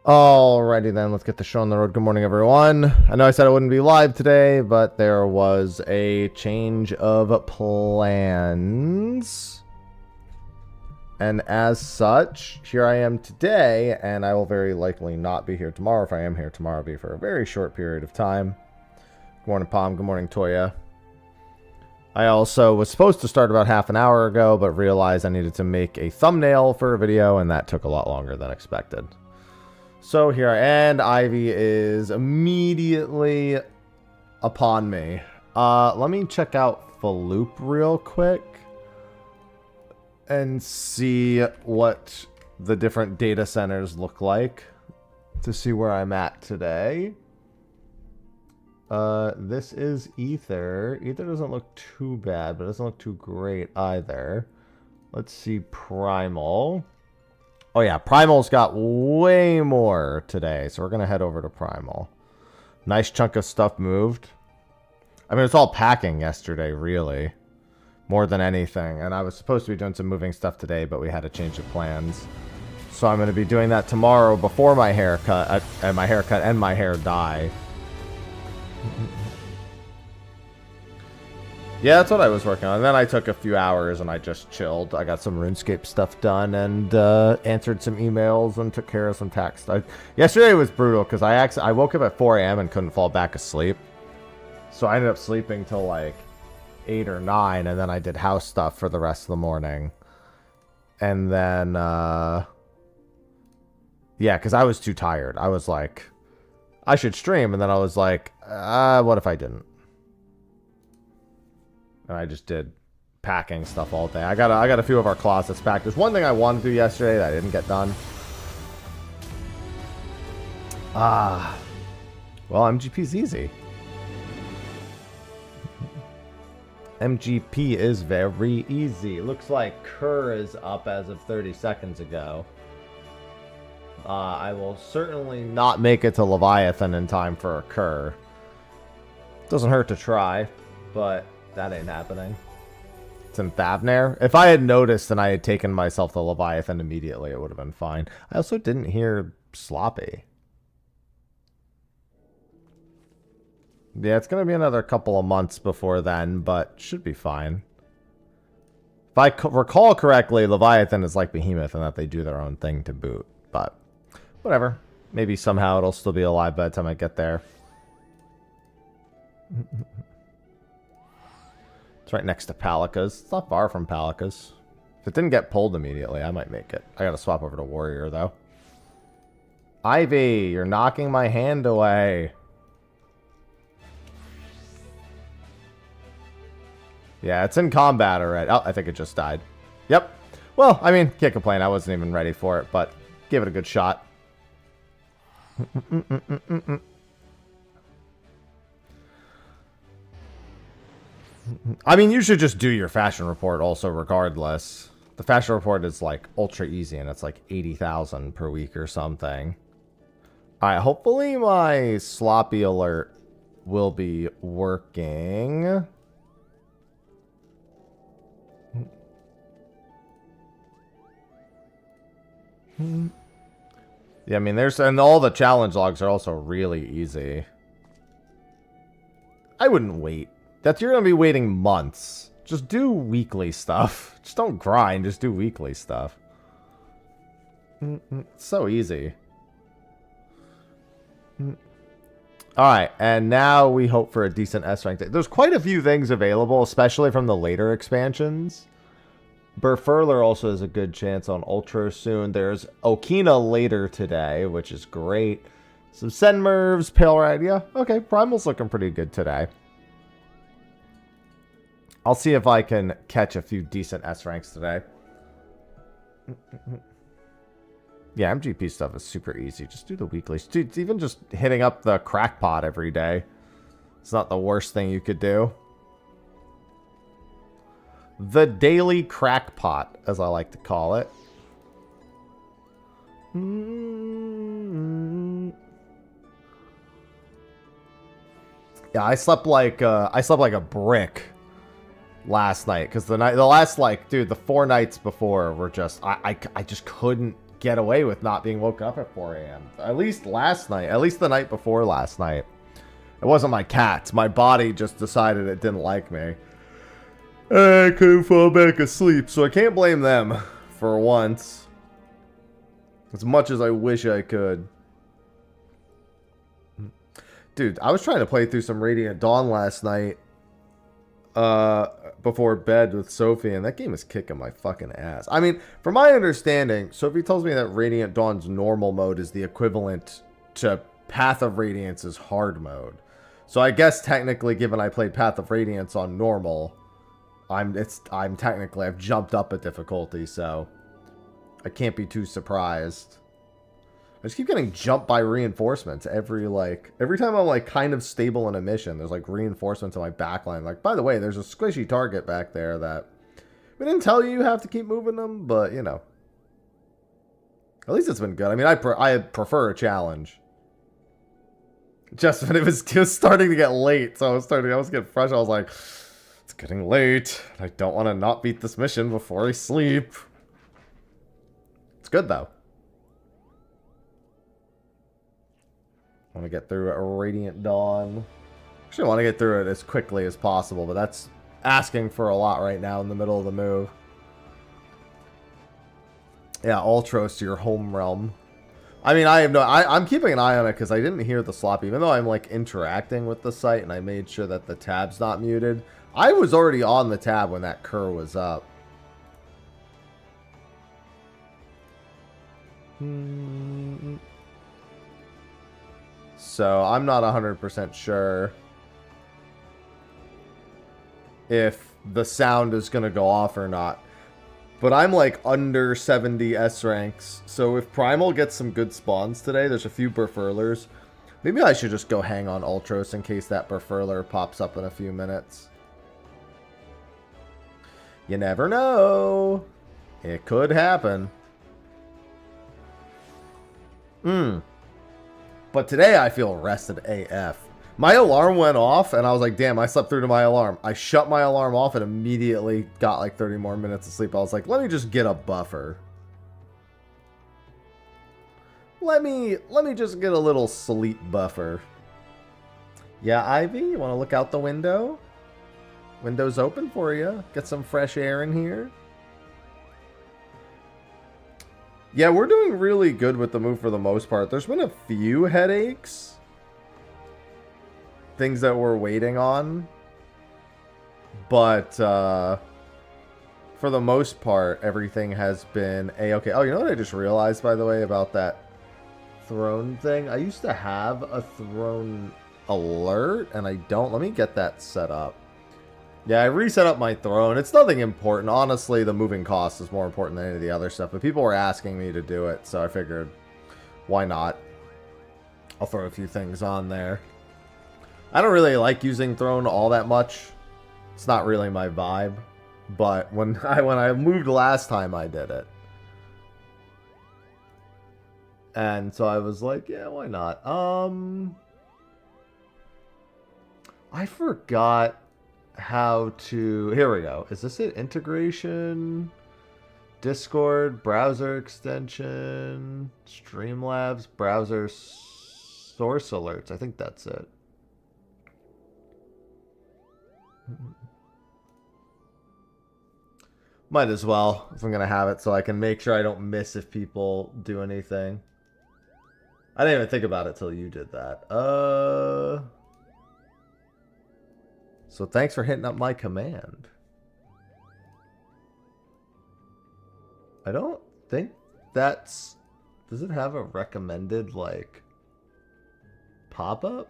Alrighty then, let's get the show on the road. Good morning, everyone. I know I said I wouldn't be live today, but there was a change of plans. And as such, here I am today, and I will very likely not be here tomorrow. If I am here tomorrow, it'll be for a very short period of time. Good morning, Palm. Good morning, Toya. I also was supposed to start about half an hour ago, but realized I needed to make a thumbnail for a video, and that took a lot longer than expected. So here, and Ivy is immediately upon me. Let me check out Faloop real quick and see what the different data centers look like to see where I'm at today. This is Ether. Ether doesn't look too bad, but it doesn't look too great either. Let's see Primal. Oh yeah, Primal's got way more today, so we're going to head over to Primal. Nice chunk of stuff moved. I mean, it's all packing yesterday, really. More than anything. And I was supposed to be doing some moving stuff today, but we had a change of plans. So I'm going to be doing that tomorrow before my haircut, and my hair dye. Yeah, that's what I was working on. And then I took a few hours and I just chilled. I got some RuneScape stuff done and answered some emails and took care of some tax stuff. Yesterday was brutal because I woke up at 4 a.m. and couldn't fall back asleep. So I ended up sleeping till like 8 or 9, and then I did house stuff for the rest of the morning. And then, yeah, because I was too tired. I was like, I should stream, and then I was like, what if I didn't? And I just did packing stuff all day. I got a few of our closets packed. There's one thing I wanted to do yesterday that I didn't get done. Well, MGP's easy. MGP is very easy. Looks like Kerr is up as of 30 seconds ago. I will certainly not make it to Leviathan in time for a Kerr. Doesn't hurt to try, but that ain't happening. It's in Thavnair. If I had noticed and I had taken myself to Leviathan immediately, it would have been fine. I also didn't hear Sloppy. Yeah, it's going to be another couple of months before then, but should be fine. If I recall correctly, Leviathan is like Behemoth in that they do their own thing to boot. But whatever. Maybe somehow it'll still be alive by the time I get there. It's right next to Palika's. It's not far from Palika's. If it didn't get pulled immediately, I might make it. I gotta swap over to Warrior, though. Ivy, you're knocking my hand away. Yeah, it's in combat already. Oh, I think it just died. Yep. Well, I mean, can't complain. I wasn't even ready for it, but give it a good shot. I mean, you should just do your fashion report also regardless. The fashion report is like ultra easy and it's like 80,000 per week or something. Alright, hopefully my sloppy alert will be working. Yeah, I mean, and all the challenge logs are also really easy. I wouldn't wait. You're going to be waiting months. Just do weekly stuff. Just don't grind. Just do weekly stuff. It's so easy. Alright, and now we hope for a decent S rank. There's quite a few things available, especially from the later expansions. Burfurler also has a good chance on Ultra soon. There's Okina later today, which is great. Some Senmervs, Pale Red. Yeah, okay, Primal's looking pretty good today. I'll see if I can catch a few decent S ranks today. Yeah, MGP stuff is super easy. Just do the weeklies. Dude, even just hitting up the crackpot every day. It's not the worst thing you could do. The daily crackpot, as I like to call it. Yeah, I slept like a brick last night because the last, like, dude, the 4 nights before were just I just couldn't get away with not being woken up at 4 a.m. At least last night. At least the night before last night. It wasn't my cats. My body just decided it didn't like me. I couldn't fall back asleep, so I can't blame them for once. As much as I wish I could. Dude, I was trying to play through some Radiant Dawn last night. Before bed with Sophie, and that game is kicking my fucking ass. I mean, from my understanding, Sophie tells me that Radiant Dawn's normal mode is the equivalent to Path of Radiance's hard mode. So I guess technically, given I played Path of Radiance on normal, I've jumped up a difficulty, so I can't be too surprised. I just keep getting jumped by reinforcements every time I'm like kind of stable in a mission. There's like reinforcements on my backline. Like, by the way, there's a squishy target back there that we didn't tell you have to keep moving them, but you know, at least it's been good. I mean, I prefer a challenge. Just when it was starting to get late, so I was getting fresh. I was like, it's getting late. I don't want to not beat this mission before I sleep. It's good though. I want to get through a Radiant Dawn. Actually, I want to get through it as quickly as possible, but that's asking for a lot right now in the middle of the move. Yeah, Ultros to your home realm. I mean, I'm keeping an eye on it because I didn't hear the slop, even though I'm like interacting with the site and I made sure that the tab's not muted. I was already on the tab when that cur was up. So I'm not 100% sure if the sound is going to go off or not. But I'm like under 70 S ranks. So if Primal gets some good spawns today, there's a few Berfurlers. Maybe I should just go hang on Ultros in case that Berfurler pops up in a few minutes. You never know. It could happen. But today I feel rested AF. My alarm went off and I was like, damn, I slept through to my alarm. I shut my alarm off and immediately got like 30 more minutes of sleep. I was like, let me just get a buffer. Let me just get a little sleep buffer. Yeah, Ivy, you want to look out the window? Window's open for you. Get some fresh air in here. Yeah, we're doing really good with the move for the most part. There's been a few headaches. Things that we're waiting on. But, for the most part, everything has been A-okay. Oh, you know what I just realized, by the way, about that throne thing? I used to have a throne alert, and I don't. Let me get that set up. Yeah, I reset up my throne. It's nothing important. Honestly, the moving cost is more important than any of the other stuff. But people were asking me to do it, so I figured, why not? I'll throw a few things on there. I don't really like using throne all that much. It's not really my vibe. But when I moved last time, I did it. And so I was like, yeah, why not? I forgot how to... Here we go. Is this it? Integration, Discord, browser extension, Streamlabs, browser source alerts. I think that's it. Might as well, if I'm going to have it, so I can make sure I don't miss if people do anything. I didn't even think about it till you did that. So thanks for hitting up my command. I don't think that's... Does it have a recommended, like, pop-up?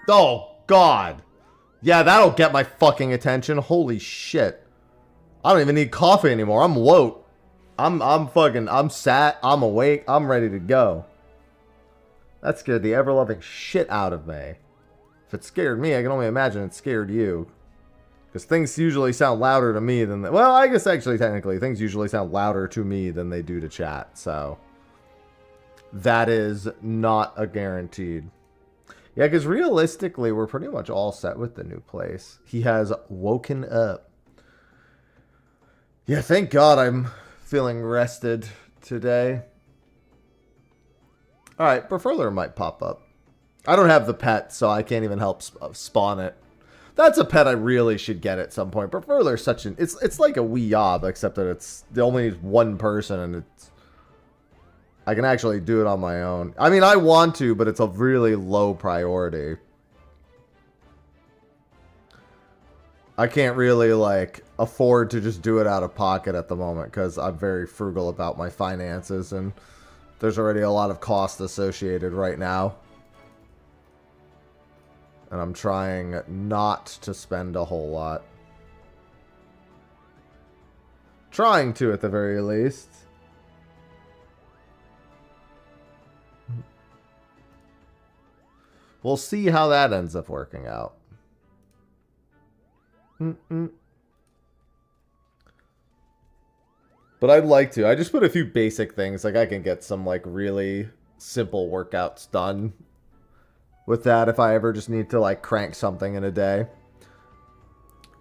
Oh, God. Yeah, that'll get my fucking attention. Holy shit. I don't even need coffee anymore. I'm woke. I'm sat. I'm awake. I'm ready to go. That scared the ever-loving shit out of me. If it scared me, I can only imagine it scared you. Because things usually sound louder to me than... Well, I guess actually, technically, things usually sound louder to me than they do to chat. So, that is not a guaranteed. Yeah, because realistically, we're pretty much all set with the new place. He has woken up. Yeah, thank God I'm Feeling rested today. Alright, Befurler might pop up. I don't have the pet, so I can't even help spawn it. That's a pet I really should get at some point. Befurler's such an... It's like a wee yob, except that it's... They only need one person, and it's... I can actually do it on my own. I mean, I want to, but it's a really low priority. I can't really, like, afford to just do it out of pocket at the moment, because I'm very frugal about my finances, and there's already a lot of cost associated right now. And I'm trying not to spend a whole lot. Trying to, at the very least. We'll see how that ends up working out. But I'd like to. I just put a few basic things. Like, I can get some, like, really simple workouts done with that if I ever just need to, like, crank something in a day.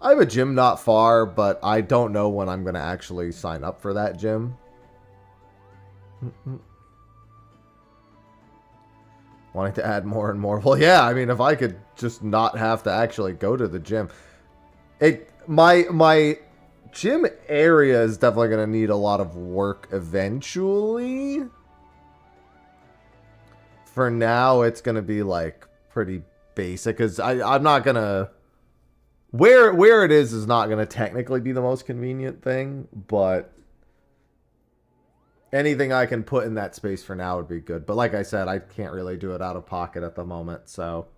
I have a gym not far, but I don't know when I'm going to actually sign up for that gym. Wanting to add more and more. Well, yeah, I mean, if I could just not have to actually go to the gym. My gym area is definitely going to need a lot of work eventually. For now, it's going to be, like, pretty basic. Because I'm not going to... Where it is not going to technically be the most convenient thing. But anything I can put in that space for now would be good. But like I said, I can't really do it out of pocket at the moment, so...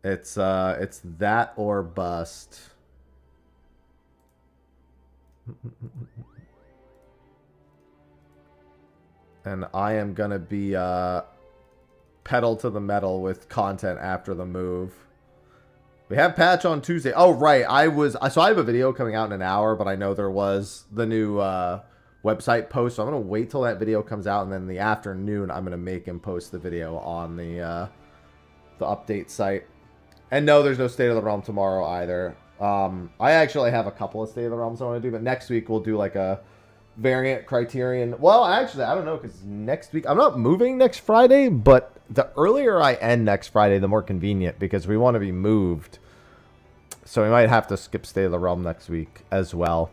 It's that or bust. And I am going to be pedal to the metal with content after the move. We have patch on Tuesday. Oh, right. So I have a video coming out in an hour, but I know there was the new website post. So I'm going to wait till that video comes out, and then in the afternoon, I'm going to make him post the video on the update site. And no, there's no State of the Realm tomorrow either. I actually have a couple of State of the Realms I want to do, but next week we'll do like a variant criterion. Well, actually, I don't know, because next week, I'm not moving next Friday, but the earlier I end next Friday, the more convenient, because we want to be moved. So we might have to skip State of the Realm next week as well.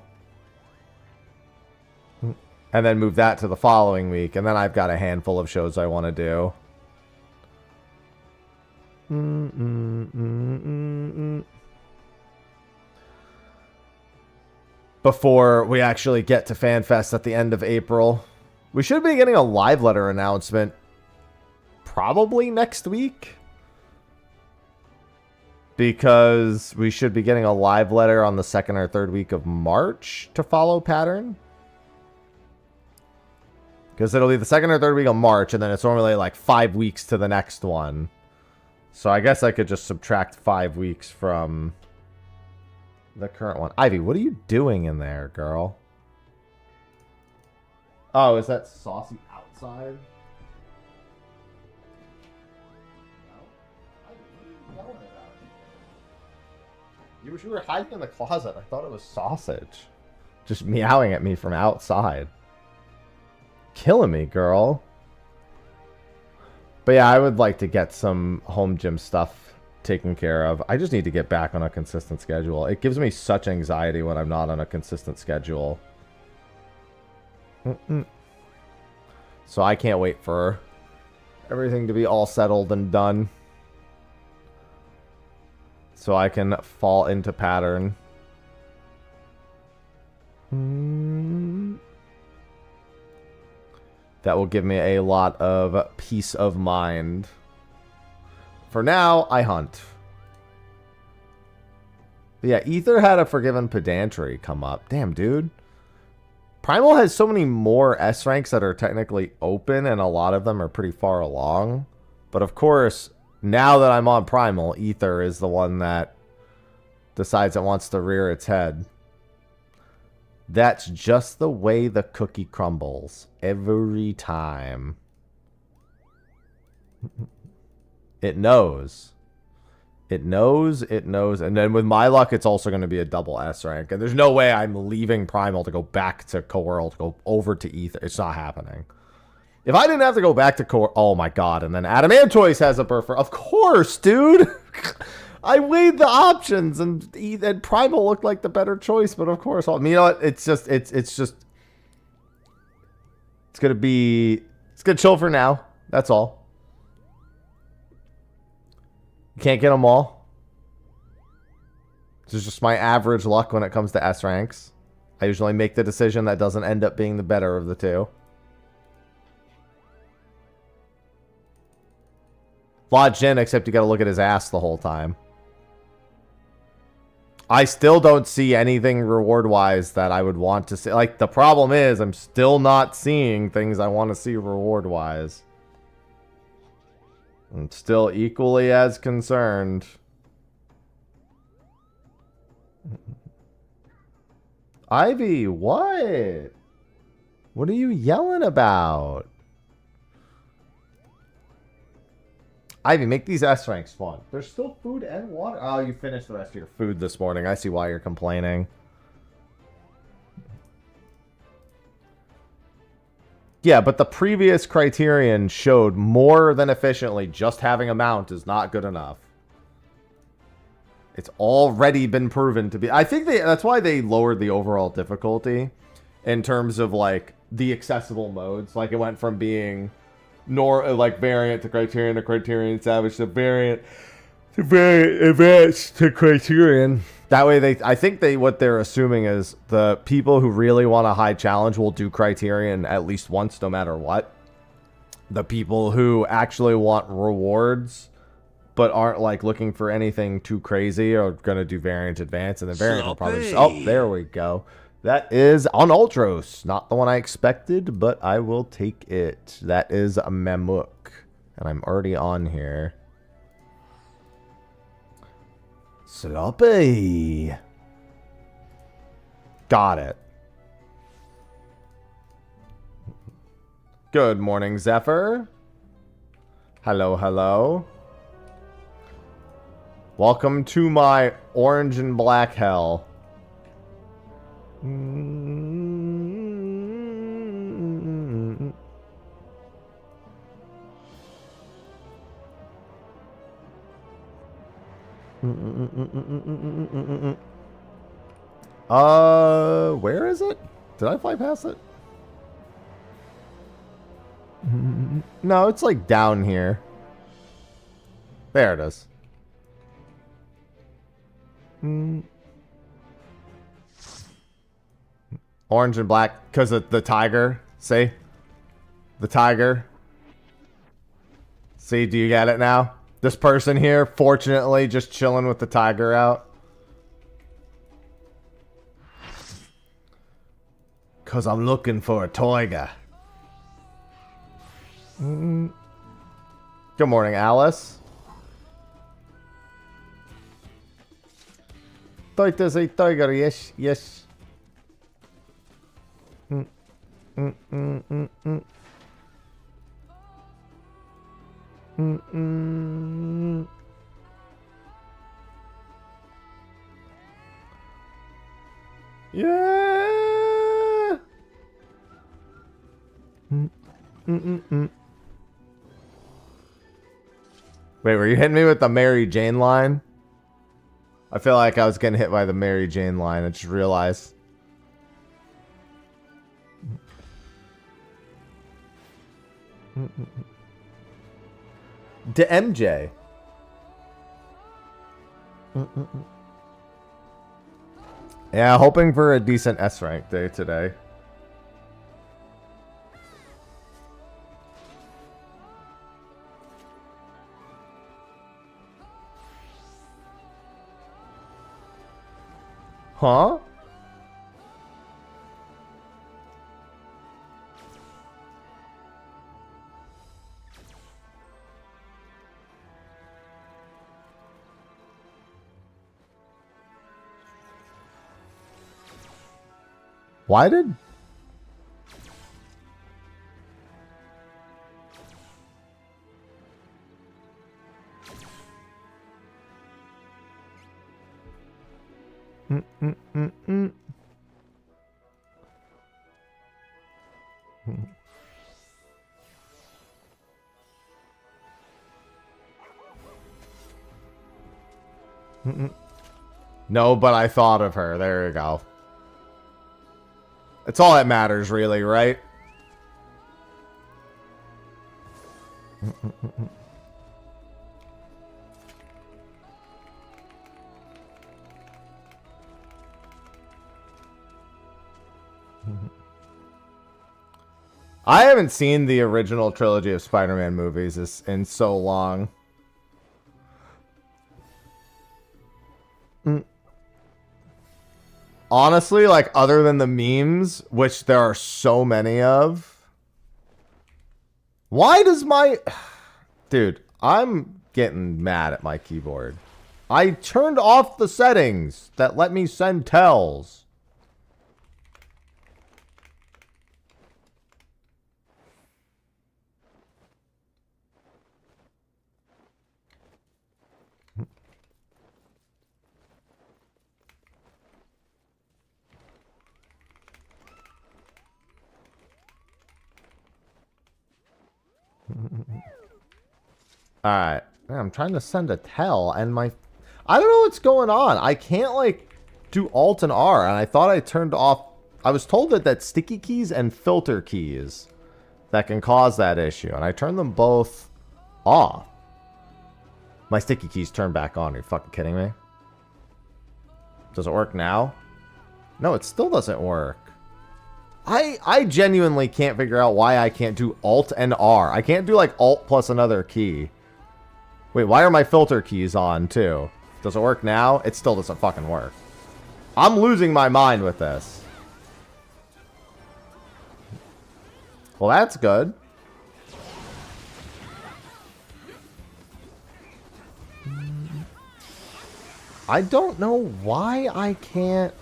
And then move that to the following week, and then I've got a handful of shows I want to do. Before we actually get to FanFest at the end of April. We should be getting a live letter announcement probably next week. Because we should be getting a live letter on the second or third week of March to follow pattern. Because it'll be the second or third week of March, and then it's normally like 5 weeks to the next one. So I guess I could just subtract 5 weeks from the current one. Ivy, what are you doing in there, girl? Oh, is that Saucy outside? You were hiding in the closet. I thought it was Sausage. Just meowing at me from outside. Killing me, girl. But yeah, I would like to get some home gym stuff taken care of. I just need to get back on a consistent schedule. It gives me such anxiety when I'm not on a consistent schedule. So I can't wait for everything to be all settled and done. So I can fall into pattern. That will give me a lot of peace of mind. For now, I hunt. But yeah, Ether had a Forgiven Pedantry come up. Damn, dude. Primal has so many more S ranks that are technically open, and a lot of them are pretty far along. But of course, now that I'm on Primal, Ether is the one that decides it wants to rear its head. That's just the way the cookie crumbles. Every time. It knows. It knows, and then with my luck, it's also going to be a double S rank. And there's no way I'm leaving Primal to go back to Coral, to go over to Ether. It's not happening. If I didn't have to go back to Coral, oh my god, and then Adamantoise has a buffer. Of course, dude! I weighed the options, and Primal looked like the better choice, but of course, I mean, you know what? It's just, it's gonna chill for now. That's all. You can't get them all. This is just my average luck when it comes to S ranks. I usually make the decision that doesn't end up being the better of the two. Lodged in, except you gotta look at his ass the whole time. I still don't see anything reward-wise that I would want to see. Like, the problem is, I'm still not seeing things I want to see reward-wise. I'm still equally as concerned. Ivy, what? What are you yelling about? Ivy, make these S ranks fun. There's still food and water. Oh, you finished the rest of your food this morning. I see why you're complaining. Yeah, but the previous criterion showed more than efficiently just having a mount is not good enough. It's already been proven to be. I think that's why they lowered the overall difficulty in terms of like the accessible modes. Like it went from being like variant to criterion savage to variant advanced to criterion. That way I think what they're assuming is the people who really want a high challenge will do criterion at least once no matter what. The people who actually want rewards but aren't like looking for anything too crazy are going to do variant advance, and the variant will probably just, oh, there we go. That is on Ultros. Not the one I expected, but I will take it. That is a Mammook. And I'm already on here. Sloppy. Got it. Good morning, Zephyr. Hello, hello. Welcome to my orange and black hell. Where is it? Did I fly past it? No, it's like down here. There it is. Orange and black because of the tiger. See? The tiger. See, do you get it now? This person here, fortunately, just chilling with the tiger out. Because I'm looking for a tiger. Good morning, Alice. There's a tiger, yes, yes. Yeah. Wait, were you hitting me with the Mary Jane line? I feel like I was getting hit by the Mary Jane line. I just realized. To MJ. Yeah, hoping for a decent S rank day today. Huh? Why did... No, but I thought of her. There you go. It's all that matters, really, right? I haven't seen the original trilogy of Spider-Man movies in so long. Honestly, like, other than the memes, which there are so many of. Why does my... Dude, I'm getting mad at my keyboard. I turned off the settings that let me send tells. Alright. I'm trying to send a tell, and my... I don't know what's going on. I can't, like, do Alt and R, and I thought I turned off... I was told that that's sticky keys and filter keys that can cause that issue, and I turned them both off. My sticky keys turned back on. Are you fucking kidding me? Does it work now? No, it still doesn't work. I genuinely can't figure out why I can't do Alt and R. I can't do, like, Alt plus another key. Wait, why are my filter keys on, too? Does it work now? It still doesn't fucking work. I'm losing my mind with this. Well, that's good. I don't know why I can't...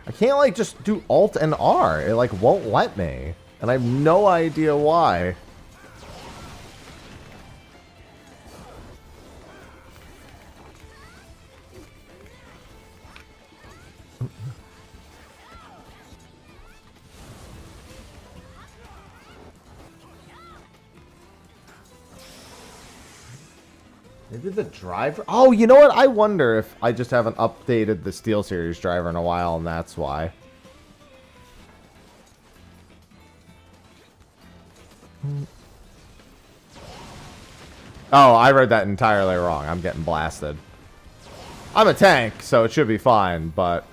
I can't, like, just do Alt and R. It, like, won't let me. And I have no idea why. Maybe the driver... Oh, you know what? I wonder if I just haven't updated the SteelSeries driver in a while, and that's why. Oh, I read that entirely wrong. I'm getting blasted. I'm a tank, so it should be fine, but...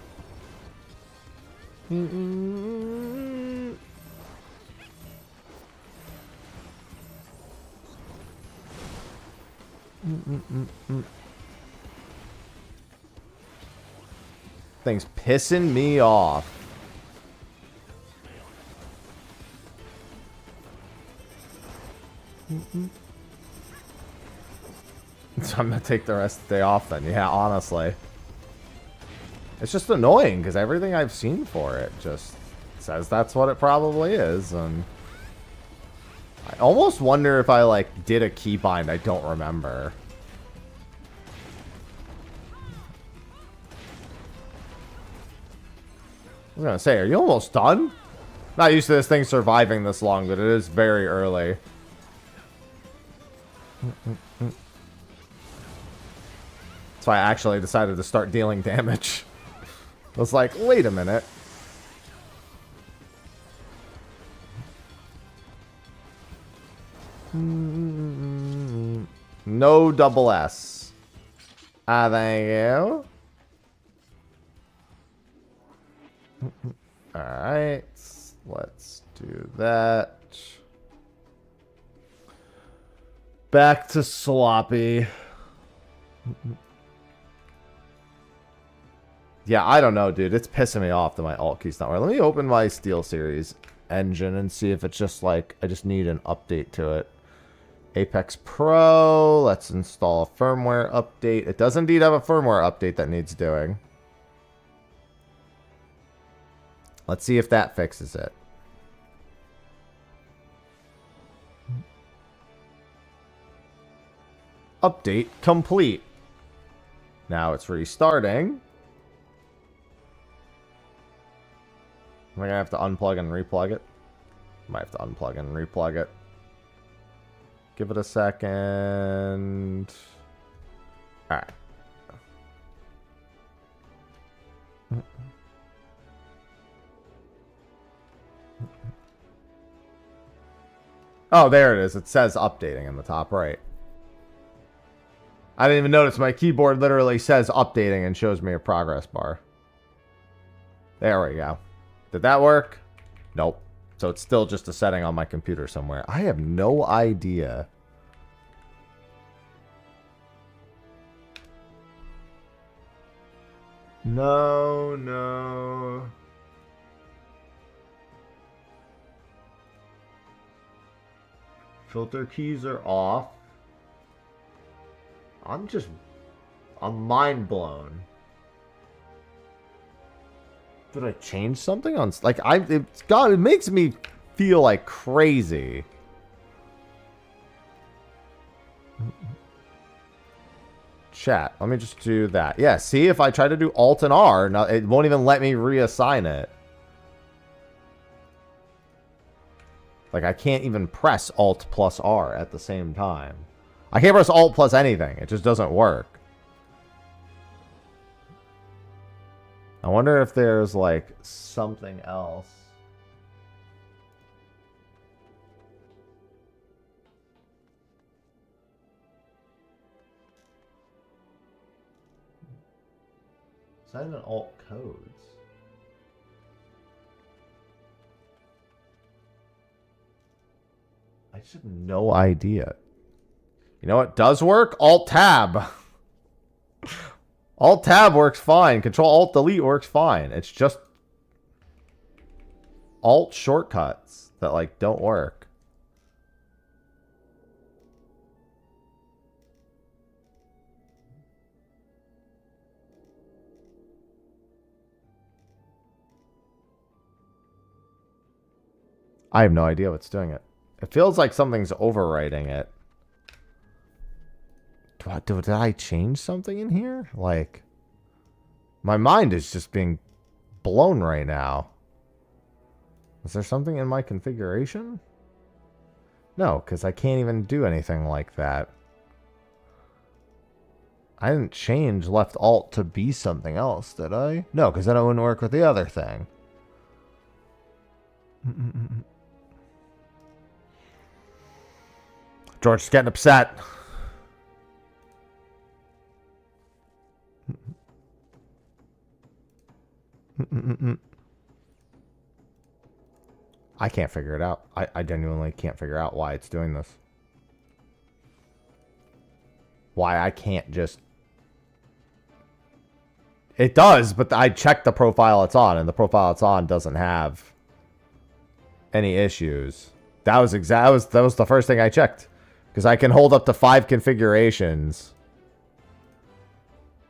Thing's pissing me off. So I'm gonna take the rest of the day off then. Yeah, honestly. It's just annoying because everything I've seen for it just says that's what it probably is, and I almost wonder if I, like, did a keybind I don't remember. I was gonna say, are you almost done? Not used to this thing surviving this long, but it is very early. That's why I actually decided to start dealing damage. I was like, wait a minute. No double S. Ah, thank you. Alright. Let's do that. Back to sloppy. Yeah, I don't know, dude. It's pissing me off that my alt key's not working. Let me open my SteelSeries engine and see if it's just like, I just need an update to it. Apex Pro. Let's install a firmware update. It does indeed have a firmware update that needs doing. Let's see if that fixes it. Update complete. Now it's restarting. Am I going to have to unplug and replug it? Might have to unplug and replug it. Give it a second. Alright. Oh, there it is. It says updating in the top right. I didn't even notice. My keyboard literally says updating and shows me a progress bar. There we go. Did that work? Nope. So it's still just a setting on my computer somewhere. I have no idea. No. Filter keys are off. I'm mind blown. Did I change something on, like, it makes me feel like crazy. Chat, let me just do that. Yeah, see, if I try to do Alt and R, now it won't even let me reassign it. Like, I can't even press Alt plus R at the same time. I can't press Alt plus anything. It just doesn't work. I wonder if there's, like, something else. It's not even Alt codes. I just have no idea. You know what does work? Alt-Tab. Alt-Tab works fine. Control-Alt-Delete works fine. It's just Alt shortcuts that, like, don't work. I have no idea what's doing it. It feels like something's overwriting it. Did I change something in here? Like, my mind is just being blown right now. Is there something in my configuration? No, because I can't even do anything like that. I didn't change left alt to be something else, did I? No, because then it wouldn't work with the other thing. George's getting upset. I can't figure it out. I genuinely can't figure out why it's doing this. Why I can't just... It does, but I checked the profile it's on, and the profile it's on doesn't have any issues. That was the first thing I checked. Because I can hold up to 5 configurations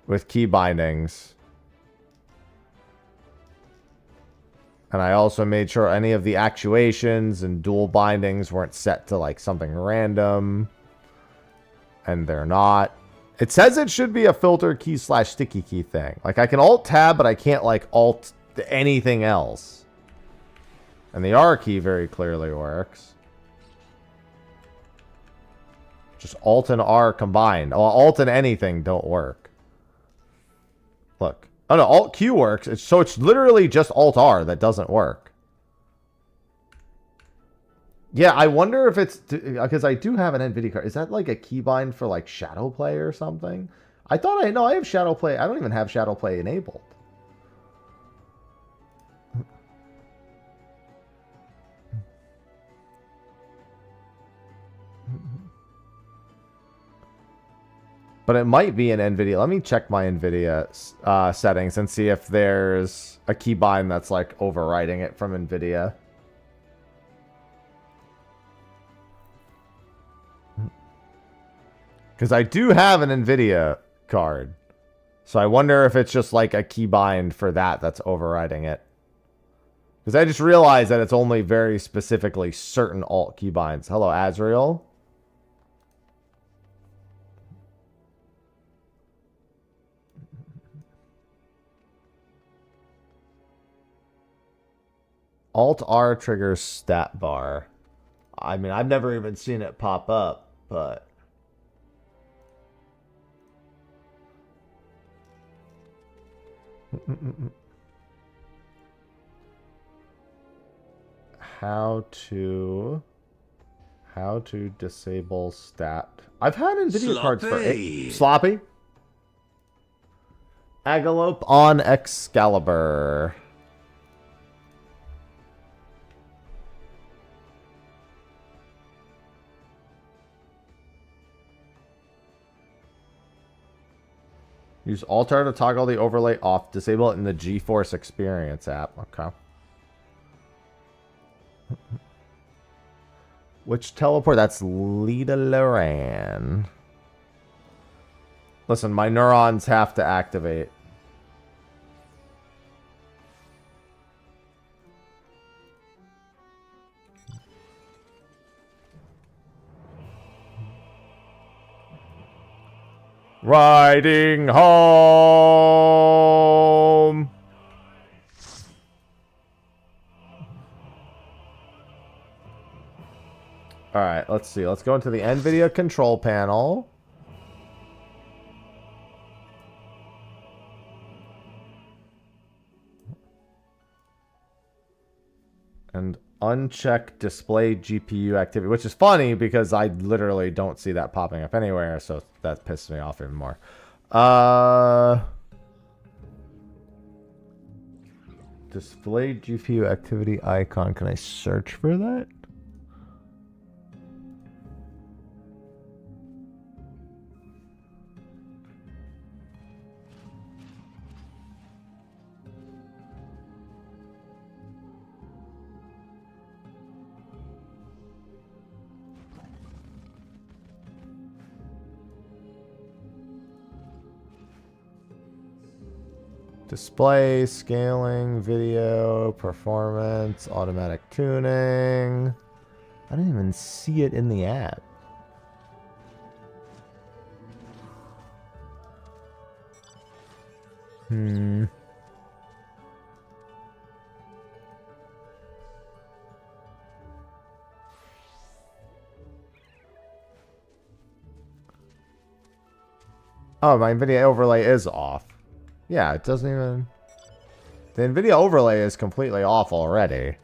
with key bindings. And I also made sure any of the actuations and dual bindings weren't set to like something random. And they're not. It says it should be a filter key / sticky key thing. Like I can alt tab, but I can't like alt anything else. And the R key very clearly works. Just alt and R combined. Alt and anything don't work. Look. Oh no, Alt Q works. So it's literally just Alt R that doesn't work. Yeah, I wonder if it's... Because I do have an NVIDIA card. Is that like a keybind for like Shadow Play or something? I thought I... No, I have Shadow Play. I don't even have Shadow Play enabled. But it might be an NVIDIA. Let me check my NVIDIA settings and see if there's a keybind that's like overriding it from NVIDIA. Because I do have an NVIDIA card. So I wonder if it's just like a keybind for that that's overriding it. Because I just realized that it's only very specifically certain alt keybinds. Hello, Azrael. Alt R triggers stat bar. I mean, I've never even seen it pop up, but... How to disable stat. I've had NVIDIA cards for sloppy. Agalope on Excalibur. Use Alt-R to toggle the overlay off. Disable it in the GeForce Experience app. Okay. Which teleport? That's Lita Loran. Listen, my neurons have to activate. Riding home. All right, let's see. Let's go into the NVIDIA control panel. And uncheck display GPU activity, which is funny because I literally don't see that popping up anywhere, so that pisses me off even more. Display GPU activity icon. Can I search for that? Display, scaling, video, performance, automatic tuning. I didn't even see it in the app. Oh, my NVIDIA overlay is off. Yeah, it doesn't even... The NVIDIA overlay is completely off already.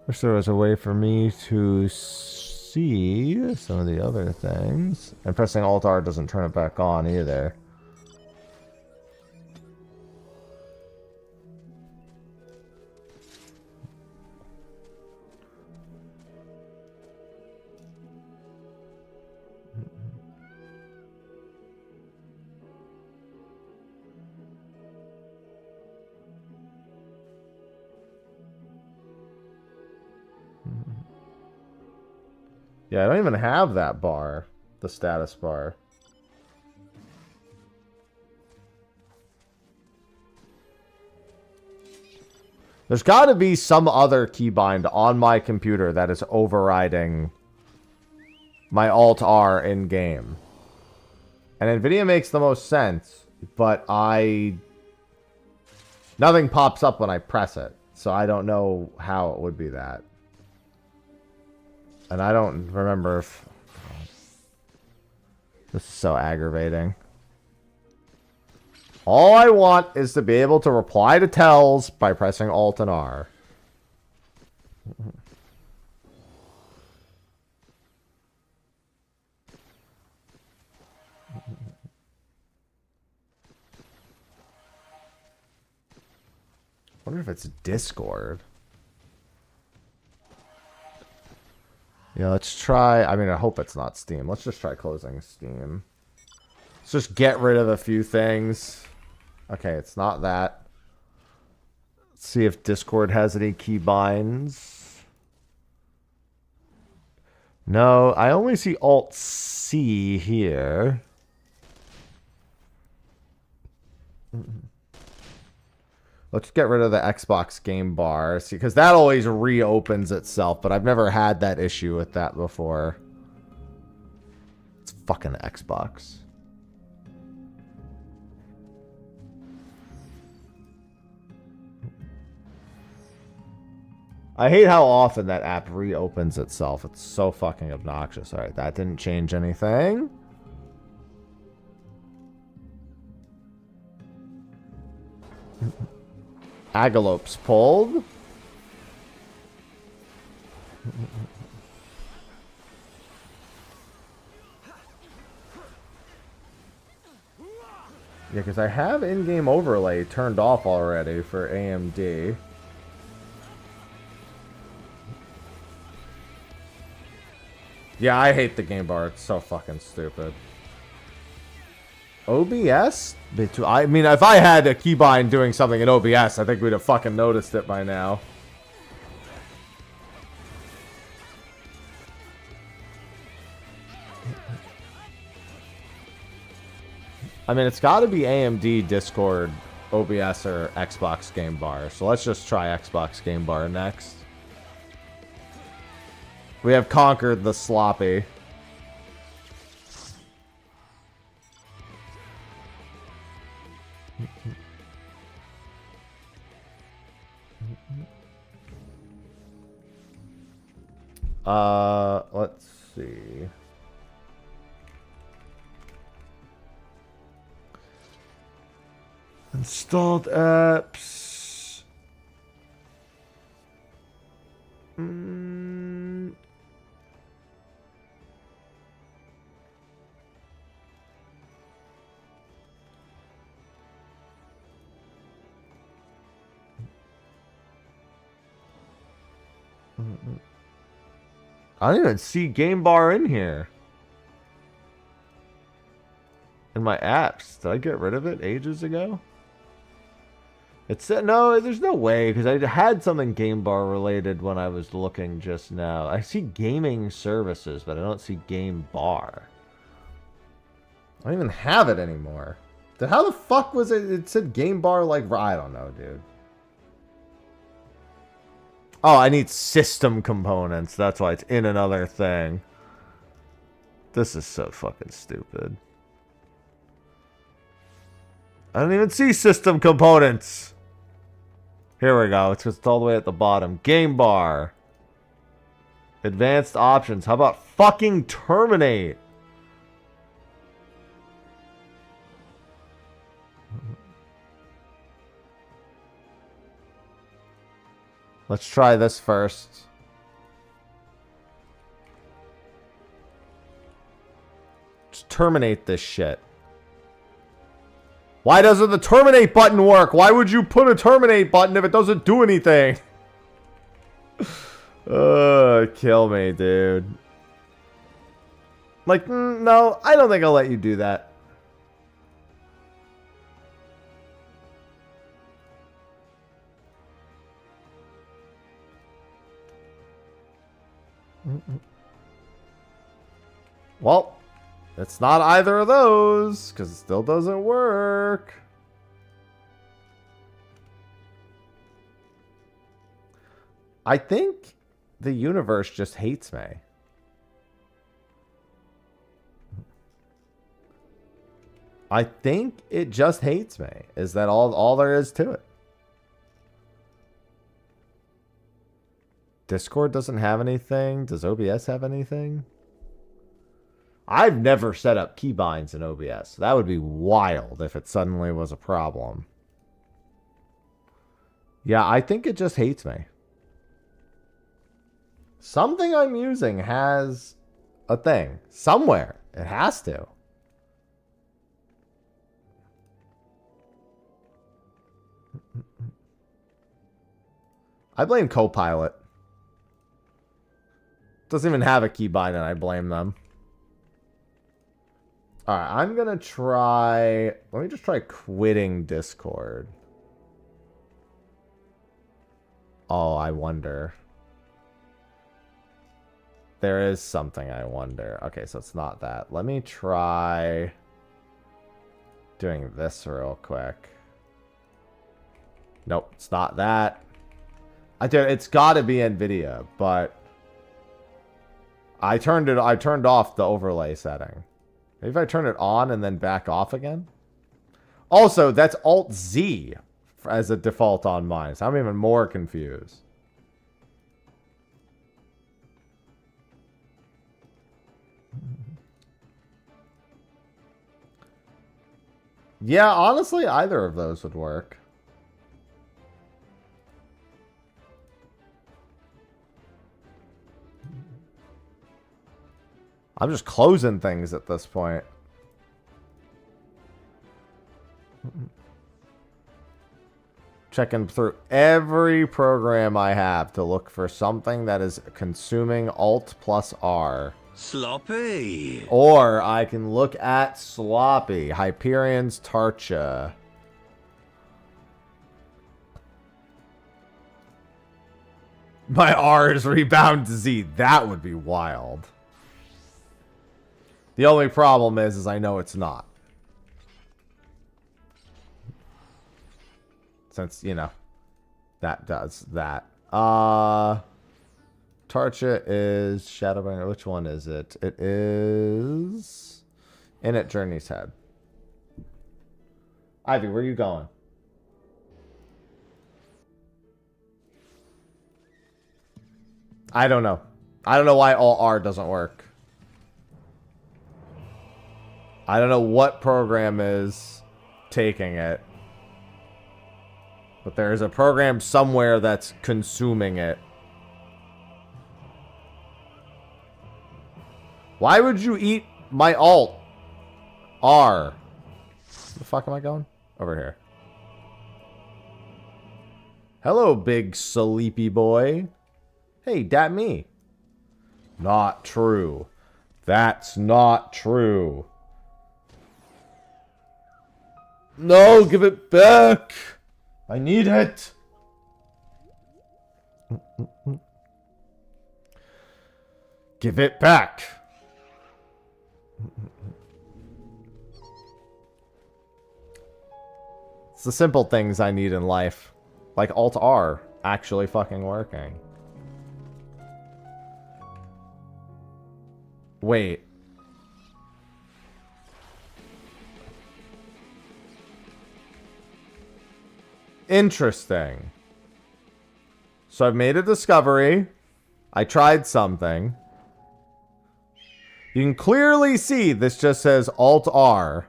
Wish there was a way for me to see some of the other things. And pressing Alt-R doesn't turn it back on either. Yeah, I don't even have that bar, the status bar. There's got to be some other keybind on my computer that is overriding my Alt-R in-game. And NVIDIA makes the most sense, but nothing pops up when I press it. So I don't know how it would be that. And I don't remember if... This is so aggravating. All I want is to be able to reply to tells by pressing Alt and R. I wonder if it's Discord. Yeah, let's try... I mean, I hope it's not Steam. Let's just try closing Steam. Let's just get rid of a few things. Okay, it's not that. Let's see if Discord has any keybinds. No, I only see Alt-C here. Let's get rid of the Xbox game bar. See, because that always reopens itself, but I've never had that issue with that before. It's fucking Xbox. I hate how often that app reopens itself. It's so fucking obnoxious. All right, that didn't change anything. Agalope's pulled. Yeah, because I have in-game overlay turned off already for AMD. Yeah, I hate the game bar. It's so fucking stupid. OBS? I mean, if I had a keybind doing something in OBS, I think we'd have fucking noticed it by now. I mean, it's got to be AMD, Discord, OBS, or Xbox Game Bar. So let's just try Xbox Game Bar next. We have conquered the sloppy. Let's see. Installed apps. I don't even see Game Bar in here. In my apps. Did I get rid of it ages ago? It said, no, there's no way, because I had something Game Bar related when I was looking just now. I see gaming services, but I don't see Game Bar. I don't even have it anymore. How the fuck was it? It said Game Bar like, I don't know, dude. Oh, I need system components. That's why it's in another thing. This is so fucking stupid. I don't even see system components. Here we go. It's just all the way at the bottom. Game Bar. Advanced options. How about fucking terminate? Let's try this first. Just terminate this shit. Why doesn't the terminate button work? Why would you put a terminate button if it doesn't do anything? Kill me, dude. Like, no, I don't think I'll let you do that. Well, it's not either of those, because it still doesn't work. I think the universe just hates me. I think it just hates me. Is that all there is to it? Discord doesn't have anything. Does OBS have anything? I've never set up keybinds in OBS. That would be wild if it suddenly was a problem. Yeah, I think it just hates me. Something I'm using has a thing. Somewhere. It has to. I blame Copilot. Doesn't even have a keybind and I blame them. Alright, I'm gonna try... Let me just try quitting Discord. Oh, I wonder. There is something I wonder. Okay, so it's not that. Let me try doing this real quick. Nope, it's not that. It's gotta be NVIDIA, but I turned off the overlay setting. Maybe if I turn it on and then back off again. Also, that's Alt-Z as a default on mine, so I'm even more confused. Yeah, honestly, either of those would work. I'm just closing things at this point. Checking through every program I have to look for something that is consuming Alt plus R. Sloppy. Or I can look at Sloppy, Hyperion's Tarcha. My R is rebound to Z. That would be wild. The only problem is I know it's not. Since, you know, that does that. Tarcha is Shadowbringer. Which one is it? It is In at Journey's Head. Ivy, where are you going? I don't know. I don't know why all R doesn't work. I don't know what program is taking it. But there is a program somewhere that's consuming it. Why would you eat my alt? R. Where the fuck am I going? Over here. Hello, big sleepy boy. Hey, dat me. Not true. That's not true. No, give it back. I need it. Give it back. It's the simple things I need in life. Like Alt-R actually fucking working. Wait. Interesting. So I've made a discovery. I tried something. You can clearly see this just says Alt-R.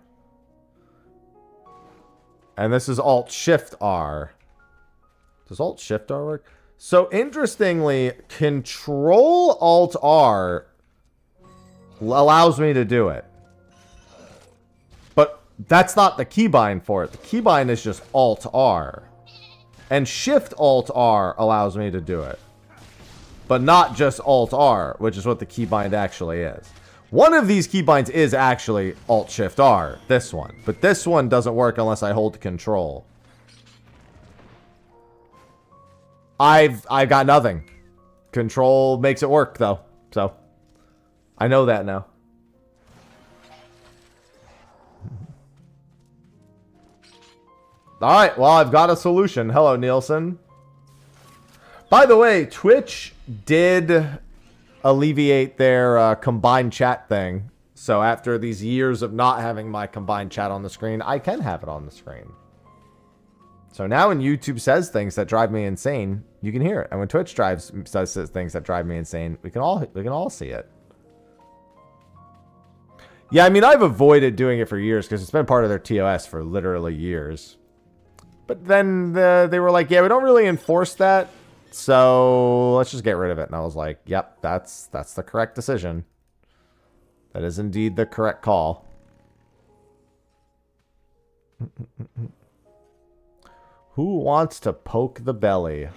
And this is Alt-Shift-R. Does Alt-Shift-R work? So interestingly, Control-Alt-R allows me to do it. But that's not the keybind for it. The keybind is just Alt-R. And Shift-Alt-R allows me to do it. But not just Alt-R, which is what the keybind actually is. One of these keybinds is actually Alt-Shift-R, this one. But this one doesn't work unless I hold Control. I've got nothing. Control makes it work, though. So, I know that now. Alright, well, I've got a solution. Hello, Nielsen. By the way, Twitch did alleviate their combined chat thing. So after these years of not having my combined chat on the screen, I can have it on the screen. So now when YouTube says things that drive me insane, you can hear it. And when Twitch says things that drive me insane, we can all see it. Yeah, I mean, I've avoided doing it for years because it's been part of their TOS for literally years. But then they were like, yeah, we don't really enforce that. So let's just get rid of it. And I was like, yep, that's the correct decision. That is indeed the correct call. Who wants to poke the belly?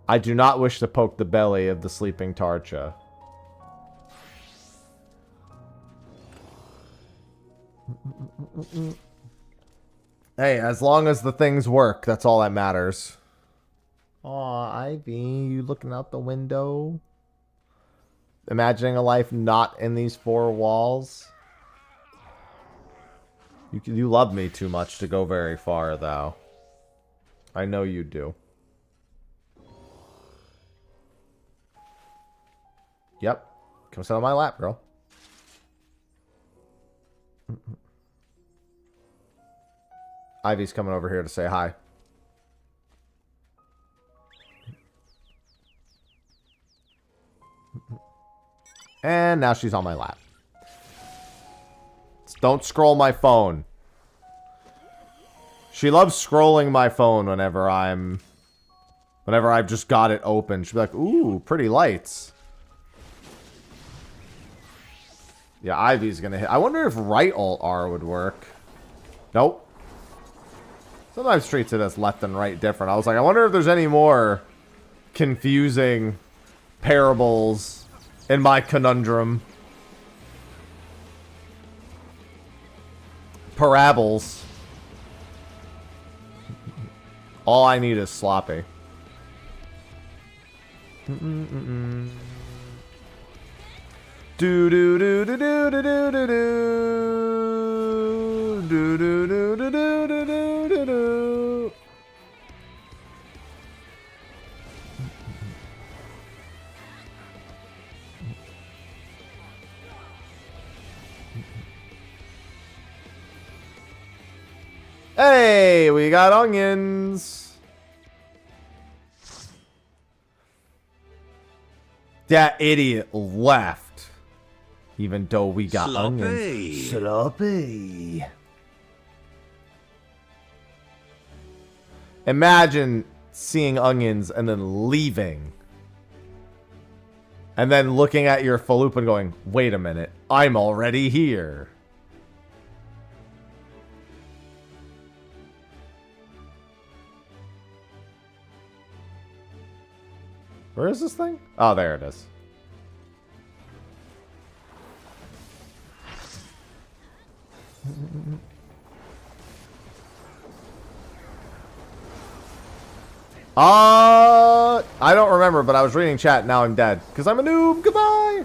I do not wish to poke the belly of the sleeping Tarcha. Hey, as long as the things work, that's all that matters. Aw, Ivy, you looking out the window? Imagining a life not in these four walls? You love me too much to go very far, though. I know you do. Yep. Come sit on my lap, girl. Ivy's coming over here to say hi. And now she's on my lap. Don't scroll my phone. She loves scrolling my phone whenever I've just got it open. She'll be like, ooh, pretty lights. Yeah, Ivy's gonna hit. I wonder if right alt R would work. Nope. Sometimes treats it as left and right different. I was like, I wonder if there's any more confusing parables in my conundrum. Parables. All I need is sloppy. Do do do do do do do do do do do do do do do do do. Hey, we got onions. That idiot left. Even though we got Sloppy. onions. Sloppy. Imagine seeing onions and then leaving. And then looking at your falupa and going, wait a minute, I'm already here. Where is this thing? Oh, there it is. I don't remember, but I was reading chat. Now I'm dead. Because I'm a noob. Goodbye.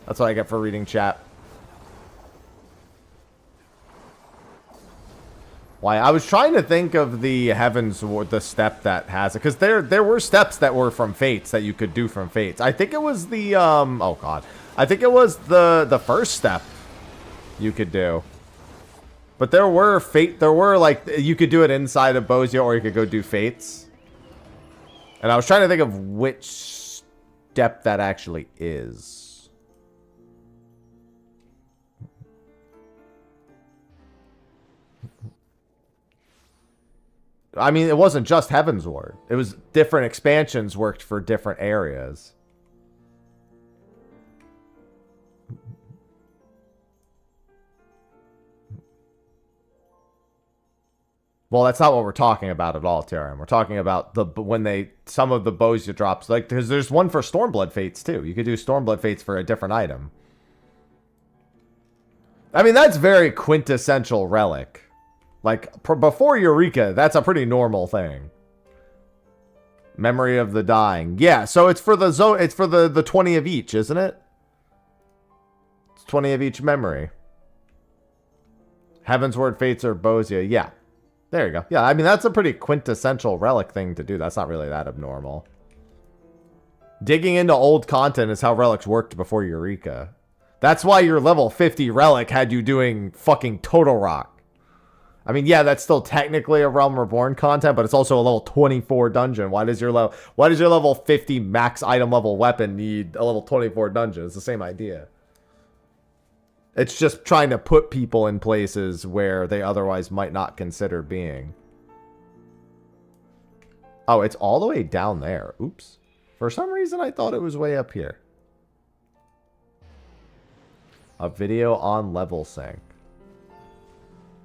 That's what I get for reading chat. Why? I was trying to think of the Heavens, the step that has it. Because there were steps that were from Fates that you could do from Fates. I think it was the, oh god. I think it was the first step you could do. But there were like, you could do it inside of Bozia or you could go do Fates. And I was trying to think of which step that actually is. I mean, it wasn't just Heaven's Ward. It was different expansions worked for different areas. Well, that's not what we're talking about at all, Tyrion. We're talking about some of the Bozia drops, like, because there's one for Stormblood Fates too. You could do Stormblood Fates for a different item. I mean, that's very quintessential Relic. Like, before Eureka, that's a pretty normal thing. Memory of the Dying. Yeah, so it's for the 20 of each, isn't it? It's 20 of each memory. Heaven's Word Fates or Bozia, yeah. There you go. Yeah, I mean, that's a pretty quintessential Relic thing to do. That's not really that abnormal. Digging into old content is how Relics worked before Eureka. That's why your level 50 Relic had you doing fucking Total Rock. I mean, yeah, that's still technically a Realm Reborn content, but it's also a level 24 dungeon. Why does your level 50 max item level weapon need a level 24 dungeon? It's the same idea. It's just trying to put people in places where they otherwise might not consider being. Oh, it's all the way down there. Oops. For some reason, I thought it was way up here. A video on level sync.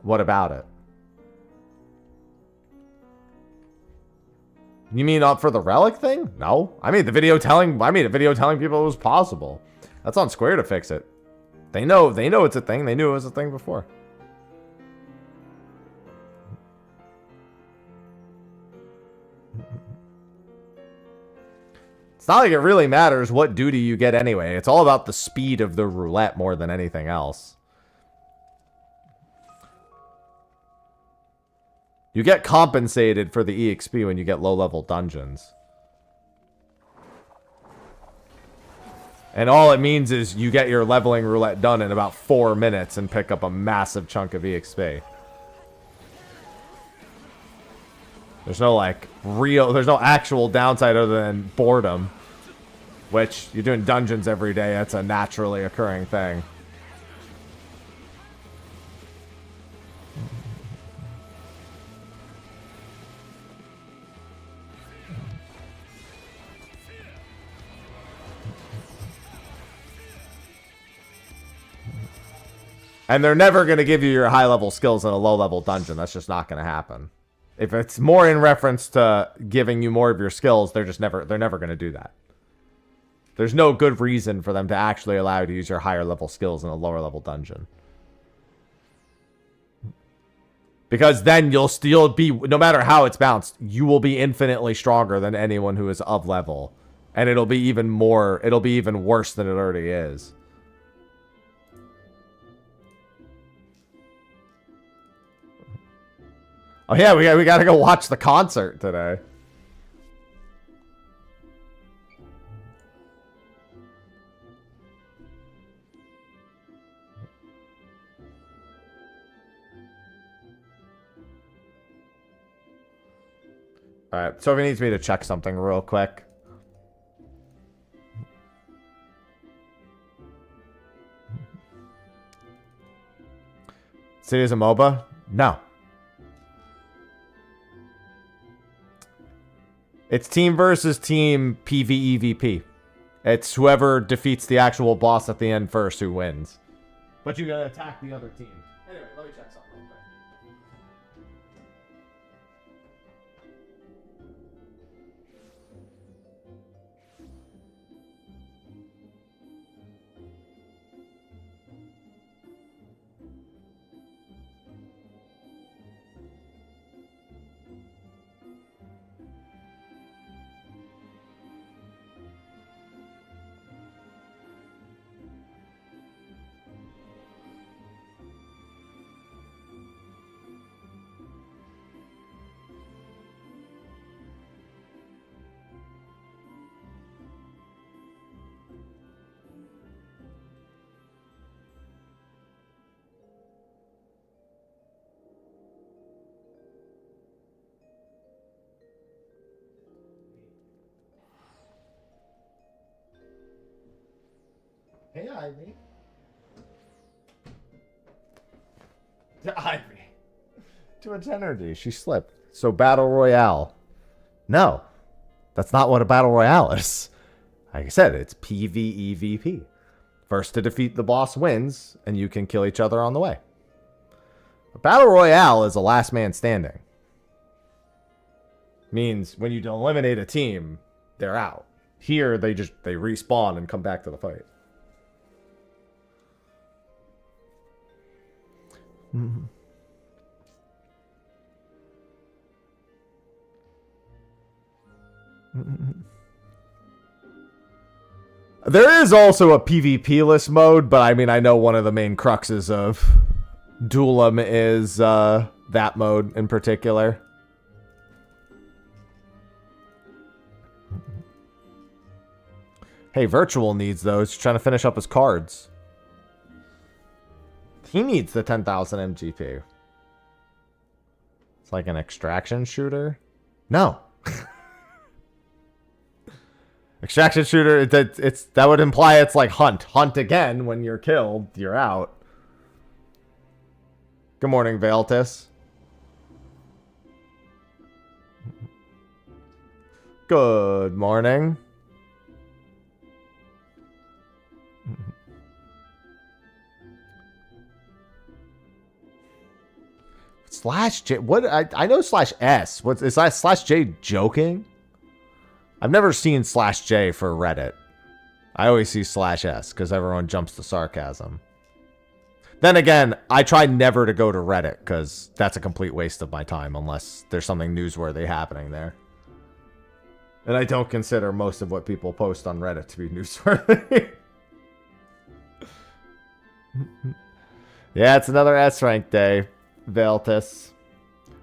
What about it? You mean up for the Relic thing? No. I made a video telling people it was possible. That's on Square to fix it. They know it's a thing. They knew it was a thing before. It's not like it really matters what duty you get anyway. It's all about the speed of the roulette more than anything else. You get compensated for the EXP when you get low-level dungeons. And all it means is you get your leveling roulette done in about 4 minutes and pick up a massive chunk of EXP. There's no, like, there's no actual downside other than boredom. Which, you're doing dungeons every day, that's a naturally occurring thing. And they're never going to give you your high-level skills in a low-level dungeon. That's just not going to happen. If it's more in reference to giving you more of your skills, they're never going to do that. There's no good reason for them to actually allow you to use your higher-level skills in a lower-level dungeon. Because then you'll be, no matter how it's bounced, you will be infinitely stronger than anyone who is of level. And it'll be even worse than it already is. Oh yeah, we gotta go watch the concert today. Alright, Sophie needs me to check something real quick. City is a MOBA? No. It's team versus team PvEVP. It's whoever defeats the actual boss at the end first who wins. But you gotta attack the other team. Anyway, let me check something real quick. Hey, Ivy. Ivy. Too much energy. She slipped. So, Battle Royale. No. That's not what a Battle Royale is. Like I said, it's PvEVP. First to defeat the boss wins, and you can kill each other on the way. A Battle Royale is a last man standing. Means when you eliminate a team, they're out. Here, they respawn and come back to the fight. Mm-hmm. Mm-hmm. There is also a PvP-less mode, but I mean, I know one of the main cruxes of Duelim is that mode in particular. Hey, Virtual needs those. He's trying to finish up his cards. He needs the 10,000 MGP. It's like an extraction shooter? No. Extraction shooter, that would imply it's like hunt. Hunt again. When you're killed, you're out. Good morning, Veiltis. Good morning. Slash J. What? I know slash S. Is that slash J joking? I've never seen slash J for Reddit. I always see slash S because everyone jumps to sarcasm. Then again, I try never to go to Reddit because that's a complete waste of my time unless there's something newsworthy happening there. And I don't consider most of what people post on Reddit to be newsworthy. Yeah, it's another S rank day. Veltus.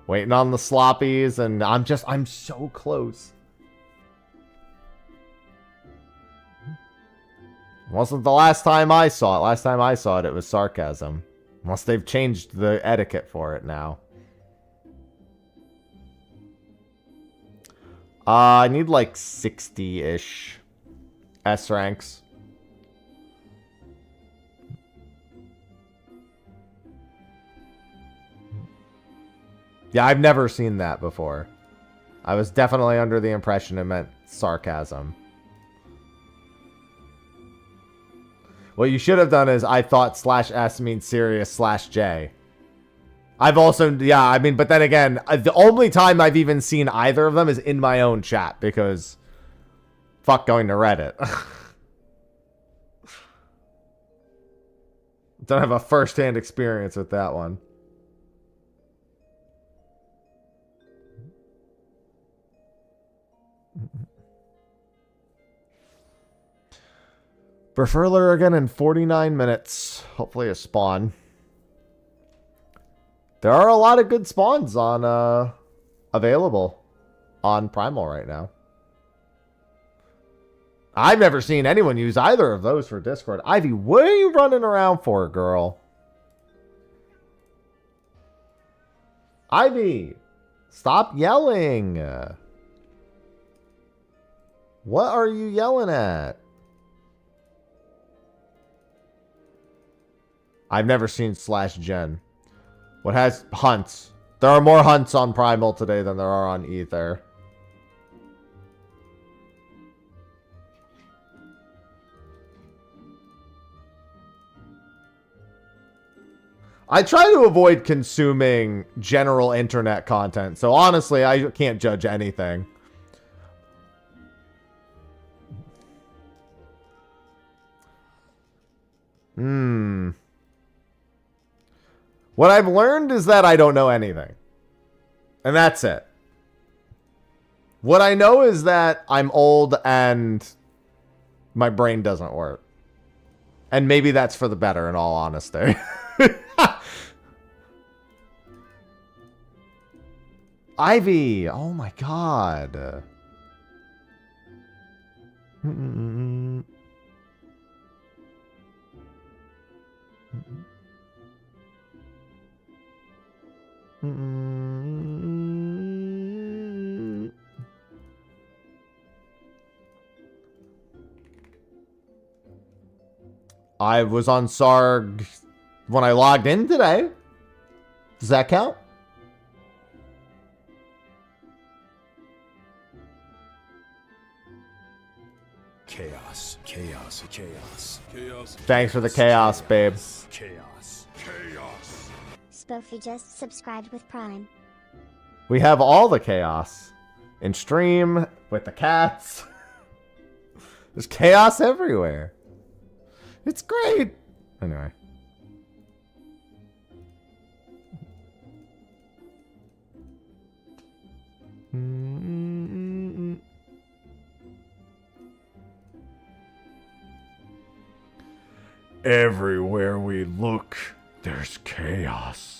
Waiting on the sloppies, and I'm so close. Wasn't the last time I saw it. Last time I saw it, it was sarcasm. Unless they've changed the etiquette for it now. I need like 60-ish S ranks. Yeah, I've never seen that before. I was definitely under the impression it meant sarcasm. What you should have done is I thought /S means serious /J. I've also, yeah, I mean, but then again, the only time I've even seen either of them is in my own chat because fuck going to Reddit. Don't have a first-hand experience with that one. Preferler again in 49 minutes. Hopefully a spawn. There are a lot of good spawns on available on Primal right now. I've never seen anyone use either of those for Discord. Ivy, what are you running around for, girl? Ivy, stop yelling. What are you yelling at? I've never seen /Gen. What has hunts? There are more hunts on Primal today than there are on Ether. I try to avoid consuming general internet content, so honestly, I can't judge anything. What I've learned is that I don't know anything. And that's it. What I know is that I'm old and my brain doesn't work. And maybe that's for the better, in all honesty. Ivy! Oh my god. I was on Sarg when I logged in today. Does that count? Chaos, chaos, chaos, chaos. Thanks for the chaos, babe. Chaos, chaos. Spoofy just subscribed with Prime. We have all the chaos in stream with the cats. There's chaos everywhere. It's great. Anyway. Everywhere we look, there's chaos.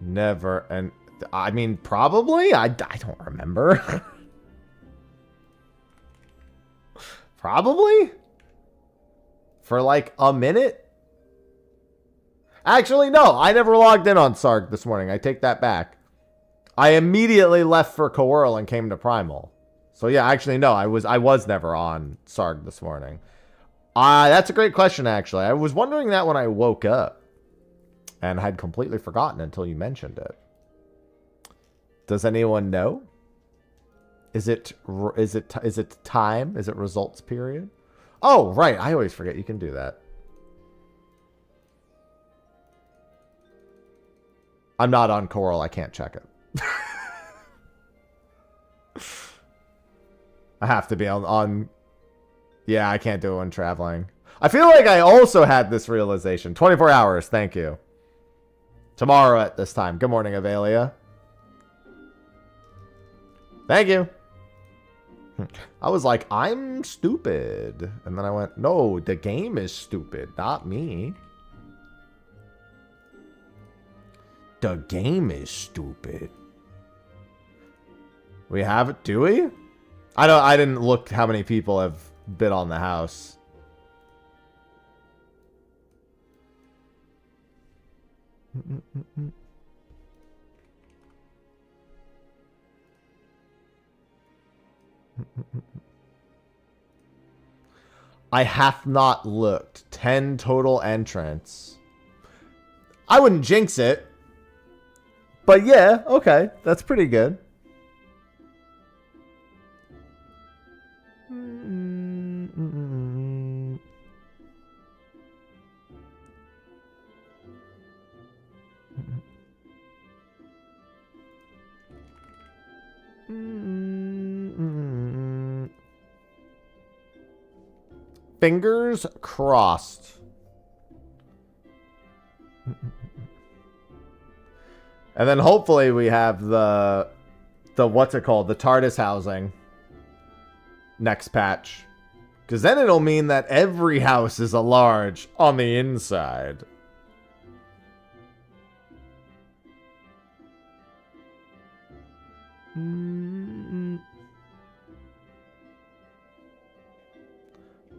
Never, and I mean, probably. I don't remember. Probably for like a minute. Actually, no, I never logged in on Sarg this morning. I take that back. I immediately left for Coerl and came to Primal. So yeah, actually, no, I was never on Sarg this morning. That's a great question, actually. I was wondering that when I woke up. And had completely forgotten until you mentioned it. Does anyone know? Is it time? Is it results period? Oh, right. I always forget you can do that. I'm not on Coral. I can't check it. I have to be on. Yeah, I can't do it when traveling. I feel like I also had this realization. 24 hours. Thank you. Tomorrow at this time. Good morning, Avelia. Thank you. I was like, I'm stupid. And then I went, no, the game is stupid, not me. The game is stupid. We have it, do we? I didn't look how many people have bid on the house. I have not looked. 10 total entrants. I wouldn't jinx it. But yeah, okay. That's pretty good. Fingers crossed. And then hopefully we have the what's it called? The TARDIS housing next patch. Because then it'll mean that every house is a large on the inside.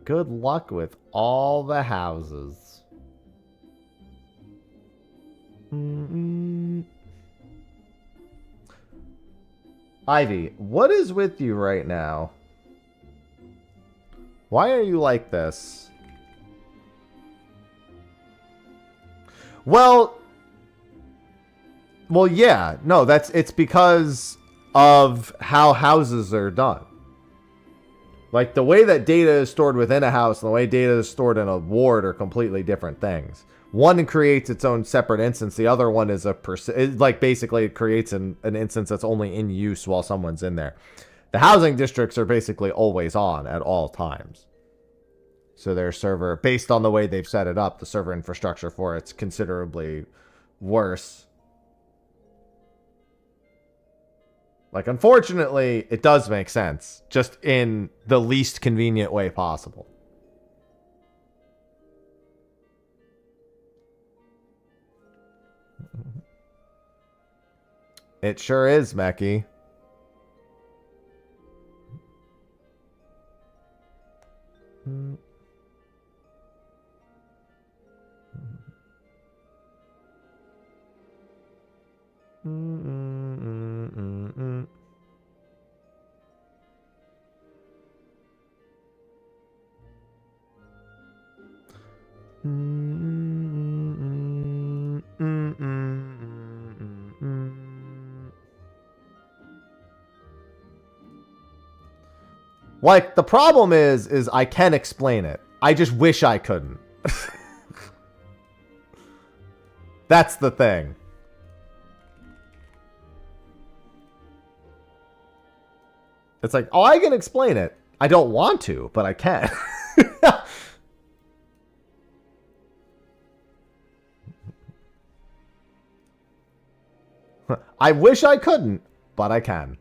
Good luck with all the houses. Ivy, what is with you right now? Why are you like this? Well, yeah. No, it's because of how houses are done. Like, the way that data is stored within a house and the way data is stored in a ward are completely different things. One creates its own separate instance. The other one is basically it creates an instance that's only in use while someone's in there. The housing districts are basically always on at all times. So their server, based on the way they've set it up, the server infrastructure for it's considerably worse. Like, unfortunately, it does make sense, just in the least convenient way possible. It sure is, Meki. Like, the problem is I can explain it. I just wish I couldn't. That's the thing. It's like, oh, I can explain it. I don't want to, but I can. I wish I couldn't, but I can.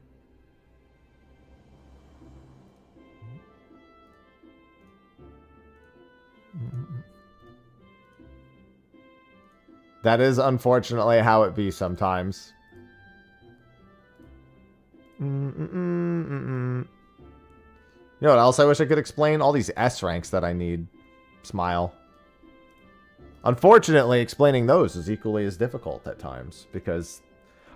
That is unfortunately how it be sometimes. You know what else I wish I could explain? All these S ranks that I need. Smile. Unfortunately, explaining those is equally as difficult at times, because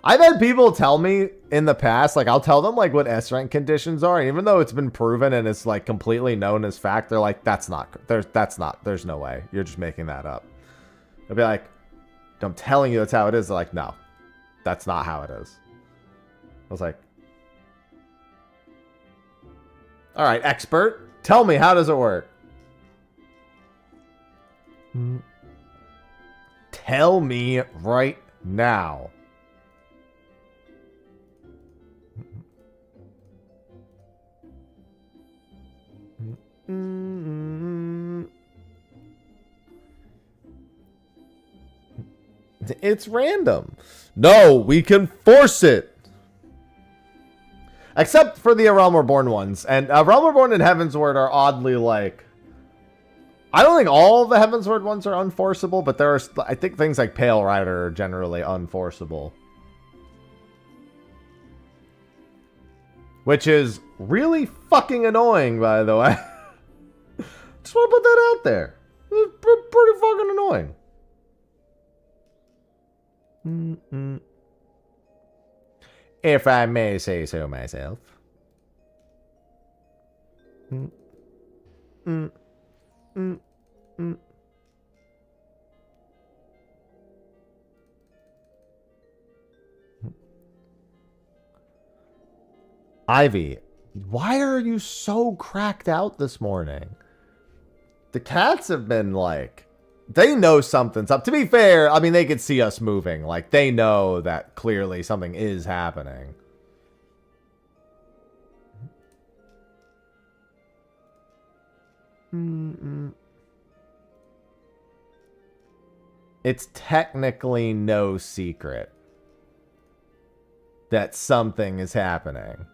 I've had people tell me in the past, like, I'll tell them, like, what S rank conditions are, and even though it's been proven and it's, like, completely known as fact, they're like, there's no way. You're just making that up. They'll be like, I'm telling you that's how it is. They're like, no, that's not how it is. I was like, all right, expert, tell me, how does it work? Tell me right now. It's random. No, we can force it. Except for the Realm Reborn ones. And Realm Reborn and Heavensward are oddly like... I don't think all the Heavensward ones are unforceable, but there are, I think things like Pale Rider are generally unforceable. Which is really fucking annoying, by the way. Just want to put that out there. It's pretty fucking annoying. If I may say so myself. Ivy, why are you so cracked out this morning? The cats have been like, they know something's up. To be fair, I mean, they could see us moving. Like, they know that clearly something is happening. It's technically no secret that something is happening.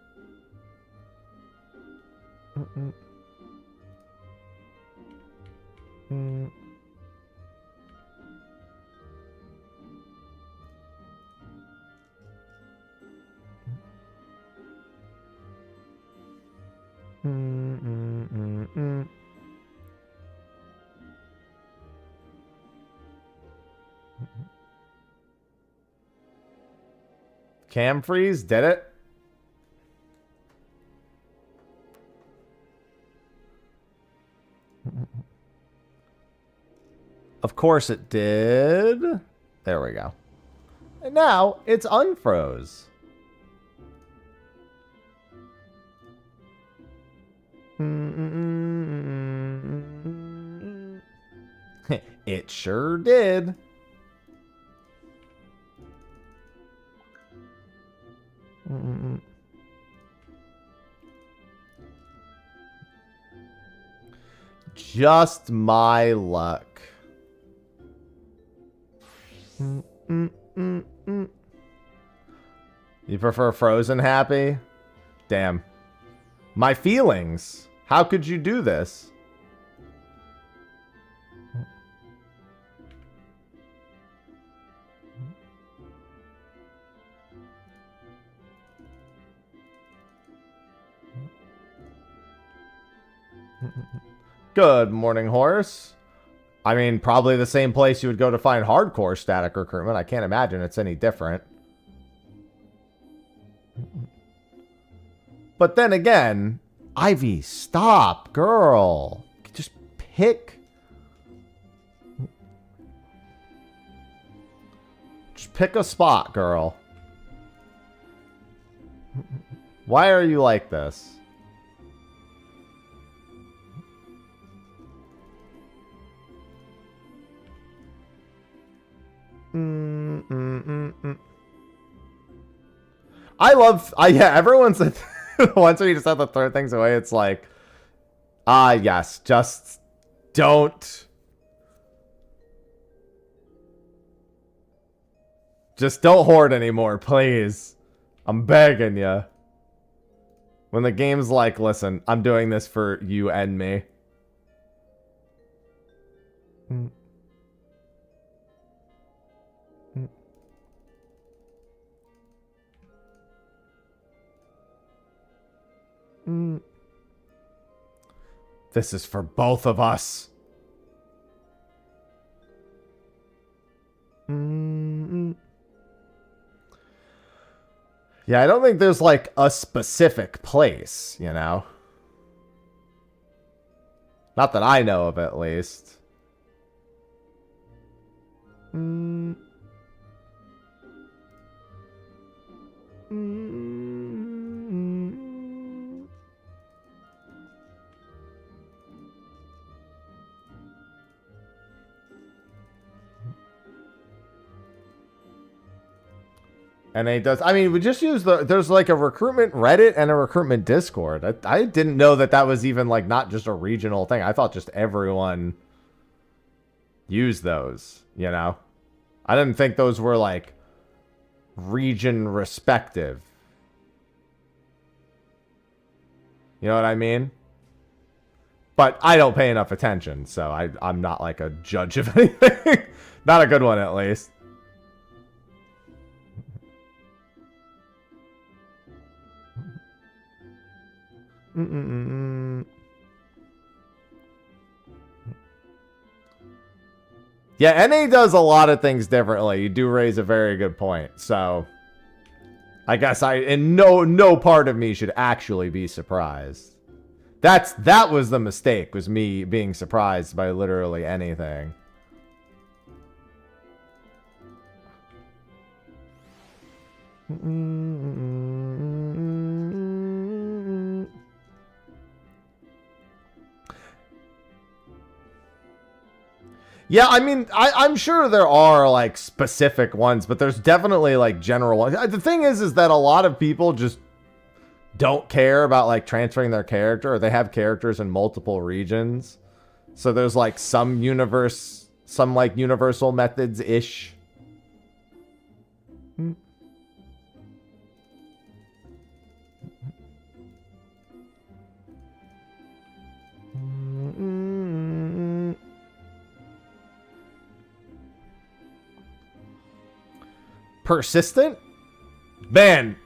Cam freeze, did it? Of course it did. There we go. And now it's unfroze. It sure did. Just my luck. You prefer frozen happy? Damn. My feelings. How could you do this? Good morning, horse. I mean, probably the same place you would go to find hardcore static recruitment. I can't imagine it's any different. But then again, Ivy, stop, girl. Just pick. Just pick a spot, girl. Why are you like this? Yeah, everyone said once we just have to throw things away, it's like, yes, just don't hoard anymore, please. I'm begging you. When the game's like, listen, I'm doing this for you and me. This is for both of us. Yeah, I don't think there's like a specific place, you know? Not that I know of, at least. And it does. I mean, we just use there's like a recruitment Reddit and a recruitment Discord. I didn't know that that was even like not just a regional thing. I thought just everyone used those, you know? I didn't think those were like region respective. You know what I mean? But I don't pay enough attention, so I'm not like a judge of anything. Not a good one, at least. Yeah, NA does a lot of things differently. You do raise a very good point. So, I guess no part of me should actually be surprised. That was the mistake, was me being surprised by literally anything. Yeah, I mean, I'm sure there are, like, specific ones, but there's definitely, like, general ones. The thing is that a lot of people just don't care about, like, transferring their character, or they have characters in multiple regions. So there's, like, some like, universal methods-ish. Persistent? Man,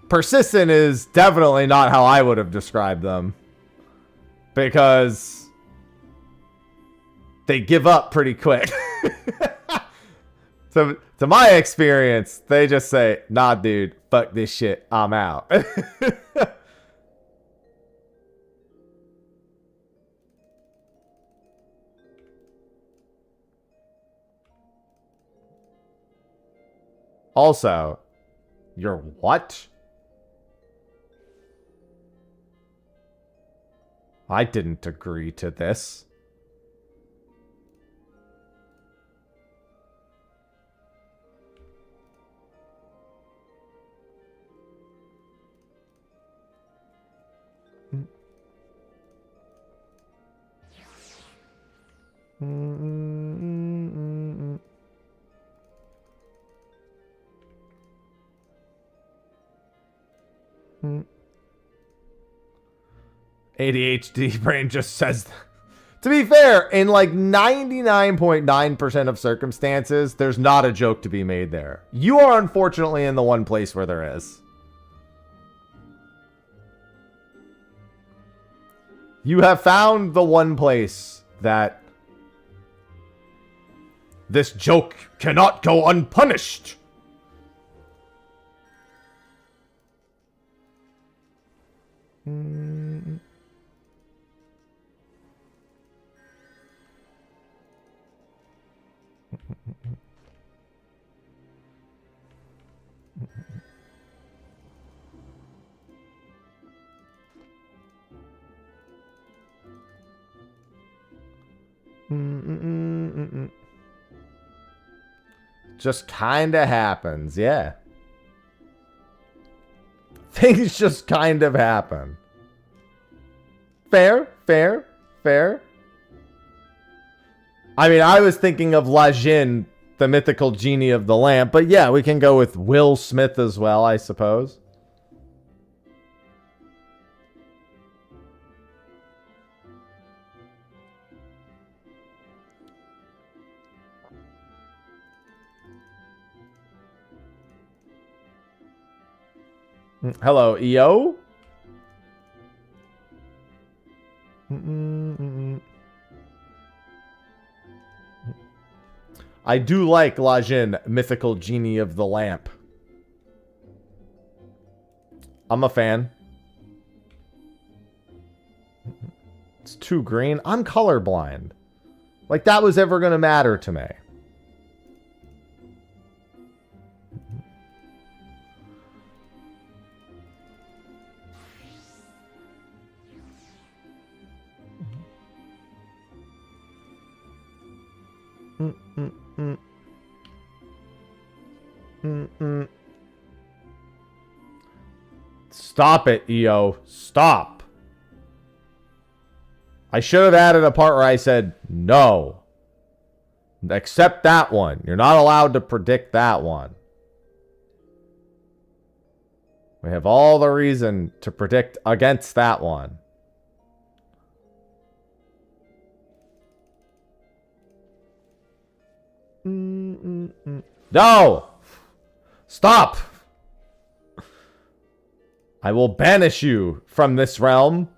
persistent is definitely not how I would have described them. Because they give up pretty quick. So, to my experience, they just say, nah, dude, fuck this shit, I'm out. Also, you're what? I didn't agree to this. ADHD brain just says. To be fair, in like 99.9% of circumstances, there's not a joke to be made there. You are unfortunately in the one place where there is. You have found the one place that this joke cannot go unpunished. Just kinda happens, yeah. Things just kind of happen. Fair, fair, fair. I mean, I was thinking of La Jinn, the mythical genie of the lamp, but yeah, we can go with Will Smith as well, I suppose. Hello, EO? I do like La Jinn, mythical genie of the lamp. I'm a fan. It's too green. I'm colorblind. Like that was ever going to matter to me. Stop it, EO. Stop. I should have added a part where I said, no. Accept that one. You're not allowed to predict that one. We have all the reason to predict against that one. No! Stop! I will banish you from this realm.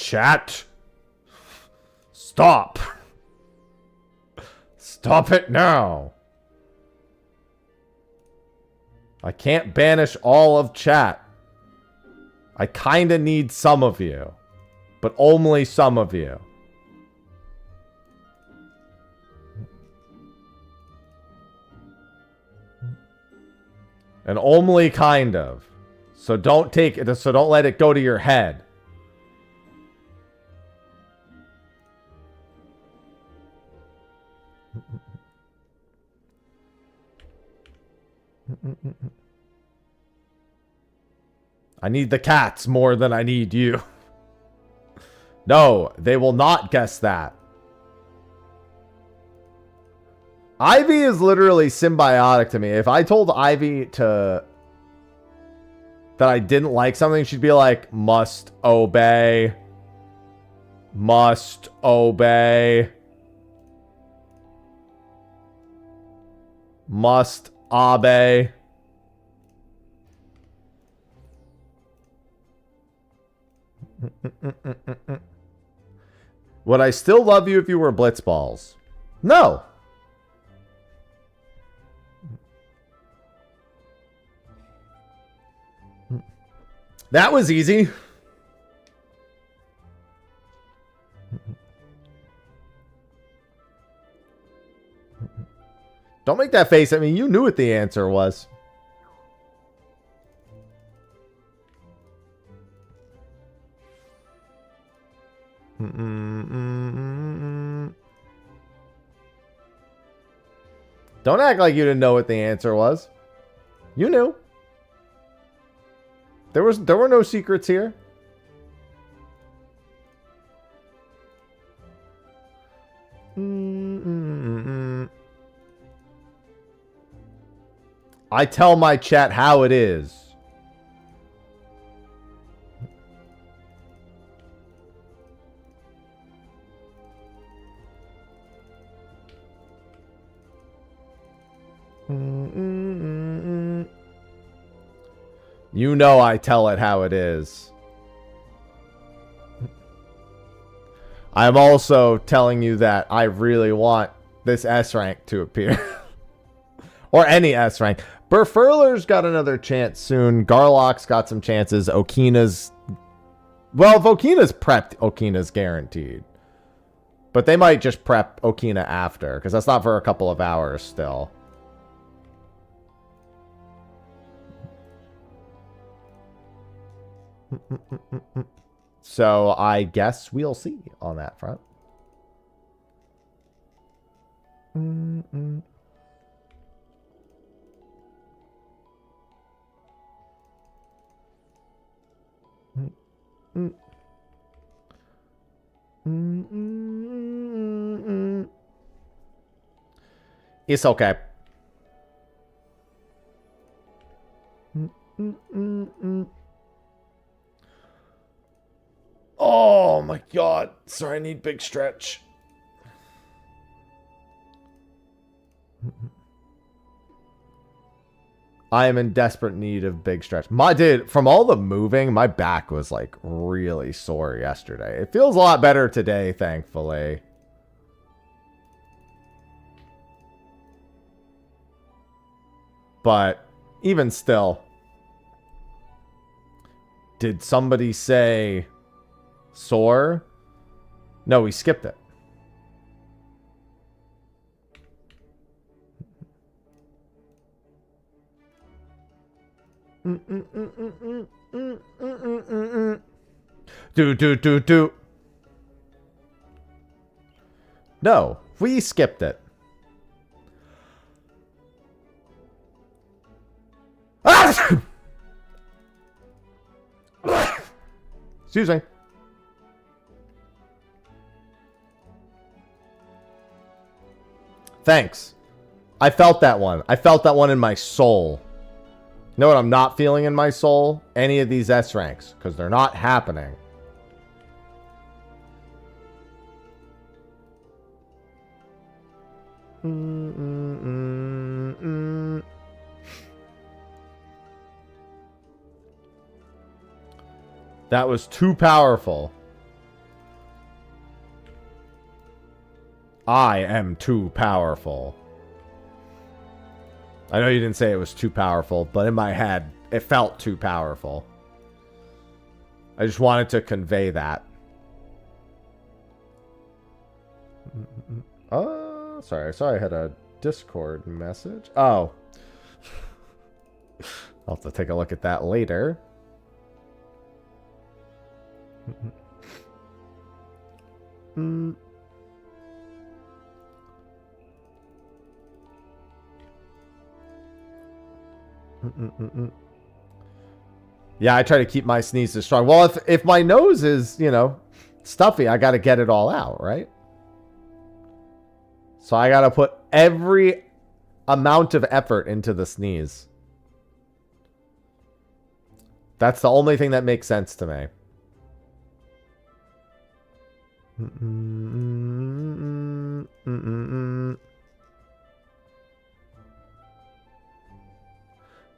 chat. Stop. Stop it now. I can't banish all of chat. I kinda need some of you. But only some of you. And only kind of. So don't take it, so don't let it go to your head. I need the cats more than I need you. No, they will not guess that. Ivy is literally symbiotic to me. If I told Ivy that I didn't like something, she'd be like, must obey. Must obey. Must obey. Would I still love you if you were Blitzballs? No. That was easy. Don't make that face at me. You knew what the answer was. Don't act like you didn't know what the answer was. You knew. There were no secrets here. I tell my chat how it is. You know I tell it how it is. I'm also telling you that I really want this S rank to appear. Or any S rank. Burfurler's got another chance soon. Garlock's got some chances. Okina's... Well, if Okina's prepped, Okina's guaranteed. But they might just prep Okina after, because that's not for a couple of hours still. So I guess we'll see on that front. It's okay. Oh my god. Sorry, I need big stretch. I am in desperate need of big stretch. Dude, from all the moving, my back was like really sore yesterday. It feels a lot better today, thankfully. But even still, did somebody say sore? No, we skipped it. Do. No, we skipped it. Excuse me. Thanks. I felt that one. I felt that one in my soul. You know what I'm not feeling in my soul? Any of these S ranks, because they're not happening. That was too powerful. I am too powerful. I know you didn't say it was too powerful, but in my head, it felt too powerful. I just wanted to convey that. Sorry. I saw I had a Discord message. Oh. I'll have to take a look at that later. Yeah, I try to keep my sneezes strong. Well, if my nose is, you know, stuffy, I got to get it all out, right? So I got to put every amount of effort into the sneeze. That's the only thing that makes sense to me.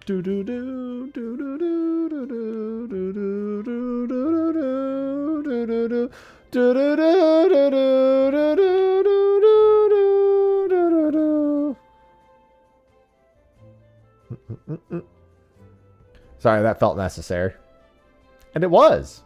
Do do do do do do do do do do do do do. Sorry, that felt necessary. And it was.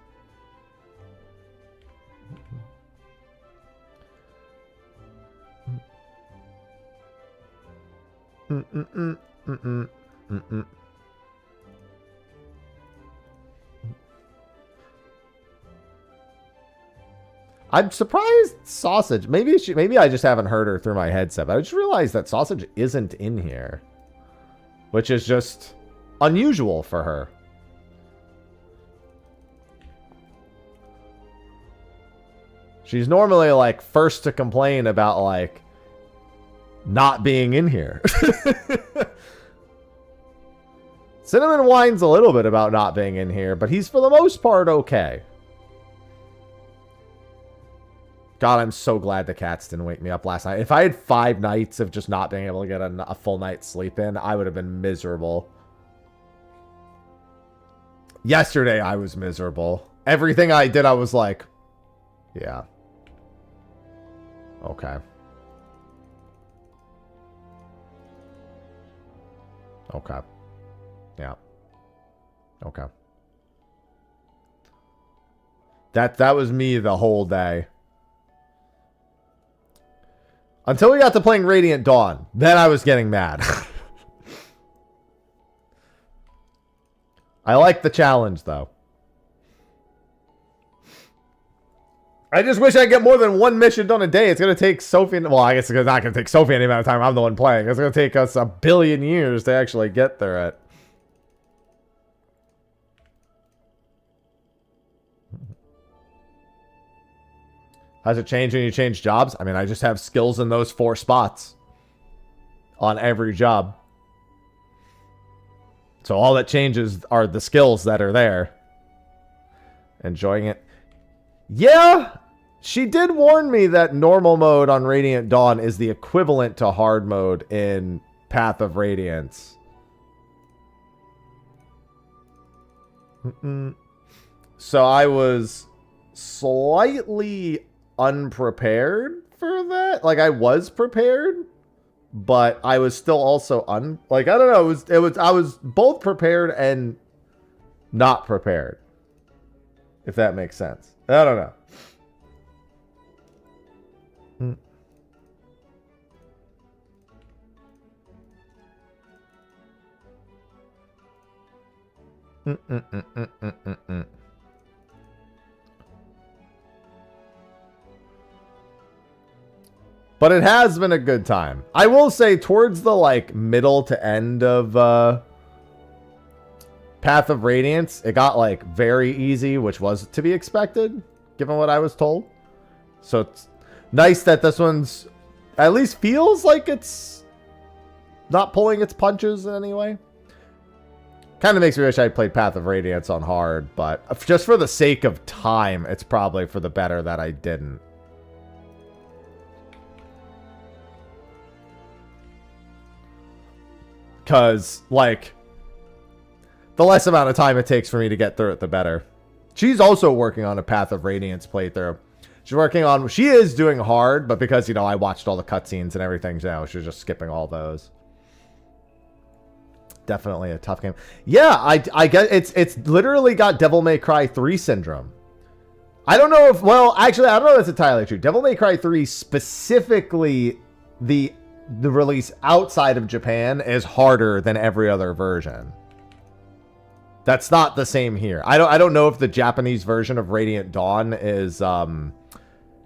I'm surprised Sausage. Maybe I just haven't heard her through my headset, but I just realized that Sausage isn't in here, which is just unusual for her. She's normally like first to complain about like not being in here. Cinnamon whines a little bit about not being in here, but he's for the most part okay. God, I'm so glad the cats didn't wake me up last night. If I had 5 nights of just not being able to get a full night's sleep in, I would have been miserable. Yesterday, I was miserable. Everything I did, I was like, yeah. Okay. Okay. Yeah. Okay. That was me the whole day. Until we got to playing Radiant Dawn. Then I was getting mad. I like the challenge, though. I just wish I could get more than 1 mission done a day. It's going to take Sophie... Well, I guess it's not going to take Sophie any amount of time. I'm the one playing. It's going to take us 1 billion years to actually get there at. How's it change when you change jobs? I mean, I just have skills in those 4 spots on every job. So all that changes are the skills that are there. Enjoying it. Yeah, she did warn me that normal mode on Radiant Dawn is the equivalent to hard mode in Path of Radiance. So I was slightly unprepared for that. Like, I was prepared, but I was still also like, I don't know, I was both prepared and not prepared, if that makes sense. I don't know. But it has been a good time. I will say towards the like middle to end of Path of Radiance, it got like very easy, which was to be expected, given what I was told. So it's nice that this one's at least feels like it's not pulling its punches in any way. Kind of makes me wish I played Path of Radiance on hard, but just for the sake of time, it's probably for the better that I didn't. Because, like, the less amount of time it takes for me to get through it, the better. She's also working on a Path of Radiance playthrough. She's working on... She is doing hard, but because, you know, I watched all the cutscenes and everything, so she's just skipping all those. Definitely a tough game. Yeah, I get it's literally got Devil May Cry 3 syndrome. I don't know if... Well, actually, I don't know if that's entirely true. Devil May Cry 3 specifically, the release outside of Japan is harder than every other version. That's not the same here. I don't know if the Japanese version of Radiant Dawn is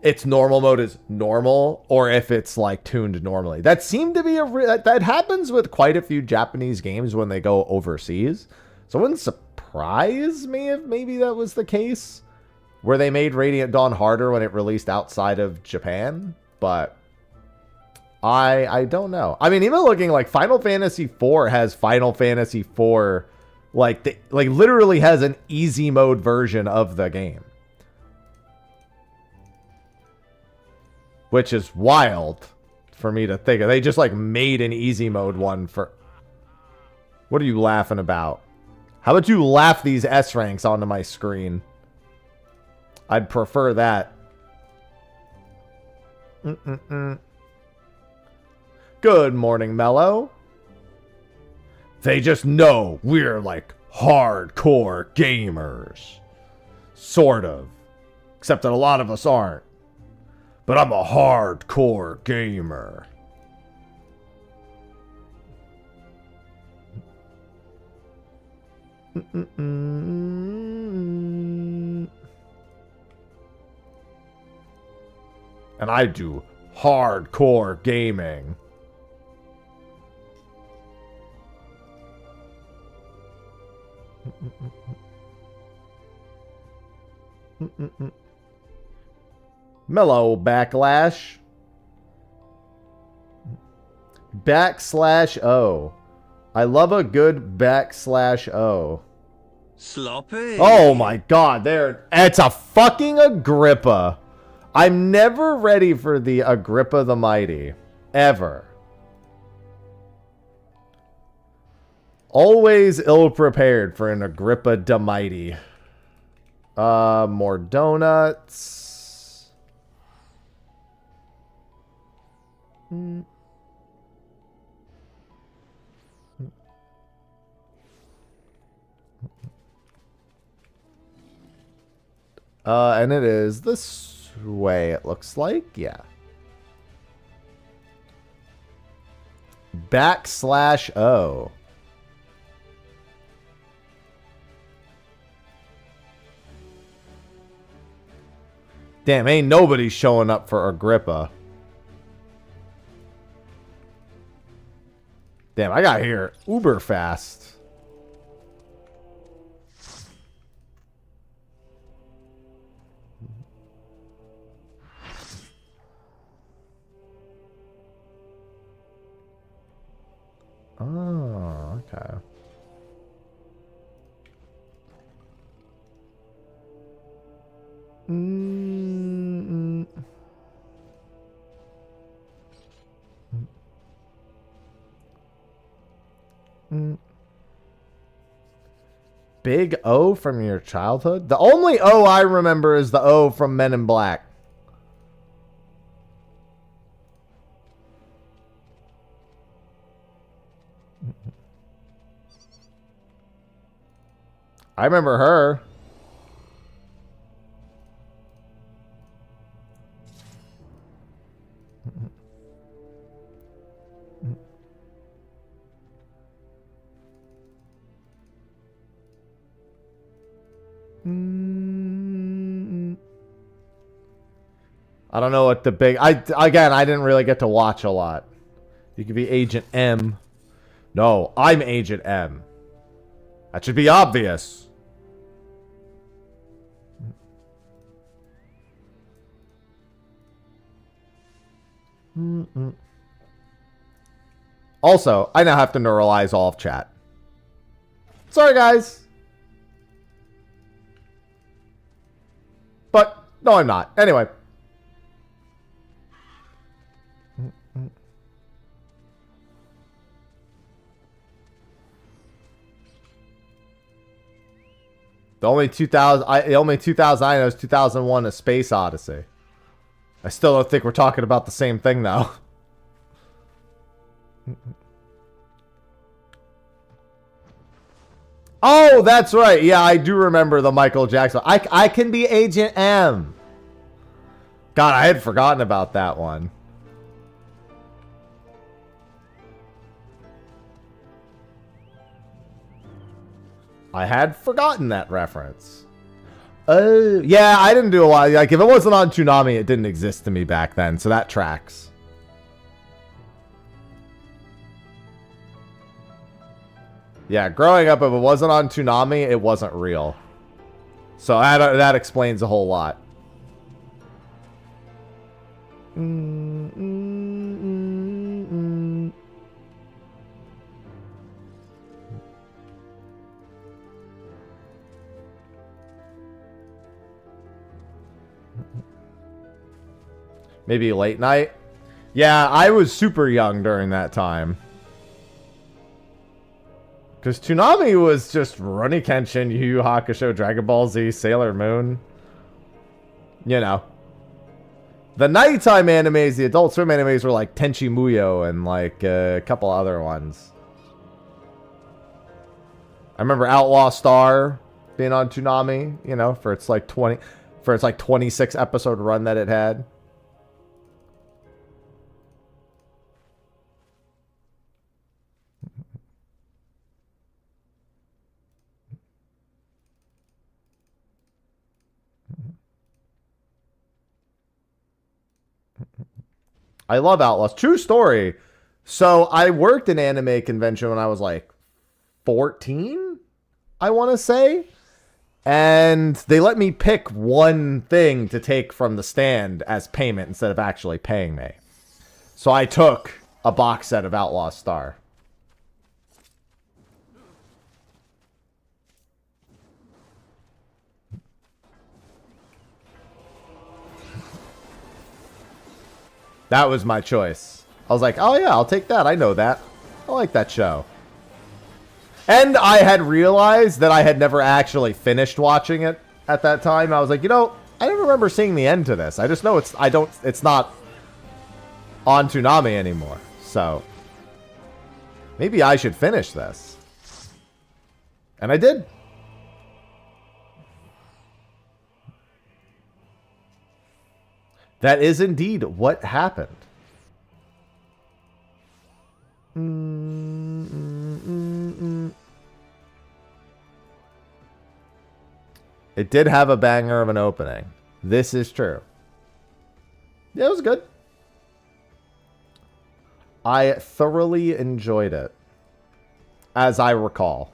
its normal mode is normal or if it's like tuned normally. That seemed to be that happens with quite a few Japanese games when they go overseas. So it wouldn't surprise me if maybe that was the case where they made Radiant Dawn harder when it released outside of Japan, but I don't know. I mean, even looking like Final Fantasy IV has Final Fantasy IV like literally has an easy mode version of the game. Which is wild for me to think of. They just like made an easy mode one for... What are you laughing about? How about you laugh these S ranks onto my screen? I'd prefer that. Good morning, Mello. They just know we're like hardcore gamers. Sort of. Except that a lot of us aren't. But I'm a hardcore gamer. And I do hardcore gaming. Mellow backlash. /O. I love a good /O. Sloppy. Oh my god, it's a fucking Agrippa. I'm never ready for the Agrippa the Mighty. Ever. Always ill-prepared for an Agrippa the Mighty. More donuts. And it is this way, it looks like. Yeah. /O. Damn, ain't nobody showing up for Agrippa. Damn, I got here uber fast. Oh, okay. Big O from your childhood? The only O I remember is the O from Men in Black. I remember her. I don't know what the big... Again, I didn't really get to watch a lot. You could be Agent M. No, I'm Agent M. That should be obvious. Also, I now have to neuralize all of chat. Sorry, guys. But, no, I'm not. Anyway. The only 2000 I know is 2001: A Space Odyssey. I still don't think we're talking about the same thing, though. Oh, that's right. Yeah, I do remember the Michael Jackson. I can be Agent M. God, I had forgotten about that one. I had forgotten that reference. Oh, yeah, I didn't do a lot. Like, if it wasn't on Toonami, it didn't exist to me back then, so that tracks. Yeah, growing up, if it wasn't on Toonami, it wasn't real. So that explains a whole lot. Maybe late night? Yeah, I was super young during that time. Because Toonami was just Rurouni Kenshin, Yu Yu Hakusho, Dragon Ball Z, Sailor Moon. You know. The nighttime animes, the Adult Swim animes were like Tenchi Muyo and like a couple other ones. I remember Outlaw Star being on Toonami, you know, for its like 26 episode run that it had. I love Outlaws. True story. So I worked an anime convention when I was like 14, I want to say. And they let me pick one thing to take from the stand as payment instead of actually paying me. So I took a box set of Outlaw Star. That was my choice. I was like, oh yeah, I'll take that. I know that. I like that show. And I had realized that I had never actually finished watching it at that time. I was like, you know, I don't remember seeing the end to this. I just know it's not on Toonami anymore. So maybe I should finish this. And I did. That is indeed what happened. It did have a banger of an opening. This is true. Yeah, it was good. I thoroughly enjoyed it, as I recall.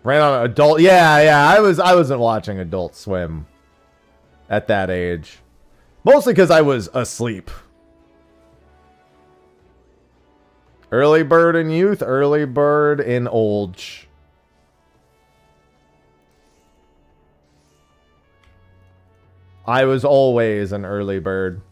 Ran on adult. Yeah. I wasn't watching Adult Swim at that age. Mostly because I was asleep. Early bird in youth, early bird in old. I was always an early bird.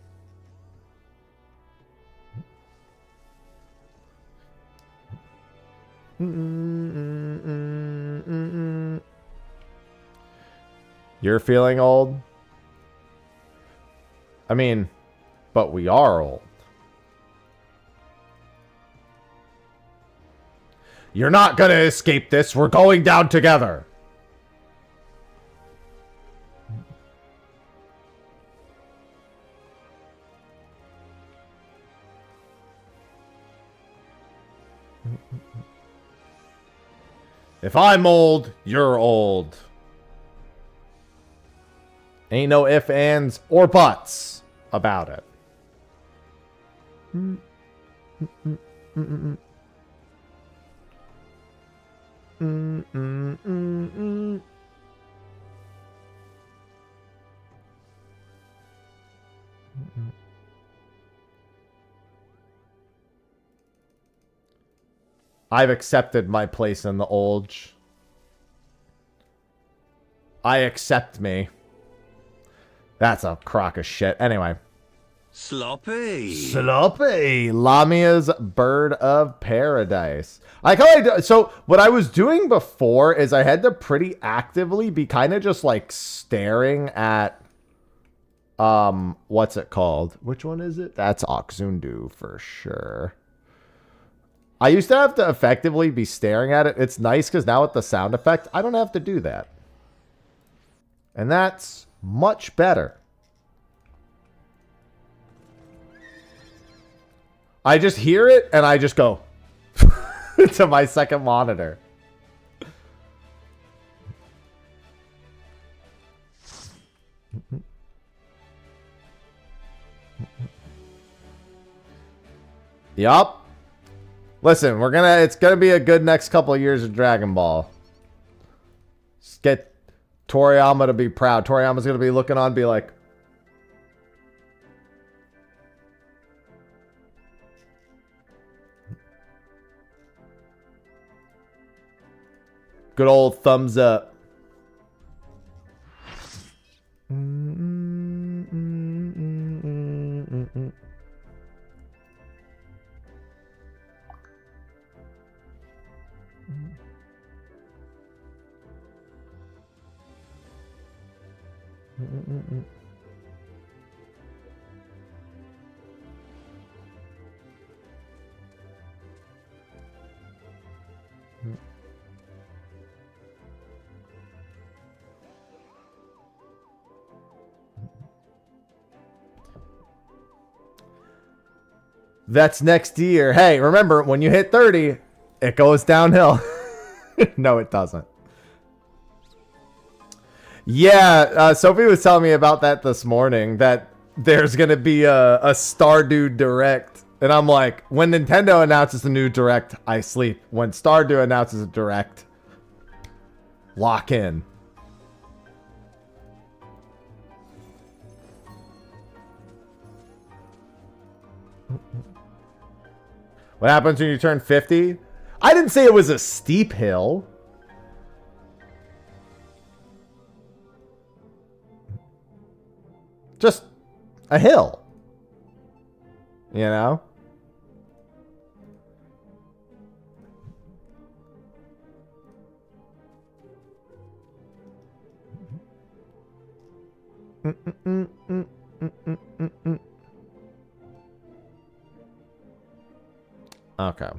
You're feeling old? I mean, but we are old. You're not gonna escape this. We're going down together. If I'm old, you're old. Ain't no ifs, ands, or buts about it. I've accepted my place in the Olge. I accept me. That's a crock of shit. Anyway. Sloppy. Sloppy. Lamia's Bird of Paradise. So what I was doing before is I had to pretty actively be kind of just like staring at what's it called? Which one is it? That's Oxundu for sure. I used to have to effectively be staring at it. It's nice because now with the sound effect, I don't have to do that. And that's much better. I just hear it and I just go to my second monitor. Yup. Listen, it's gonna be a good next couple of years of Dragon Ball. Just get Toriyama to be proud. Toriyama's gonna be looking on, be like, good old thumbs up. That's next year. Hey, remember, when you hit 30, it goes downhill. No, it doesn't. Yeah, Sophie was telling me about that this morning, that there's going to be a Stardew Direct. And I'm like, when Nintendo announces a new Direct, I sleep. When Stardew announces a Direct, lock in. What happens when you turn 50? I didn't say it was a steep hill. Just a hill. You know? Okay.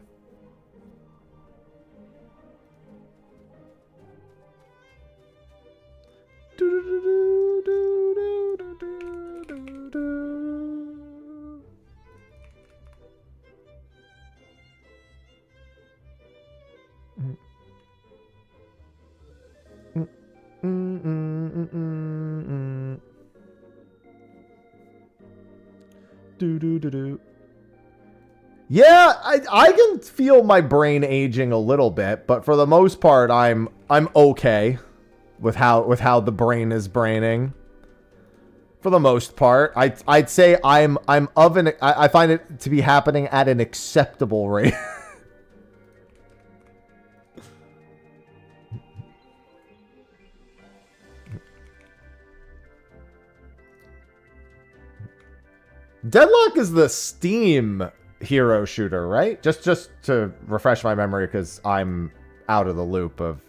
Yeah, I can feel my brain aging a little bit, but for the most part, I'm okay with how the brain is braining. For the most part, I'd say I find it to be happening at an acceptable rate. Deadlock is the Steam hero shooter, right? Just to refresh my memory, because I'm out of the loop of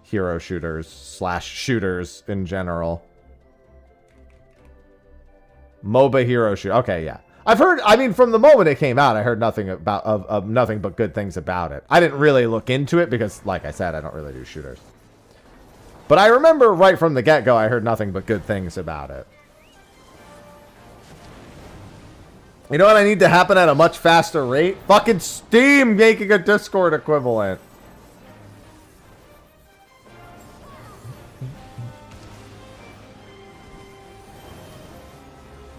hero shooters / shooters in general. MOBA hero shooter. Okay, yeah. I've heard, I mean, from the moment it came out, I heard nothing about of nothing but good things about it. I didn't really look into it because, like I said, I don't really do shooters. But I remember right from the get-go, I heard nothing but good things about it. You know what I need to happen at a much faster rate? Fucking Steam making a Discord equivalent.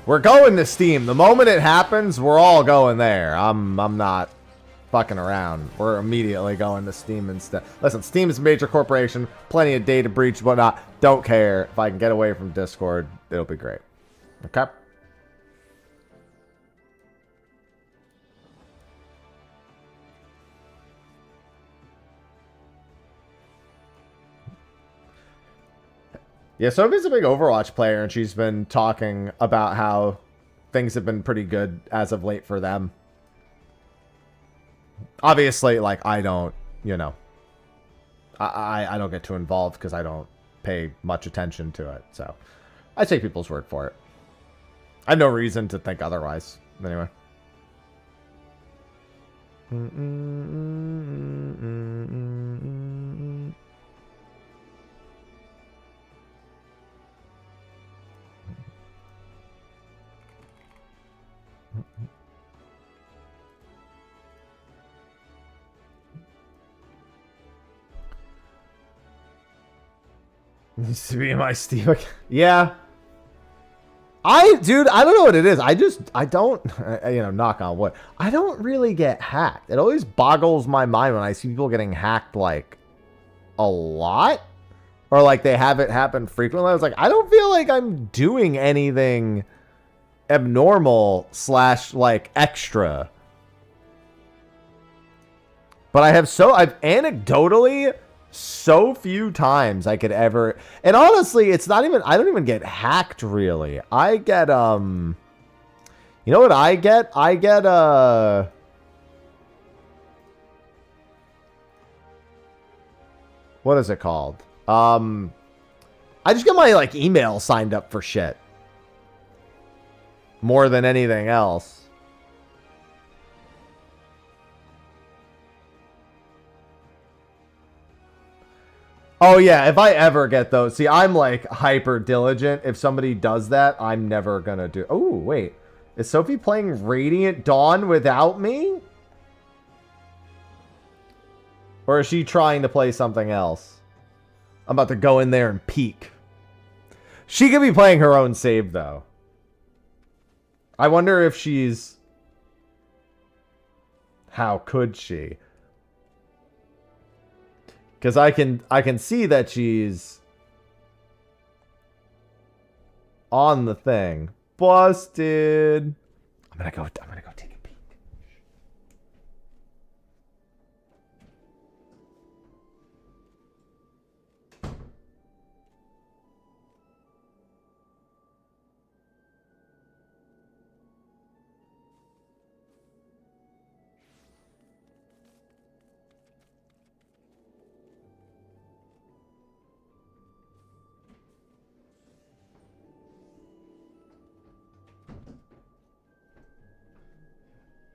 We're going to Steam. The moment it happens, we're all going there. I'm not fucking around. We're immediately going to Steam instead. Listen, Steam is a major corporation. Plenty of data breach, whatnot. Don't care. If I can get away from Discord, it'll be great. Okay? Yeah, Sophie's a big Overwatch player, and she's been talking about how things have been pretty good as of late for them. Obviously, like, I don't, you know, I don't get too involved because I don't pay much attention to it. So I take people's word for it. I have no reason to think otherwise. Anyway. Needs to be my Steam account. Yeah. Dude, I don't know what it is. I don't, you know, knock on wood. I don't really get hacked. It always boggles my mind when I see people getting hacked, like, a lot. Or, like, they have it happen frequently. I was like, I don't feel like I'm doing anything abnormal / like, extra. But I've anecdotally so few times I could ever, and honestly, it's not even, I don't even get hacked really. I get, you know what I get? I get, what is it called? I just get my, like, email signed up for shit. More than anything else. Oh, yeah, if I ever get those. See, I'm, like, hyper diligent. If somebody does that, I'm never gonna do... Oh, wait. Is Sophie playing Radiant Dawn without me? Or is she trying to play something else? I'm about to go in there and peek. She could be playing her own save, though. I wonder if she's... How could she? Because I can see that she's on the thing. Busted. I'm gonna go take a peek.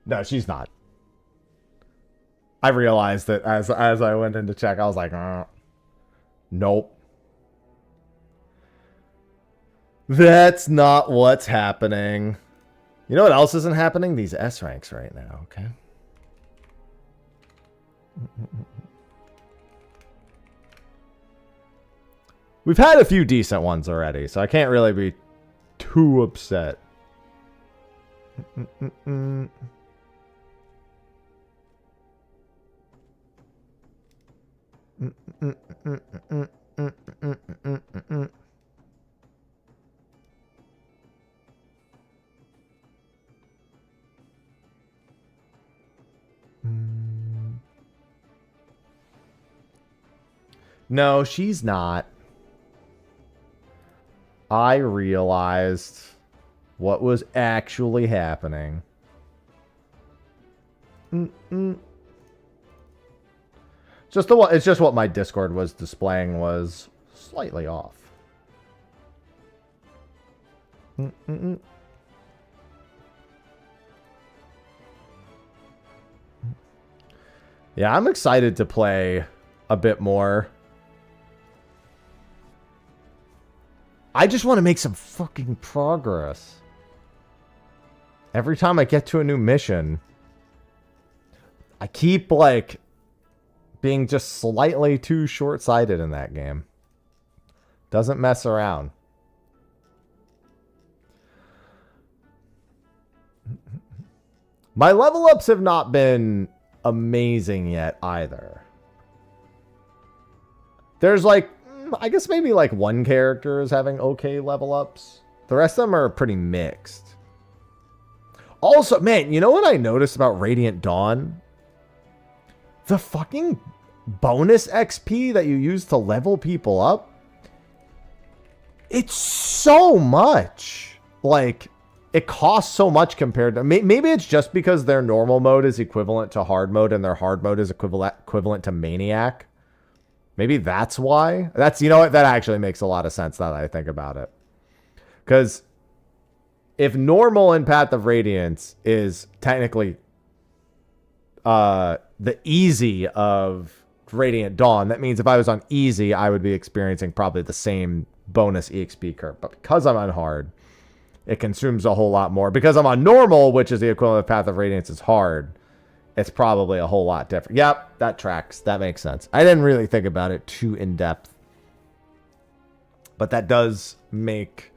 No, she's not. I realized that as I went in to check, I was like, nope. That's not what's happening. You know what else isn't happening? These S ranks right now, okay? We've had a few decent ones already, so I can't really be too upset. No, she's not. I realized what was actually happening. It's just what my Discord was displaying was slightly off. Yeah, I'm excited to play a bit more. I just want to make some fucking progress. Every time I get to a new mission, I keep, like, being just slightly too short-sighted in that game. Doesn't mess around. My level ups have not been amazing yet either. There's, like, I guess maybe like one character is having okay level ups. The rest of them are pretty mixed. Also, man, you know what I noticed about Radiant Dawn? The fucking bonus XP that you use to level people up It's so much. Like, it costs so much compared to... Maybe it's just because their normal mode is equivalent to hard mode and their hard mode is equivalent to Maniac. Maybe that's why. That's, you know what? That actually makes a lot of sense now that I think about it. Because if normal in Path of Radiance is technically the easy of Radiant Dawn, that means if I was on easy, I would be experiencing probably the same bonus EXP curve. But because I'm on hard, it consumes a whole lot more. Because I'm on normal, which is the equivalent of Path of Radiance is hard, it's probably a whole lot different. Yep, that tracks. That makes sense. I didn't really think about it too in depth. But that does make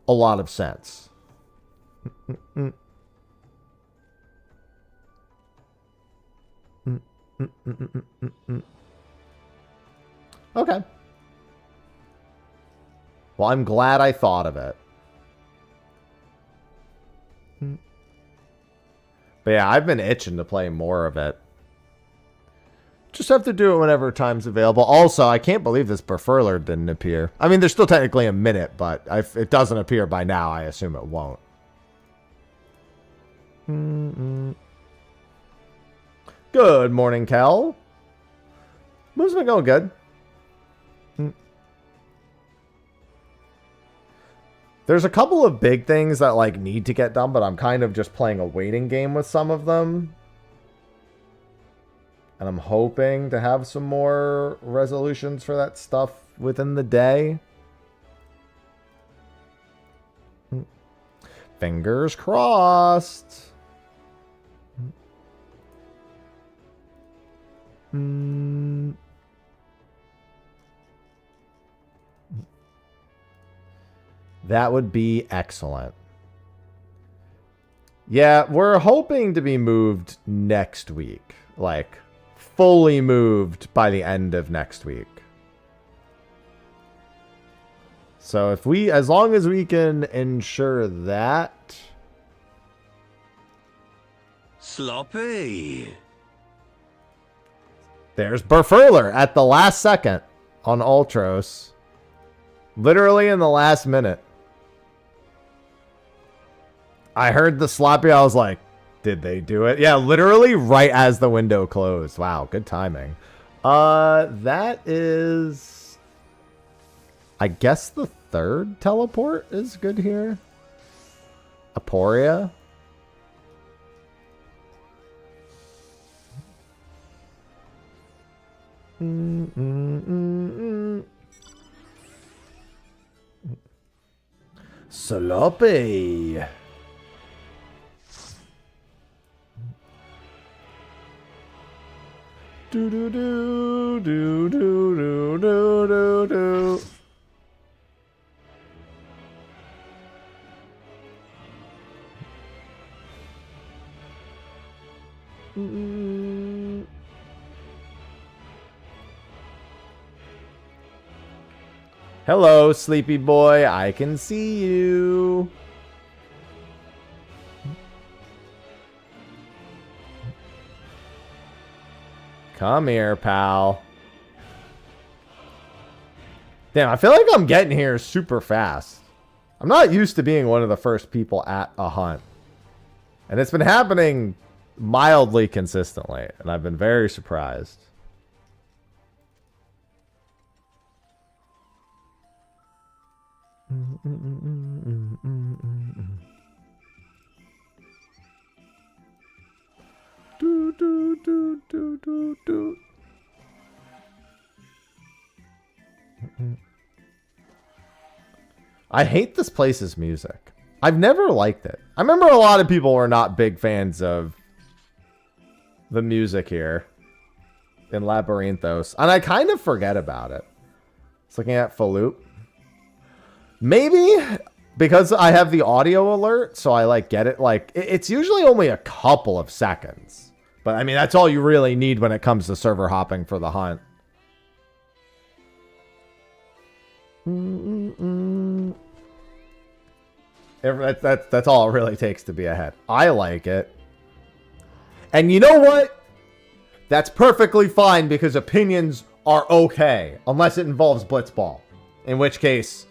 a lot of sense. Okay. Well, I'm glad I thought of it. But yeah, I've been itching to play more of it. Just have to do it whenever time's available. Also, I can't believe this Berfurler didn't appear. I mean, there's still technically a minute, but if it doesn't appear by now, I assume it won't. Good morning, Kel. Move's been going good. There's a couple of big things that like need to get done, but I'm kind of just playing a waiting game with some of them. And I'm hoping to have some more resolutions for that stuff within the day. Fingers crossed. That would be excellent. Yeah, we're hoping to be moved next week. Like, fully moved by the end of next week. So if we, as long as we can ensure that. Sloppy. There's Berfurler at the last second on Ultros. Literally in the last minute. I heard the sloppy. I was like, did they do it? Yeah, literally right as the window closed. Wow, good timing. That is, I guess the third teleport is good here. Aporia. Sloppy. Do do do do do do do do do. Hello, sleepy boy. I can see you. Come here, pal. Damn, I feel like I'm getting here super fast. I'm not used to being one of the first people at a hunt. And it's been happening mildly consistently, and I've been very surprised. Do, do, do, do, do, do. I hate this place's music. I've never liked it. I remember a lot of people were not big fans of the music here in Labyrinthos, and I kind of forget about it. It's looking at Falup. Maybe because I have the audio alert, so I like get it. Like it's usually only a couple of seconds, but I mean that's all you really need when it comes to server hopping for the hunt. That's all it really takes to be ahead. I like it. And you know what? That's perfectly fine because opinions are okay. Unless it involves Blitzball. In which case,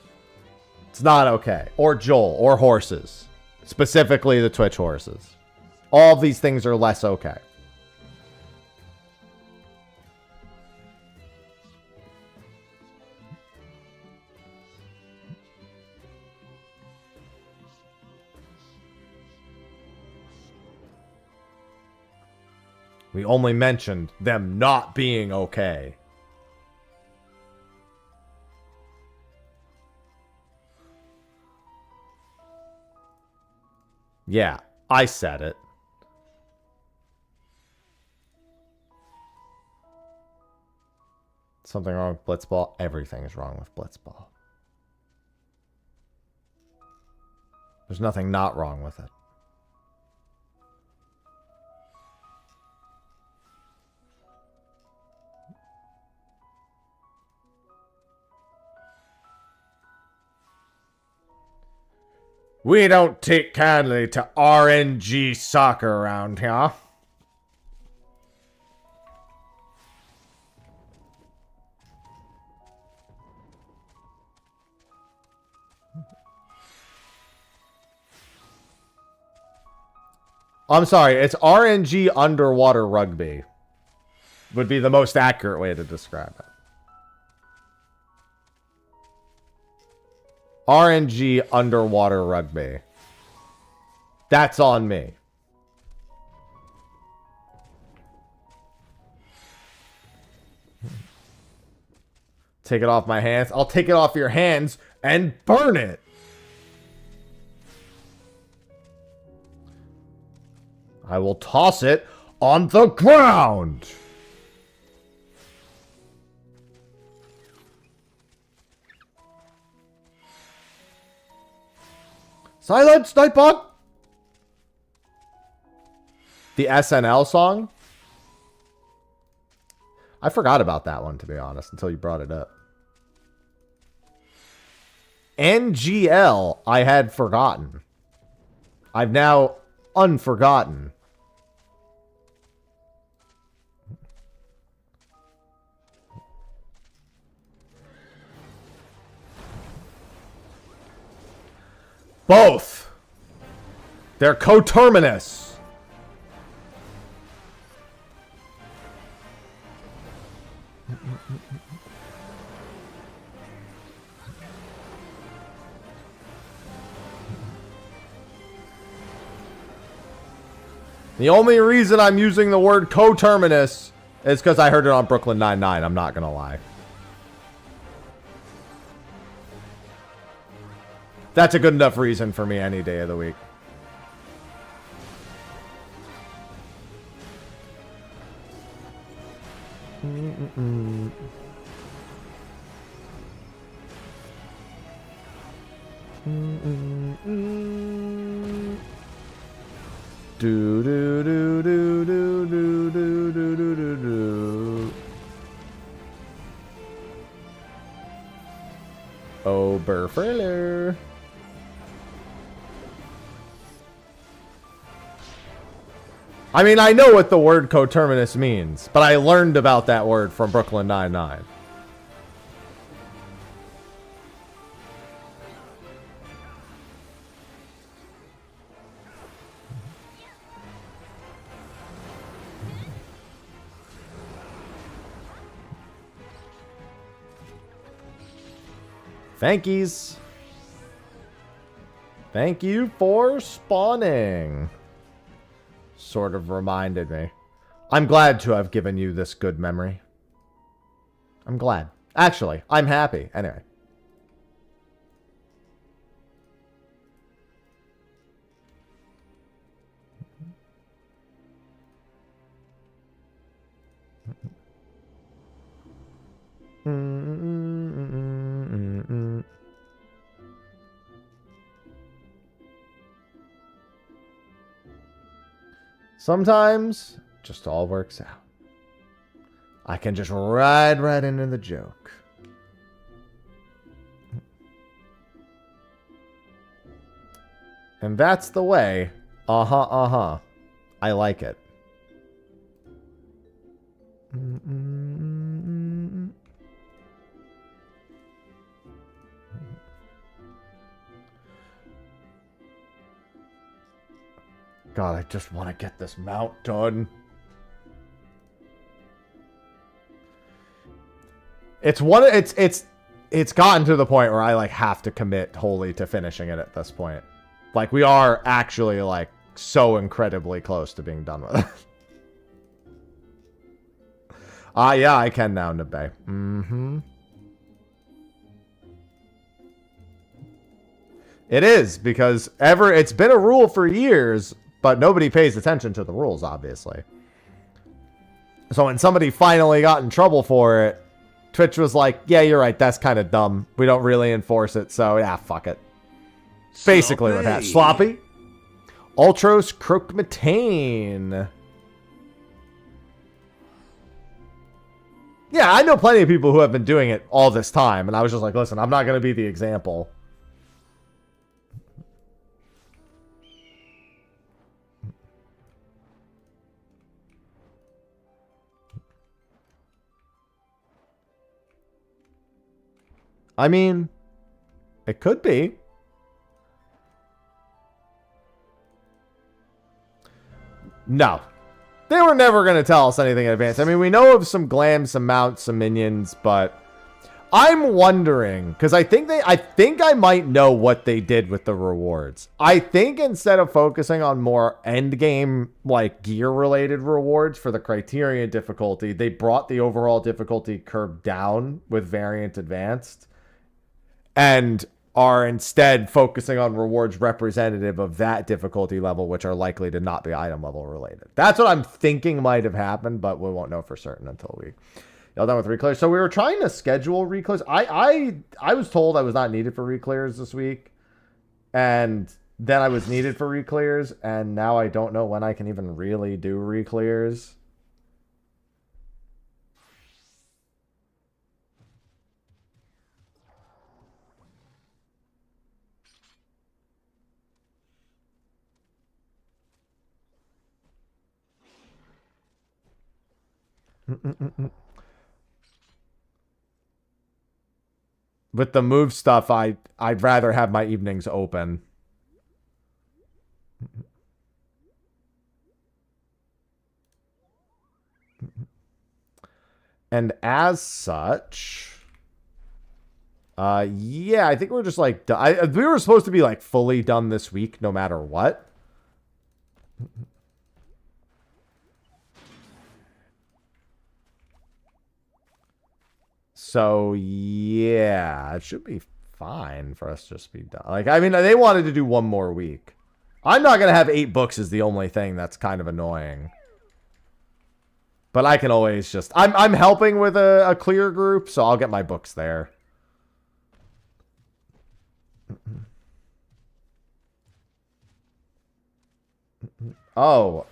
It's not okay. Or Joel, or horses. Specifically the Twitch horses. All of these things are less okay. We only mentioned them not being okay. Yeah, I said it. Something wrong with Blitzball? Everything is wrong with Blitzball. There's nothing not wrong with it. We don't take kindly to RNG soccer around here. I'm sorry, it's RNG underwater rugby. Would be the most accurate way to describe it. RNG underwater rugby. That's on me. Take it off my hands. I'll take it off your hands and burn it. I will toss it on the ground. Silence, Nightbot! The SNL song? I forgot about that one, to be honest, until you brought it up. NGL, I had forgotten. I've now unforgotten. Both. They're coterminous. The only reason I'm using the word coterminous is because I heard it on Brooklyn Nine-Nine. I'm not going to lie. That's a good enough reason for me any day of the week. Do do do do do do do do do do do. Oberfriller. I mean, I know what the word coterminous means, but I learned about that word from Brooklyn Nine-Nine. Thankies. Thank you for spawning. Sort of reminded me. I'm glad to have given you this good memory. I'm glad. Actually, I'm happy. Anyway. Sometimes, just all works out. I can just ride right into the joke. And that's the way. I like it. God, I just want to get this mount done. It's gotten to the point where I like have to commit wholly to finishing it at this point. Like we are actually like so incredibly close to being done with it. Yeah, I can now, Nabe. Mm-hmm. It is, because it's been a rule for years, but nobody pays attention to the rules, obviously. So when somebody finally got in trouble for it, Twitch was like, yeah, you're right, that's kind of dumb. We don't really enforce it, so yeah, fuck it. Basically what happened. Sloppy. Ultros Croquematane. Yeah, I know plenty of people who have been doing it all this time, and I was just like, listen, I'm not going to be the example. I mean, it could be. No. They were never going to tell us anything in advance. I mean, we know of some glams, some mounts, some minions, but I'm wondering, because I think I might know what they did with the rewards. I think instead of focusing on more end game, like gear related rewards for the Criterion difficulty, they brought the overall difficulty curve down with Variant Advanced and are instead focusing on rewards representative of that difficulty level, which are likely to not be item level related. That's what I'm thinking might have happened, but we won't know for certain until we y'all done with reclears. So we were trying to schedule reclears. I was told I was not needed for reclears this week, and then I was needed for reclears, and now I don't know when I can even really do reclears. With the move stuff, I'd rather have my evenings open. And as such, yeah, I think we're just like, we were supposed to be like fully done this week, no matter what. So yeah, it should be fine for us to just be done. Like, I mean, they wanted to do one more week. I'm not gonna have 8 books is the only thing that's kind of annoying. But I can always just... I'm helping with a clear group, so I'll get my books there. Oh,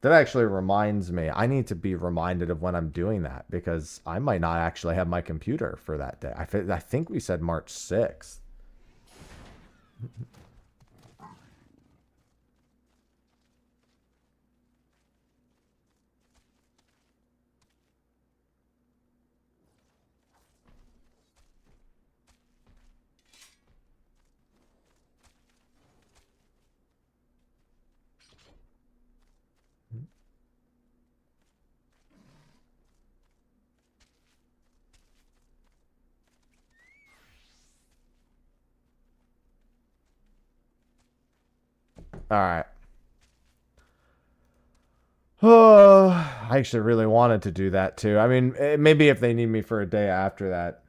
that actually reminds me. I need to be reminded of when I'm doing that, because I might not actually have my computer for that day. I think we said March 6th. All right. Oh, I actually really wanted to do that too. I mean, maybe if they need me for a day after that.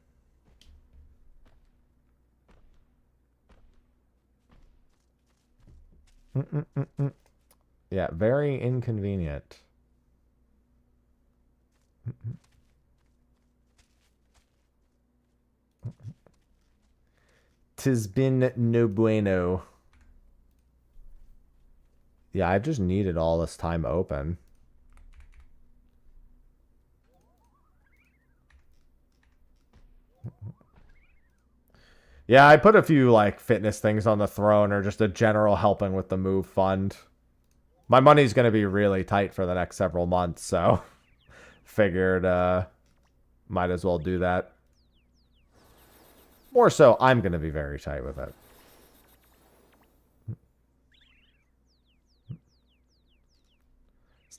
Yeah, very inconvenient. 'Tis been no bueno. Yeah, I've just needed all this time open. Yeah, I put a few, like, fitness things on the throne, or just a general helping with the move fund. My money's going to be really tight for the next several months, so figured might as well do that. More so, I'm going to be very tight with it.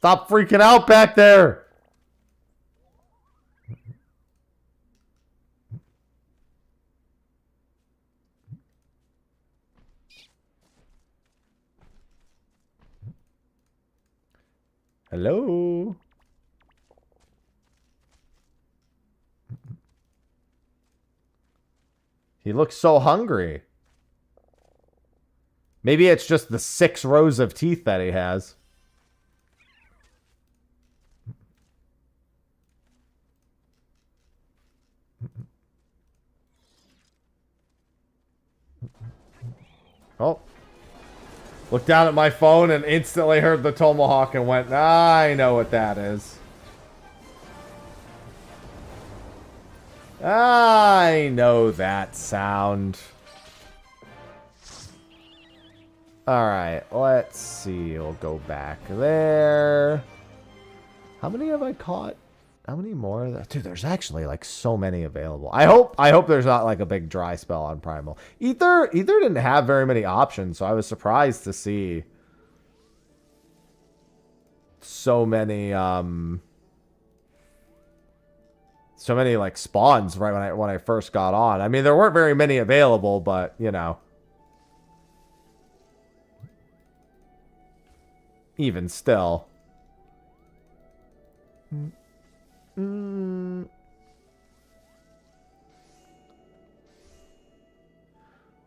Stop freaking out back there. Hello? He looks so hungry. Maybe it's just the 6 rows of teeth that he has. Oh. Looked down at my phone and instantly heard the tomahawk and went, I know what that is. I know that sound. Alright, let's see. We'll go back there. How many have I caught? How many more? Dude, there's actually like so many available. I hope there's not like a big dry spell on Primal. Ether didn't have very many options, so I was surprised to see so many like spawns right when I first got on. I mean, there weren't very many available, but you know. Even still.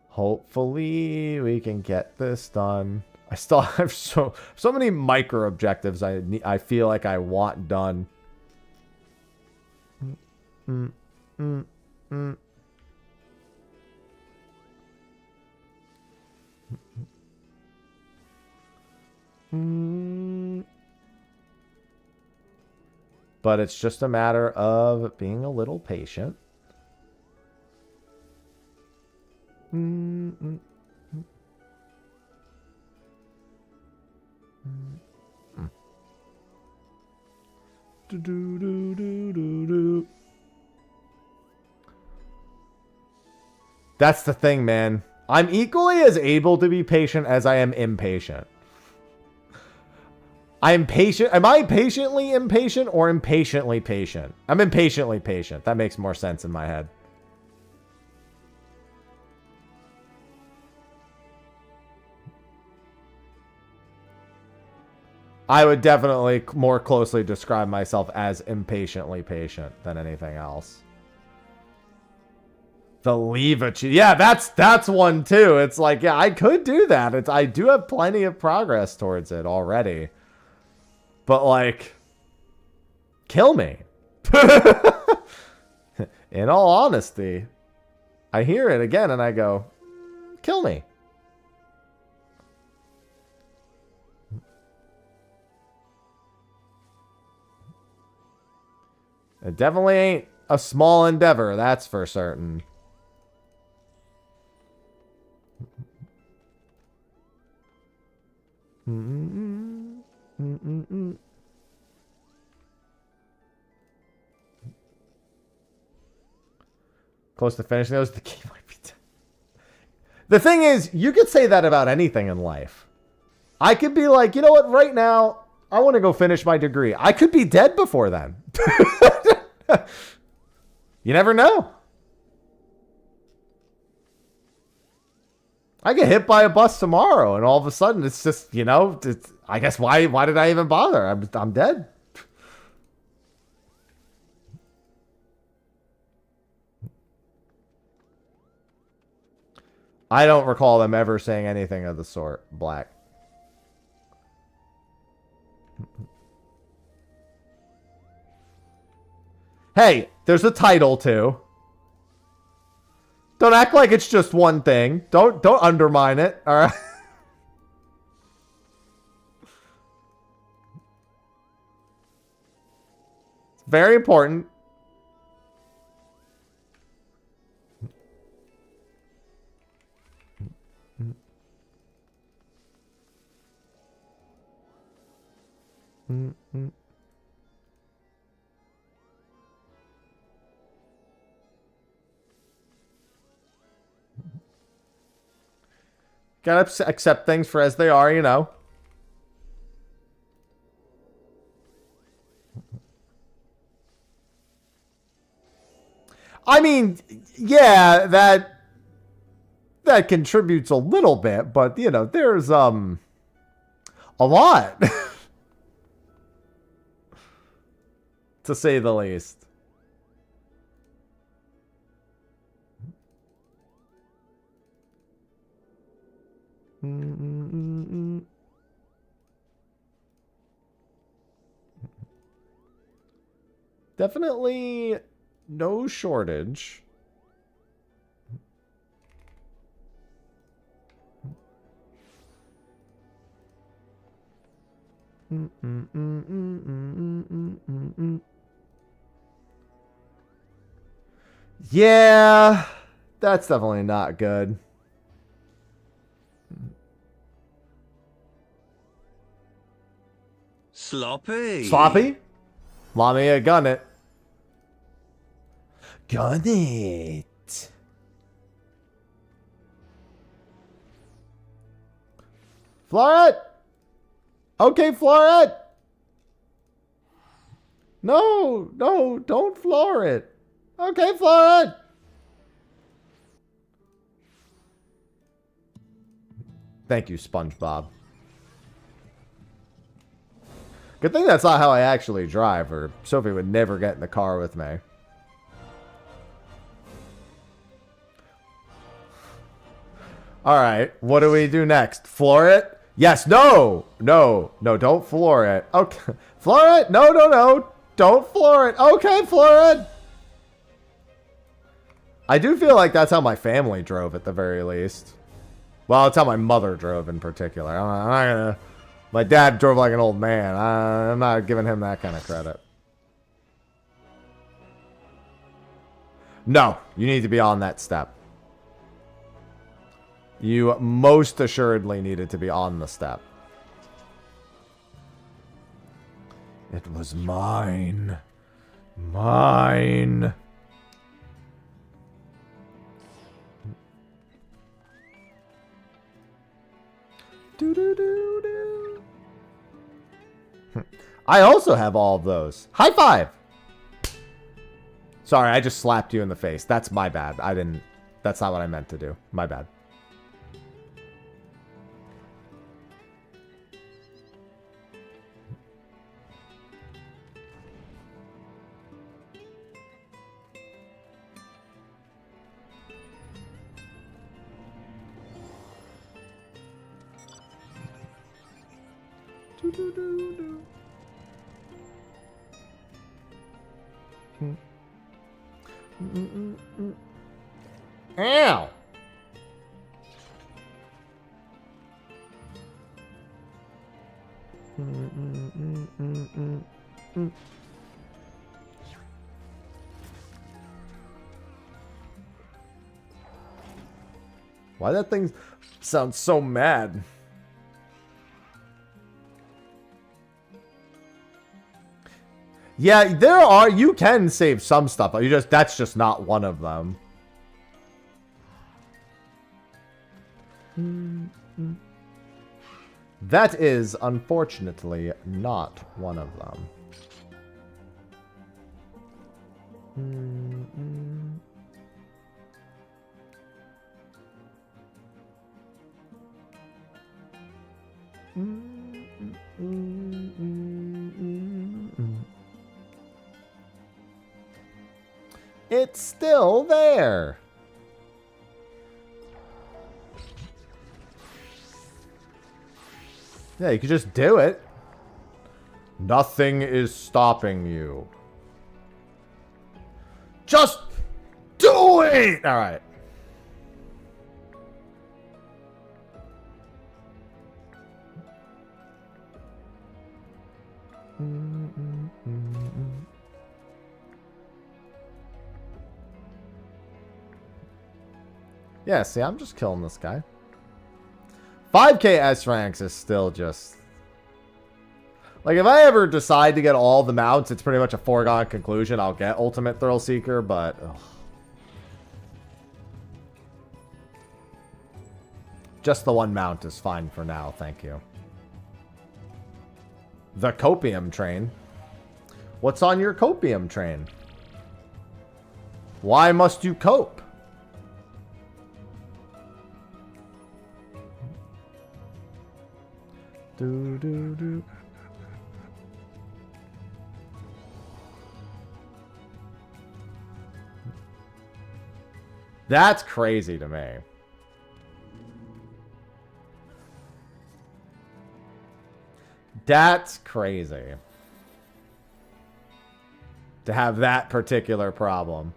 Hopefully we can get this done. I still have so many micro objectives I feel like I want done. But it's just a matter of being a little patient. That's the thing, man. I'm equally as able to be patient as I am impatient. I'm patient. Am I patiently impatient or impatiently patient? I'm impatiently patient. That makes more sense in my head. I would definitely more closely describe myself as impatiently patient than anything else. The leave achievement. Yeah, that's one too. It's like, yeah, I could do that. I do have plenty of progress towards it already. But like, kill me. In all honesty, I hear it again and I go, kill me. It definitely ain't a small endeavor, that's for certain. Close to finishing those, the game might be done. The thing is, you could say that about anything in life. I could be like, you know what, right now, I want to go finish my degree. I could be dead before then. You never know. I get hit by a bus tomorrow, and all of a sudden, it's just, you know, I guess why did I even bother? I'm dead. I don't recall them ever saying anything of the sort. Black. Hey, there's a title too. Don't act like it's just one thing. Don't undermine it, all right? It's very important. Gotta accept things for as they are, you know. I mean, yeah, that contributes a little bit, but you know, there's a lot to say the least. Definitely no shortage. Yeah, that's definitely not good. Sloppy. Sloppy? Mommy, gun it. Gun it. Floret! Okay, Floret! No, no, don't floor it. Okay, Floret! Thank you, SpongeBob. Good thing that's not how I actually drive, or Sophie would never get in the car with me. Alright, what do we do next? Floor it? Yes, no! No, no, don't floor it. Okay, floor it? No, no, no. Don't floor it. Okay, floor it. I do feel like that's how my family drove at the very least. Well, that's how my mother drove in particular. I'm not gonna... My dad drove like an old man. I'm not giving him that kind of credit. No, you need to be on that step. You most assuredly needed to be on the step. It was mine. Mine. Do-do-do-do. I also have all of those. High five! Sorry, I just slapped you in the face. That's my bad. I didn't... That's not what I meant to do. My bad. Ow! Why that thing sounds so mad? Yeah, there are, you can save some stuff, but that's just not one of them. That is, unfortunately, not one of them. It's still there. Yeah, you could just do it. Nothing is stopping you. Just do it! Alright. Yeah, see, I'm just killing this guy. 5k S ranks is still just... Like, if I ever decide to get all the mounts, it's pretty much a foregone conclusion. I'll get Ultimate Thrill Seeker, but... Ugh. Just the one mount is fine for now, thank you. The Copium Train. What's on your Copium Train? Why must you cope? Do, do, do. That's crazy to me. That's crazy. To have that particular problem.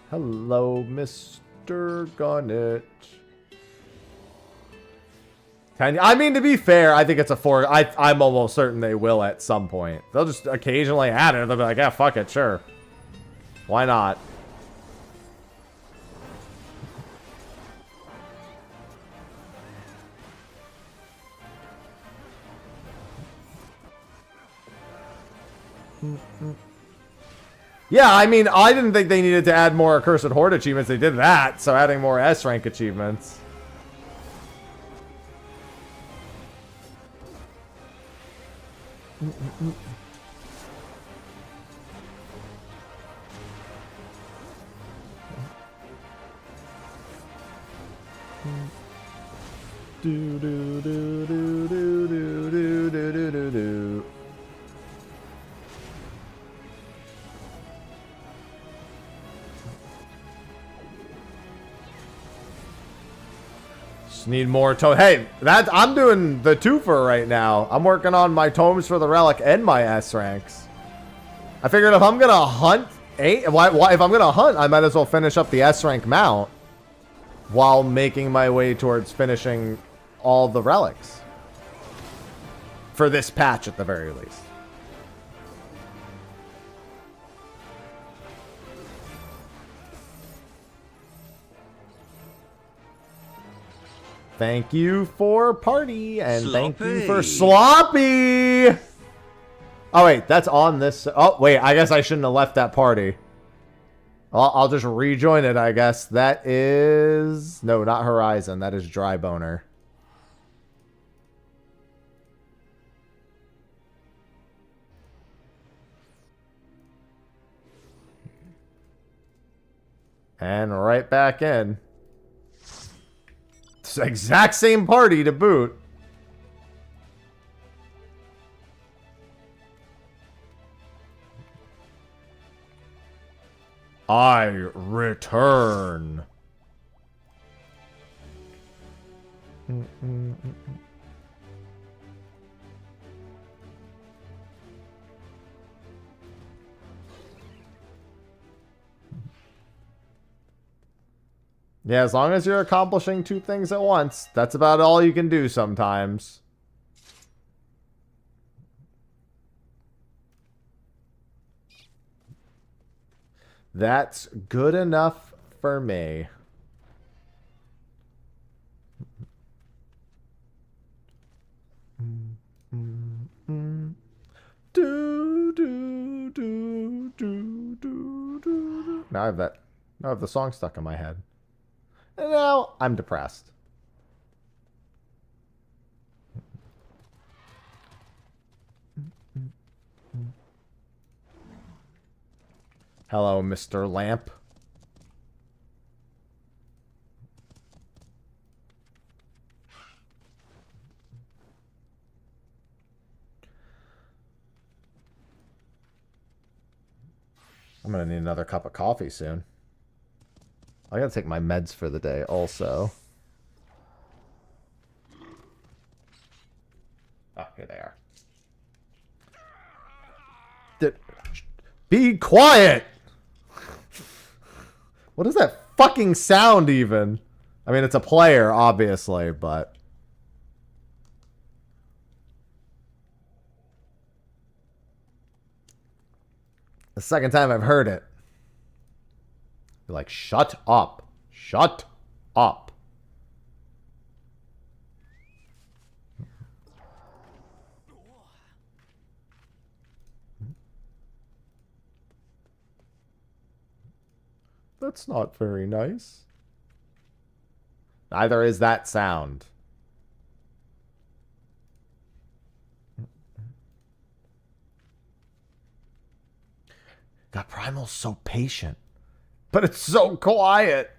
Hello, Mr. Gunnett. I mean, to be fair, I think it's a 4. I'm almost certain they will at some point. They'll just occasionally add it. They'll be like, yeah, fuck it, sure. Why not? Yeah, I mean, I didn't think they needed to add more Accursed Horde achievements. They did that, so adding more S-rank achievements. Do do do do do do do do do do. Just need more tome. Hey, that I'm doing the twofer right now. I'm working on my tomes for the relic and my S ranks. I figured if I'm gonna hunt if I'm gonna hunt, I might as well finish up the S rank mount while making my way towards finishing all the relics for this patch at the very least. Thank you for party, and thank you for sloppy. Oh wait, that's on this. Oh wait, I guess I shouldn't have left that party. I'll just rejoin it, I guess. That is... No, not Horizon. That is Dry Boner. And right back in. It's the exact same party to boot. I return. Yeah, as long as you're accomplishing 2 things at once, that's about all you can do sometimes. That's good enough for me. Do, do, do, do, do, do. Now I have that. Now I have the song stuck in my head. And now I'm depressed. Hello, Mr. Lamp. I'm gonna need another cup of coffee soon. I gotta take my meds for the day also. Oh, here they are. Be quiet! What is that fucking sound even? I mean, it's a player, obviously, but... The second time I've heard it. You're like, shut up. Shut up. That's not very nice. Neither is that sound. God, Primal's so patient. But it's so quiet.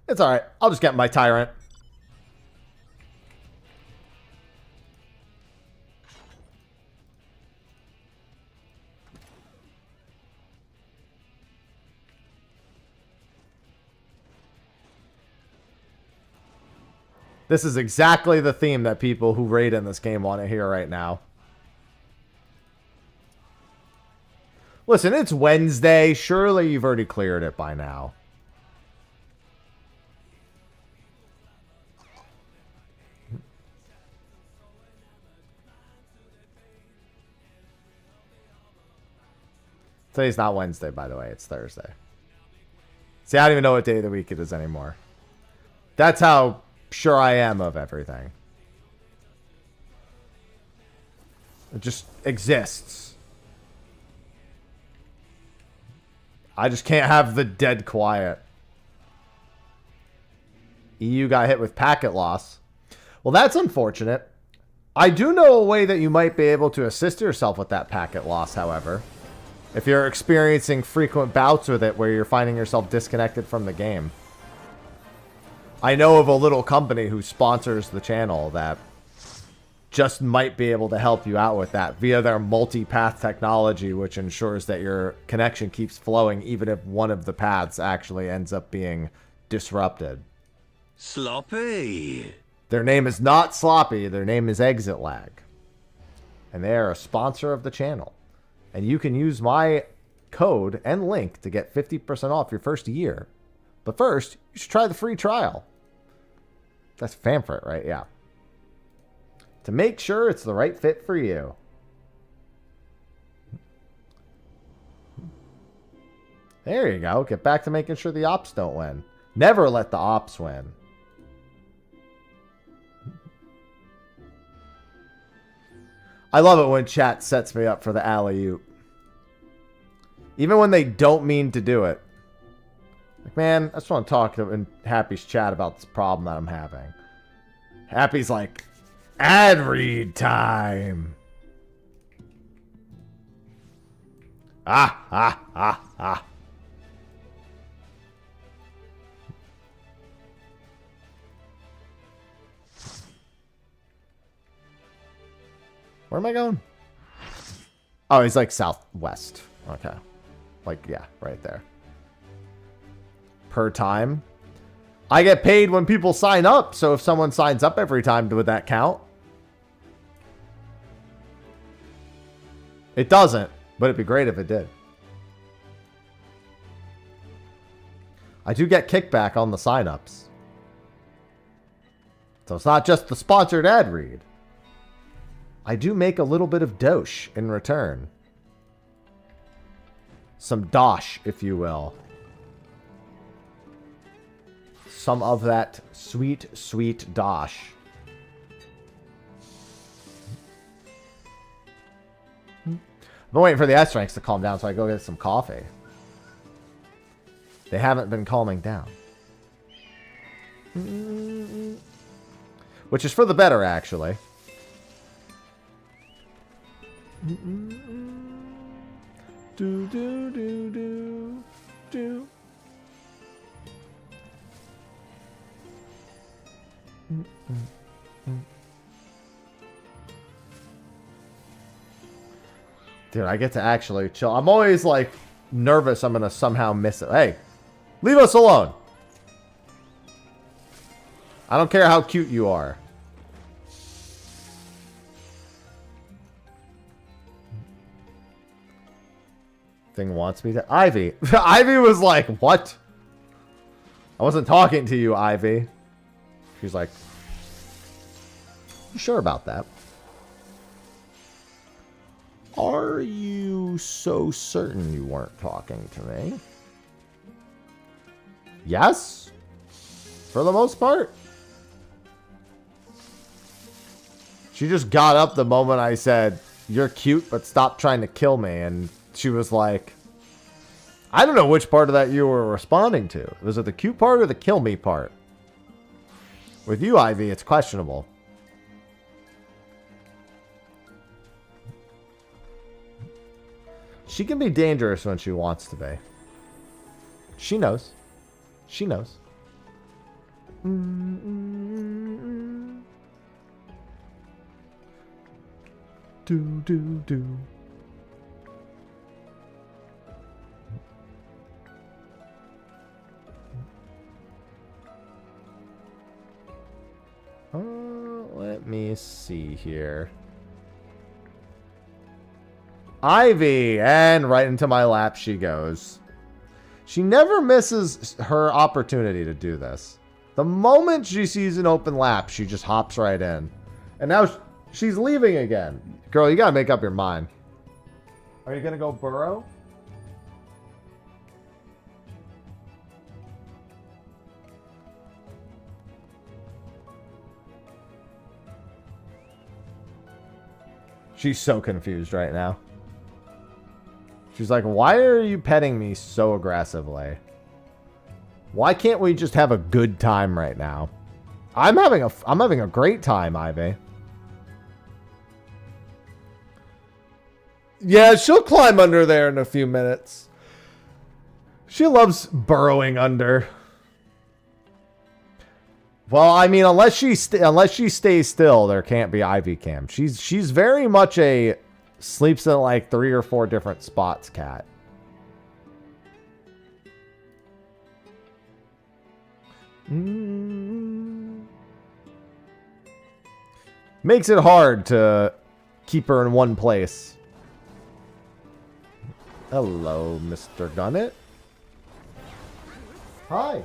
It's alright. I'll just get my Tyrant. This is exactly the theme that people who raid in this game want to hear right now. Listen, it's Wednesday. Surely you've already cleared it by now. Today's not Wednesday, by the way. It's Thursday. See, I don't even know what day of the week it is anymore. That's how sure I am of everything. It just exists. I just can't have the dead quiet. EU got hit with packet loss. Well, that's unfortunate. I do know a way that you might be able to assist yourself with that packet loss, however. If you're experiencing frequent bouts with it where you're finding yourself disconnected from the game. I know of a little company who sponsors the channel that just might be able to help you out with that via their multi-path technology, which ensures that your connection keeps flowing even if one of the paths actually ends up being disrupted. Sloppy. Their name is not Sloppy. Their name is Exit Lag. And they are a sponsor of the channel. And you can use my code and link to get 50% off your first year. But first, you should try the free trial. That's Famfrit, right? Yeah. To make sure it's the right fit for you. There you go. Get back to making sure the ops don't win. Never let the ops win. I love it when chat sets me up for the alley-oop. Even when they don't mean to do it. Like, man, I just want to talk to Happy's chat about this problem that I'm having. Happy's like, ad read time. Ah, ah, ah, ah. Where am I going? Oh, he's like southwest. Okay. Like, yeah, right there. Per time. I get paid when people sign up, so if someone signs up every time, would that count? It doesn't, but it'd be great if it did. I do get kickback on the signups. So it's not just the sponsored ad read. I do make a little bit of dosh in return. Some dosh, if you will. Some of that sweet, sweet dosh. I've been waiting for the S ranks to calm down, so I go get some coffee. They haven't been calming down. Which is for the better, actually. Do, do, do, do, do. Dude, I get to actually chill. I'm always like nervous I'm gonna somehow miss it. Hey, leave us alone. I don't care how cute you are. Thing wants me to... Ivy. Ivy was like, what? I wasn't talking to you, Ivy. She's like, you sure about that? Are you so certain you weren't talking to me? Yes. For the most part. She just got up the moment I said, you're cute, but stop trying to kill me. And she was like, I don't know which part of that you were responding to. Was it the cute part or the kill me part? With you, Ivy, it's questionable. She can be dangerous when she wants to be. She knows. She knows. Do. Let me see here. Ivy! And right into my lap she goes. She never misses her opportunity to do this. The moment she sees an open lap, she just hops right in. And now she's leaving again. Girl, you gotta make up your mind. Are you gonna go burrow? She's so confused right now. She's like, why are you petting me so aggressively? Why can't we just have a good time right now? I'm having a great time, Ivy. Yeah, she'll climb under there in a few minutes. She loves burrowing under. Well, I mean, unless she stays still, there can't be Ivy Cam. She's very much a sleeps in like 3 or 4 different spots cat. Makes it hard to keep her in one place. Hello, Mr. Gunnett. Hi.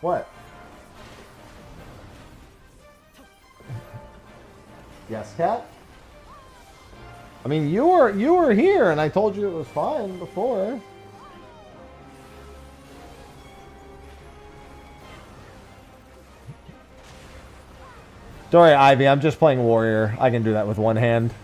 What? Yes, cat? I mean, you were here and I told you it was fine before. Don't worry, Ivy, I'm just playing warrior. I can do that with one hand.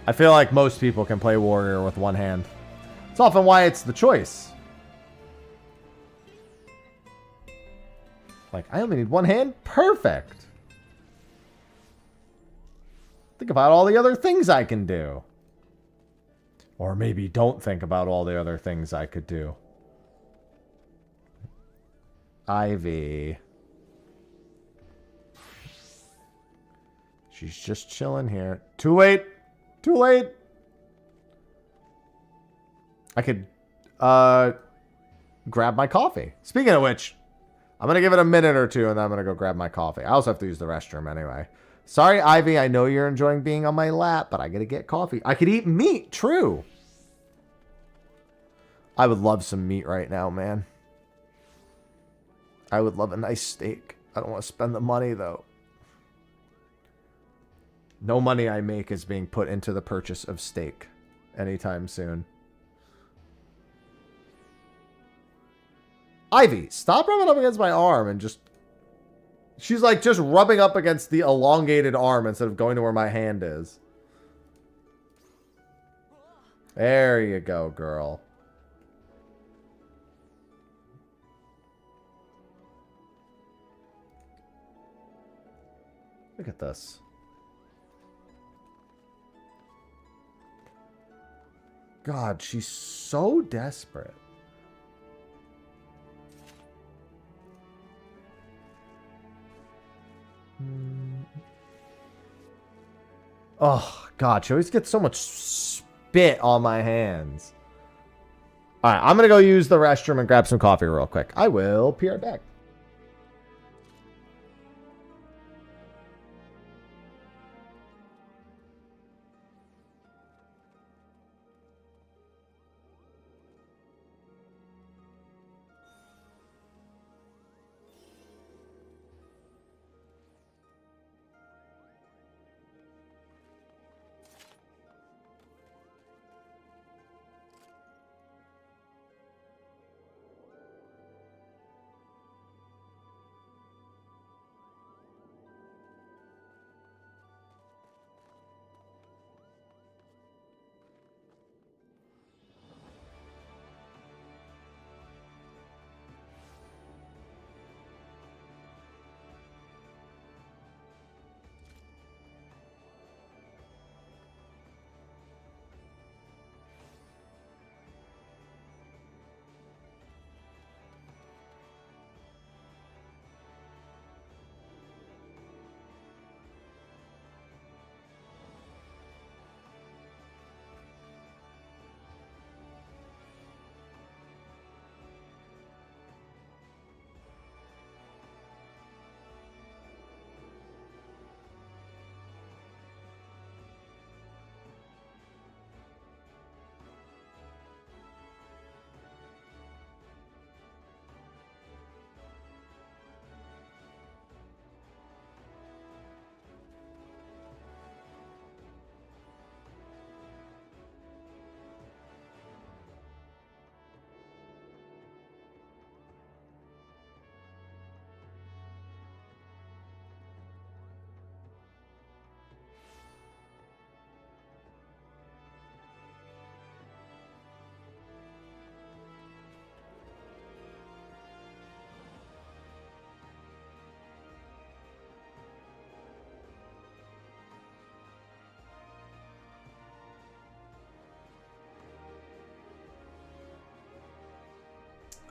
I feel like most people can play warrior with one hand. It's often why it's the choice. Like, I only need one hand? Perfect. Think about all the other things I can do. Or maybe don't think about all the other things I could do. Ivy. She's just chilling here. Too late. Too late. I could grab my coffee. Speaking of which, I'm going to give it a minute or two and then I'm going to go grab my coffee. I also have to use the restroom anyway. Sorry, Ivy. I know you're enjoying being on my lap, but I got to get coffee. I could eat meat. True. I would love some meat right now, man. I would love a nice steak. I don't want to spend the money, though. No money I make is being put into the purchase of steak anytime soon. Ivy, stop rubbing up against my arm and just... She's like just rubbing up against the elongated arm instead of going to where my hand is. There you go, girl. Look at this. God, she's so desperate. Oh, God, she always gets so much spit on my hands. All right, I'm going to go use the restroom and grab some coffee real quick. I will be right back.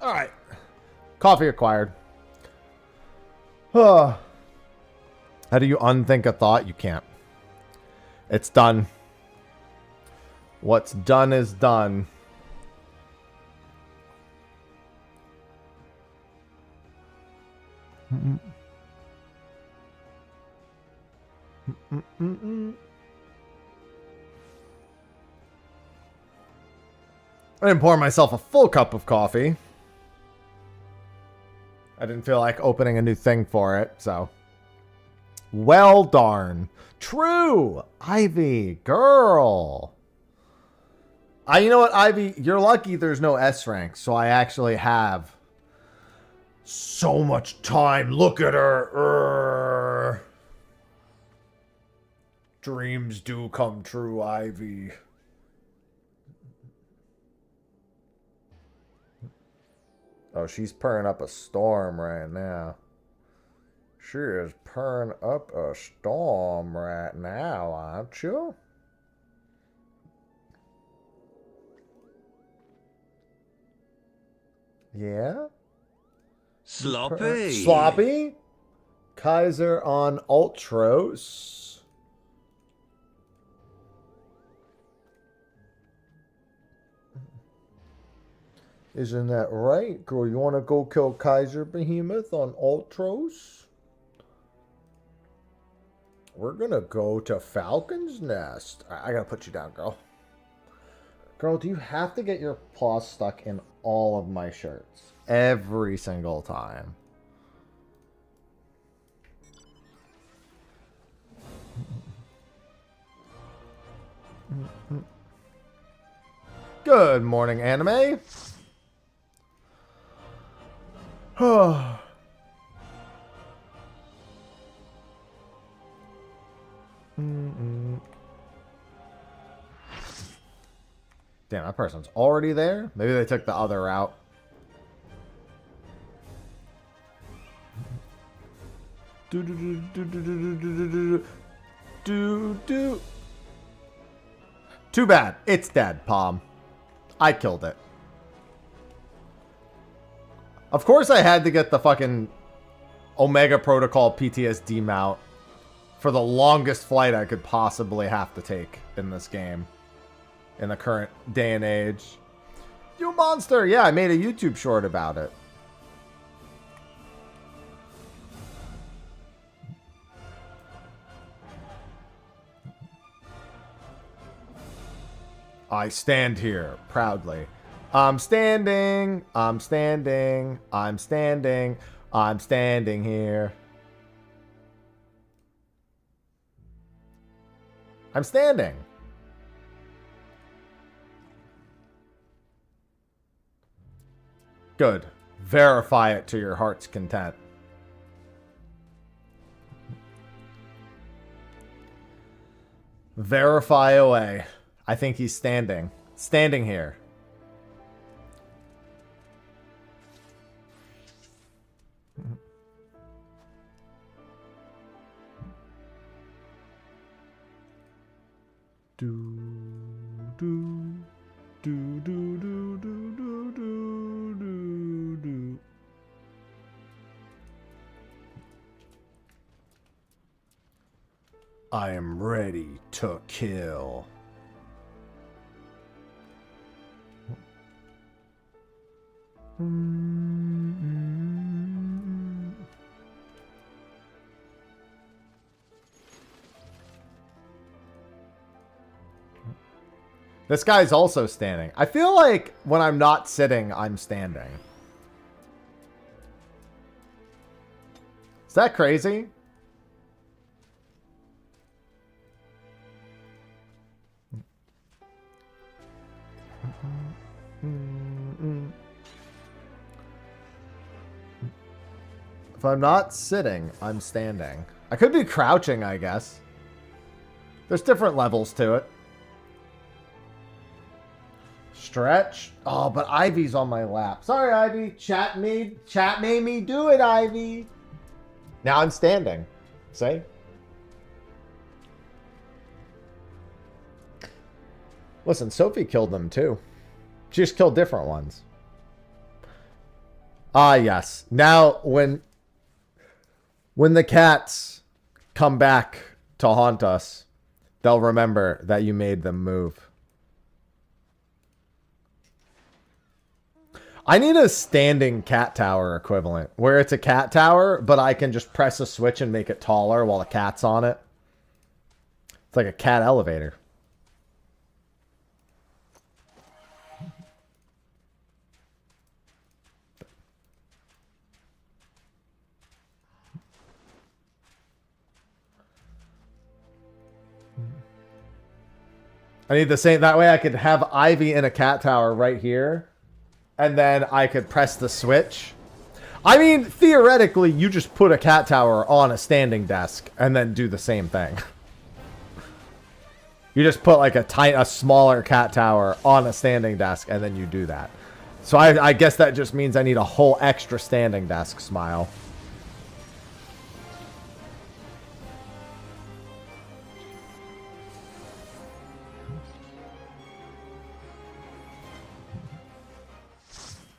Alright. Coffee acquired. How do you unthink a thought? You can't. It's done. What's done is done. I didn't pour myself a full cup of coffee. I didn't feel like opening a new thing for it, so. Well, darn. True. Ivy, girl. You know what, Ivy? You're lucky there's no S rank, so I actually have so much time. Look at her. Dreams do come true, Ivy. Oh, she's purring up a storm right now. She is purring up a storm right now, aren't you? Yeah? Sloppy. Sloppy? Kaiser on Ultros. Isn't that right, girl? You want to go kill Kaiser Behemoth on Ultros? We're going to go to Falcon's Nest. I got to put you down, girl. Girl, do you have to get your paws stuck in all of my shirts? Every single time. Good morning, anime. Damn, that person's already there. Maybe they took the other route. Too bad. It's dead, Palm. I killed it. Of course I had to get the fucking Omega Protocol PTSD mount for the longest flight I could possibly have to take in this game. In the current day and age. You monster! Yeah, I made a YouTube short about it. I stand here proudly. I'm standing. I'm standing. I'm standing. I'm standing here. I'm standing. Good. Verify it to your heart's content. Verify away. I think he's standing. Standing here. Do do do do do do do do do. I am ready to kill. This guy's also standing. I feel like when I'm not sitting, I'm standing. Is that crazy? If I'm not sitting, I'm standing. I could be crouching, I guess. There's different levels to it. Stretch. Oh, but Ivy's on my lap. Sorry, Ivy. Chat made me do it, Ivy. Now I'm standing. See? Listen, Sophie killed them too. She just killed different ones. Ah, yes. Now, when the cats come back to haunt us, they'll remember that you made them move. I need a standing cat tower equivalent, where it's a cat tower, but I can just press a switch and make it taller while the cat's on it. It's like a cat elevator. I need the same. That way I could have Ivy in a cat tower right here. And then I could press the switch. I mean, theoretically, you just put a cat tower on a standing desk and then do the same thing. You just put like a smaller cat tower on a standing desk and then you do that. So I guess that just means I need a whole extra standing desk, Smile.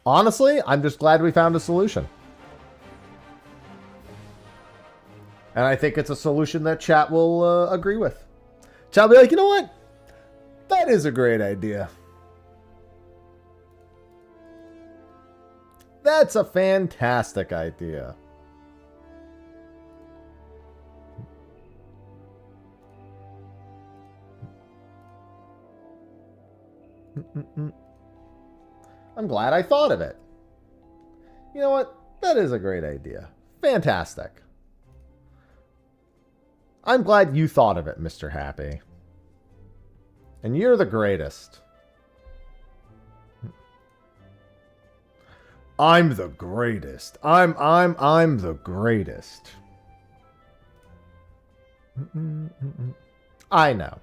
Honestly, I'm just glad we found a solution. And I think it's a solution that chat will agree with. Chat will be like, you know what? That is a great idea. That's a fantastic idea. I'm glad I thought of it. You know what? That is a great idea. Fantastic. I'm glad you thought of it, Mr. Happy. And you're the greatest. I'm the greatest. I'm the greatest. I know.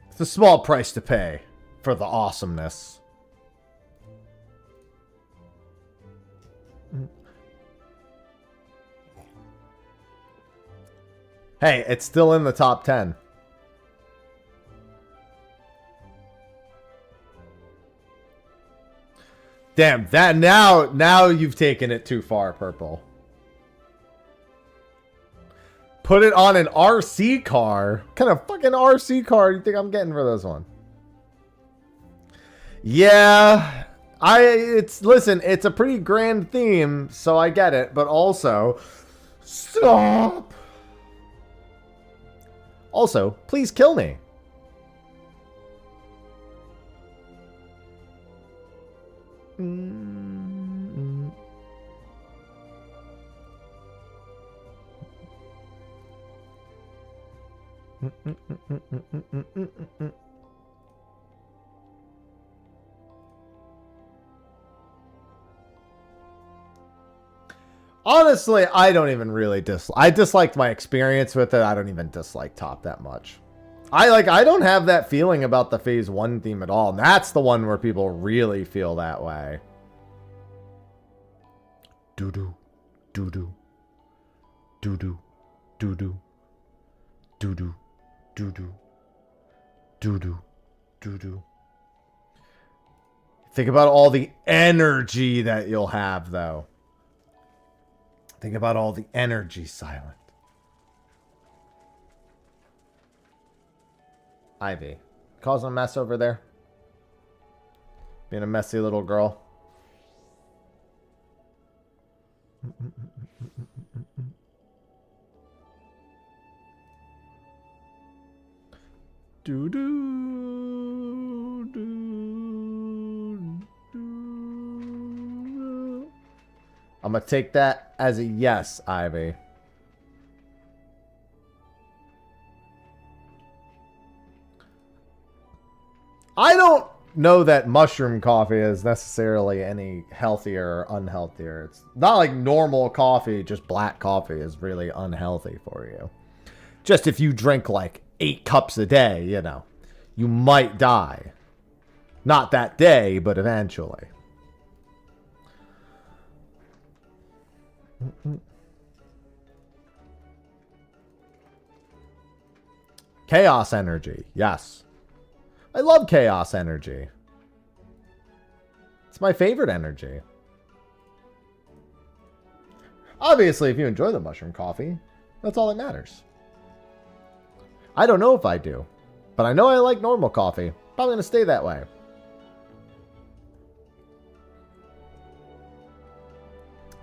It's a small price to pay for the awesomeness. Hey, it's still in the top 10. Damn, that now you've taken it too far, Purple. Put it on an RC car. What kind of fucking RC car do you think I'm getting for this one? Yeah, listen, it's a pretty grand theme, so I get it, but also stop. Also, please kill me. Honestly, I don't even really I disliked my experience with it. I don't even dislike Top that much. I don't have that feeling about the Phase 1 theme at all. And that's the one where people really feel that way. Doo-doo. Doo-doo. Doo-doo. Doo-doo. Doo-doo. Doo-doo. Doo-doo. Doo-doo. Think about all the energy that you'll have, though. Think about all the energy, Silent. Ivy. Causing a mess over there? Being a messy little girl. Do do do do. I'm gonna take that as a yes, Ivy. I don't know that mushroom coffee is necessarily any healthier or unhealthier. It's not like normal coffee, just black coffee is really unhealthy for you. Just if you drink like 8 cups a day, you know, you might die. Not that day, but eventually. Chaos energy, yes. I love chaos energy. It's my favorite energy. Obviously, if you enjoy the mushroom coffee, that's all that matters. I don't know if I do, but I know I like normal coffee. Probably going to stay that way.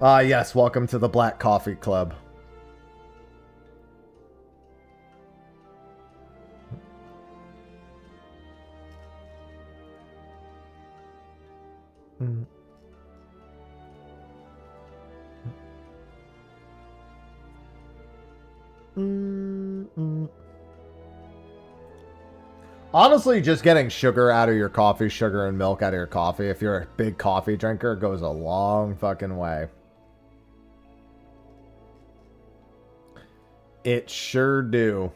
Ah, yes, welcome to the Black Coffee Club. Honestly, just getting sugar out of your coffee, sugar and milk out of your coffee, if you're a big coffee drinker, goes a long fucking way. It sure do.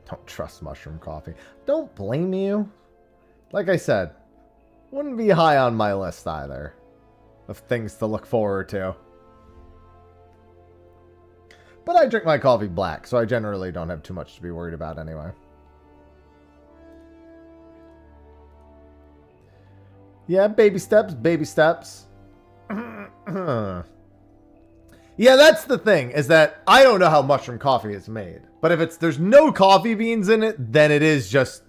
Don't trust mushroom coffee. Don't blame you. Like I said, wouldn't be high on my list either of things to look forward to. But I drink my coffee black, so I generally don't have too much to be worried about anyway. Yeah, baby steps, baby steps. Yeah, that's the thing, is that I don't know how mushroom coffee is made. But if there's no coffee beans in it, then it is just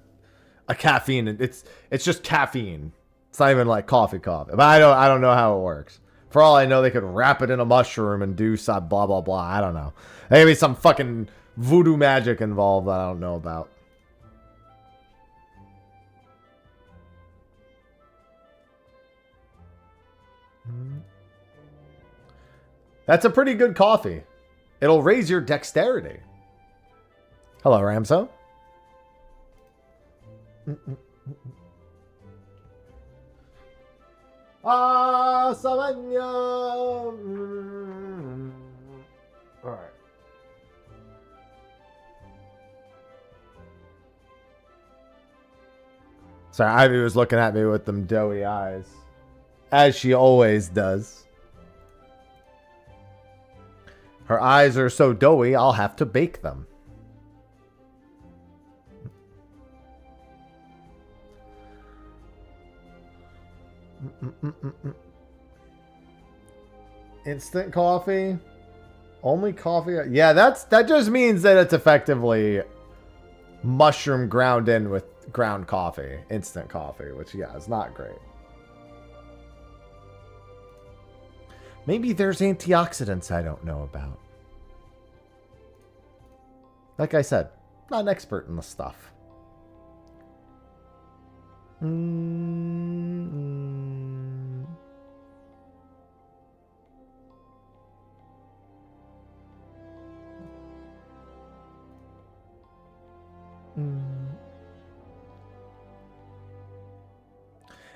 a caffeine. It's just caffeine. It's not even like coffee. But I don't know how it works. For all I know, they could wrap it in a mushroom and do some blah blah blah. I don't know. Maybe some fucking voodoo magic involved that I don't know about. That's a pretty good coffee. It'll raise your dexterity. Hello, Ramso. Ah, Samanya. All right. Sorry, Ivy was looking at me with them doughy eyes, as she always does. Her eyes are so doughy, I'll have to bake them. Instant coffee? Only coffee? Yeah, that just means that it's effectively mushroom ground in with ground coffee. Instant coffee, which, yeah, is not great. Maybe there's antioxidants I don't know about. Like I said, not an expert in the stuff. And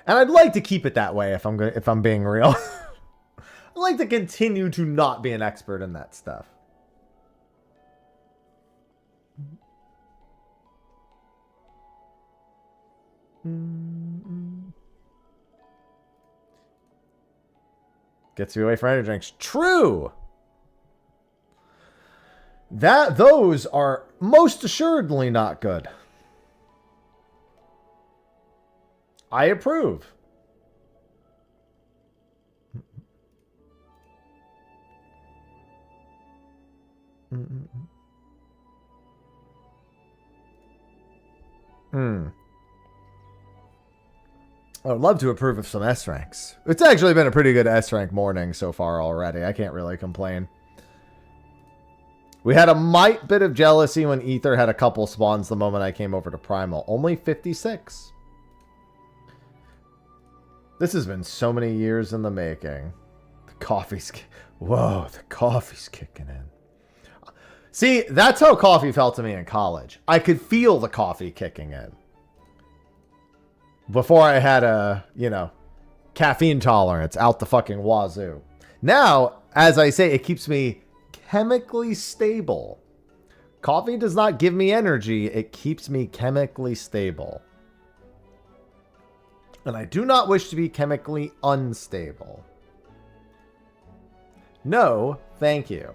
I'd like to keep it that way if I'm being real. I'd like to continue to not be an expert in that stuff. Gets you away from energy drinks. True. Those are most assuredly not good. I approve. I would love to approve of some S ranks. It's actually been a pretty good S rank morning so far already. I can't really complain. We had a mite bit of jealousy when Ether had a couple spawns the moment I came over to Primal. Only 56. This has been so many years in the making. The coffee's... Whoa, the coffee's kicking in. See, that's how coffee felt to me in college. I could feel the coffee kicking in. Before I had a, caffeine tolerance out the fucking wazoo. Now, as I say, it keeps me chemically stable. Coffee does not give me energy. It keeps me chemically stable. And I do not wish to be chemically unstable. No, thank you.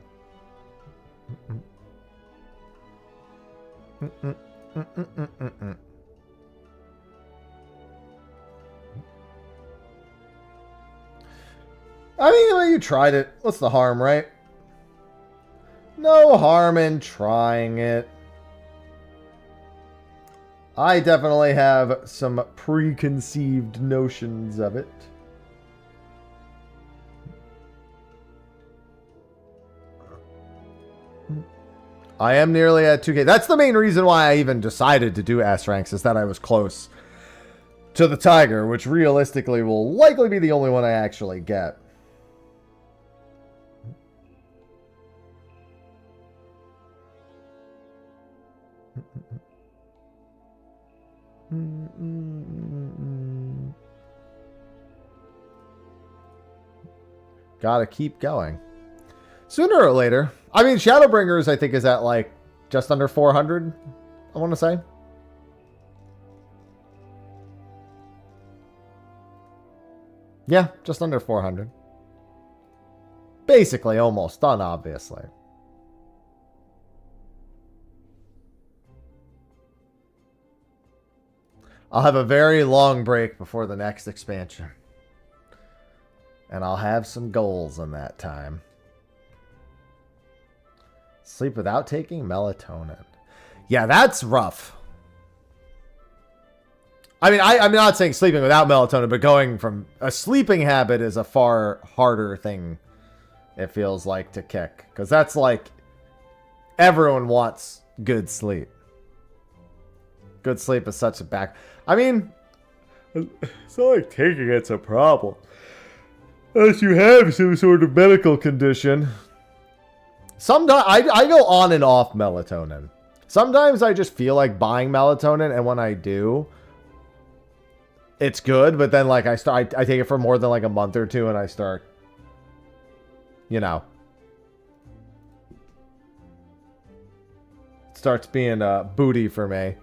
you tried it. What's the harm, right? No harm in trying it. I definitely have some preconceived notions of it. I am nearly at 2K. That's the main reason why I even decided to do S ranks, is that I was close to the Tiger, which realistically will likely be the only one I actually get. Gotta keep going. Sooner or later. I mean, Shadowbringers, I think, is at like just under 400, I want to say. Yeah, just under 400. Basically almost done, obviously. I'll have a very long break before the next expansion. And I'll have some goals in that time. Sleep without taking melatonin. Yeah, that's rough. I mean, I'm not saying sleeping without melatonin, but going from a sleeping habit is a far harder thing, it feels like, to kick. Because that's like, everyone wants good sleep. Good sleep is such a back... I mean, it's not like taking it's a problem. Unless you have some sort of medical condition. Sometimes I go on and off melatonin. Sometimes I just feel like buying melatonin, and when I do, it's good. But then, like, I take it for more than like a month or two, and I start, you know, it starts being booty for me.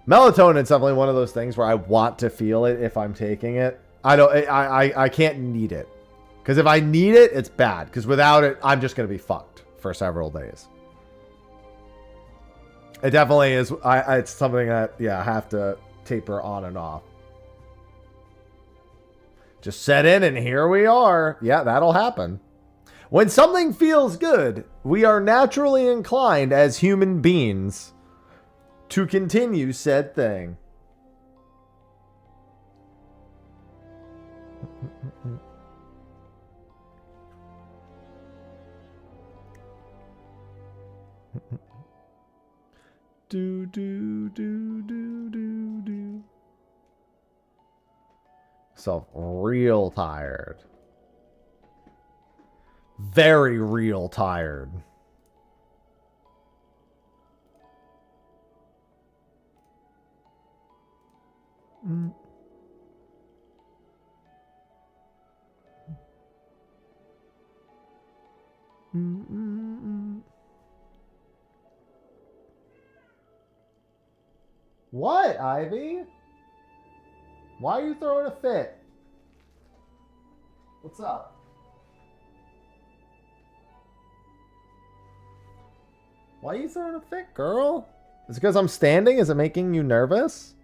Melatonin is definitely one of those things where I want to feel it if I'm taking it. I can't need it. Because if I need it, it's bad. Because without it, I'm just going to be fucked for several days. It definitely is. It's something that, yeah, I have to taper on and off. Just set in and here we are. Yeah, that'll happen. When something feels good, we are naturally inclined as human beings to continue said thing. Do. So real tired. Very real tired. What, Ivy? Why are you throwing a fit? What's up? Why are you throwing a fit, girl? Is it because I'm standing? Is it making you nervous?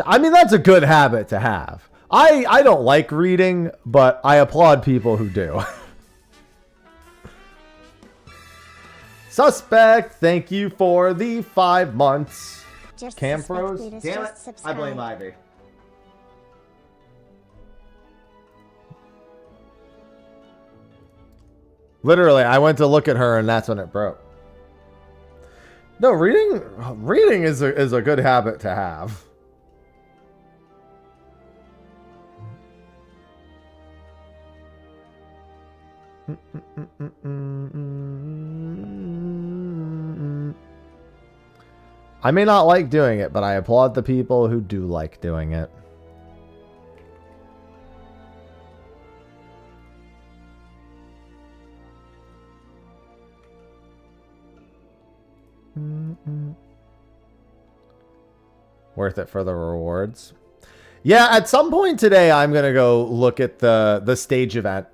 I mean, that's a good habit to have. I don't like reading, but I applaud people who do. Suspect, thank you for the 5 months. Just Cam suspect froze? Leaders, Damn it. just I subscribe. blame Ivy. Literally, I went to look at her and that's when it broke. No, reading is a good habit to have. I may not like doing it, but I applaud the people who do like doing it. Worth it for the rewards. Yeah, at some point today, I'm going to go look at the stage event.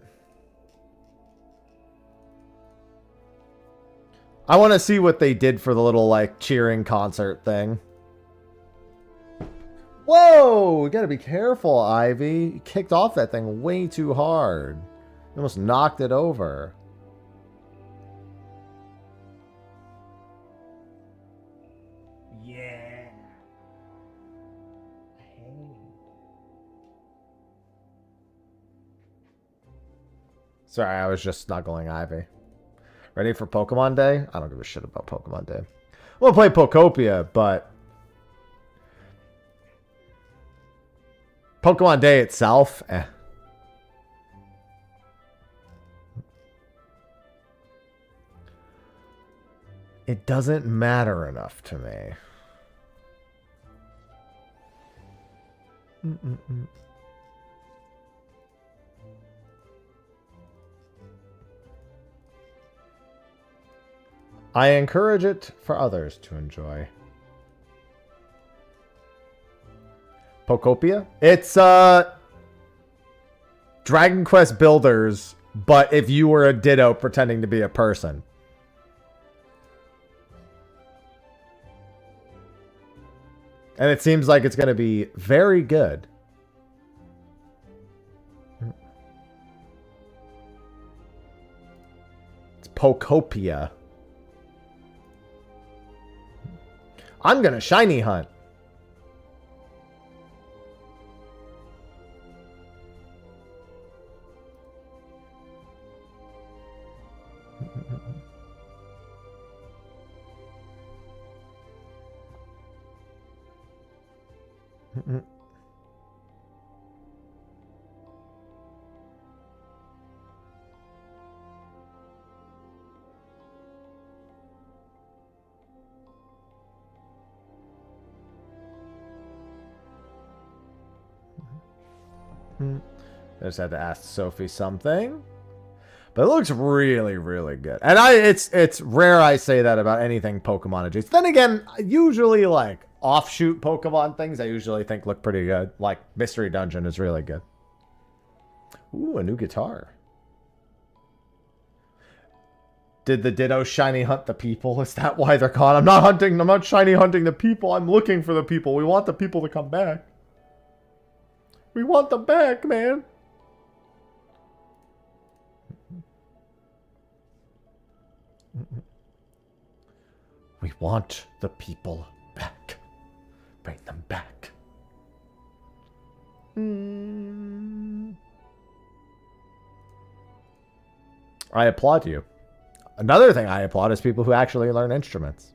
I want to see what they did for the little, like, cheering concert thing. Whoa! You got to be careful, Ivy. You kicked off that thing way too hard. You almost knocked it over. Yeah. Sorry, I was just snuggling Ivy. Ready for Pokemon Day? I don't give a shit about Pokemon Day. We'll play Pokopia, but Pokemon Day itself, eh. It doesn't matter enough to me. I encourage it for others to enjoy. Pokopia? It's Dragon Quest Builders, but if you were a Ditto pretending to be a person. And it seems like it's going to be very good. It's Pokopia. I'm going to shiny hunt. I just had to ask Sophie something. But it looks really, really good. And it's rare I say that about anything Pokemon adjacent. Then again, usually like offshoot Pokemon things I usually think look pretty good. Like Mystery Dungeon is really good. Ooh, a new guitar. Did the Ditto shiny hunt the people? Is that why they're caught? I'm not shiny hunting the people. I'm looking for the people. We want the people to come back. We want them back, man. We want the people back. Bring them back. I applaud you. Another thing I applaud is people who actually learn instruments.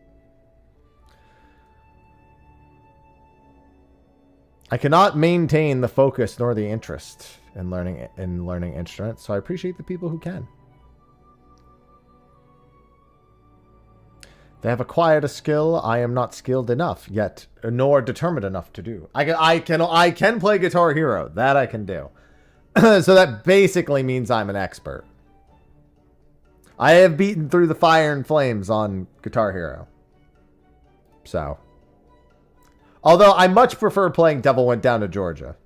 I cannot maintain the focus nor the interest in learning instruments, so I appreciate the people who can. They have acquired a skill I am not skilled enough yet, nor determined enough to do. I can play Guitar Hero. That I can do. So that basically means I'm an expert. I have beaten through the fire and flames on Guitar Hero. So. Although I much prefer playing Devil Went Down to Georgia.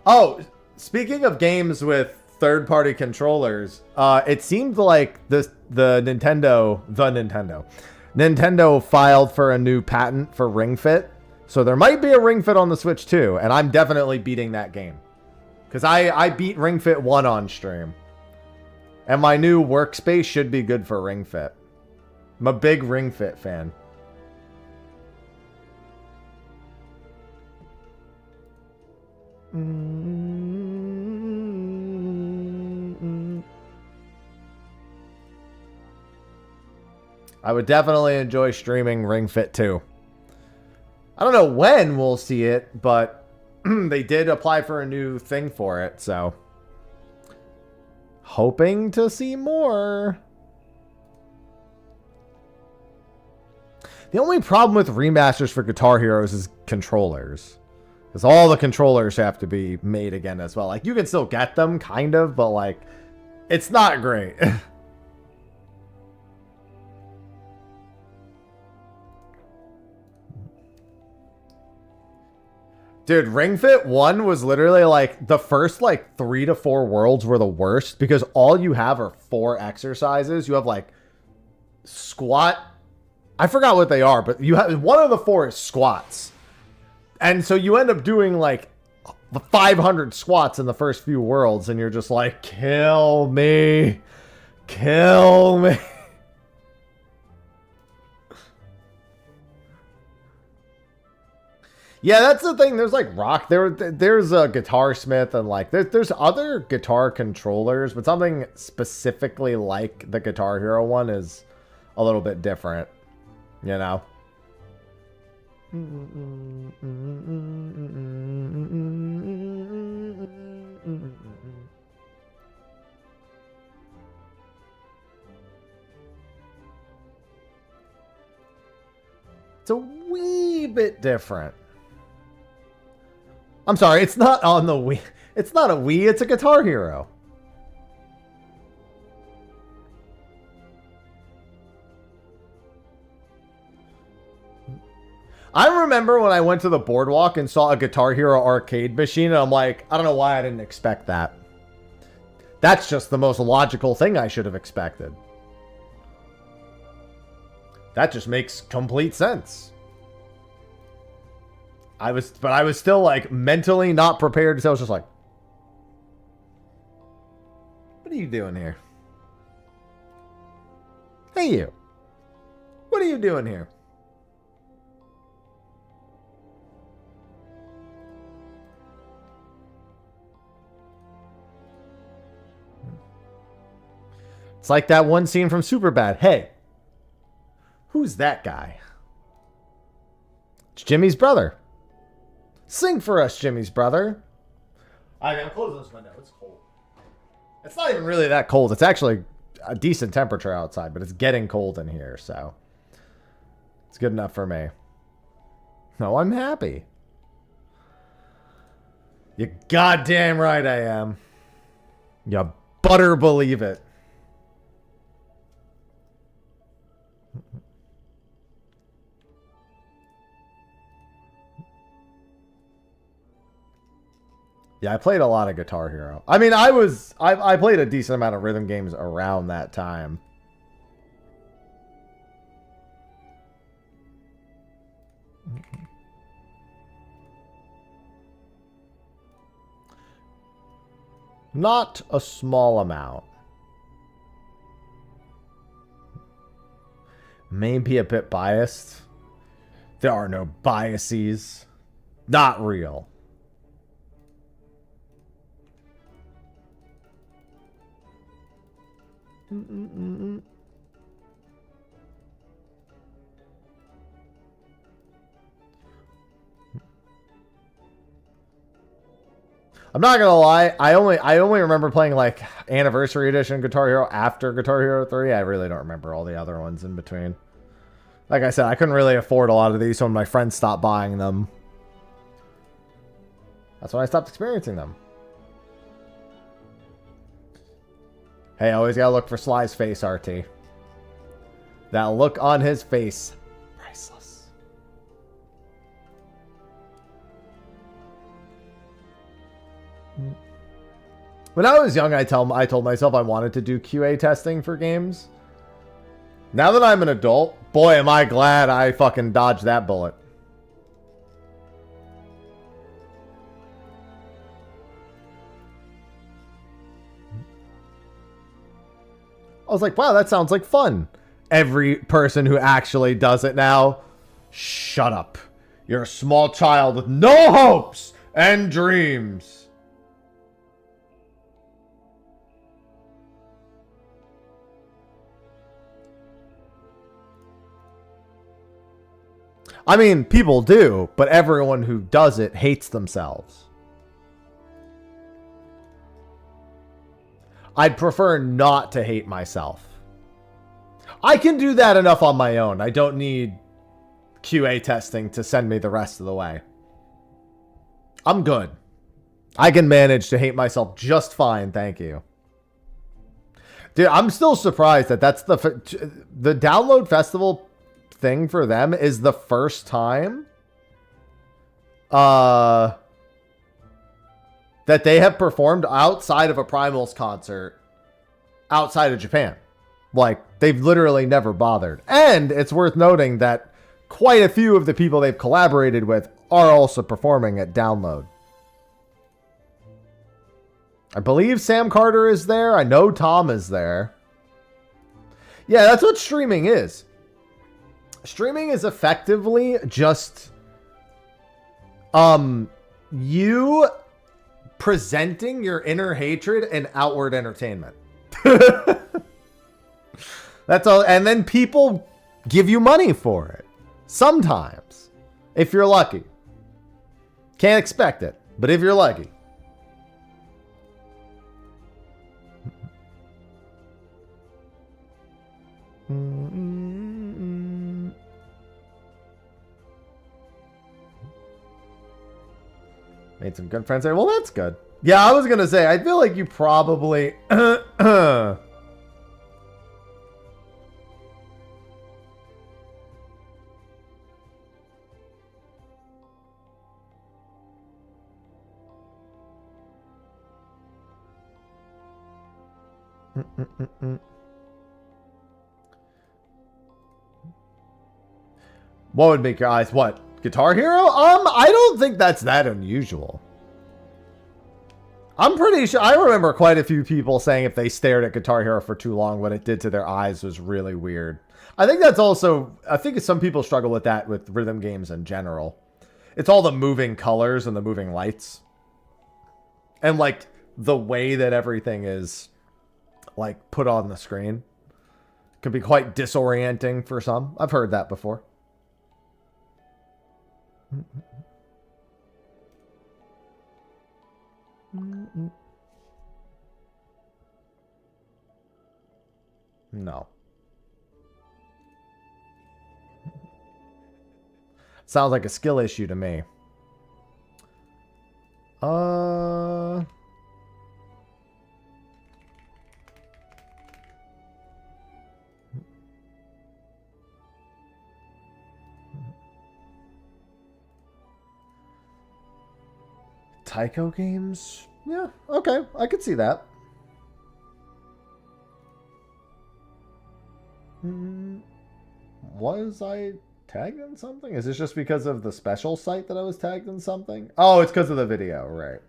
Oh, speaking of games with third-party controllers, it seemed like the Nintendo filed for a new patent for Ring Fit. So there might be a Ring Fit on the Switch too, and I'm definitely beating that game. Because I beat Ring Fit 1 on stream. And my new workspace should be good for Ring Fit. I'm a big Ring Fit fan. I would definitely enjoy streaming Ring Fit 2. I don't know when we'll see it, but they did apply for a new thing for it, so hoping to see more. The only problem with remasters for Guitar Heroes is controllers. Because all the controllers have to be made again as well. Like, you can still get them, kind of, but, like, it's not great. Dude, Ring Fit 1 was literally, like, the first, like, 3 to 4 worlds were the worst. Because all you have are 4 exercises. You have, like, squat. I forgot what they are, but you have one of the 4 is squats. And so you end up doing, like, 500 squats in the first few worlds, and you're just like, kill me. Kill me. Yeah, that's the thing. There's like rock. There's a Guitar Smith, and like there's other guitar controllers, but something specifically like the Guitar Hero one is a little bit different, you know? It's a wee bit different. I'm sorry, it's not on the Wii. It's not a Wii, it's a Guitar Hero. I remember when I went to the boardwalk and saw a Guitar Hero arcade machine, and I'm like, I don't know why I didn't expect that. That's just the most logical thing I should have expected. That just makes complete sense. I was still like mentally not prepared, so I was just like, what are you doing here? Hey you. What are you doing here? It's like that one scene from Superbad. Hey, who's that guy? It's Jimmy's brother. Sing for us, Jimmy's brother. I'm closing this window. It's cold. It's not even really that cold. It's actually a decent temperature outside, but it's getting cold in here, so it's good enough for me. No, I'm happy. You goddamn right I am. You butter believe it. Yeah, I played a lot of Guitar Hero. I mean, I played a decent amount of rhythm games around that time. Not a small amount. Maybe a bit biased. There are no biases. Not real. I'm not gonna lie, I only remember playing like Anniversary Edition Guitar Hero after Guitar Hero 3. I really don't remember all the other ones in between. Like I said, I couldn't really afford a lot of these, so when my friends stopped buying them, that's when I stopped experiencing them. Hey, always gotta look for Sly's face, RT. That look on his face, priceless. When I was young, I told myself I wanted to do QA testing for games. Now that I'm an adult, boy, am I glad I fucking dodged that bullet. I was like, wow, that sounds like fun. Every person who actually does it now, shut up. You're a small child with no hopes and dreams. I mean, people do, but everyone who does it hates themselves. I'd prefer not to hate myself. I can do that enough on my own. I don't need QA testing to send me the rest of the way. I'm good. I can manage to hate myself just fine, thank you. Dude, I'm still surprised that that's the download festival thing for them is the first time that they have performed outside of a Primals concert outside of Japan. Like, they've literally never bothered. And it's worth noting that quite a few of the people they've collaborated with are also performing at Download. I believe Sam Carter is there. I know Tom is there. Yeah, that's what streaming is. Streaming is effectively just you presenting your inner hatred and outward entertainment. That's all. And then people give you money for it. Sometimes. If you're lucky. Can't expect it. But if you're lucky. Made some good friends there. Well, that's good. Yeah, I was going to say, I feel like you probably... What would make your eyes what? Guitar Hero? I don't think that's that unusual. I'm pretty sure I remember quite a few people saying if they stared at Guitar Hero for too long, what it did to their eyes was really weird. I think that's also, I think some people struggle with that with rhythm games in general. It's all the moving colors and the moving lights. And like the way that everything is like put on the screen could be quite disorienting for some. I've heard that before. No. Sounds like a skill issue to me. Tycho games? Yeah, okay. I could see that. Was I tagged in something? Is this just because of the special site that I was tagged in something? Oh, it's because of the video, right.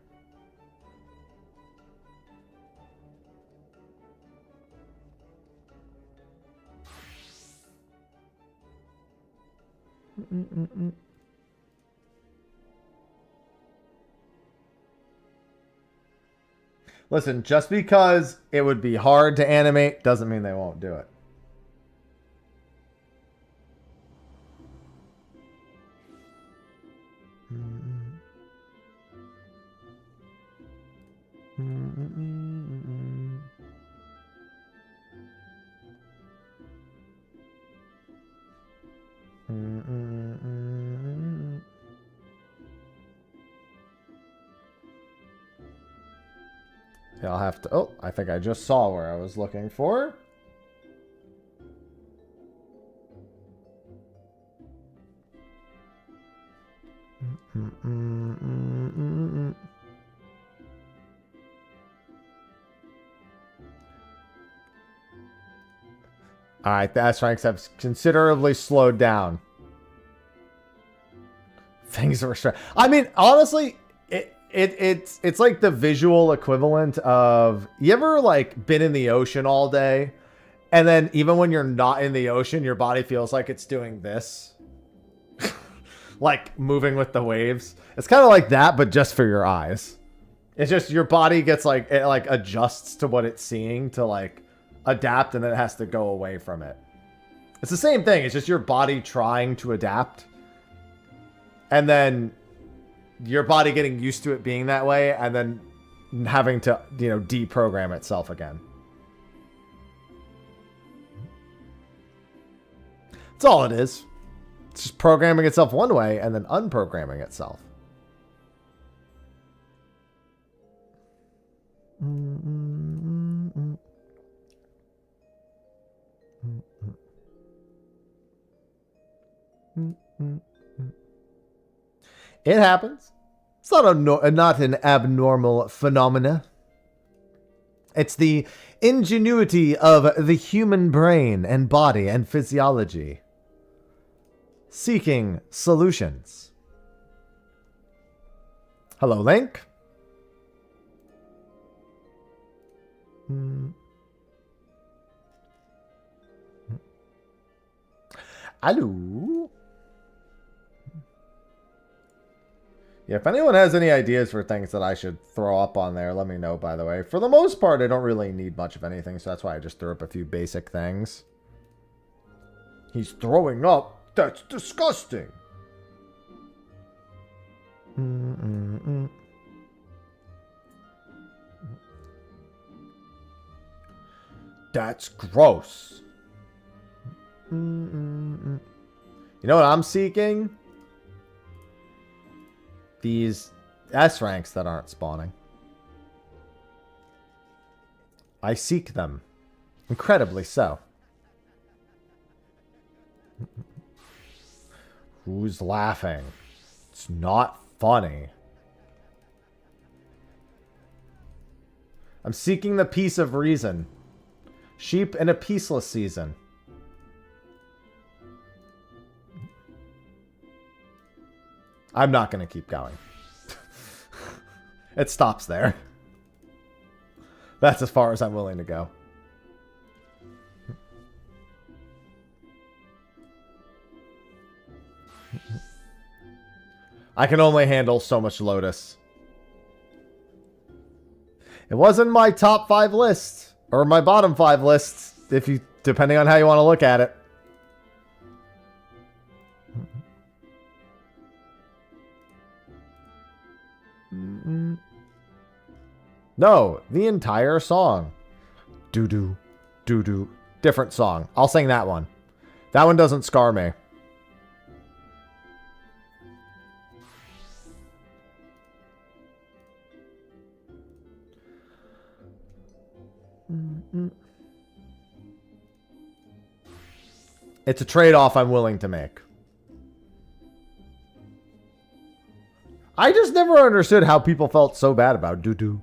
Listen, just because it would be hard to animate doesn't mean they won't do it. Yeah, I'll have to... Oh, I think I just saw where I was looking for. Alright, the S ranks have considerably slowed down. Things are... I mean, honestly... It's like the visual equivalent of, you ever like been in the ocean all day and then even when you're not in the ocean, your body feels like it's doing this, like moving with the waves. It's kind of like that, but just for your eyes. It's just your body gets like, it like adjusts to what it's seeing to like adapt, and then it has to go away from it. It's the same thing. It's just your body trying to adapt, and then your body getting used to it being that way, and then having to, you know, deprogram itself again. That's all it is. It's just programming itself one way and then unprogramming itself. It happens. It's not an abnormal phenomena. It's the ingenuity of the human brain and body and physiology seeking solutions. Hello, Link. Hello. Yeah, if anyone has any ideas for things that I should throw up on there, let me know, by the way. For the most part, I don't really need much of anything, so that's why I just threw up a few basic things. He's throwing up. That's disgusting. That's gross. You know what I'm seeking? These S ranks that aren't spawning. I seek them. Incredibly so. Who's laughing? It's not funny. I'm seeking the peace of reason. Sheep in a peaceless season. I'm not going to keep going. It stops there. That's as far as I'm willing to go. I can only handle so much Lotus. It wasn't my top 5 list. Or my bottom 5 lists. If you, depending on how you want to look at it. No, the entire song. Doo-doo, doo-doo. Different song. I'll sing that one. That one doesn't scar me. It's a trade-off I'm willing to make. I just never understood how people felt so bad about doo-doo.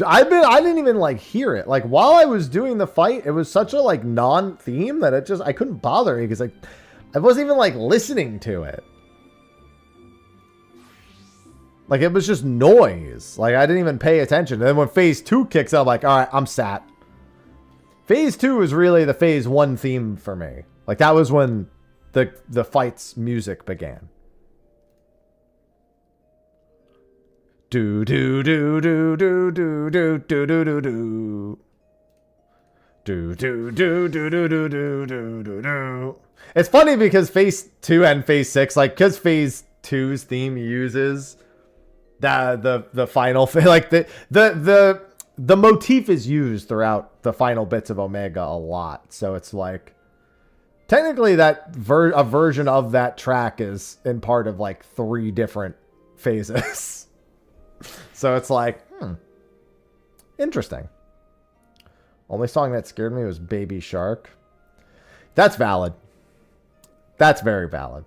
I didn't even like hear it. Like while I was doing the fight, it was such a like non-theme that it just I couldn't bother me because like I wasn't even like listening to it. Like it was just noise. Like I didn't even pay attention. And then when phase 2 kicks in, I'm like, all right, I'm sat. Phase 2 is really the phase 1 theme for me. Like that was when the fight's music began. Do do do do do do do do do do do. Do do do do do do do do do do. It's funny because phase 2 and phase 6, like because phase 2's theme uses the final thing, like the motif is used throughout the final bits of Omega a lot. So it's like technically that a version of that track is in part of like 3 different phases. So it's like, interesting. Only song that scared me was Baby Shark. That's valid. That's very valid.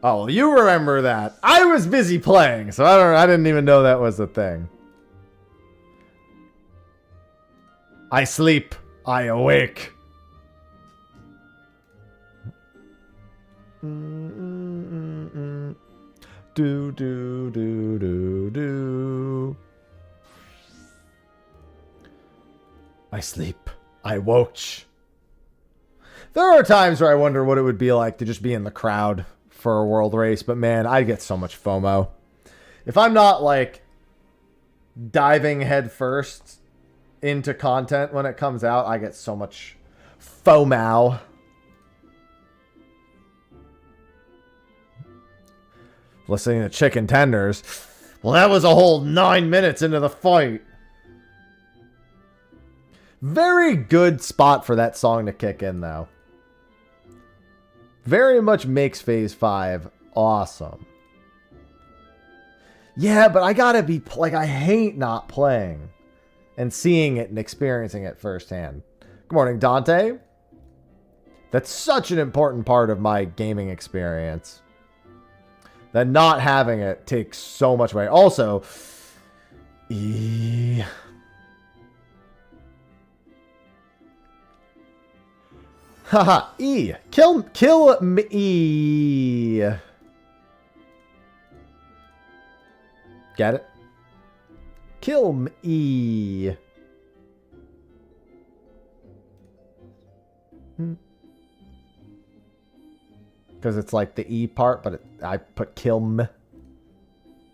Oh, you remember that. I was busy playing, so I didn't even know that was a thing. I sleep, I awake. Do do do do do. I sleep. I watch. There are times where I wonder what it would be like to just be in the crowd for a world race, but man, I get so much FOMO. If I'm not like diving head first into content when it comes out, I get so much FOMO. Listening to Chicken Tenders. Well, that was a whole 9 minutes into the fight. Very good spot for that song to kick in, though. Very much makes Phase 5 awesome. Yeah, but I gotta be... like, I hate not playing and seeing it and experiencing it firsthand. Good morning, Dante. That's such an important part of my gaming experience. That not having it takes so much away. Also, haha, E. Kill me. Get it? Kill me. Because it's like the E part, but I put kill me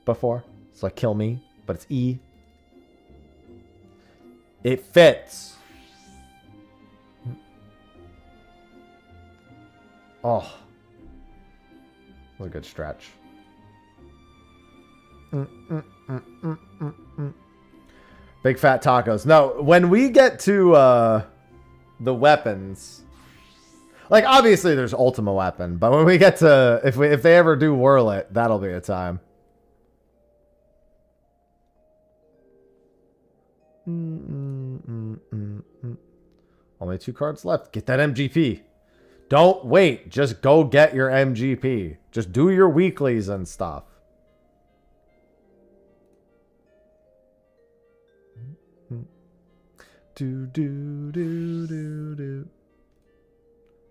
before. It's like kill me, but it's E. It fits. Oh. That was a good stretch. Big fat tacos. No, when we get to the weapons, like obviously there's Ultima weapon, but when we get to if they ever do whirl it, that'll be a time. Only 2 cards left. Get that MGP. Don't wait. Just go get your MGP. Just do your weeklies and stuff. Do.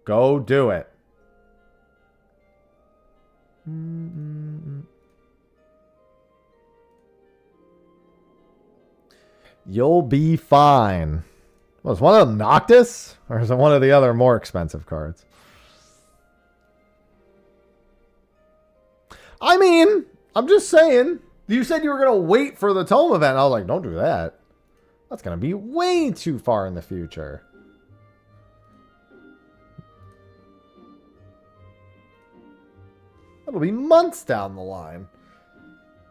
Go do it. You'll be fine. Was one of them Noctis? Or is it one of the other more expensive cards? I mean, I'm just saying. You said you were going to wait for the Tome event. I was like, don't do that. That's going to be way too far in the future. That'll be months down the line.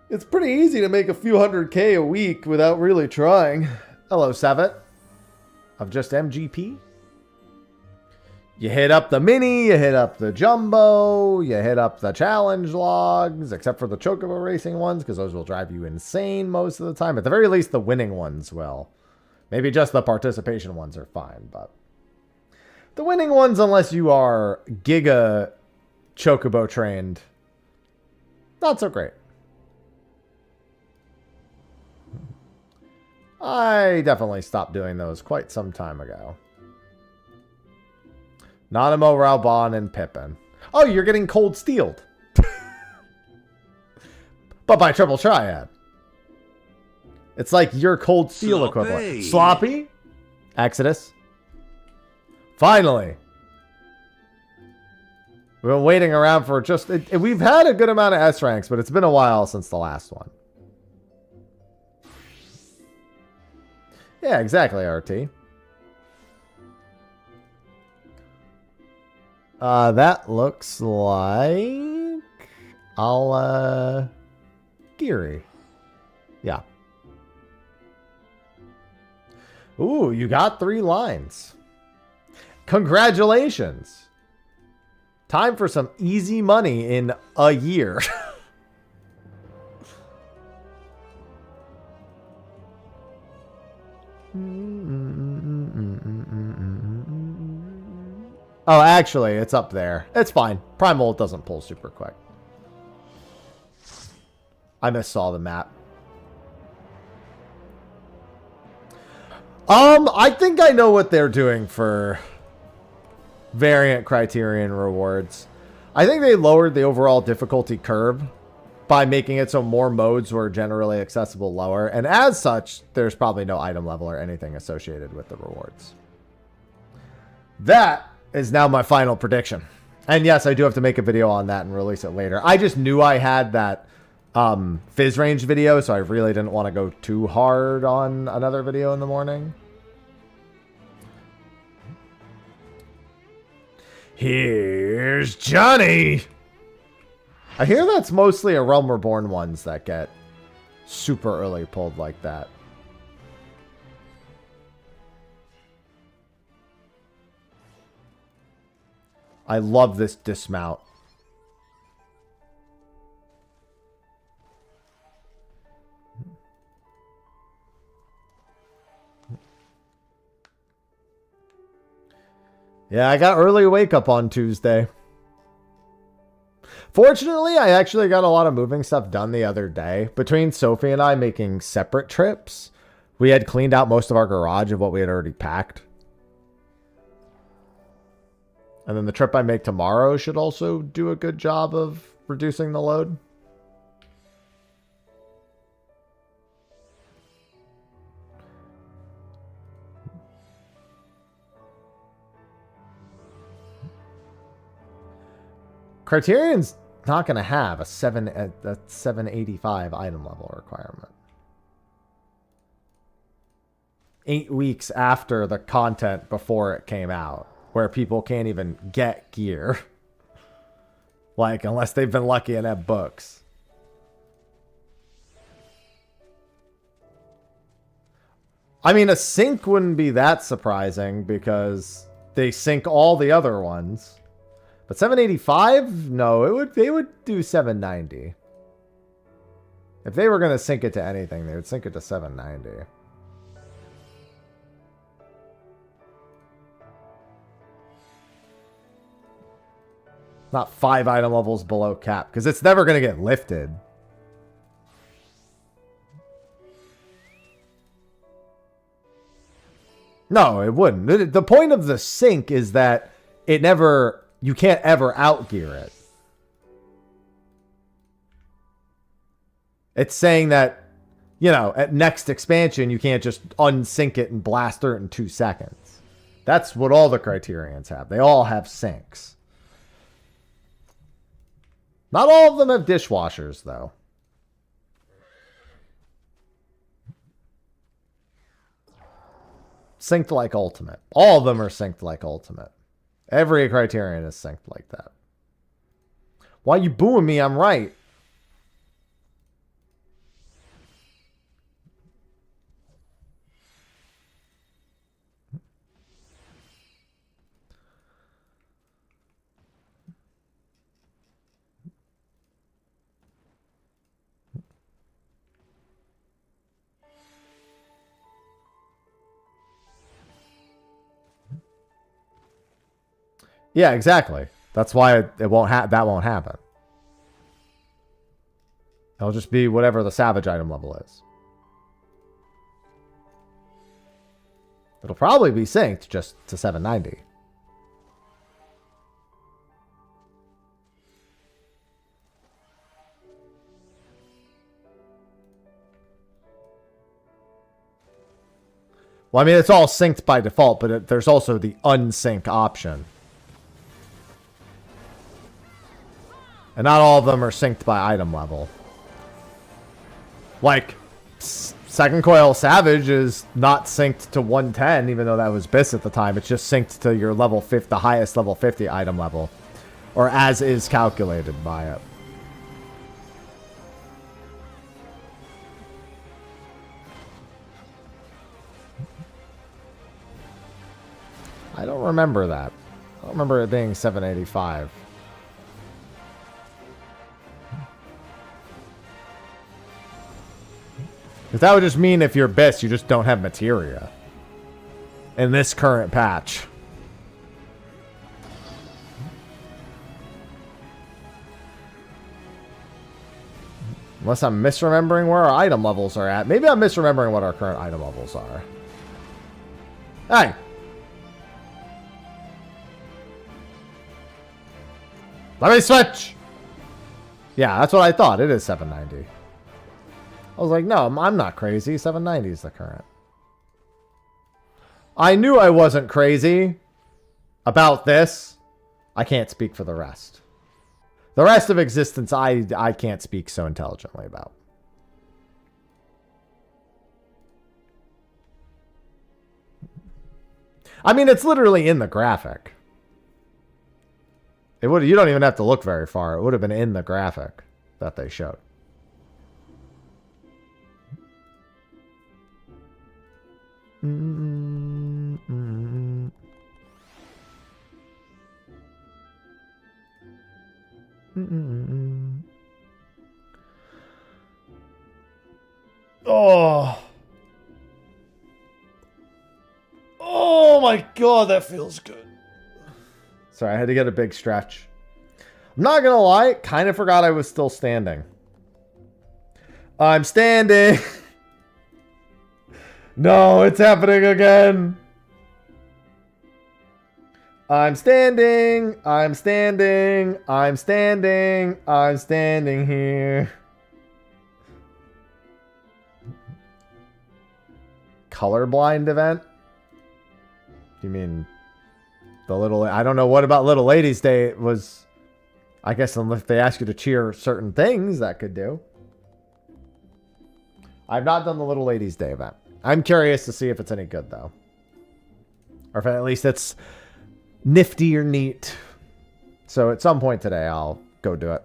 It's pretty easy to make a few $100K a week without really trying. Hello, Sevet. Of just MGP. You hit up the mini, you hit up the jumbo, you hit up the challenge logs, except for the Chocobo racing ones, because those will drive you insane most of the time. At the very least, the winning ones will. Maybe just the participation ones are fine, but the winning ones, unless you are Giga Chocobo trained, not so great. I definitely stopped doing those quite some time ago. Nanamo, Raubon, and Pippin. Oh, you're getting cold steeled. But by Triple Triad. It's like your cold steel equivalent. Sloppy? Exodus. Finally. We've been waiting around for just... we've had a good amount of S ranks, but it's been a while since the last one. Yeah, exactly, RT. That looks like... Geary. Yeah. Ooh, you got 3 lines. Congratulations. Time for some easy money in a year. Oh, actually, it's up there. It's fine. Primal doesn't pull super quick. I missaw the map. I think I know what they're doing for variant criterion rewards. I think they lowered the overall difficulty curve by making it so more modes were generally accessible lower. And as such, there's probably no item level or anything associated with the rewards. That is now my final prediction. And yes, I do have to make a video on that and release it later. I just knew I had that Fizz range video, so I really didn't want to go too hard on another video in the morning. Here's Johnny! I hear that's mostly a Realm Reborn ones that get super early pulled like that. I love this dismount. Yeah, I got early wake up on Tuesday. Fortunately, I actually got a lot of moving stuff done the other day. Between Sophie and I making separate trips, we had cleaned out most of our garage of what we had already packed. And then the trip I make tomorrow should also do a good job of reducing the load. Criterion's not going to have a 785 item level requirement. 8 weeks after the content before it came out, where people can't even get gear. Like, unless they've been lucky and have books. I mean, a sync wouldn't be that surprising because they sync all the other ones. But 785? No, they would do 790. If they were going to sync it to anything, they would sync it to 790. Not 5 item levels below cap, because it's never going to get lifted. No, it wouldn't. The point of the sync is that it never... You can't ever outgear it. It's saying that, you know, at next expansion, you can't just unsync it and blast through it in 2 seconds. That's what all the Criterions have. They all have syncs. Not all of them have dishwashers, though. Synced like Ultimate. All of them are synced like Ultimate. Every Criterion is synced like that. Why you booing me? I'm right. Yeah, exactly. That's why it won't that won't happen. It'll just be whatever the savage item level is. It'll probably be synced just to 790. Well, I mean, it's all synced by default, but there's also the unsync option. And not all of them are synced by item level. Like, Second Coil Savage is not synced to 110, even though that was BIS at the time. It's just synced to your level 50, the highest level 50 item level. Or as is calculated by it. I don't remember that. I don't remember it being 785. Because that would just mean if you're BIS, you just don't have materia. In this current patch. Unless I'm misremembering where our item levels are at. Maybe I'm misremembering what our current item levels are. Hey! Let me switch! Yeah, that's what I thought. It is 790. I was like, no, I'm not crazy. 790 is the current. I knew I wasn't crazy about this. I can't speak for the rest. The rest of existence, I can't speak so intelligently about. I mean, it's literally in the graphic. You don't even have to look very far. It would have been in the graphic that they showed. Oh. Oh my god, that feels good. Sorry, I had to get a big stretch. I'm not gonna lie, kind of forgot I was still standing. I'm standing. No, it's happening again. I'm standing. I'm standing. I'm standing. I'm standing here. Colorblind event? You mean the little... I don't know what about Little Ladies Day was... I guess unless they ask you to cheer certain things, that could do. I've not done the Little Ladies Day event. I'm curious to see if it's any good, though. Or if at least it's nifty or neat. So at some point today, I'll go do it.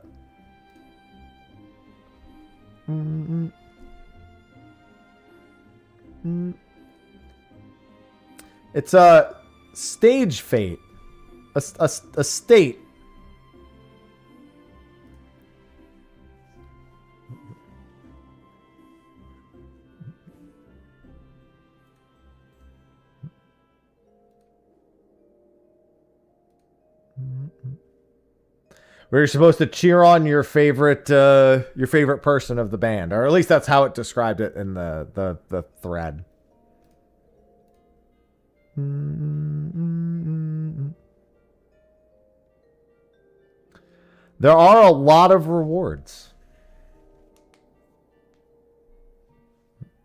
It's a stage fate. A state. Where you're supposed to cheer on your favorite person of the band, or at least that's how it described it in the thread. There are a lot of rewards.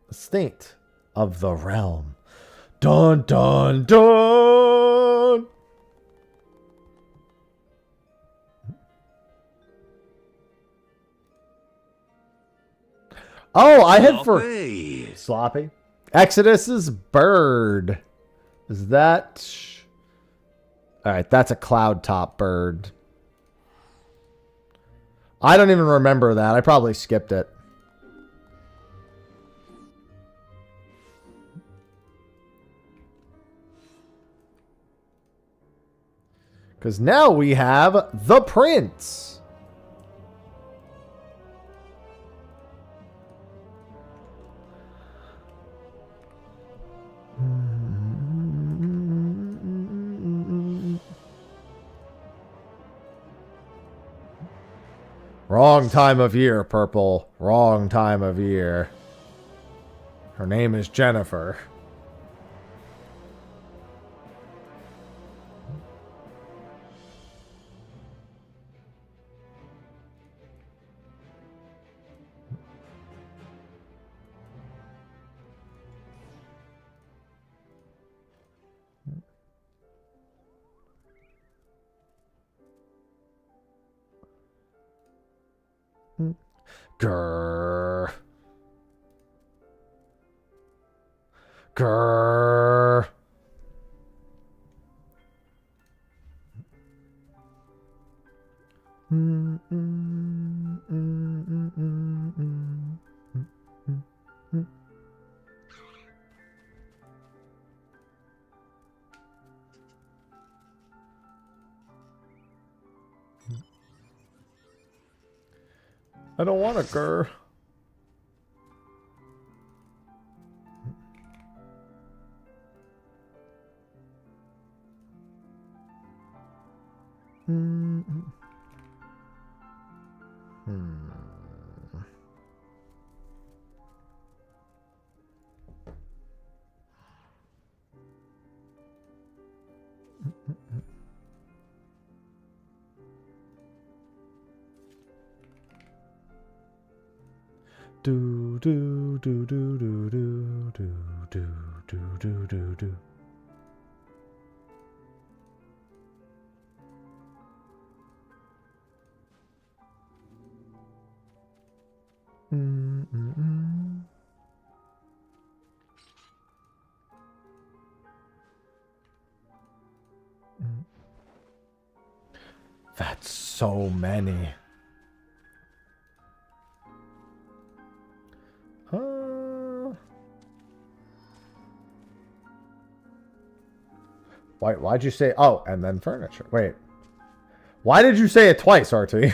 A state of the realm. Dun dun dun. Oh, I had for sloppy. Exodus's bird. Is that... Alright, that's a cloud top bird. I don't even remember that. I probably skipped it. Because now we have the Prince. Wrong time of year, Purple. Wrong time of year. Her name is Jennifer. Grrr. Grrr. I don't want a grr. Do do do do do do do do do do do do. That's so many. Why'd you say... Oh, and then furniture. Wait. Why did you say it twice, RT?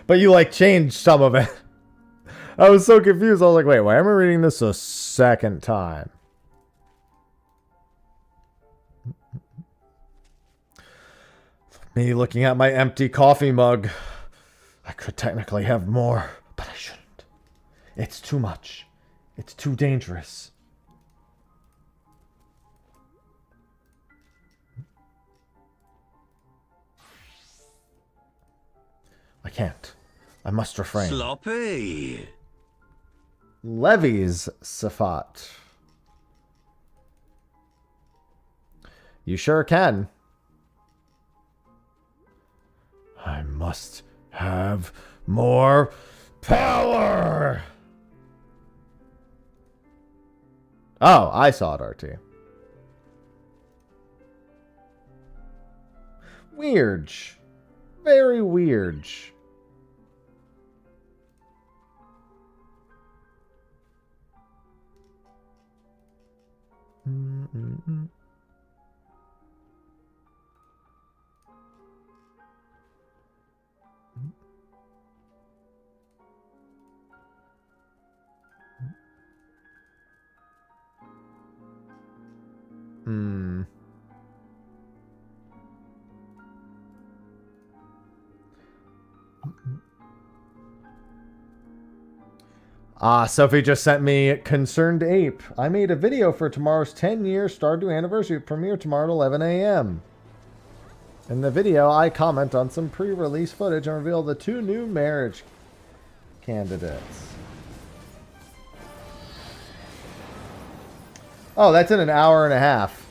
But you, like, changed some of it. I was so confused. I was like, wait, why am I reading this a second time? Me looking at my empty coffee mug. I could technically have more, but I shouldn't. It's too much. It's too dangerous. I can't. I must refrain. Sloppy. Levy's Safat. You sure can. I must have more power. Oh, I saw it, RT. Weird. Very weird. Mm-mm-mm. Hmm. Sophie just sent me Concerned Ape. I made a video for tomorrow's 10-year Stardew anniversary premiere tomorrow at 11 a.m. In the video, I comment on some pre-release footage and reveal the 2 new marriage candidates. Oh, that's in an hour and a half.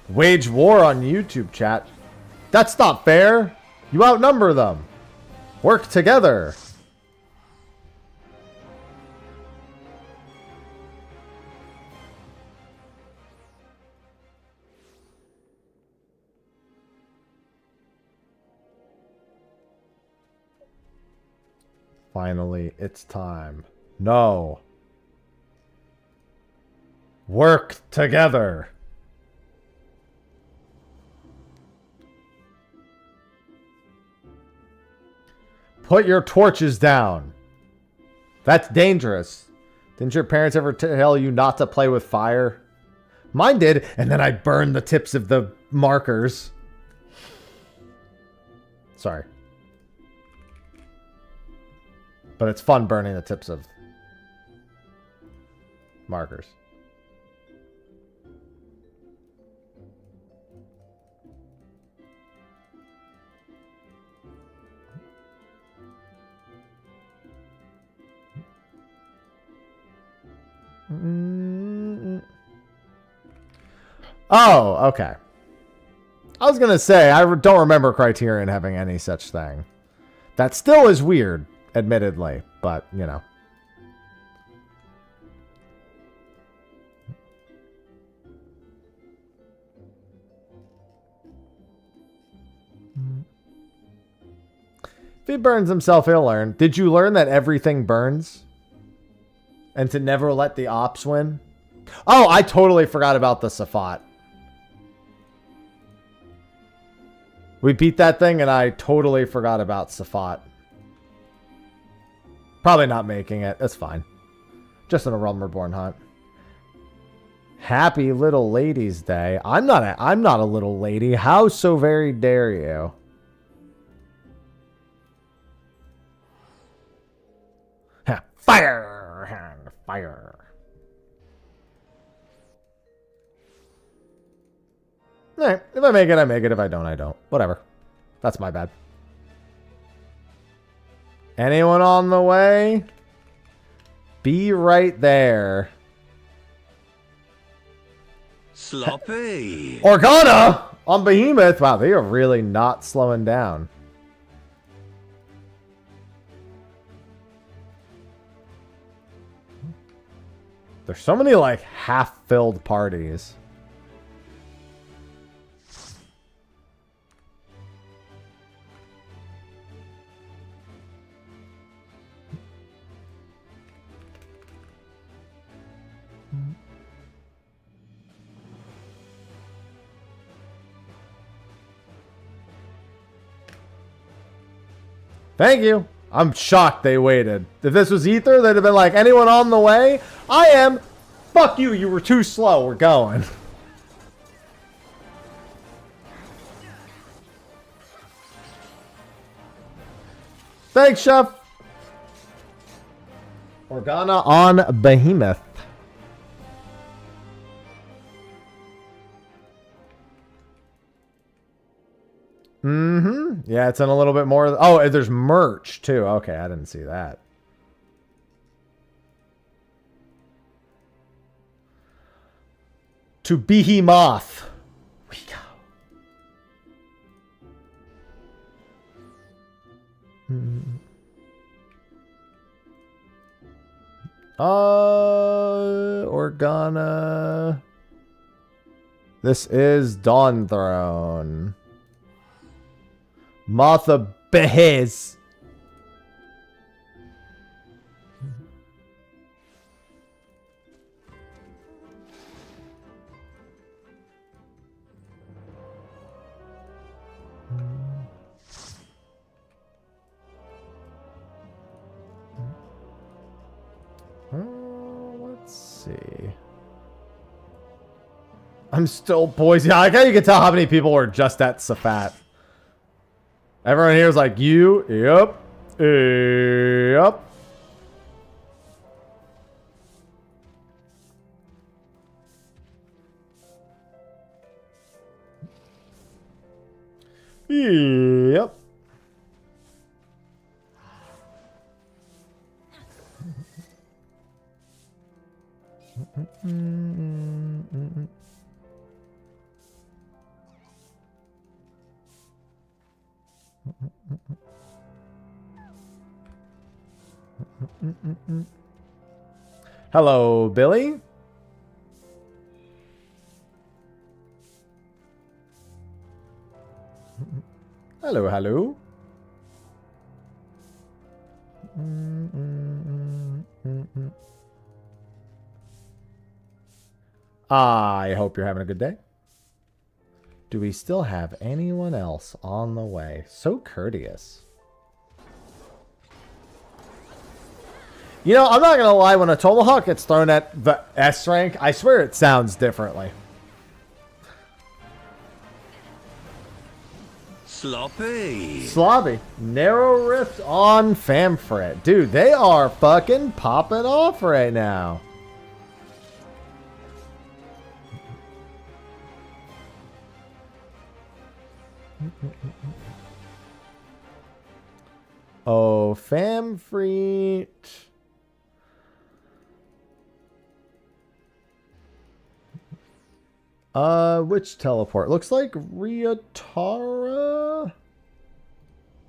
Wage war on YouTube chat. That's not fair. You outnumber them. Work together. Finally, it's time. No. Work together. Put your torches down. That's dangerous. Didn't your parents ever tell you not to play with fire? Mine did, and then I burned the tips of the markers. Sorry. But it's fun burning the tips of markers. Oh, okay. I was going to say, I don't remember Criterion having any such thing. That still is weird, admittedly, but, you know. If he burns himself, he'll learn. Did you learn that everything burns? And to never let the ops win? Oh, I totally forgot about the Safat. We beat that thing and I totally forgot about Safat. Probably not making it. That's fine. Just in a Realm Reborn hunt. Happy Little Ladies Day. I'm not a little lady. How so very dare you? Fire! Fire. Alright, if I make it, I make it. If I don't, I don't. Whatever. That's my bad. Anyone on the way? Be right there. Sloppy. Organa on Behemoth. Wow, they are really not slowing down. There's so many, like, half-filled parties. Thank you. I'm shocked they waited. If this was Ether, they'd have been like, anyone on the way? I am. Fuck you. You were too slow. We're going. Thanks, Chef. Organa on Behemoth. Mm-hmm. Yeah, it's in a little bit more. Oh, there's merch, too. Okay, I didn't see that. To Behemoth. We go. Organa. This is Dawn Throne. Martha Behez. Let's see. I'm still poised. Yeah, I can't you can tell how many people were just at Safat. Everyone here is like, you, yep, yep. Yep. Hello, Billy. Hello, hello. I hope you're having a good day. Do we still have anyone else on the way? So courteous. You know, I'm not going to lie. When a Tomahawk gets thrown at the S rank, I swear it sounds differently. Sloppy. Sloppy. Narrow Rift on Famfret. Dude, they are fucking popping off right now. Oh, Famfret. Which teleport? Looks like Riatara.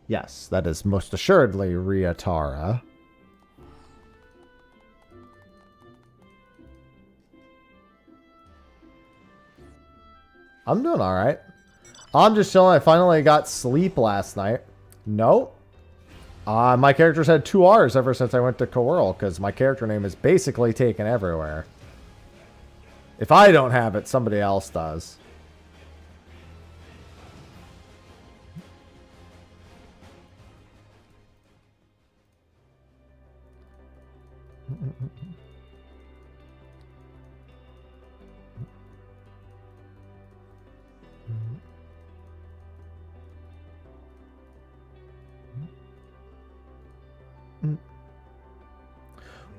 Yes, that is most assuredly Riatara. I'm doing all right. I'm just chilling. I finally got sleep last night. Nope. My character's had 2 R's ever since I went to Coerl, because my character name is basically taken everywhere. If I don't have it, somebody else does.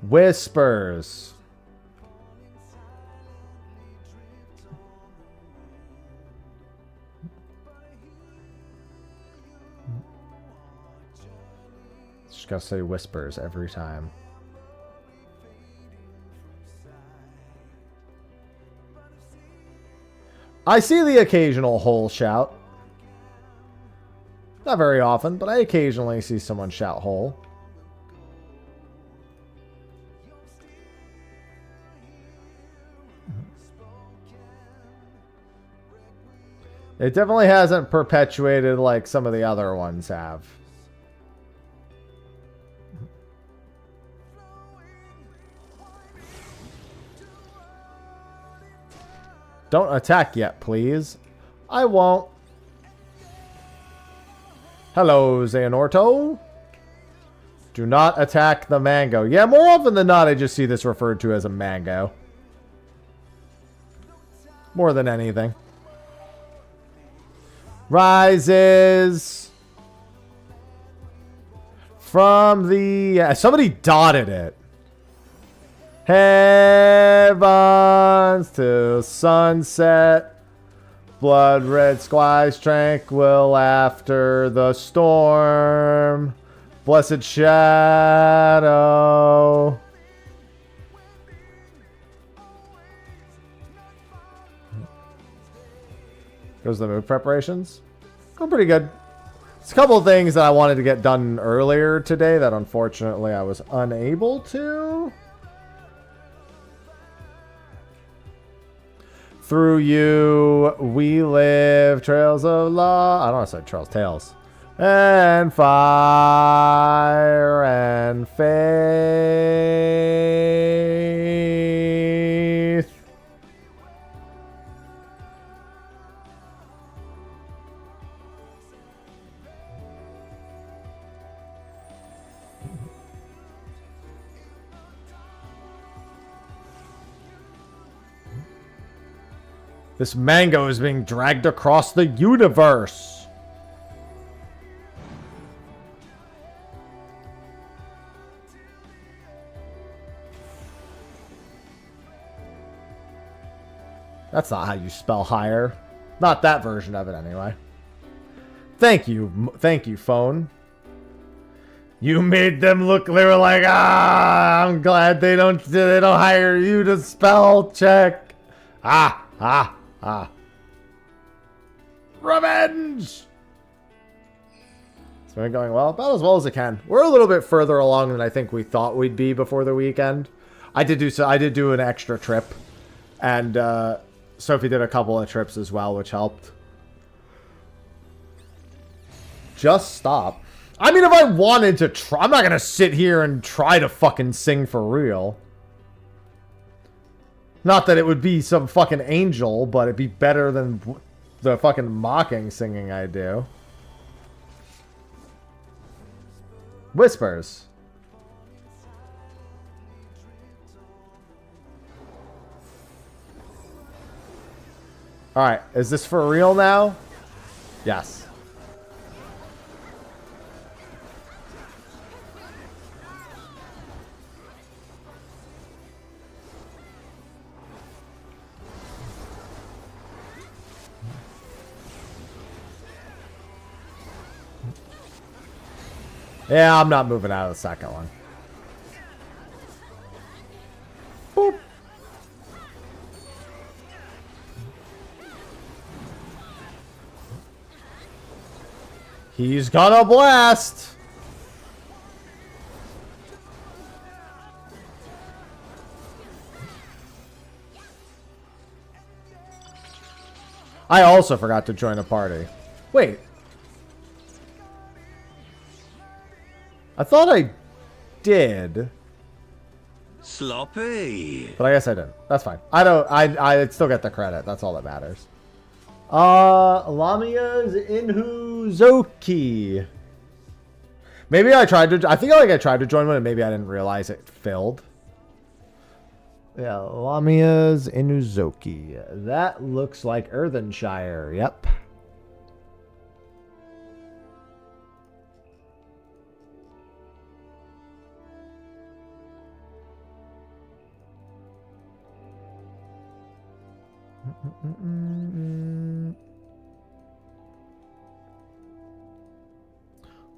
Whispers. Just gotta say whispers every time. I see the occasional hole shout. Not very often, but I occasionally see someone shout hole. It definitely hasn't perpetuated like some of the other ones have. Don't attack yet, please. I won't. Hello, Xehanorto. Do not attack the mango. Yeah, more often than not, I just see this referred to as a mango. More than anything. Rises. From the... somebody dotted it. Heavens to sunset. Blood red skies tranquil after the storm. Blessed shadow. Goes the move preparations. Going pretty good. It's a couple of things that I wanted to get done earlier today that unfortunately I was unable to. Through you we live, trails of law. I don't want to say trails, tales. And fire and faith. This mango is being dragged across the universe. That's not how you spell higher. Not that version of it, anyway. Thank you, phone. You made them look. They were like, I'm glad they don't hire you to spell check. Ah. Revenge! It's been going well. About as well as it can. We're a little bit further along than I think we thought we'd be before the weekend. I did do an extra trip. And Sophie did a couple of trips as well, which helped. Just stop. I mean, if I wanted to try... I'm not going to sit here and try to fucking sing for real. Not that it would be some fucking angel, but it'd be better than the fucking mocking singing I do. Whispers. Alright, is this for real now? Yes. Yeah, I'm not moving out of the second one. Boop. He's gonna blast. I also forgot to join a party. Wait. I thought I did. Sloppy. But I guess I didn't. That's fine. I still get the credit. That's all that matters. Lamia's Inhuzoki. Maybe I tried to... I think I tried to join one and maybe I didn't realize it filled. Yeah, Lamia's Inuzoki. That looks like Earthenshire. Yep.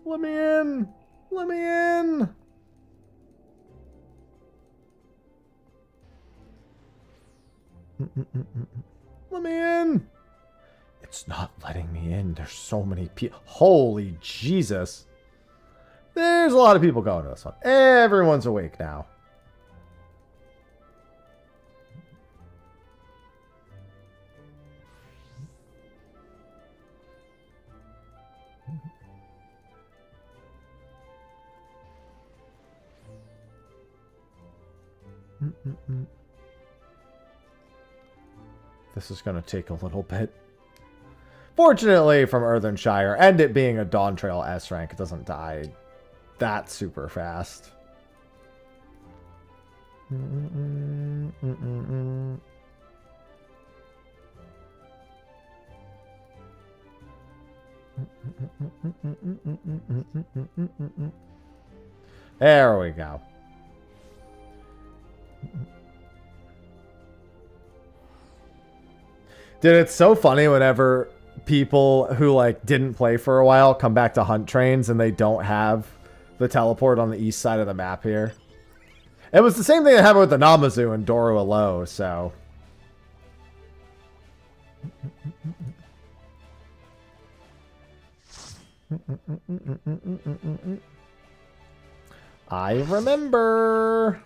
Let me in. Let me in. Let me in. It's not letting me in. There's so many people. Holy Jesus. There's a lot of people going to this one. Everyone's awake now. This is going to take a little bit. Fortunately, from Earthenshire, and it being a Dawn Trail S rank, it doesn't die that super fast. There we go. Dude, it's so funny whenever people who like didn't play for a while come back to hunt trains and they don't have the teleport on the east side of the map here. It was the same thing that happened with the Namazu and Doru Alo, so. I remember.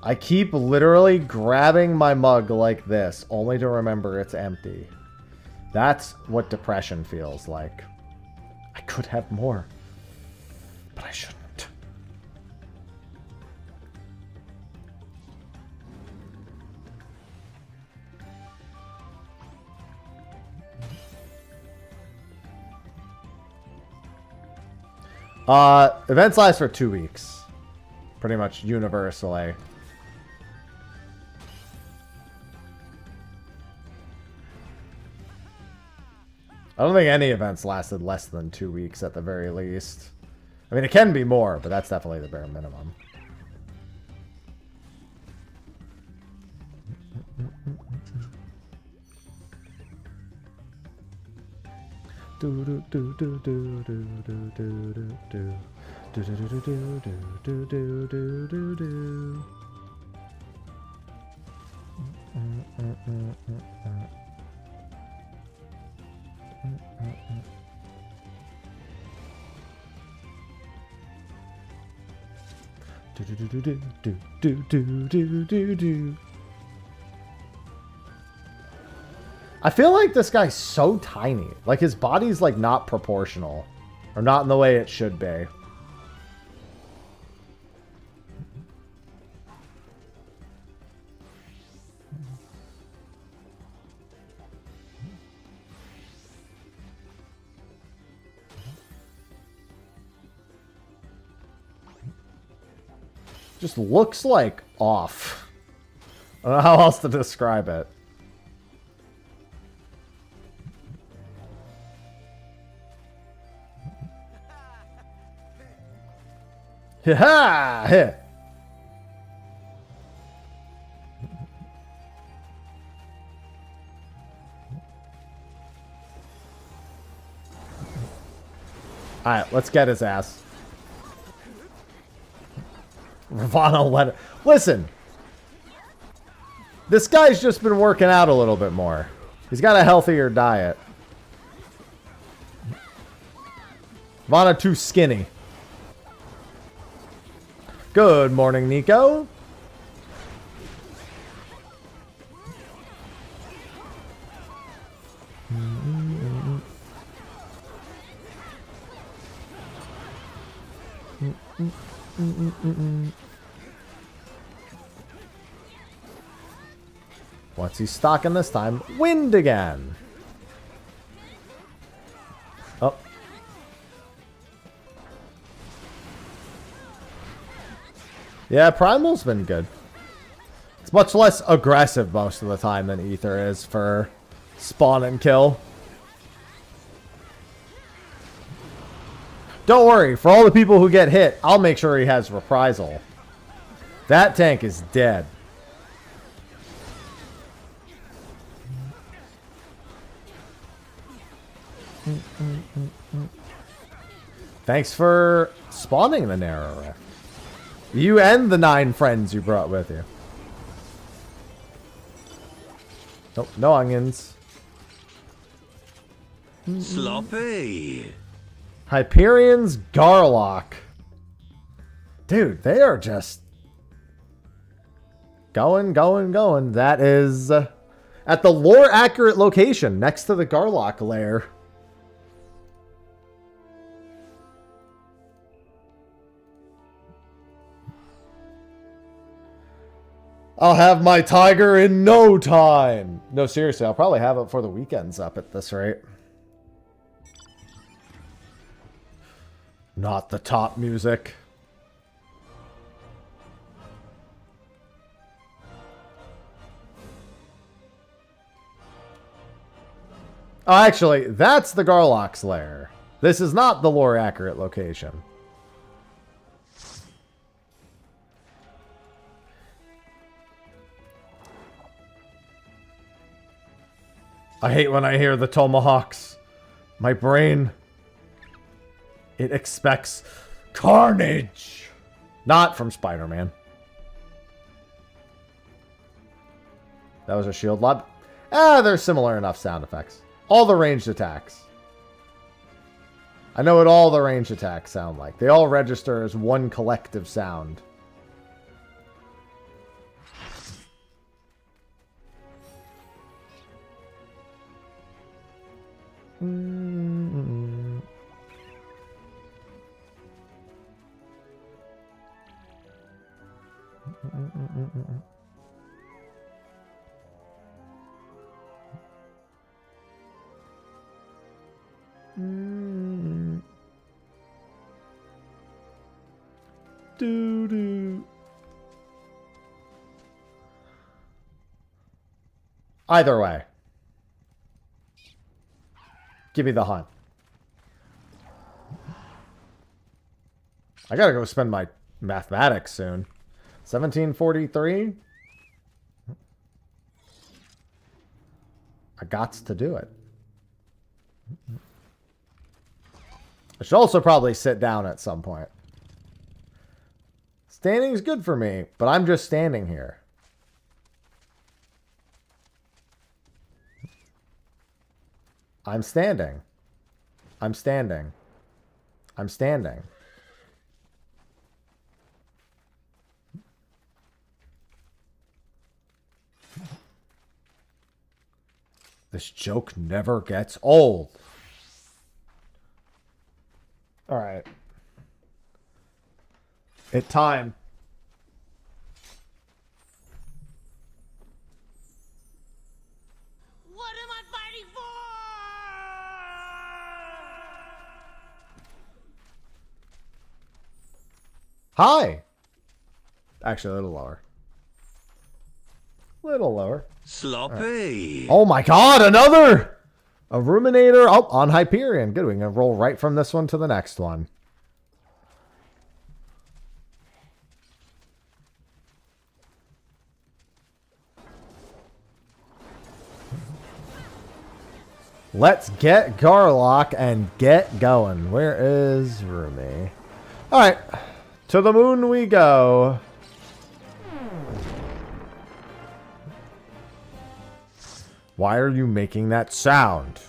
I keep literally grabbing my mug like this, only to remember it's empty. That's what depression feels like. I could have more, but I shouldn't. Events last for 2 weeks. Pretty much universally. I don't think any events lasted less than 2 weeks at the very least. I mean, it can be more, but that's definitely the bare minimum. Do do do do do do do do do do do do do do do do do do. I feel like this guy's so tiny. Like his body's like not proportional. Or not in the way it should be. Just looks like off. I don't know how else to describe it. Ha! Alright, let's get his ass. Ravana let it. Listen. This guy's just been working out a little bit more. He's got a healthier diet. Ravana too skinny. Good morning, Nico. What's he stocking this time? Wind again. Oh. Yeah, Primal's been good. It's much less aggressive most of the time than Ether is for spawn and kill. Don't worry, for all the people who get hit, I'll make sure he has reprisal. That tank is dead. Thanks for spawning the narrow rift. You and the 9 friends you brought with you. Nope, no onions. Sloppy. Hyperion's Garlock. Dude, they are just going. That is at the lore accurate location next to the Garlock lair. I'll have my tiger in no time. No, seriously, I'll probably have it before the weekend's up at this rate. Not the top music. Oh, actually, that's the Garlock's lair. This is not the lore-accurate location. I hate when I hear the tomahawks. My brain, it expects carnage. Not from Spider-Man. That was a shield lob. They're similar enough sound effects. All the ranged attacks. I know what all the ranged attacks sound like. They all register as one collective sound. Doo-doo. Either way. Give me the hunt. I gotta go spend my mathematics soon. 1743? I gots to do it. I should also probably sit down at some point. Standing's good for me, but I'm just standing here. I'm standing. I'm standing. I'm standing. This joke never gets old. All right. It's time. What am I fighting for? Hi. Actually, a little lower. Little lower. Sloppy. Oh my god, another! A Ruminator. Oh, on Hyperion. Good, we can roll right from this one to the next one. Let's get Garlock and get going. Where is Rumi? Alright. To the moon we go. Why are you making that sound?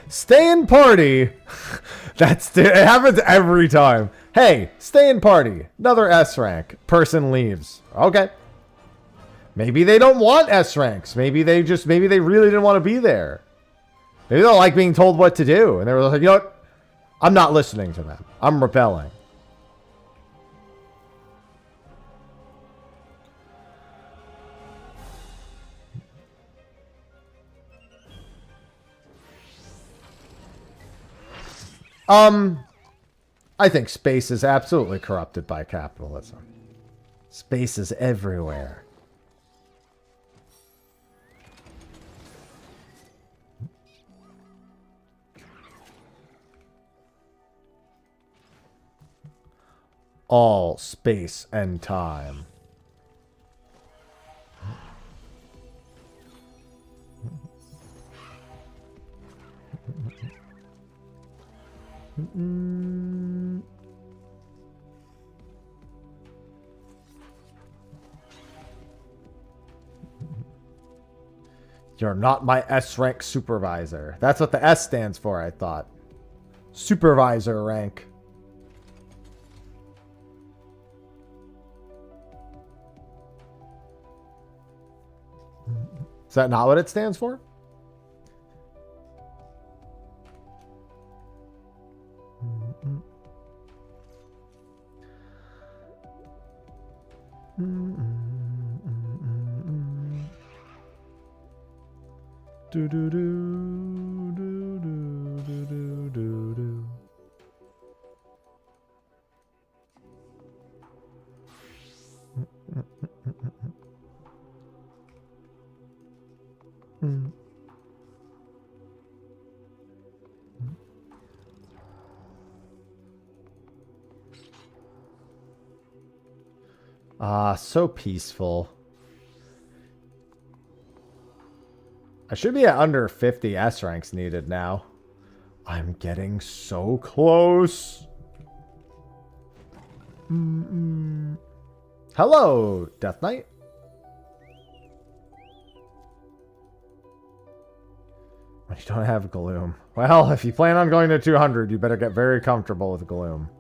Stay in party. It happens every time. Hey, stay in party. Another S rank. Person leaves. Okay. Maybe they don't want S ranks. Maybe they really didn't want to be there. Maybe they don't like being told what to do. And they were like, you know what? I'm not listening to them. I'm rebelling. I think space is absolutely corrupted by capitalism. Space is everywhere. All space and time. You're not my S rank supervisor. That's what the S stands for, I thought. Supervisor rank. Is that not what it stands for? Mm-mm. Do do do do do do do do do. Ah, so peaceful. I should be at under 50 S ranks needed now. I'm getting so close. Hello, Death Knight. You don't have Gloom. Well, if you plan on going to 200, you better get very comfortable with Gloom.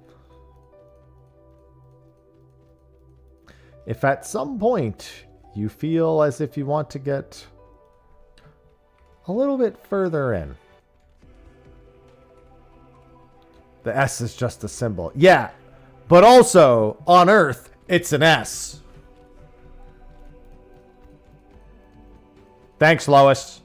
If at some point you feel as if you want to get a little bit further in. The S is just a symbol. Yeah, but also on Earth, it's an S. Thanks, Lois.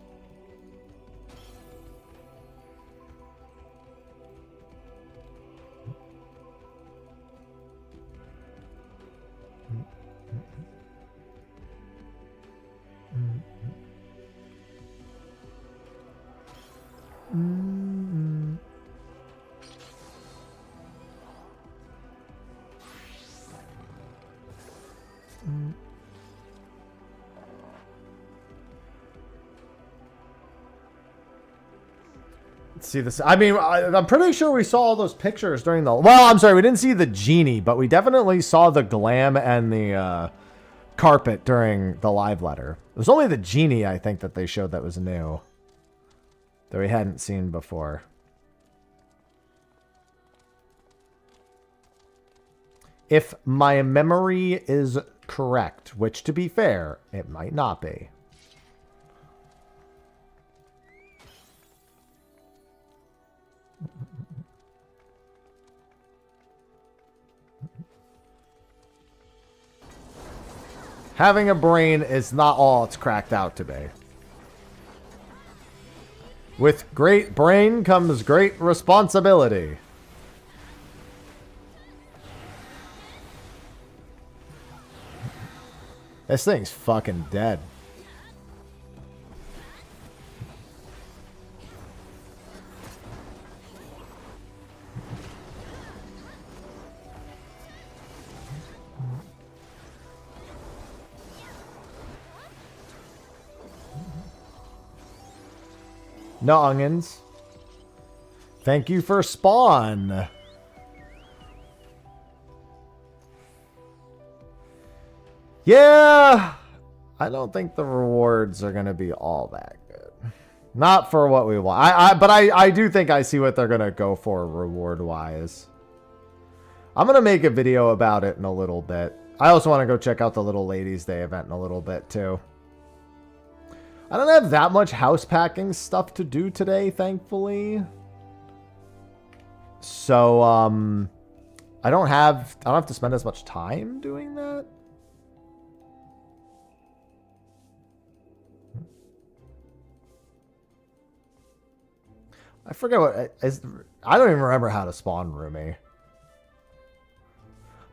Let's see this. I mean, I'm pretty sure we saw all those pictures during the... Well, I'm sorry, we didn't see the genie, but we definitely saw the glam and the carpet during the live letter. It was only the genie, I think, that they showed that was new. That we hadn't seen before. If my memory is correct, which to be fair, it might not be. Having a brain is not all it's cracked out to be. With great brain comes great responsibility. This thing's fucking dead. No onions. Thank you for spawn. Yeah, I don't think the rewards are going to be all that good. Not for what we want. But I do think I see what they're going to go for reward-wise. I'm going to make a video about it in a little bit. I also want to go check out the Little Ladies Day event in a little bit, too. I don't have that much house packing stuff to do today, thankfully. So, I don't have to spend as much time doing that. I forget what is. I don't even remember how to spawn Rumi.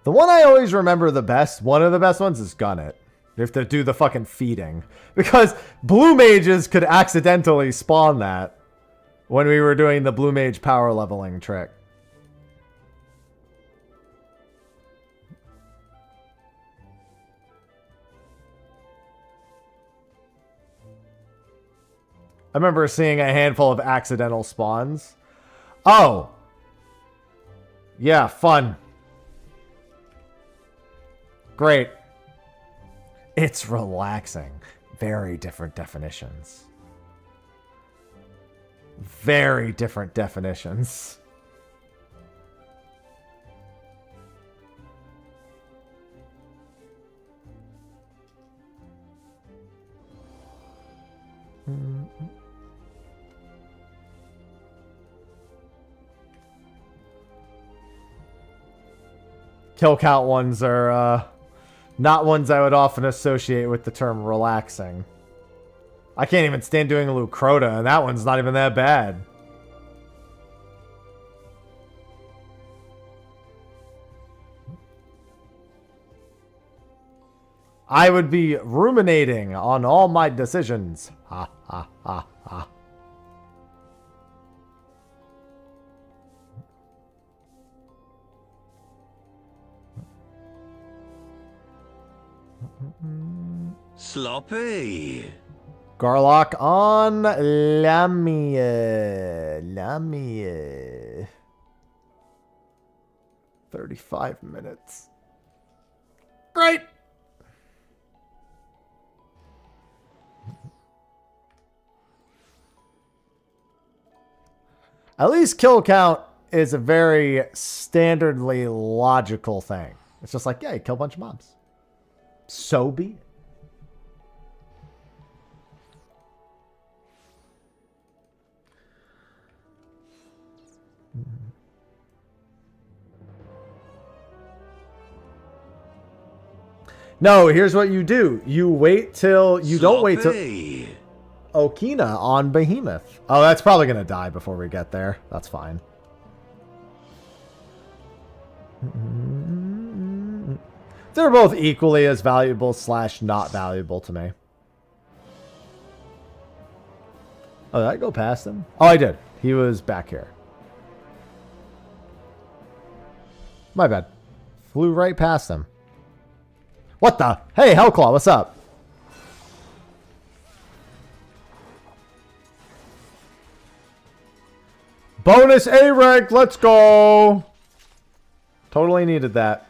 The one I always remember the best, one of the best ones, is Gun It. You have to do the fucking feeding. Because blue mages could accidentally spawn that when we were doing the blue mage power leveling trick. I remember seeing a handful of accidental spawns. Oh. Yeah, fun. Great. It's relaxing. Very different definitions. Very different definitions. Kill count ones are not ones I would often associate with the term relaxing. I can't even stand doing a Lucrota, and that one's not even that bad. I would be ruminating on all my decisions. Ha ha ha ha. Sloppy. Garlock on Lamia. Lamia. 35 minutes. Great. At least kill count is a very standardly logical thing. It's just like, yeah, you kill a bunch of mobs. So be it. No, here's what you do. You wait till... You don't wait till... Okina on Behemoth. Oh, that's probably going to die before we get there. That's fine. They're both equally as valuable / not valuable to me. Oh, did I go past him? Oh, I did. He was back here. My bad. Flew right past him. What the? Hey, Hellclaw, what's up? Bonus A rank, let's go. Totally needed that.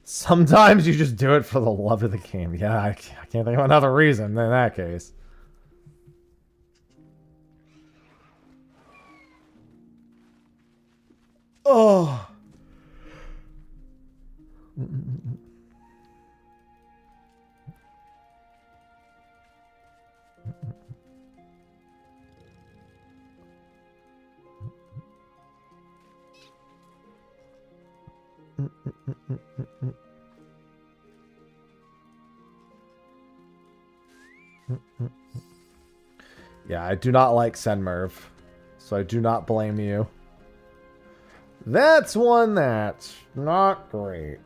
Sometimes you just do it for the love of the game. Yeah, I can't think of another reason in that case. Oh. Yeah, I do not like Senmerv, so I do not blame you. That's one that's not great.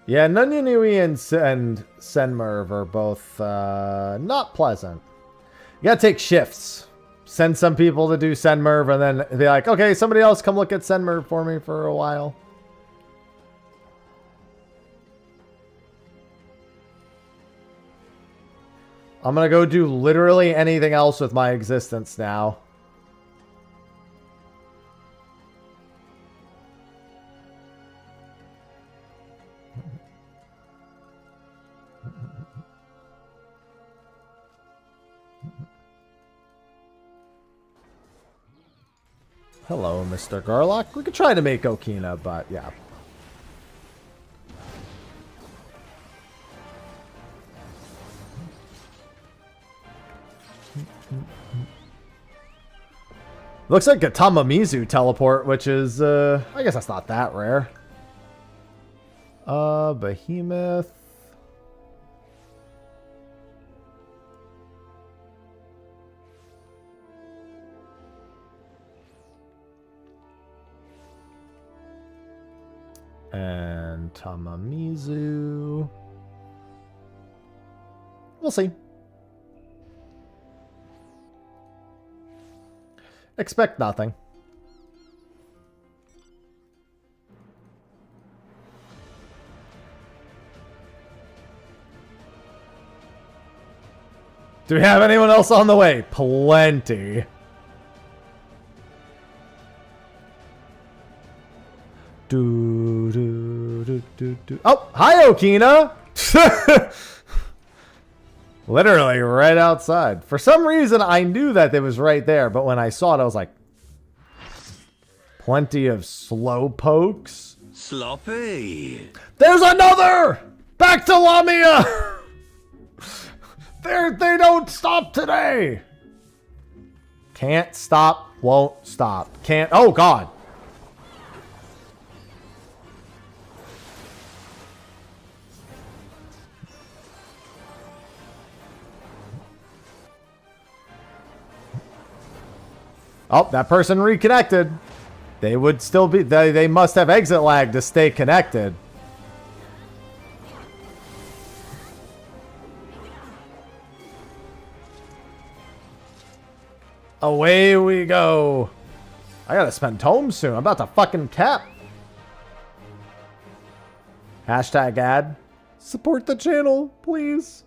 Yeah, Nunyanui and Senmerv are both not pleasant. You gotta take shifts. Send some people to do Senmerv and then be like, okay, somebody else come look at Senmerv for me for a while. I'm gonna go do literally anything else with my existence now. Hello, Mr. Garlock. We could try to make Okina, but yeah. Looks like a Tamamizu teleport, which is, I guess that's not that rare. Behemoth. And Tamamizu. We'll see. Expect nothing. Do we have anyone else on the way? Plenty. Oh, hi, Okina. Literally right outside. For some reason, I knew that it was right there, but when I saw it, I was like, plenty of slow pokes. Sloppy. There's another! Back to Lamia! They don't stop today! Can't stop, won't stop. Can't, oh God. Oh, that person reconnected. They would still be, they must have exit lag to stay connected. Away we go. I gotta spend tome soon. I'm about to fucking cap. Hashtag ad. Support the channel, please.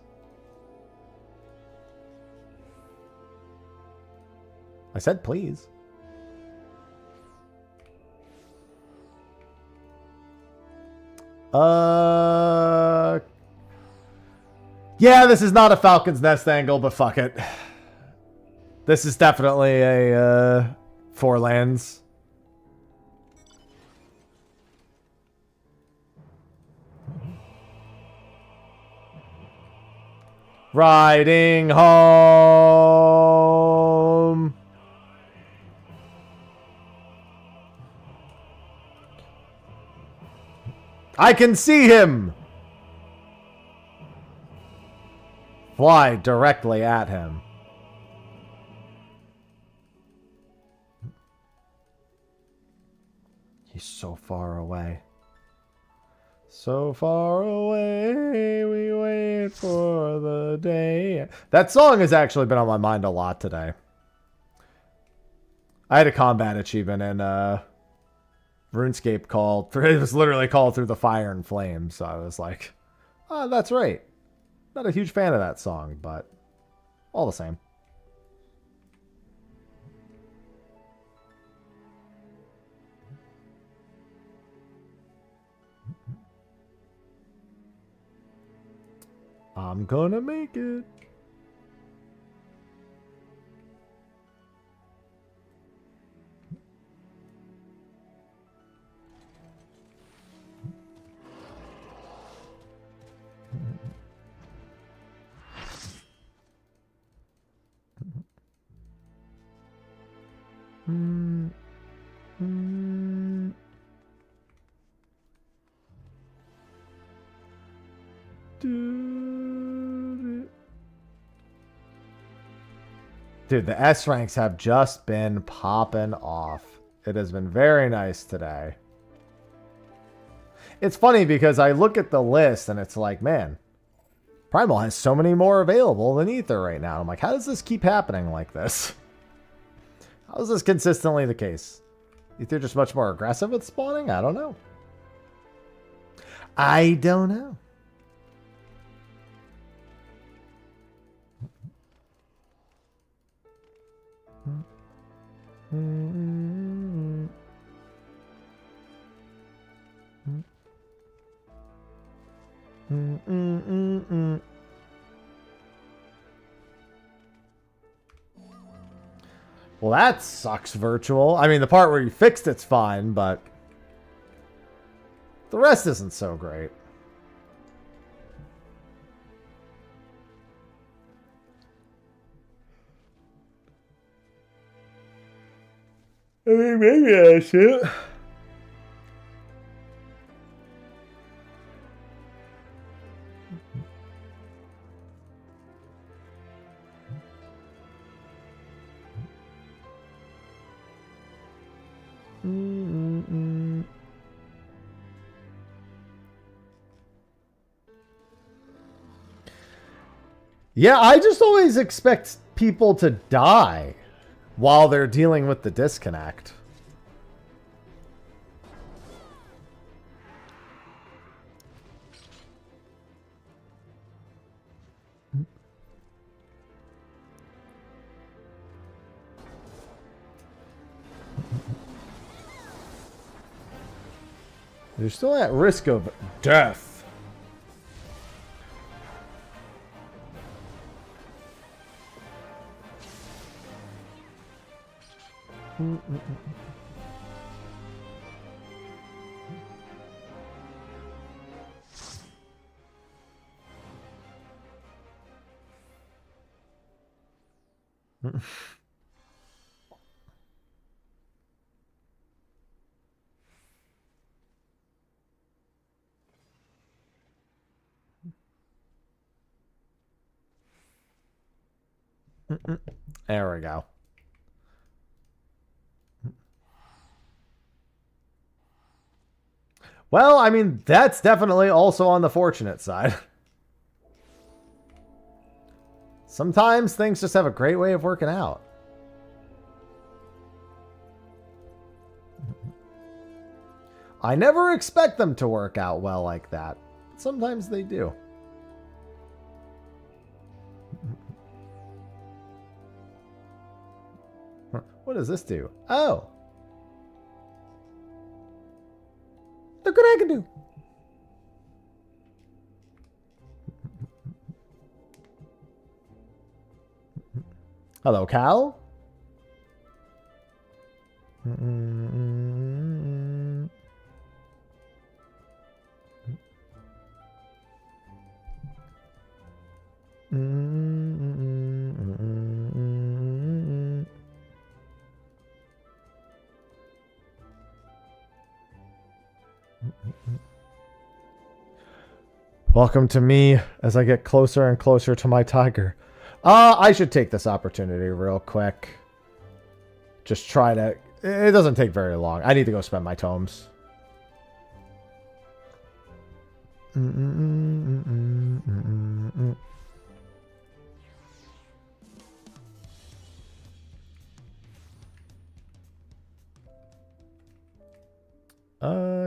I said please. Yeah, this is not a Falcon's Nest angle, but fuck it. This is definitely a 4 lands. Riding home. I can see him. Fly directly at him. He's so far away. So far away, we wait for the day. That song has actually been on my mind a lot today. I had a combat achievement in RuneScape called, it was literally called Through the Fire and Flames. So I was like, oh, that's right. Not a huge fan of that song, but all the same. I'm gonna make it. Dude, the S ranks have just been popping off. It has been very nice today. It's funny because I look at the list and it's like, man, Primal has so many more available than Ether right now. I'm like, how does this keep happening like this? How is this consistently the case? Ether just much more aggressive with spawning? I don't know. I don't know. Well, that sucks, Virtual. I mean, the part where you fixed it's fine, but the rest isn't so great. I mean, maybe I should. Yeah, I just always expect people to die while they're dealing with the disconnect. You're still at risk of death. There we go. Well, I mean, that's definitely also on the fortunate side. Sometimes things just have a great way of working out. I never expect them to work out well like that. Sometimes they do. What does this do? Oh. Look what I can do. Hello, Cal. Welcome to me as I get closer and closer to my tiger. I should take this opportunity real quick. Just try to... It doesn't take very long. I need to go spend my tomes.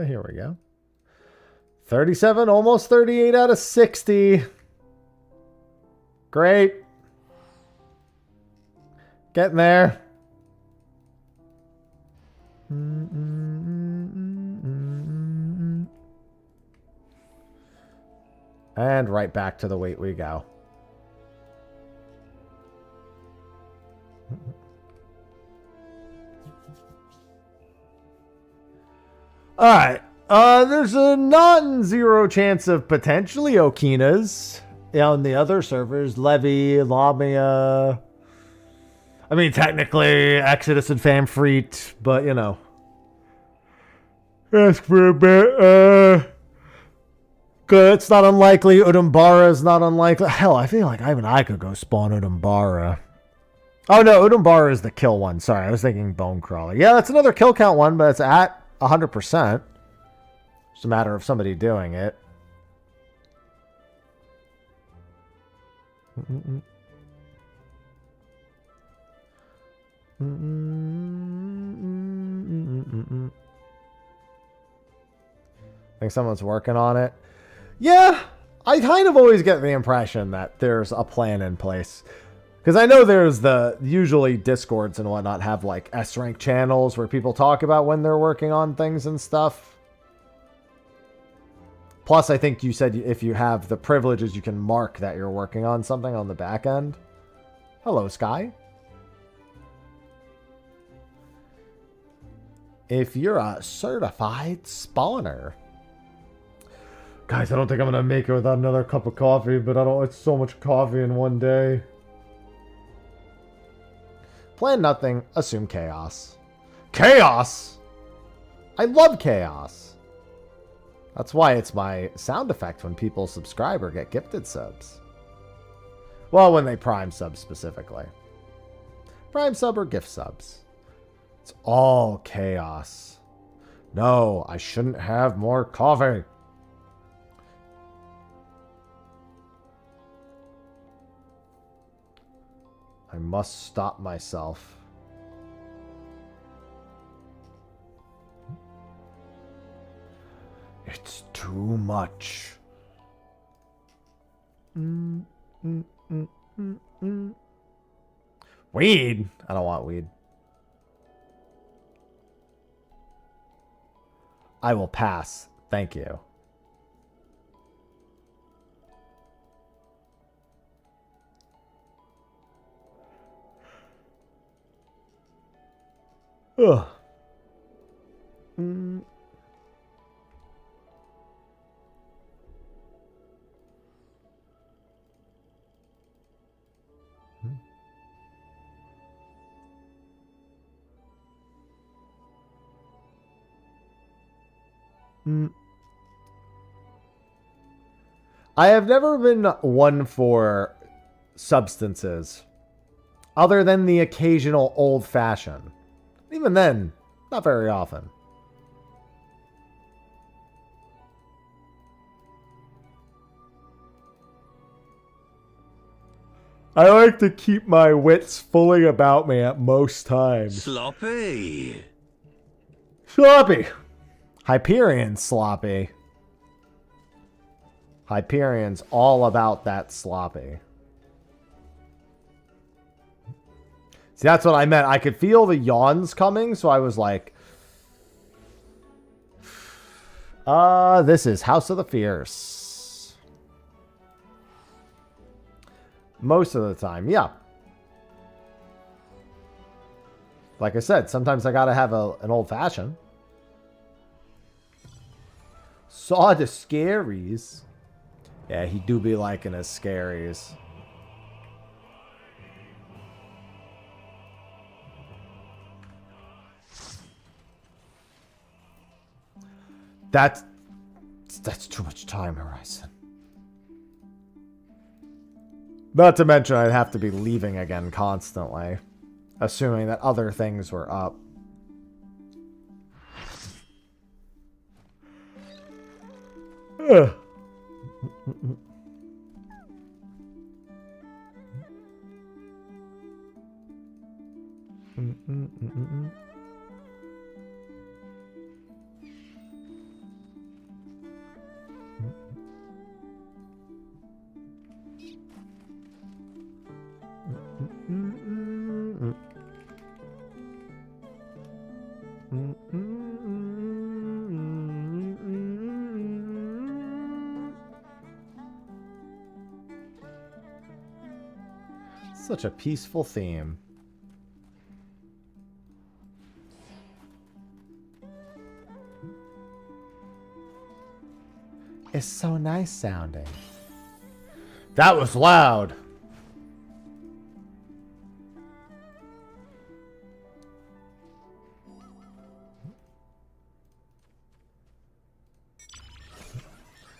Here we go. 37, almost 38 out of 60. Great. Getting there. And right back to the weight we go. All right. There's a non-zero chance of potentially Okinas on the other servers. Levy, Lamia. I mean, technically Exodus and Famfreet, but you know. Ask for a bit. Good. It's not unlikely. Udumbara is not unlikely. Hell, I feel like even I could go spawn Udumbara. Oh no, Udumbara is the kill one. Sorry, I was thinking Bonecrawler. Yeah, that's another kill count one, but it's at 100%. It's a matter of somebody doing it. Think someone's working on it. Yeah, I kind of always get the impression that there's a plan in place. Because I know there's usually Discords and whatnot have like S-rank channels where people talk about when they're working on things and stuff. Plus, I think you said if you have the privileges, you can mark that you're working on something on the back end. Hello, Sky. If you're a certified spawner. Guys, I don't think I'm going to make it without another cup of coffee, but it's so much coffee in one day. Plan nothing, assume chaos. Chaos? I love chaos. That's why it's my sound effect when people subscribe or get gifted subs. Well, when they prime subs specifically. Prime sub or gift subs. It's all chaos. No, I shouldn't have more coffee. I must stop myself. It's too much. Weed? I don't want weed. I will pass. Thank you. Ugh. Mm. Mm. I have never been one for substances other than the occasional old fashioned. Even then, not very often. I like to keep my wits fully about me at most times. Sloppy. Sloppy. Hyperion sloppy. Hyperion's all about that sloppy. See, that's what I meant. I could feel the yawns coming, so I was like, this is House of the Fierce. Most of the time, yeah. Like I said, sometimes I gotta have an old-fashioned. Saw the scaries. Yeah, he do be liking his scaries. That's too much time horizon. Not to mention I'd have to be leaving again constantly, assuming that other things were up. Ugh. Such a peaceful theme. It's so nice sounding. That was loud.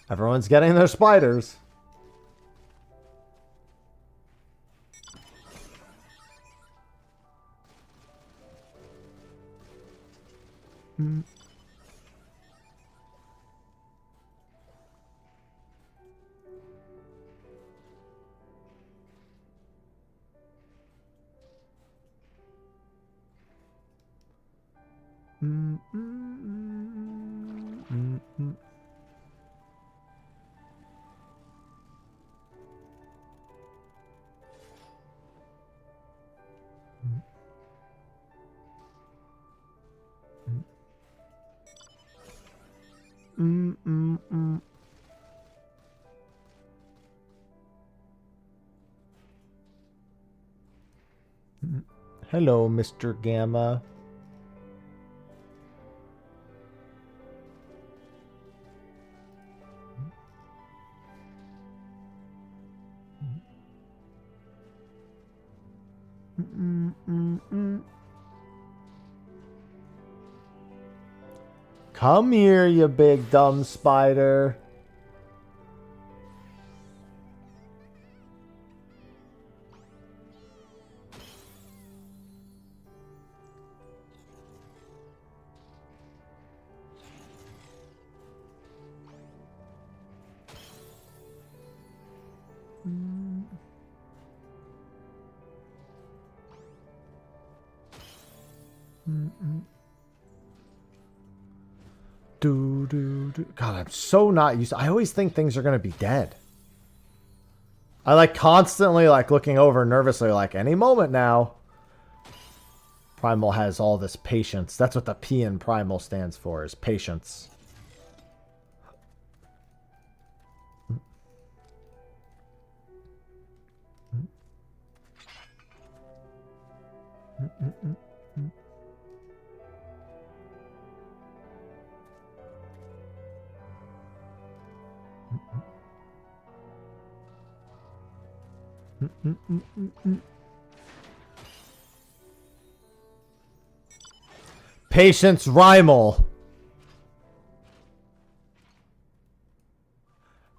Everyone's getting their spiders. Mm. Mm, mm, mm, mm, mm. Mm, mm, mm. Hello, Mr. Gamma. Mm, mm, mm. Come here, you big dumb spider. Mm. Mm-mm. God, I'm so not used to, I always think things are going to be dead. I like constantly like looking over nervously like any moment now. Primal has all this patience. That's what the P in Primal stands for, is patience. Patience Rymel.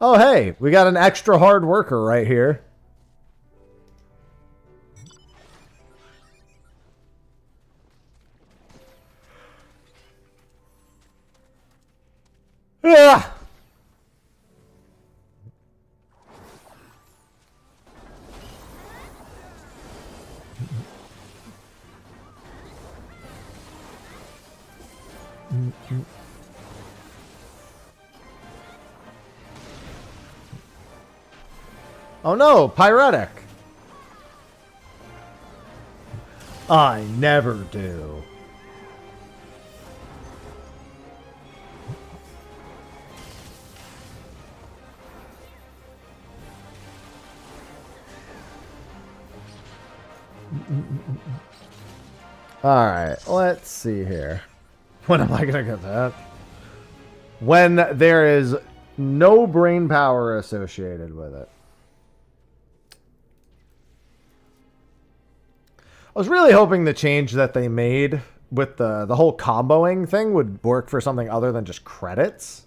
Oh, hey, we got an extra hard worker right here. Yeah. Oh no, pyretic. I never do. Alright, let's see here. When am I gonna get that? When there is no brain power associated with it. I was really hoping the change that they made with the whole comboing thing would work for something other than just credits.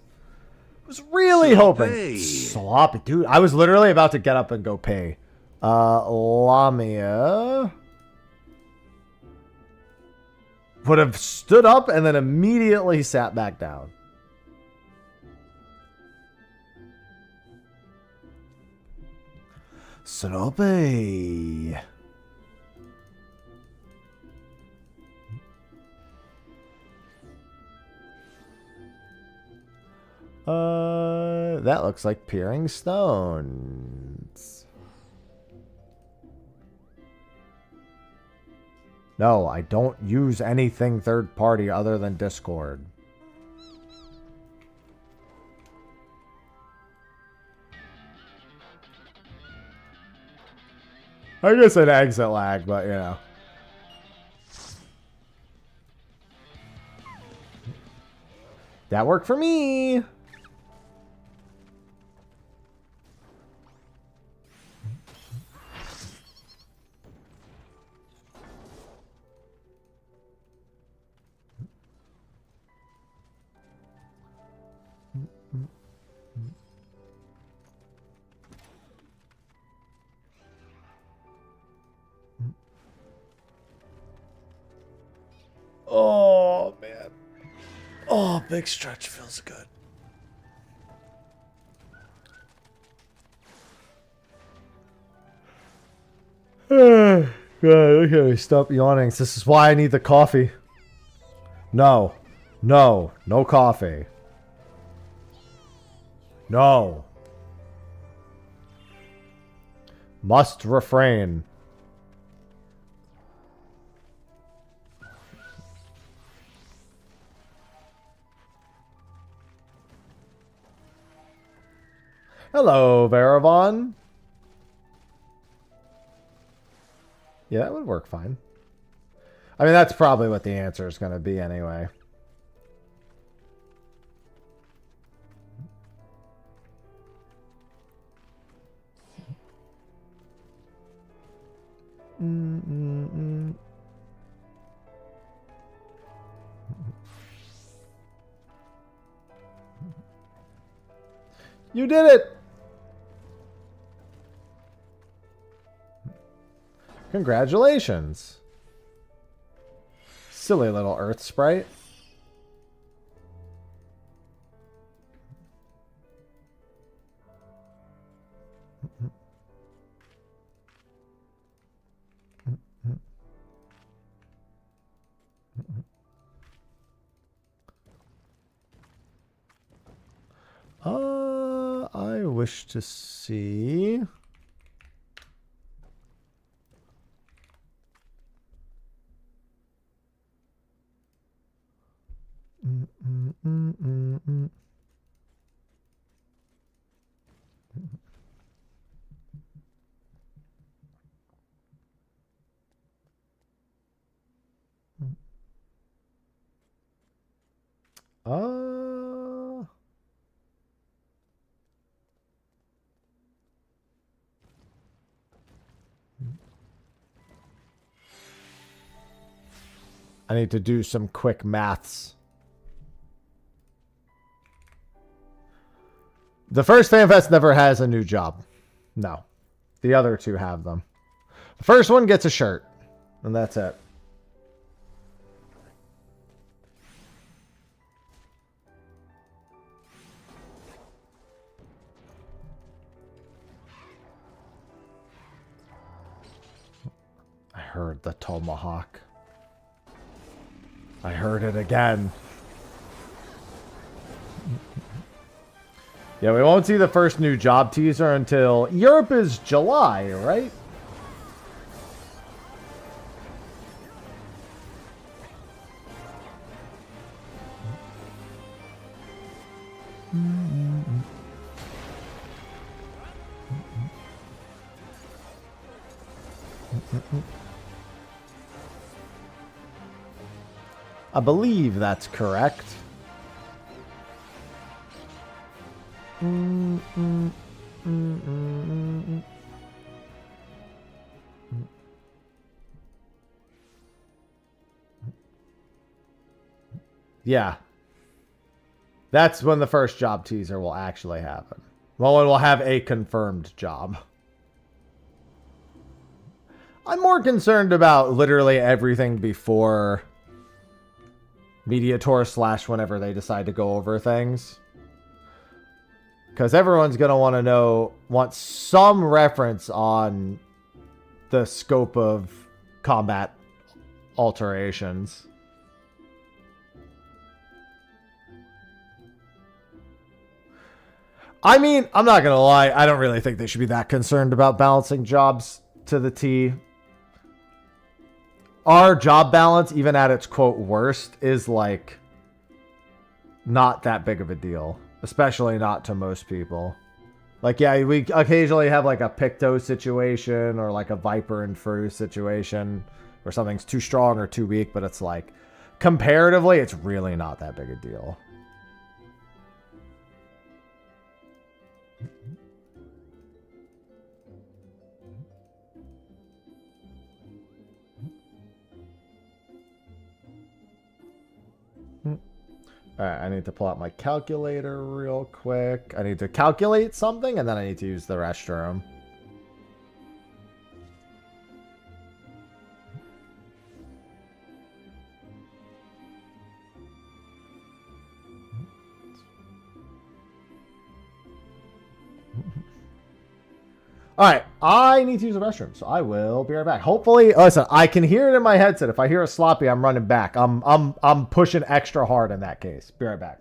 I was really hoping. Sloppy, dude. I was literally about to get up and go pay. Lamia would have stood up and then immediately sat back down. Sloppy. That looks like peering stones. No, I don't use anything third party other than Discord. I guess an exit lag, but you know. That worked for me. Oh, man. Oh, big stretch feels good. God, look at me. Stop yawning. This is why I need the coffee. No. No. No coffee. No. Must refrain. Hello, Varavon. Yeah, that would work fine. I mean, that's probably what the answer is going to be anyway. You did it! Congratulations. Silly little earth sprite. I wish to see. I need to do some quick maths. The first FanFest never has a new job. No. The other two have them. The first one gets a shirt. And that's it. I heard the tomahawk. I heard it again. Yeah, we won't see the first new job teaser until Europe is July, right? I believe that's correct. Yeah. That's when the first job teaser will actually happen. Well, when we'll have a confirmed job. I'm more concerned about literally everything before Media Tour / whenever they decide to go over things. Because everyone's going to want some reference on the scope of combat alterations. I mean, I'm not going to lie. I don't really think they should be that concerned about balancing jobs to the T. Our job balance, even at its quote worst, is like not that big of a deal. Especially not to most people. Like, yeah, we occasionally have like a Picto situation or like a Viper and Fru situation where something's too strong or too weak, but it's like, comparatively, it's really not that big a deal. Alright, I need to pull out my calculator real quick. I need to calculate something, and then I need to use the restroom. Alright, I need to use the restroom, so I will be right back. Hopefully, listen, I can hear it in my headset. If I hear a sloppy, I'm running back. I'm pushing extra hard in that case. Be right back.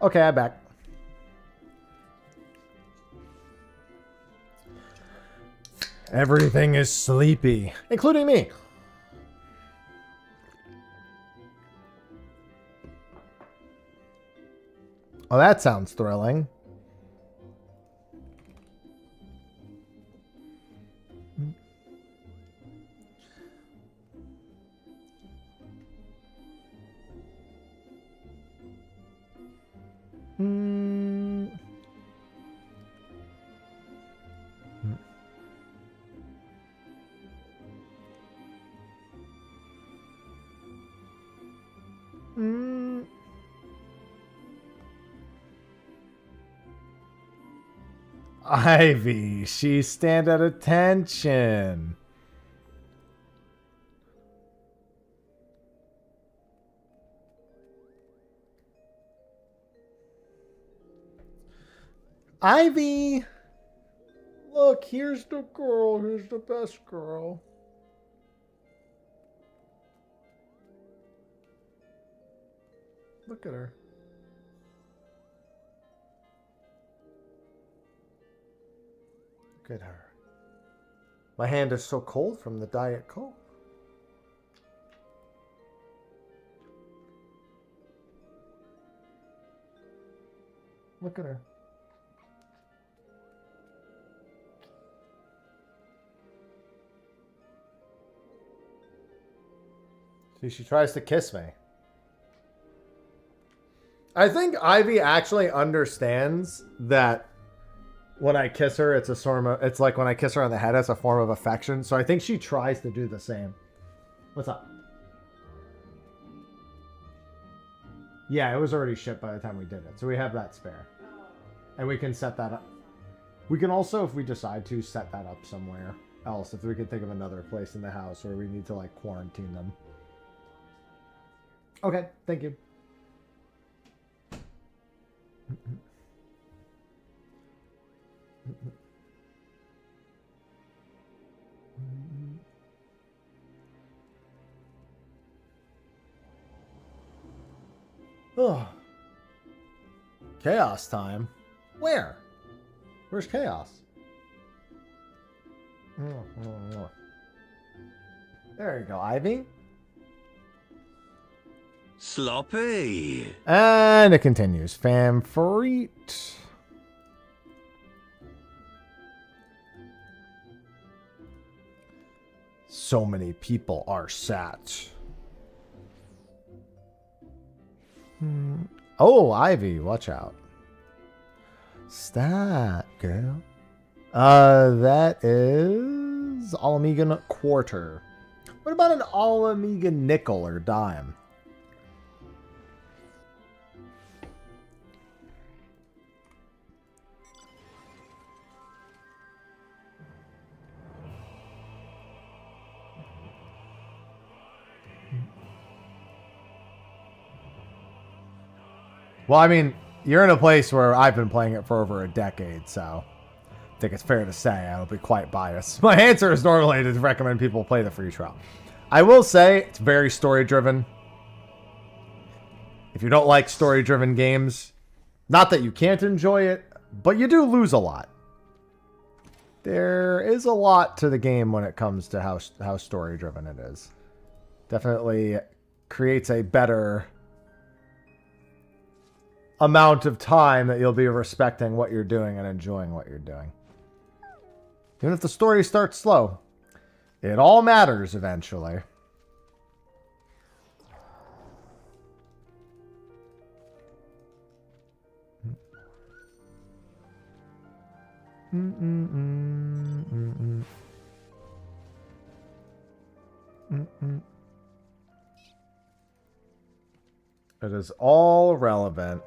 Okay, I'm back. Everything is sleepy, including me. Oh, that sounds thrilling. Hmm. Hmm. Ivy, she stand at attention. Ivy! Look, here's the girl. Here's the best girl. Look at her. Look at her. My hand is so cold from the Diet Coke. Look at her. See, she tries to kiss me. I think Ivy actually understands that when I kiss her, it's a sort of, it's like when I kiss her on the head, it's a form of affection. So I think she tries to do the same. What's up? Yeah, it was already shipped by the time we did it. So we have that spare. And we can set that up. We can also, if we decide to, set that up somewhere else. If we could think of another place in the house where we need to, like, quarantine them. Okay, thank you. Oh. Chaos time. Where? Where's chaos? There you go, Ivy. Sloppy. And it continues. Famfreet. So many people are sat. Oh, Ivy, watch out. Stat, girl. That is Alamegan quarter. What about an Alamegan nickel or dime? Well, I mean, you're in a place where I've been playing it for over a decade, so I think it's fair to say I'll be quite biased. My answer is normally to recommend people play the free trial. I will say it's very story-driven. If you don't like story-driven games, not that you can't enjoy it, but you do lose a lot. There is a lot to the game when it comes to how story-driven it is. Definitely creates a better amount of time that you'll be respecting what you're doing and enjoying what you're doing. Even if the story starts slow, it all matters eventually. It is all relevant.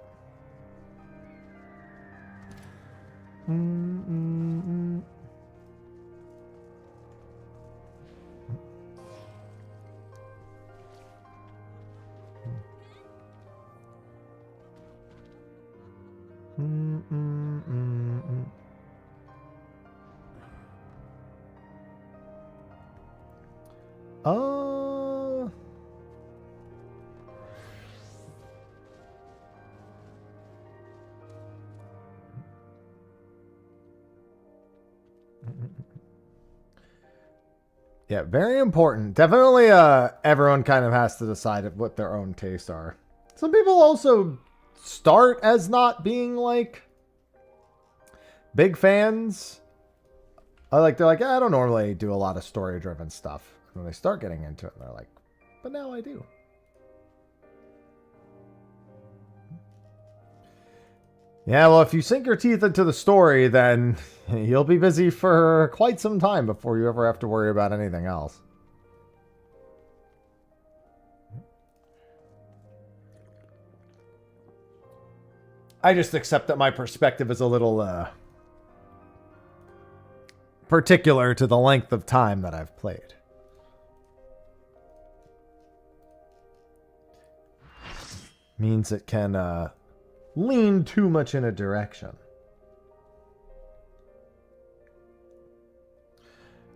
Yeah, very important. Definitely everyone kind of has to decide what their own tastes are. Some people also start as not being like big fans. They're like, I don't normally do a lot of story driven stuff. And when they start getting into it, they're like, but now I do. Yeah, well, if you sink your teeth into the story, then you'll be busy for quite some time before you ever have to worry about anything else. I just accept that my perspective is a little particular to the length of time that I've played. Means it can lean too much in a direction.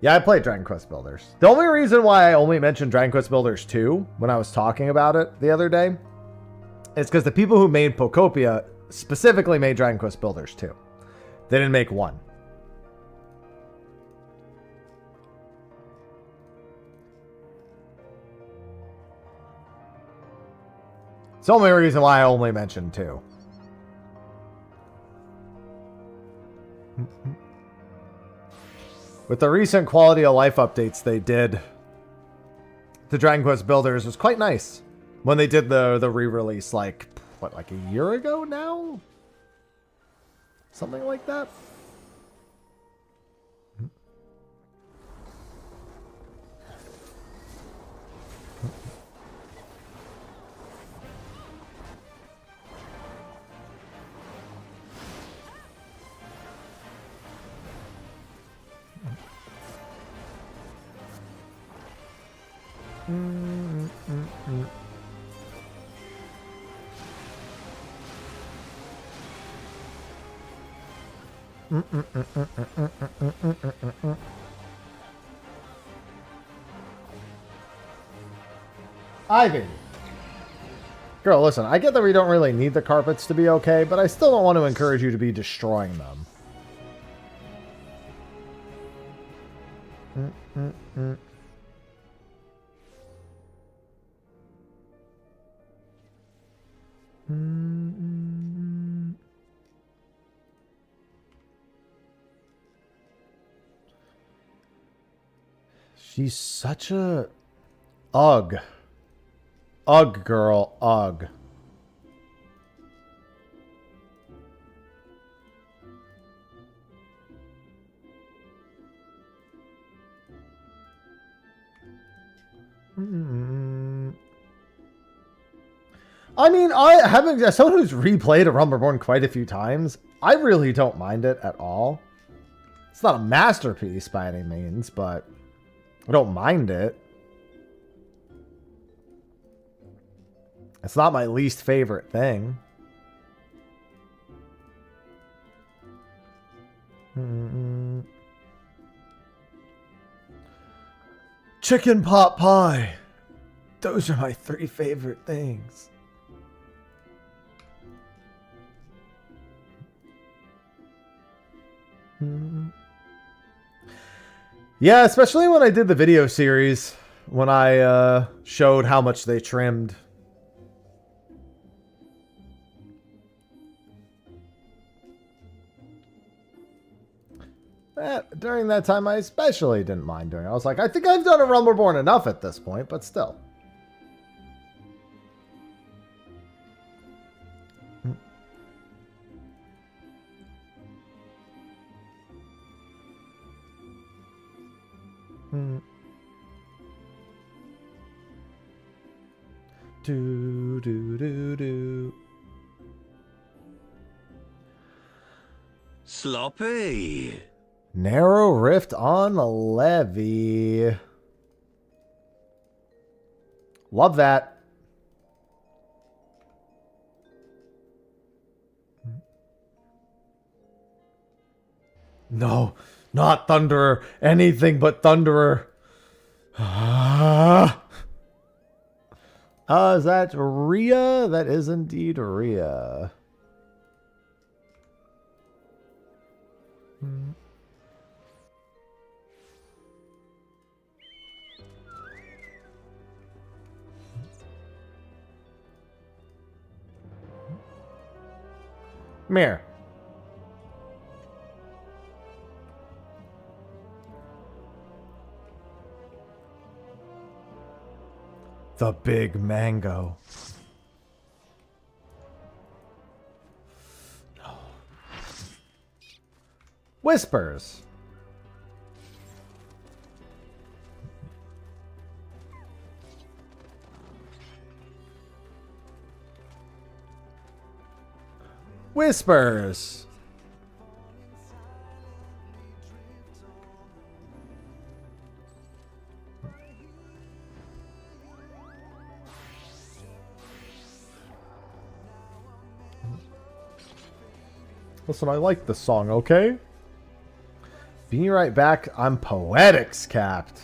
Yeah, I played Dragon Quest Builders. The only reason why I only mentioned Dragon Quest Builders 2 when I was talking about it the other day is because the people who made Pocopia specifically made Dragon Quest Builders 2. They didn't make 1. It's the only reason why I only mentioned 2. With the recent quality of life updates they did, the Dragon Quest Builders was quite nice. When they did the re-release, like a year ago now? Something like that? Ivy. Girl, listen, I get that we don't really need the carpets to be okay, but I still don't want to encourage you to be destroying them. She's such a... Ugh. Ugh, girl. Ugh. I mean, as someone who's replayed a Rumble Reborn quite a few times, I really don't mind it at all. It's not a masterpiece by any means, but I don't mind it. It's not my least favorite thing. Chicken pot pie. Those are my 3 favorite things. Yeah, especially when I did the video series, when I showed how much they trimmed. During that time, I especially didn't mind doing it. I was like, I think I've done a Rumble Reborn enough at this point, but still. Do do do do. Sloppy. Narrow rift on the levee. Love that. No, not Thunderer. Anything but Thunderer. Is that Rhea? That is indeed Rhea. Come here. The big mango. Whispers. Whispers. Listen, I like this song, okay? Be right back. I'm poetics capped.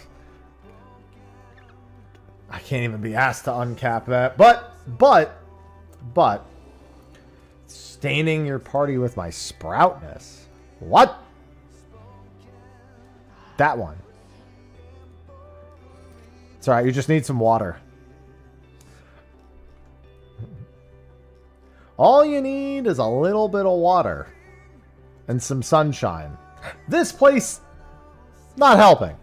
I can't even be asked to uncap that. But, staining your party with my sproutness. What? That one. It's alright, you just need some water. All you need is a little bit of water. And some sunshine. This place, not helping.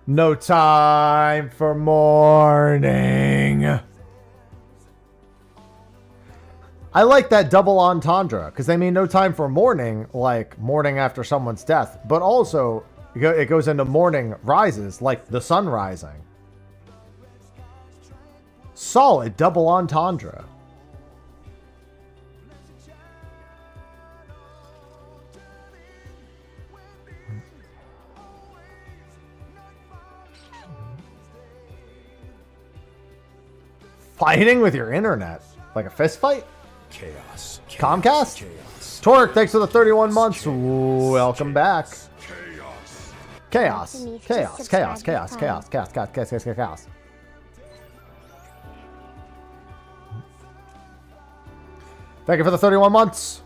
No time for mourning. I like that double entendre because they mean no time for mourning, like mourning after someone's death, but also it goes into morning rises, like the sun rising. Solid double entendre. Fighting with your internet. Like a fist fight? Chaos. Comcast? Chaos. Torque, thanks for the 31 months. Welcome back. Chaos. Chaos. Chaos. Chaos. Chaos. Chaos. Chaos. Chaos. Chaos. Chaos. Chaos. Thank you for the 31 months.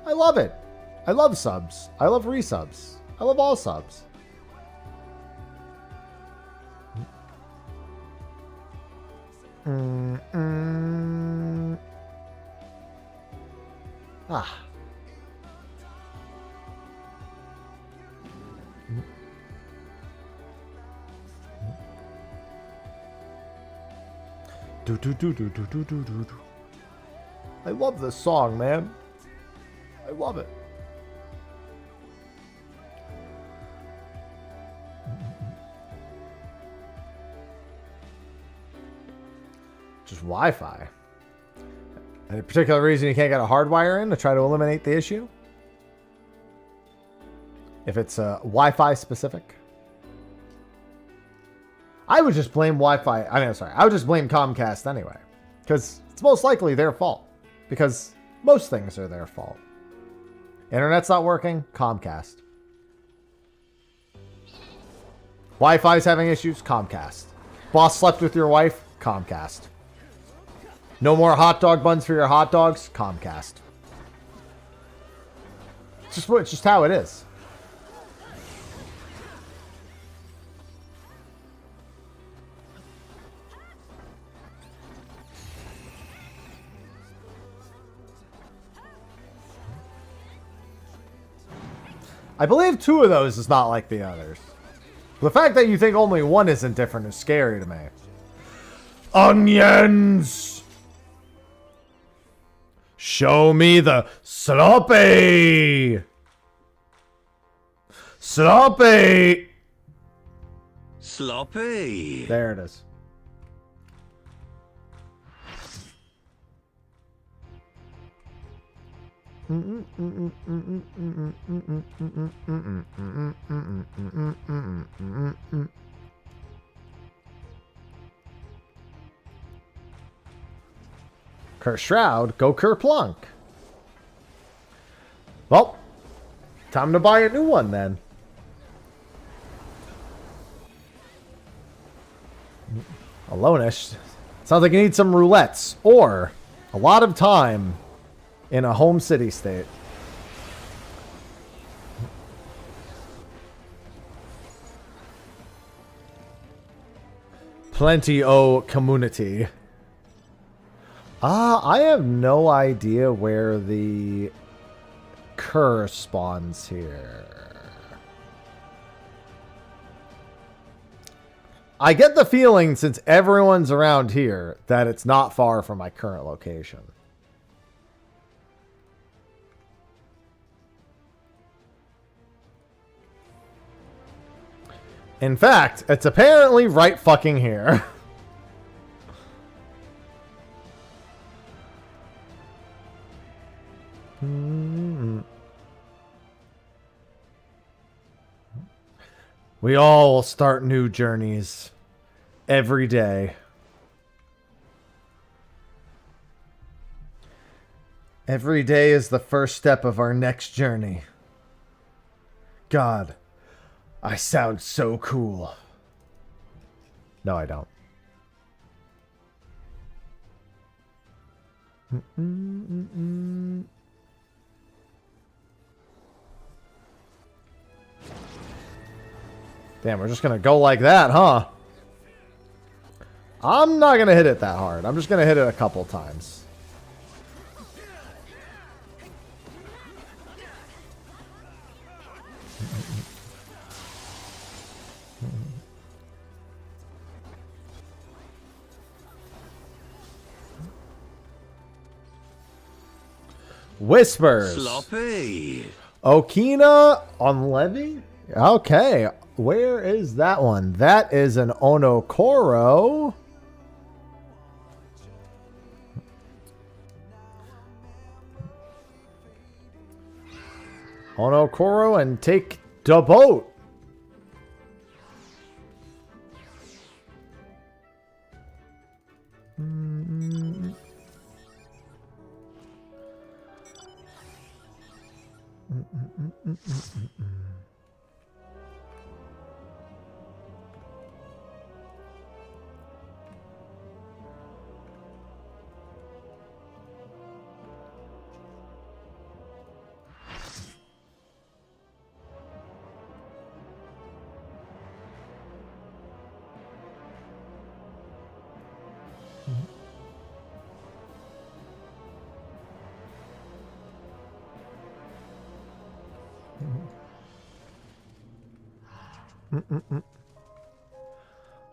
I love it. I love subs. I love resubs. I love all subs. Ah. Do do do do do do do do. I love this song, man. I love it. Just Wi-Fi. Any particular reason you can't get a hardwire in to try to eliminate the issue? If it's Wi-Fi specific? I would just blame Wi-Fi. I would just blame Comcast anyway. Because it's most likely their fault. Because most things are their fault. Internet's not working? Comcast. Wi-Fi's having issues? Comcast. Boss slept with your wife? Comcast. No more hot dog buns for your hot dogs? Comcast. It's just how it is. I believe two of those is not like the others. The fact that you think only one isn't different is scary to me. Onions! Show me the sloppy! Sloppy! Sloppy. There it is. Kershroud, go Kerplunk. Well, time to buy a new one then. Alone-ish. Sounds like you need some roulettes or a lot of time in a home city state. Plenty o community. I have no idea where the cur spawns here. I get the feeling, since everyone's around here, that it's not far from my current location. In fact, it's apparently right fucking here. We all will start new journeys every day. Every day is the first step of our next journey. God, I sound so cool. No, I don't. Damn, we're just gonna go like that, huh? I'm not gonna hit it that hard. I'm just gonna hit it a couple times. Whispers. Sloppy. Okina on Levy? Okay. Where is that one? That is an Onokoro. Onokoro and take the boat.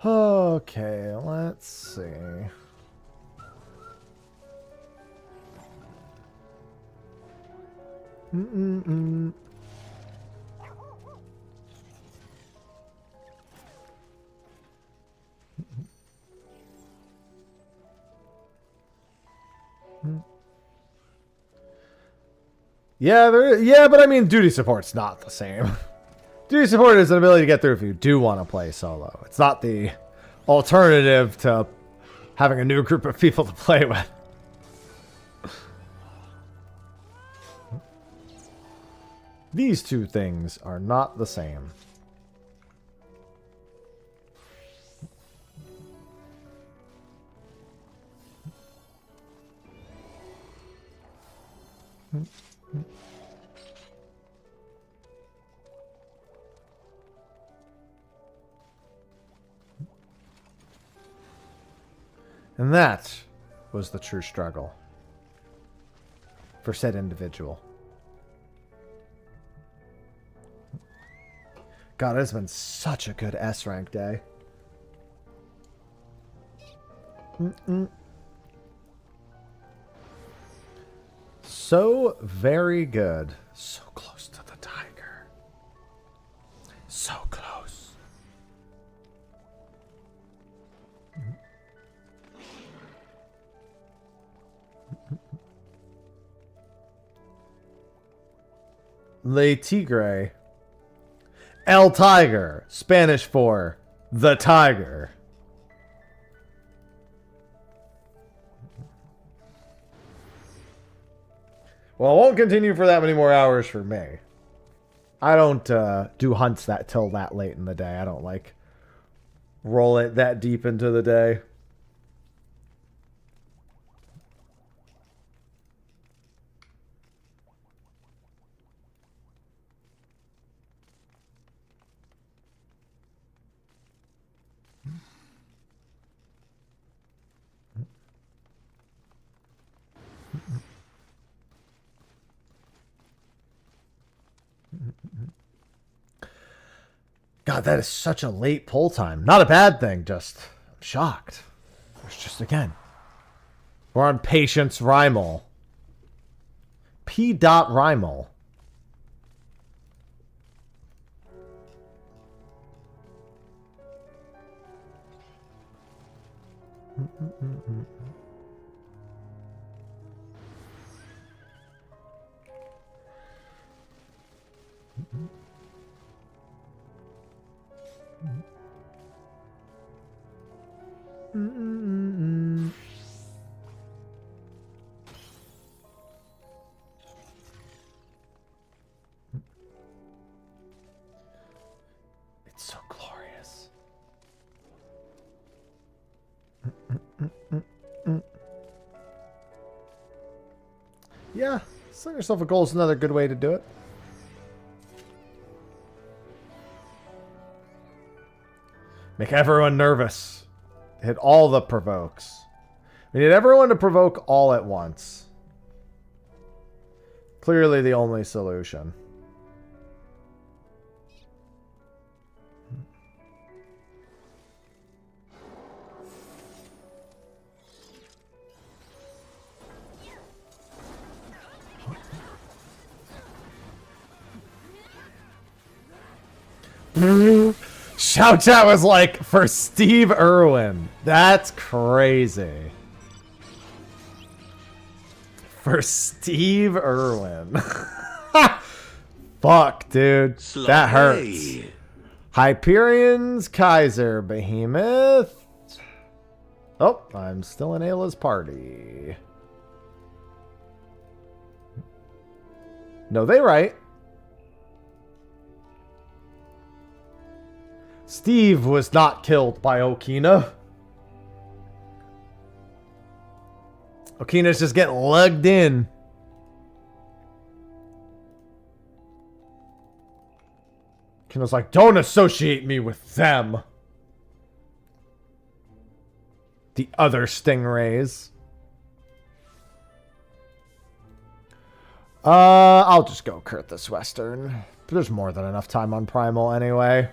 Okay, let's see. Yeah, but I mean, duty support's not the same. Duty support is an ability to get through if you do want to play solo. It's not the alternative to having a new group of people to play with. These two things are not the same. And that was the true struggle for said individual. God, it has been such a good S rank day. So very good. So close to the tiger. So close. Le Tigre. El Tiger. Spanish for the tiger. Well, it won't continue for that many more hours for me. I don't do hunts that till that late in the day. I don't like roll it that deep into the day. God, that is such a late pull time. Not a bad thing, just I'm shocked. It's just again. We're on Patience Rymel. P. Rymel. It's so glorious. Yeah, setting yourself a goal is another good way to do it. Make everyone nervous. Hit all the provokes. We need everyone to provoke all at once. Clearly the only solution. Shout out was like for Steve Irwin. That's crazy. For Steve Irwin. Fuck, dude. That hurts. Hyperion's Kaiser Behemoth. Oh, I'm still in Ayla's party. No, they right. Steve was not killed by Okina. Okina's just getting lugged in. Okina's like, don't associate me with them. The other stingrays. I'll just go Curtis Western. There's more than enough time on Primal anyway.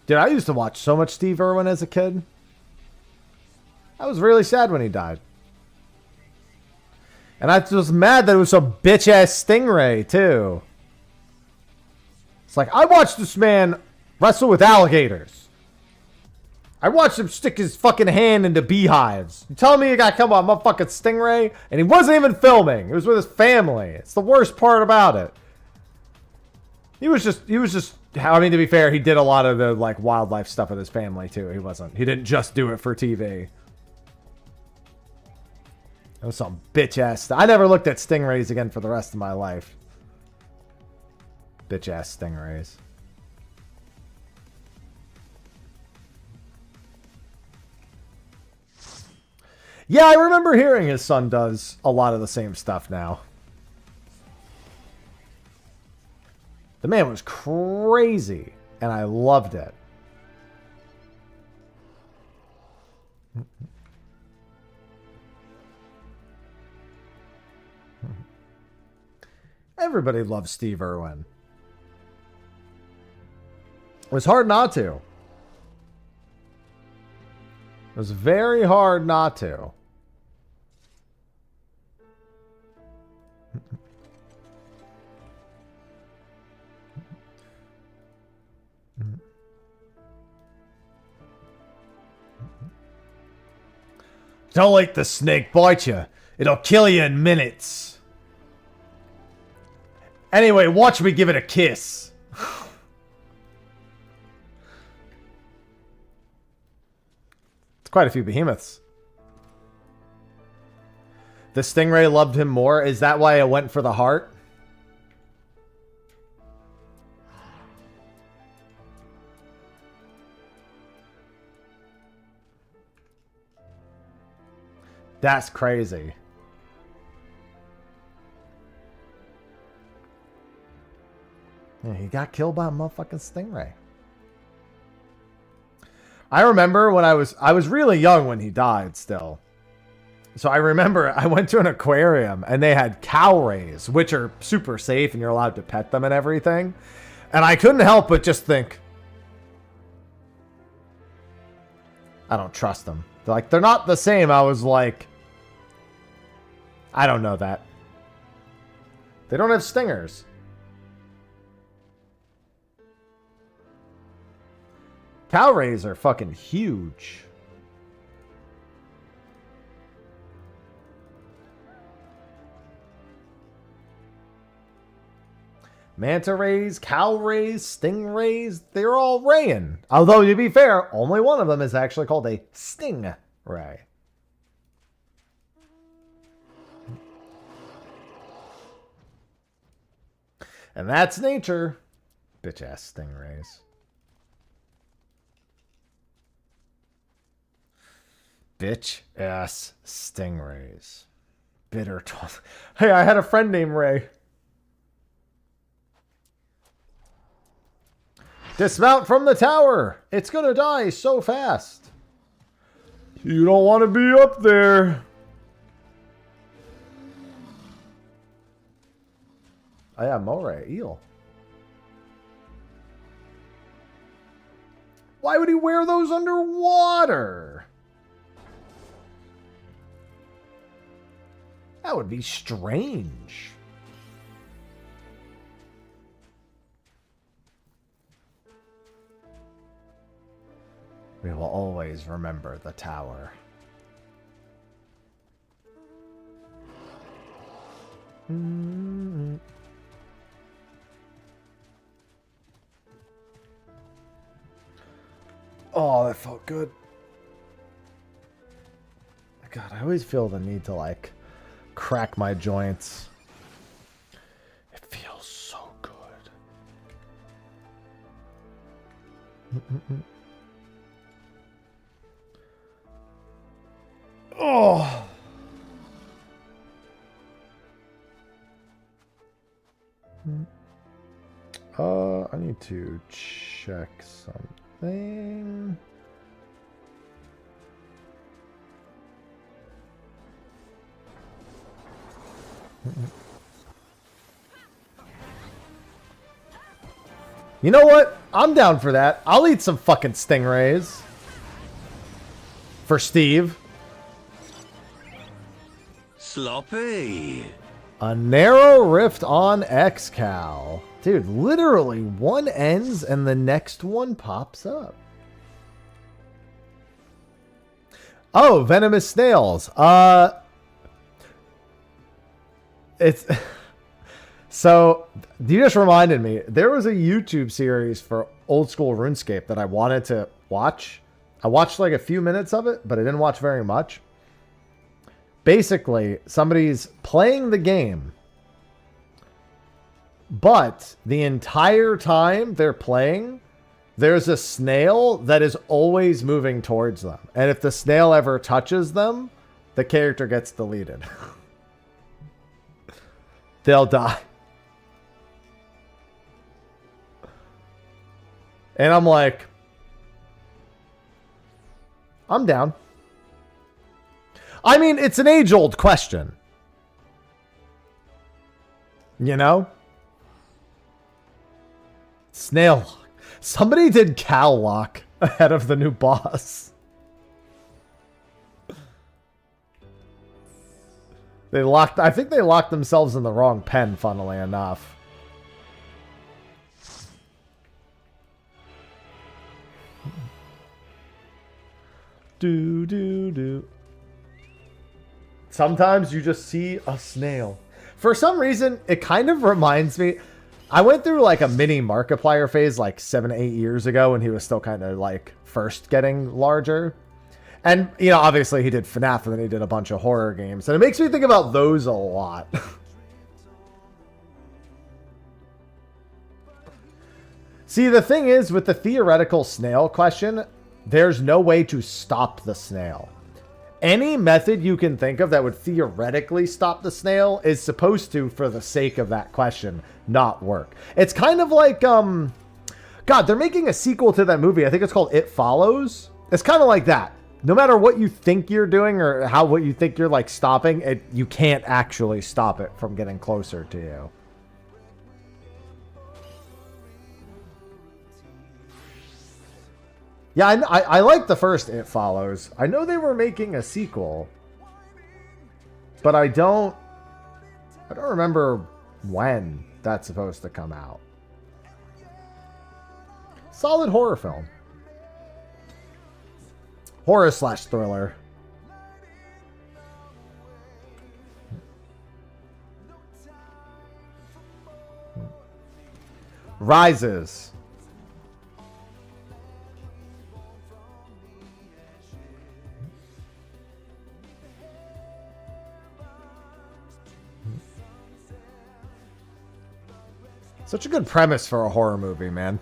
Dude, I used to watch so much Steve Irwin as a kid. I was really sad when he died. And I was mad that it was some bitch-ass Stingray, too. It's like, I watched this man wrestle with alligators. I watched him stick his fucking hand into beehives. You telling me you gotta come on my fucking Stingray? And he wasn't even filming. He was with his family. It's the worst part about it. He was just, I mean, to be fair, he did a lot of the, like, wildlife stuff with his family, too. He didn't just do it for TV. That was some bitch-ass stuff. I never looked at stingrays again for the rest of my life. Bitch-ass stingrays. Yeah, I remember hearing his son does a lot of the same stuff now. The man was crazy, and I loved it. Everybody loves Steve Irwin. It was hard not to. It was very hard not to. Don't let the snake bite you. It'll kill you in minutes. Anyway, watch me give it a kiss. It's quite a few behemoths. The Stingray loved him more. Is that why I went for the heart? That's crazy. Yeah, he got killed by a motherfucking stingray. I remember when I was really young when he died still. So I remember I went to an aquarium and they had cow rays, which are super safe and you're allowed to pet them and everything. And I couldn't help but just think, I don't trust them. They're not the same. I was like, I don't know that. They don't have stingers. Cow rays are fucking huge. Manta rays, cow rays, stingrays, they're all raying. Although, to be fair, only one of them is actually called a stingray. And that's nature. Bitch-ass stingrays. Bitch-ass stingrays. Bitter. Hey, I had a friend named Ray. Dismount from the tower. It's gonna die so fast. You don't want to be up there. Oh yeah, moray, eel. Why would he wear those underwater? That would be strange. We will always remember the tower. Oh, that felt good. God, I always feel the need to, like, crack my joints. It feels so good. Oh. I need to check something. You know what? I'm down for that. I'll eat some fucking stingrays. For Steve. Sloppy. A narrow rift on Xcal. Dude, literally one ends and the next one pops up. Oh, venomous snails. It's so you just reminded me. There was a YouTube series for old school RuneScape that I wanted to watch. I watched like a few minutes of it, but I didn't watch very much. Basically, somebody's playing the game, but the entire time they're playing, there's a snail that is always moving towards them. And if the snail ever touches them, the character gets deleted. They'll die. And I'm like, I'm down. I mean, it's an age-old question. You know? Snail lock. Somebody did cow lock ahead of the new boss. They locked... I think they locked themselves in the wrong pen, funnily enough. Do. Sometimes you just see a snail. For some reason, it kind of reminds me... I went through like a mini Markiplier phase like 7-8 years ago when he was still kind of like first getting larger. And, you know, obviously he did FNAF and then he did a bunch of horror games. And it makes me think about those a lot. See, the thing is, with the theoretical snail question, there's no way to stop the snail. any method you can think of that would theoretically stop the snail is supposed to, for the sake of that question, not work. It's kind of like, God, they're making a sequel to that movie. I think it's called It Follows. It's kind of like that. No matter what you think you're doing or what you think you're like stopping, you can't actually stop it from getting closer to you. Yeah, I like the first It Follows. I know they were making a sequel, but I don't remember when that's supposed to come out. Solid horror film. Horror/thriller. Rises. Such a good premise for a horror movie, man.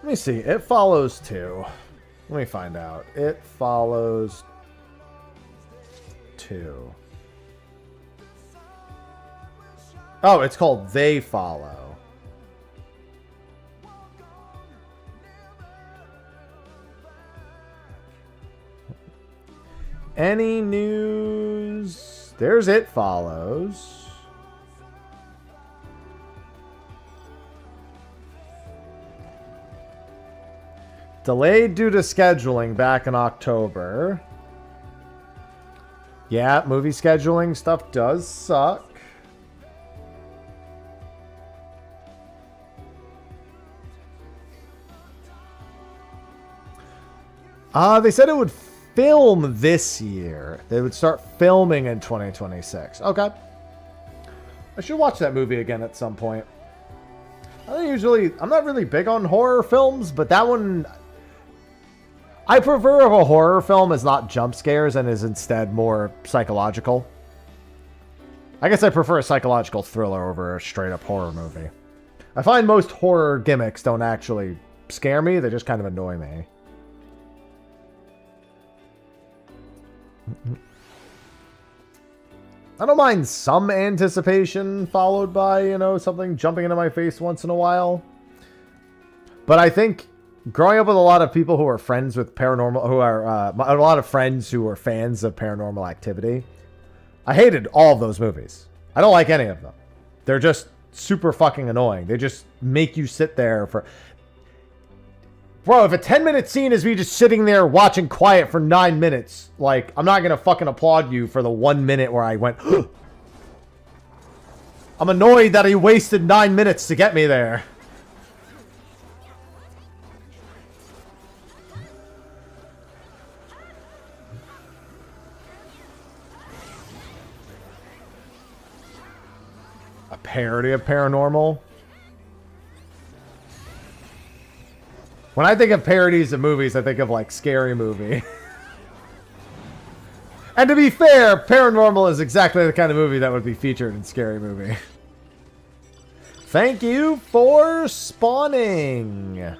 Let me see. It Follows 2. Let me find out. It Follows 2. Oh, it's called They Follow. Any news? There's It Follows. Delayed due to scheduling back in October. Yeah, movie scheduling stuff does suck. They said it would film this year. They would start filming in 2026. Okay. I should watch that movie again at some point. I'm not really big on horror films, but that one, I prefer if a horror film is not jump scares and is instead more psychological. I guess I prefer a psychological thriller over a straight up horror movie. I find most horror gimmicks don't actually scare me, they just kind of annoy me. I don't mind some anticipation followed by, something jumping into my face once in a while. But I think growing up with a lot of people who are friends with paranormal, a lot of friends who are fans of Paranormal Activity, I hated all of those movies. I don't like any of them. They're just super fucking annoying. They just make you sit there for... Bro, if a 10-minute scene is me just sitting there watching quiet for 9 minutes, like, I'm not going to fucking applaud you for the 1 minute where I went, I'm annoyed that he wasted 9 minutes to get me there. A parody of Paranormal? When I think of parodies of movies, I think of, like, Scary Movie. And to be fair, Paranormal is exactly the kind of movie that would be featured in Scary Movie. Thank you for spawning.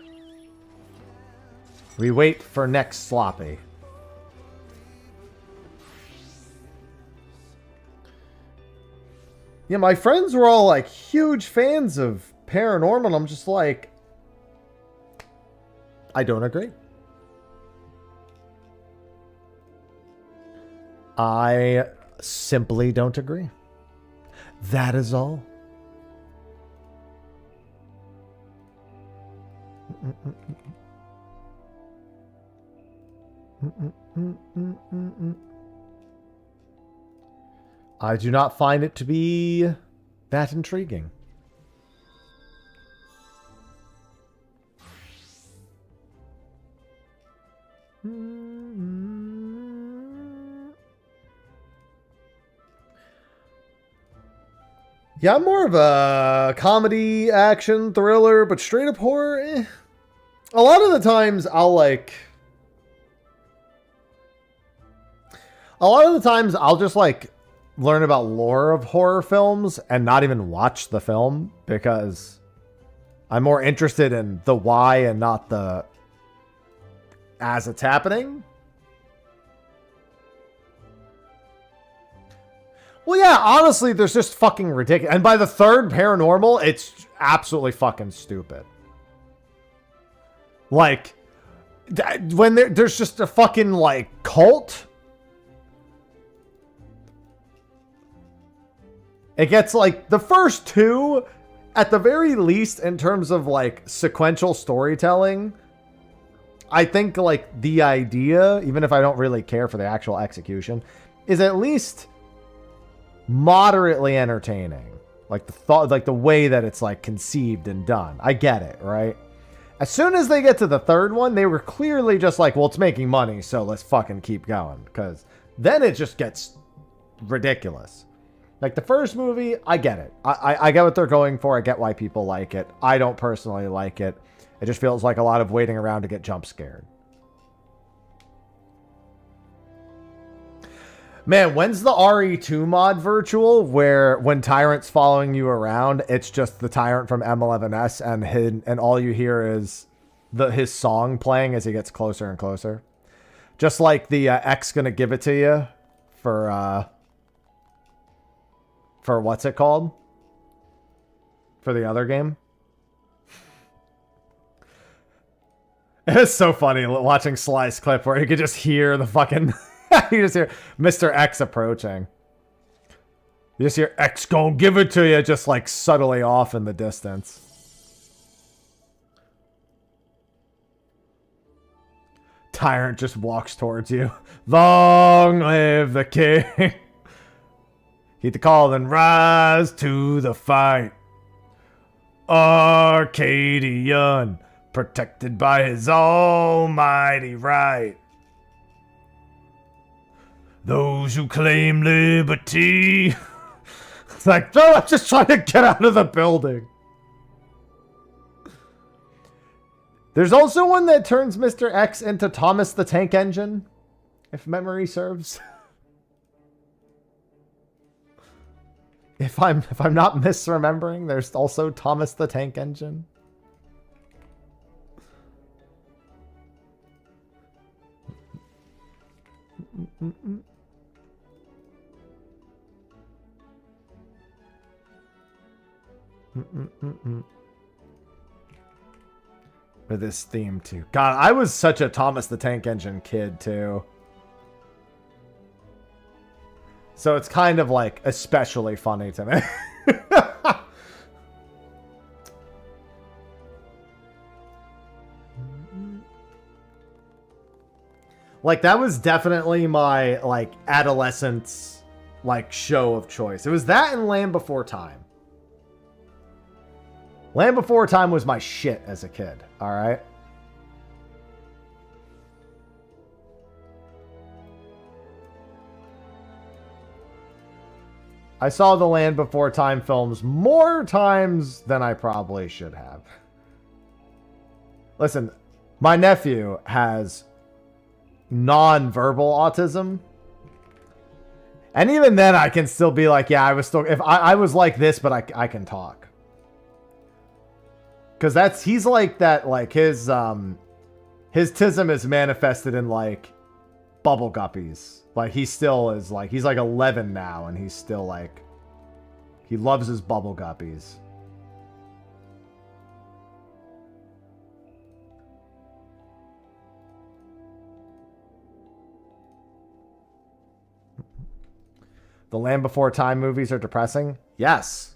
We wait for next sloppy. Yeah, my friends were all, like, huge fans of Paranormal, and I'm just like... I don't agree. I simply don't agree. That is all. I do not find it to be that intriguing. Yeah, I'm more of a comedy, action, thriller, but straight up horror, A lot of the times I'll just like learn about lore of horror films and not even watch the film because I'm more interested in the why and not the as it's happening. Well, yeah, honestly, there's just fucking ridiculous. And by the third paranormal, it's absolutely fucking stupid. Like, when there's just a fucking, like, cult. It gets, like, the first two, at the very least, in terms of, like, sequential storytelling, I think, like, the idea, even if I don't really care for the actual execution, is at least moderately entertaining. Like the thought, like the way that it's like conceived and done. I get it, right? As soon as they get to the third one, they were clearly just like, well, it's making money, so let's fucking keep going. Because then it just gets ridiculous. Like the first movie, I get it. I get what they're going for. I get why people like it. I don't personally like it. It just feels like a lot of waiting around to get jump scared. Man, when's the RE2 mod virtual where when Tyrant's following you around, it's just the Tyrant from M11S and all you hear is his song playing as he gets closer and closer? Just like the X gonna give it to you for what's it called? For the other game? It's so funny watching Sly's clip where you could just hear the fucking... you just hear Mr. X approaching. You just hear X gonna give it to you, just like subtly off in the distance. Tyrant just walks towards you. Long live the king. Heed the call and rise to the fight. Arcadian, protected by his almighty right. Those who claim liberty. It's like, no, I'm just trying to get out of the building. There's also one that turns Mr. X into Thomas the Tank Engine, if memory serves. If I'm not misremembering, there's also Thomas the Tank Engine. For this theme too. God, I was such a Thomas the Tank Engine kid too. So it's kind of like especially funny to me. Like that was definitely my like adolescence like show of choice. It was that and Land Before Time. Land Before Time was my shit as a kid, all right? I saw the Land Before Time films more times than I probably should have. Listen, my nephew has non-verbal autism. And even then I can still be like, yeah, I was still, if I was like this, but I can talk. Because he's like that, like his tism is manifested in like bubble guppies. Like he still is like, he's like 11 now and he's still like, he loves his bubble guppies. The Land Before Time movies are depressing? Yes.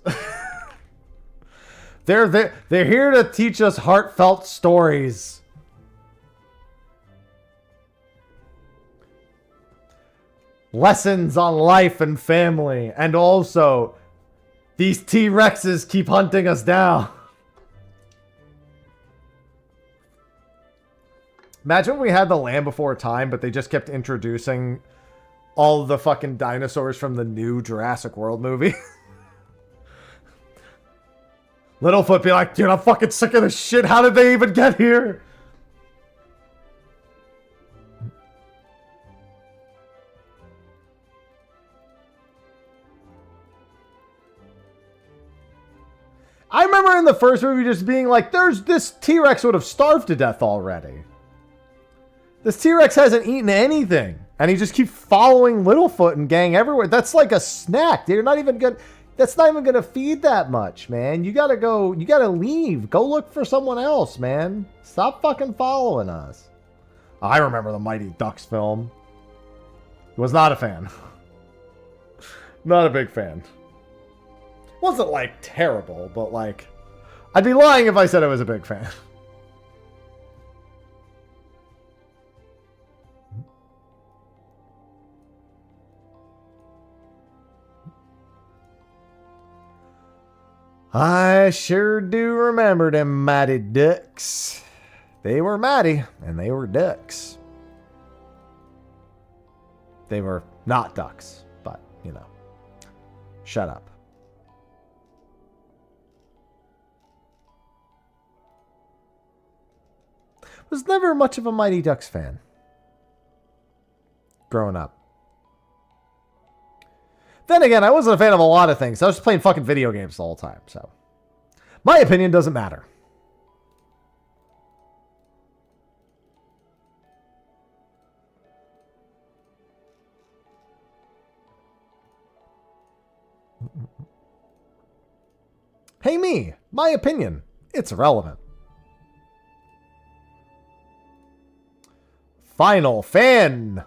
They're here to teach us heartfelt stories. Lessons on life and family. And also, these T-Rexes keep hunting us down. Imagine we had the Land Before Time, but they just kept introducing all the fucking dinosaurs from the new Jurassic World movie. Littlefoot be like, dude, I'm fucking sick of this shit. How did they even get here? I remember in the first movie just being like, this T-Rex would have starved to death already. This T-Rex hasn't eaten anything. And he just keeps following Littlefoot and gang everywhere. That's like a snack. They're not even good. That's not even going to feed that much, man. You got to go. You got to leave. Go look for someone else, man. Stop fucking following us. I remember the Mighty Ducks film. Was not a fan. Not a big fan. Wasn't like terrible, but like, I'd be lying if I said I was a big fan. I sure do remember them Mighty Ducks. They were mighty, and they were ducks. They were not ducks, but, you know. Shut up. Was never much of a Mighty Ducks fan. Growing up. Then again, I wasn't a fan of a lot of things. I was just playing fucking video games the whole time, so. My opinion doesn't matter. Hey me, my opinion. It's irrelevant. Final Fantasy.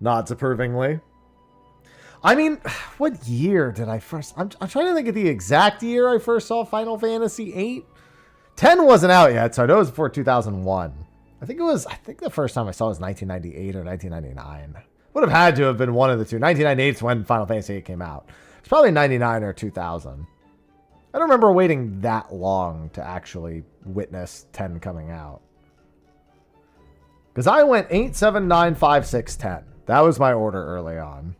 Nods approvingly. I mean, what year did I first... I'm trying to think of the exact year I first saw Final Fantasy VIII. 10 wasn't out yet, so I know it was before 2001. I think the first time I saw it was 1998 or 1999. Would have had to have been one of the two. 1998 is when Final Fantasy VIII came out. It's probably 99 or 2000. I don't remember waiting that long to actually witness 10 coming out. Because I went 8, 7, 9, 5, 6, 10. That was my order early on.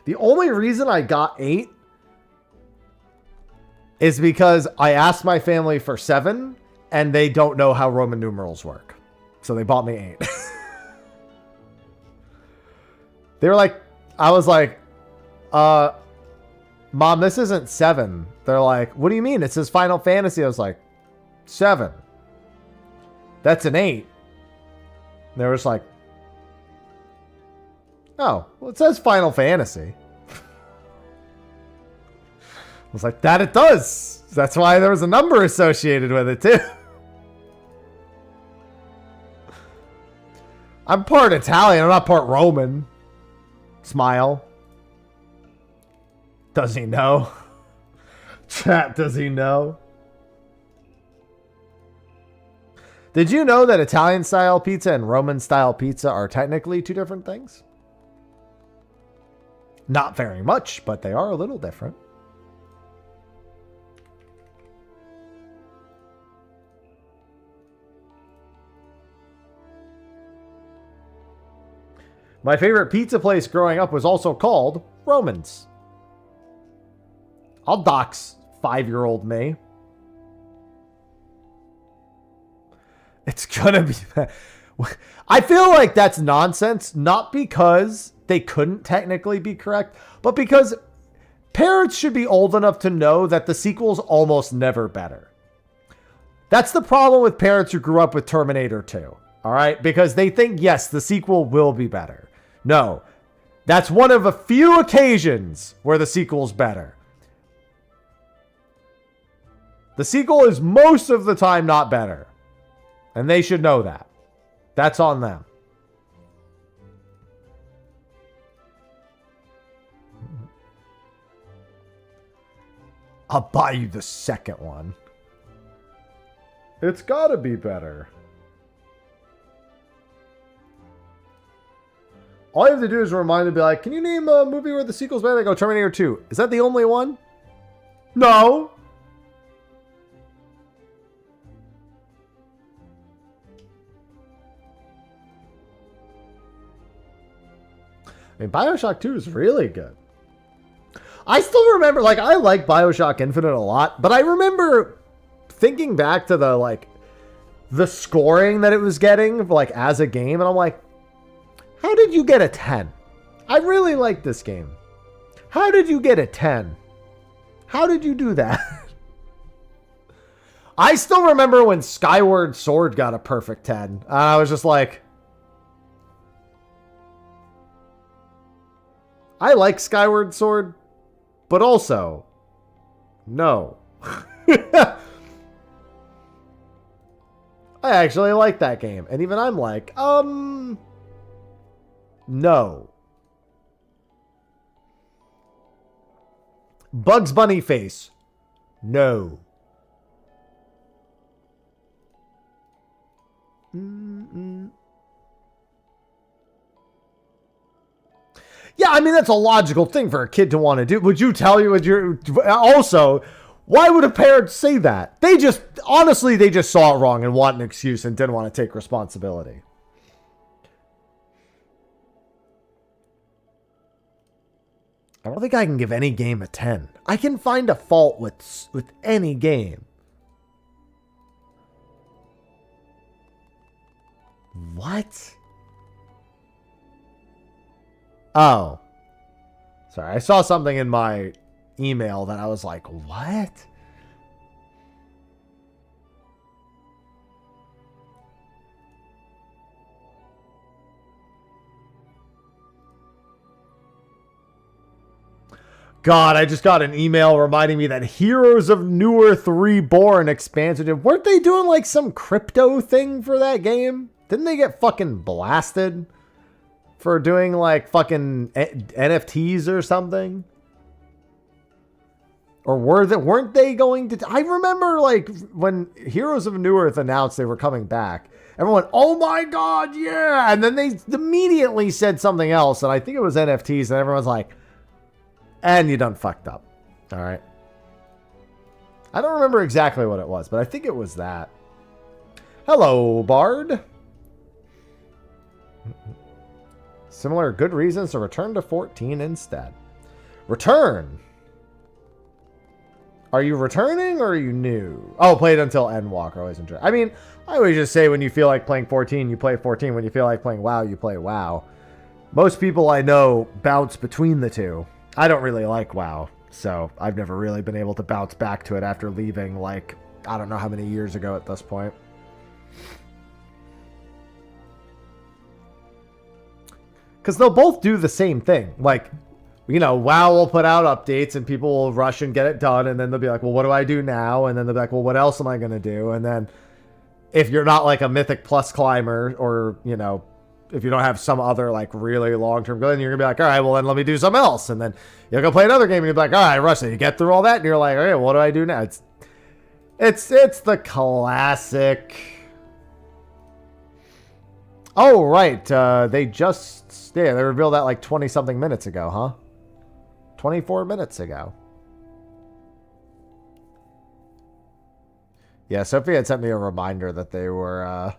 The only reason I got 8 is because I asked my family for 7, and they don't know how Roman numerals work. So they bought me 8. They were like, I was like, Mom, this isn't 7. They're like, what do you mean? It says Final Fantasy. I was like, 7. That's an 8. And they were just like, oh, well, it says Final Fantasy. I was like, that it does. That's why there was a number associated with it, too. I'm part Italian. I'm not part Roman. Smile. Does he know? Chat, does he know? Did you know that Italian-style pizza and Roman-style pizza are technically two different things? Not very much, but they are a little different. My favorite pizza place growing up was also called Roman's. I'll dox 5-year-old me. It's gonna be... I feel like that's nonsense, not because they couldn't technically be correct, but because parents should be old enough to know that the sequel's almost never better. That's the problem with parents who grew up with Terminator 2, all right? Because they think, yes, the sequel will be better. No, that's one of a few occasions where the sequel's better. The sequel is most of the time not better. And they should know that. That's on them. I'll buy you the second one. It's gotta be better. All you have to do is remind them, be like, can you name a movie where the sequel's better? They go, Terminator 2. Is that the only one? No. I mean, Bioshock 2 is really good. I still remember, like, I like BioShock Infinite a lot, but I remember thinking back to the, like, the scoring that it was getting, like, as a game, and I'm like, how did you get a 10? I really like this game. How did you get a 10? How did you do that? I still remember when Skyward Sword got a perfect 10. I was just like, I like Skyward Sword, but also, no. I actually like that game. And even I'm like, no. Bugs Bunny face. No. Yeah, I mean, that's a logical thing for a kid to want to do. Would you tell you what you're... Also, why would a parent say that? They just... Honestly, they just saw it wrong and want an excuse and didn't want to take responsibility. I don't think I can give any game a 10. I can find a fault with any game. What? Oh. Sorry, I saw something in my email that I was like, what? God, I just got an email reminding me that Heroes of Newerth Reborn expansion. Weren't they doing like some crypto thing for that game? Didn't they get fucking blasted for doing like fucking NFTs or something? Or weren't they going to... I remember like when Heroes of Newerth announced they were coming back. Everyone, oh my God, yeah. And then they immediately said something else. And I think it was NFTs. And everyone's like, and you done fucked up. All right. I don't remember exactly what it was, but I think it was that. Hello, Bard. Similar good reasons to return to 14 instead. Return. Are you returning or are you new? Oh, played until Endwalker. Always enjoy. I mean, I always just say when you feel like playing 14, you play 14. When you feel like playing WoW, you play WoW. Most people I know bounce between the two. I don't really like WoW, so I've never really been able to bounce back to it after leaving, like, I don't know how many years ago at this point. Because they'll both do the same thing. Like, you know, WoW will put out updates and people will rush and get it done, and then they'll be like, well, what do I do now? And then they'll be like, well, what else am I going to do? And then if you're not like a Mythic Plus climber or, you know, if you don't have some other like really long-term goal, then you're gonna be like, all right, well then let me do something else, and then you'll go play another game and you'll be like, all right, rush it. You get through all that and you're like, all right, what do I do now? It's the classic. Oh right, they revealed that like 20 something minutes ago, huh? 24 minutes ago. Yeah, Sophie had sent me a reminder that they were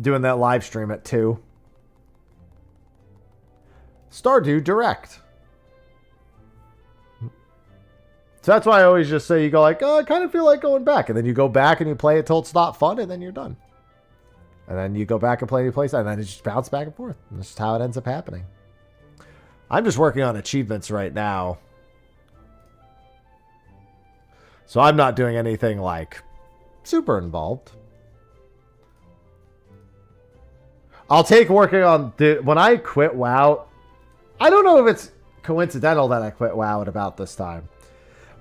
doing that live stream at 2. Stardew Direct. So that's why I always just say, you go like, oh, I kind of feel like going back. And then you go back and you play it till it's not fun, and then you're done. And then you go back and play a new place, and then it just bounce back and forth. And that's just how it ends up happening. I'm just working on achievements right now. So I'm not doing anything like super involved. I'll take working on... when I quit WoW... I don't know if it's coincidental that I quit WoW at about this time.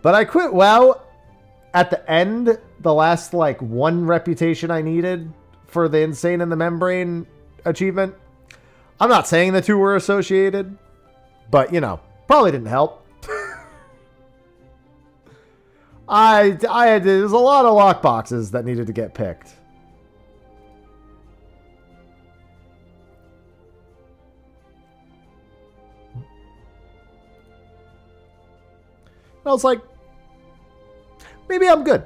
But I quit WoW at the end, the last like one reputation I needed for the Insane in the Membrane achievement. I'm not saying the two were associated, but you know, probably didn't help. There's a lot of lockboxes that needed to get picked. I was like, maybe I'm good.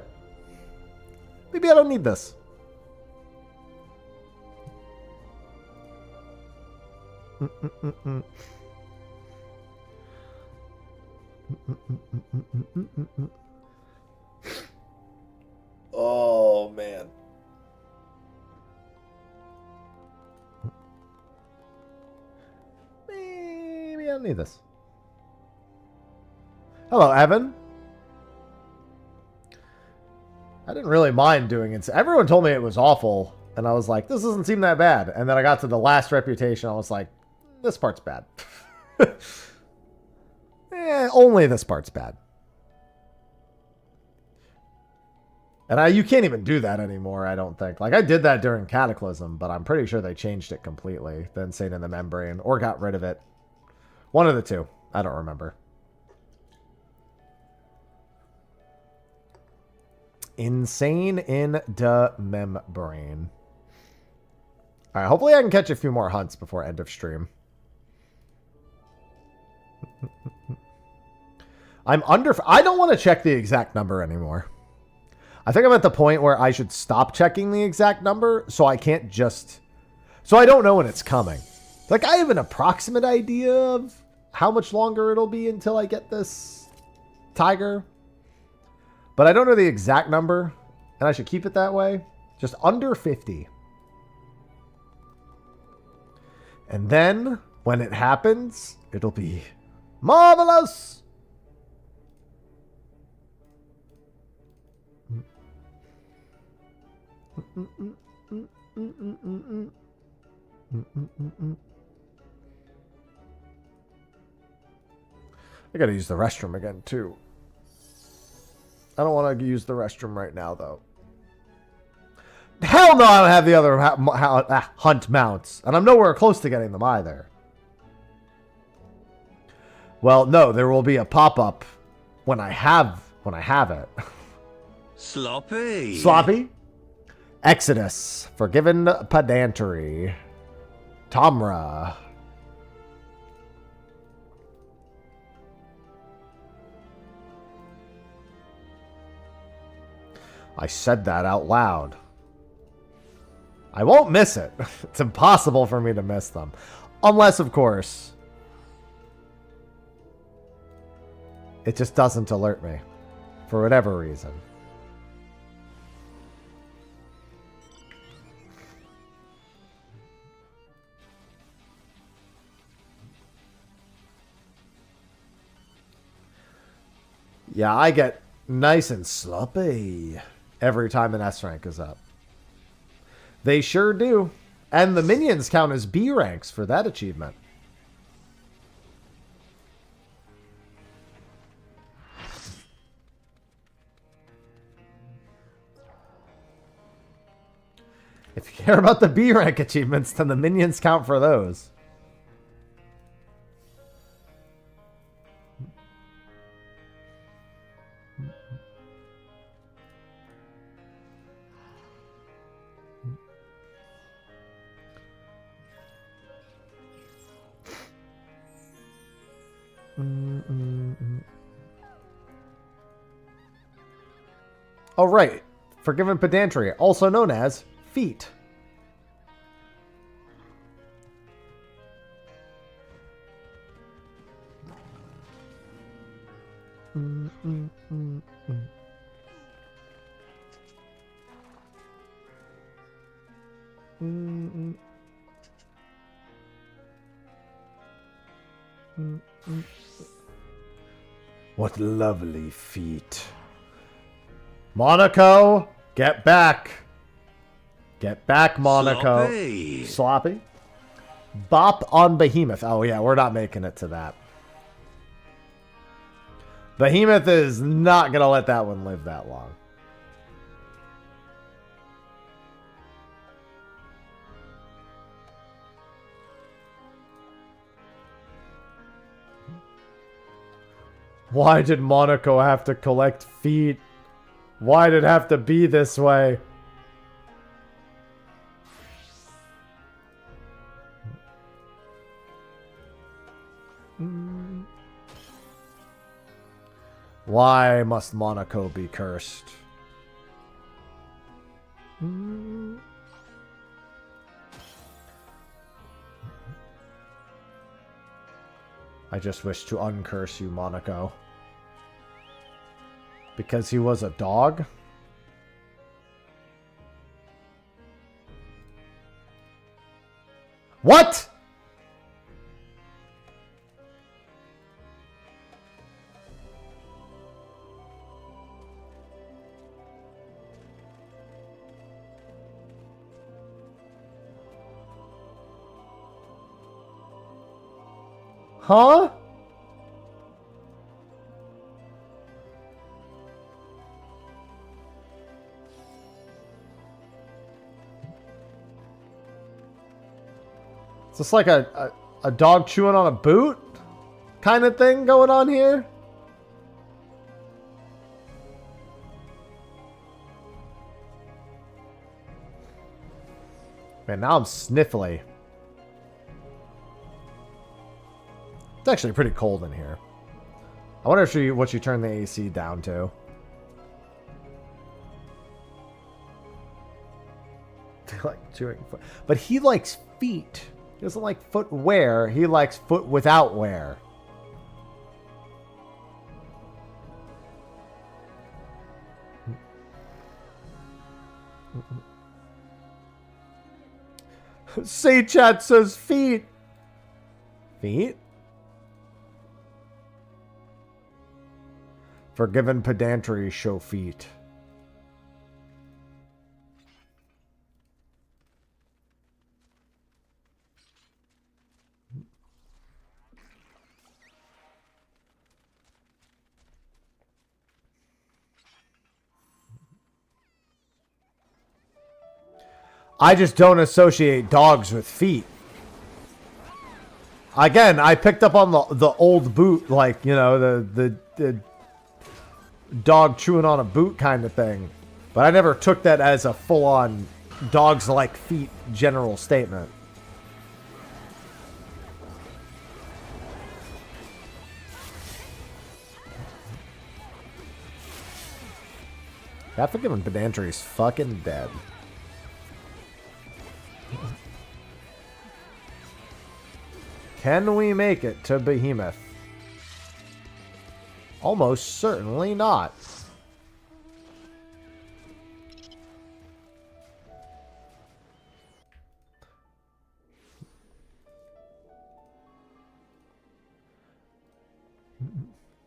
Maybe I don't need this. Oh, man. Maybe I don't need this. Hello, Evan. I didn't really mind doing it. Everyone told me it was awful, and I was like, this doesn't seem that bad. And then I got to the last reputation, I was like, this part's bad. Only this part's bad. And you can't even do that anymore, I don't think. Like, I did that during Cataclysm, but I'm pretty sure they changed it completely. The Insane in the Membrane, or got rid of it. One of the two. I don't remember. Insane in the Membrane. Alright, hopefully I can catch a few more hunts before end of stream. I don't want to check the exact number anymore. I think I'm at the point where I should stop checking the exact number so I can't just... So I don't know when it's coming. Like, I have an approximate idea of how much longer it'll be until I get this tiger. But I don't know the exact number, and I should keep it that way. Just under 50. And then, when it happens, it'll be marvelous! I gotta use the restroom again, too. I don't want to use the restroom right now, though. Hell no, I don't have the other hunt mounts. And I'm nowhere close to getting them either. Well, no, there will be a pop-up when I have it. Sloppy. Sloppy? Exodus. Forgiven Pedantry. Tomra. I said that out loud. I won't miss it. It's impossible for me to miss them. Unless, of course, it just doesn't alert me. For whatever reason. Yeah, I get nice and sloppy every time an S rank is up. They sure do. And the minions count as B ranks for that achievement. If you care about the B rank achievements, then the minions count for those. Oh, right. Forgiven Pedantry, also known as feet. What lovely feet. Monaco, get back. Get back, Monaco. Sloppy. Sloppy. Bop on Behemoth. Oh, yeah, we're not making it to that. Behemoth is not going to let that one live that long. Why did Monaco have to collect feet? Why did it have to be this way? Why must Monaco be cursed? I just wish to uncurse you, Monaco. Because he was a dog? What? Huh? Is this like a dog chewing on a boot kind of thing going on here? Man, now I'm sniffly. It's actually pretty cold in here. I wonder if what you turn the AC down to. They like chewing foot. But he likes feet. He doesn't like footwear. He likes foot without wear. Say chat says feet. Feet? Forgiven pedantry, show feet. I just don't associate dogs with feet. Again, I picked up on the old boot, like, you know, the dog chewing on a boot kind of thing. But I never took that as a full-on dogs like feet general statement. That forgiven pedantry is fucking dead. Can we make it to Behemoth? Almost certainly not.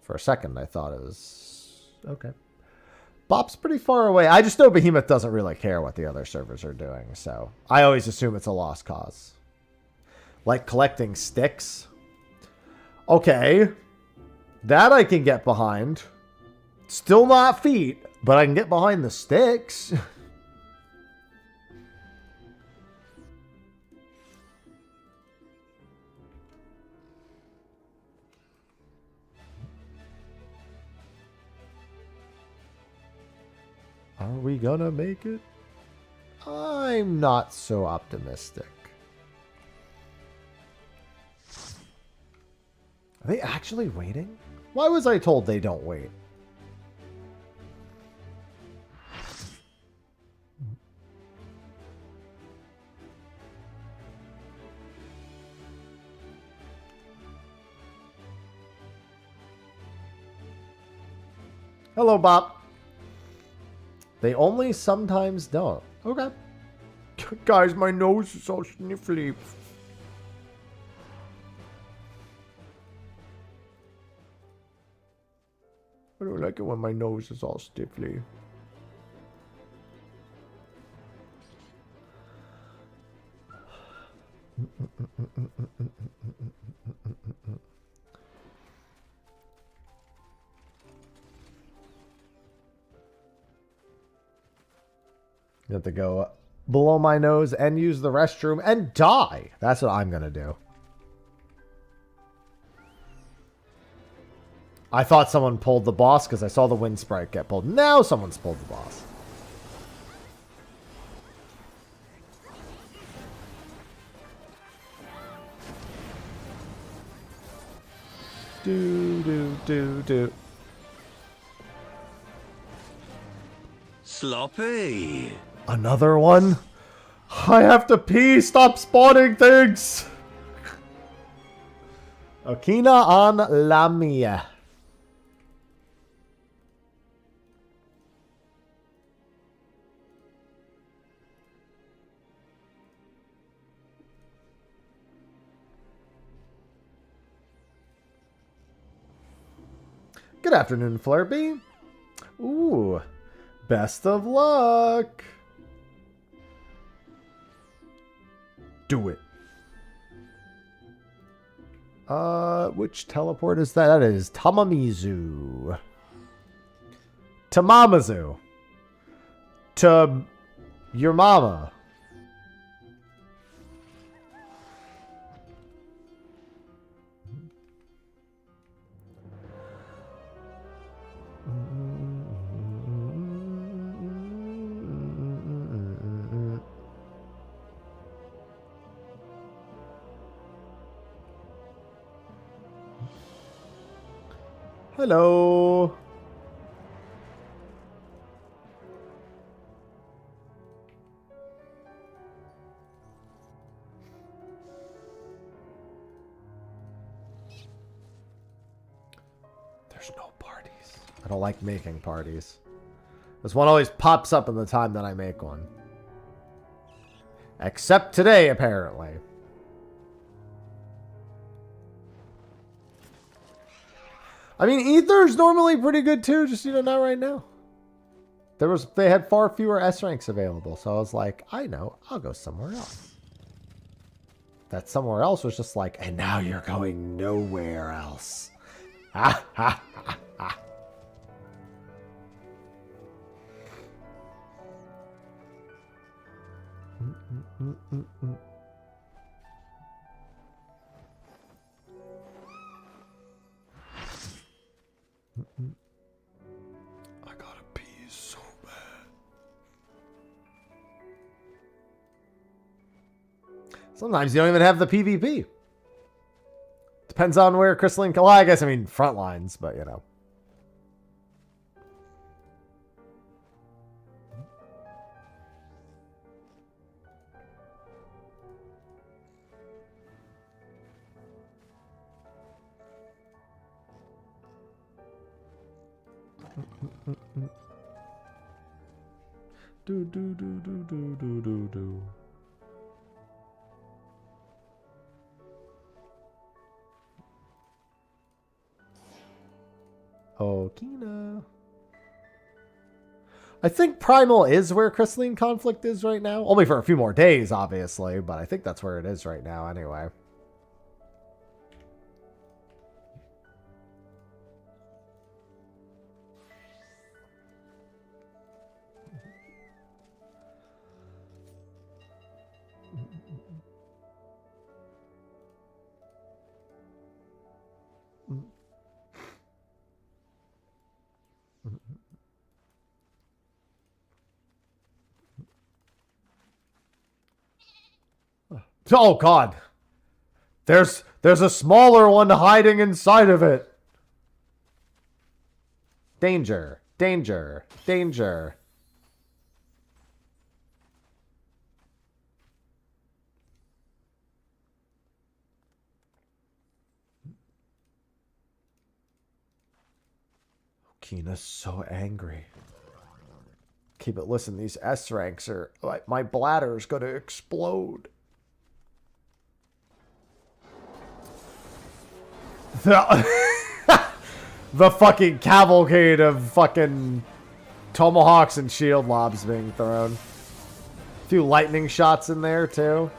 For a second, I thought it was... Okay. Bop's pretty far away. I just know Behemoth doesn't really care what the other servers are doing, so I always assume it's a lost cause. Like collecting sticks. Okay. That I can get behind. Still not feet, but I can get behind the sticks. Are we gonna make it? I'm not so optimistic. Are they actually waiting? Why was I told they don't wait? Hello, Bop. They only sometimes don't. Okay. Guys, my nose is all sniffly. I don't like it when my nose is all stiffly. You have to go below my nose and use the restroom and die. That's what I'm going to do. I thought someone pulled the boss because I saw the wind sprite get pulled. Now someone's pulled the boss. Do. Sloppy. Another one? I have to pee. Stop spawning things. Okina on la mia. Good afternoon, Flurby. Ooh, best of luck. Do it. Which teleport is that? That is Tamamizu. Tamamazu. To your mama. Hello. There's no parties. I don't like making parties. This one always pops up in the time that I make one. Except today, apparently. I mean, Ether's normally pretty good too, just, not right now. They had far fewer S ranks available, so I was like, I know, I'll go somewhere else. That somewhere else was just like, and now you're going nowhere else. Ha ha ha ha. I gotta pee so bad. Sometimes you don't even have the PvP. Depends on where Crystalline... Well, I guess, front lines, but, Do, do, do, do, do, do, do, do. Okina. I think Primal is where Crystalline Conflict is right now. Only for a few more days, obviously, but I think that's where it is right now anyway. Oh God. There's a smaller one hiding inside of it. Danger. Danger. Danger. Kina's so angry. Keep it, listen, these S ranks are like, my bladder's gonna explode. The fucking cavalcade of fucking tomahawks and shield lobs being thrown. A few lightning shots in there too.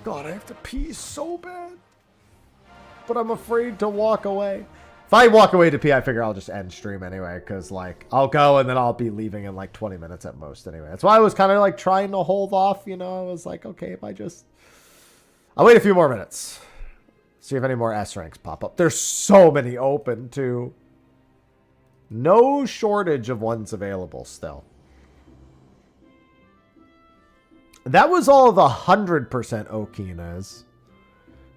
God, I have to pee so bad. But I'm afraid to walk away. If I walk away to pee, I figure I'll just end stream anyway. Because, like, I'll go and then I'll be leaving in, like, 20 minutes at most anyway. That's why I was kind of, like, trying to hold off, I was like, okay, if I just... I'll wait a few more minutes. See if any more S ranks pop up. There's so many open, too. No shortage of ones available still. That was all the 100% Okinas.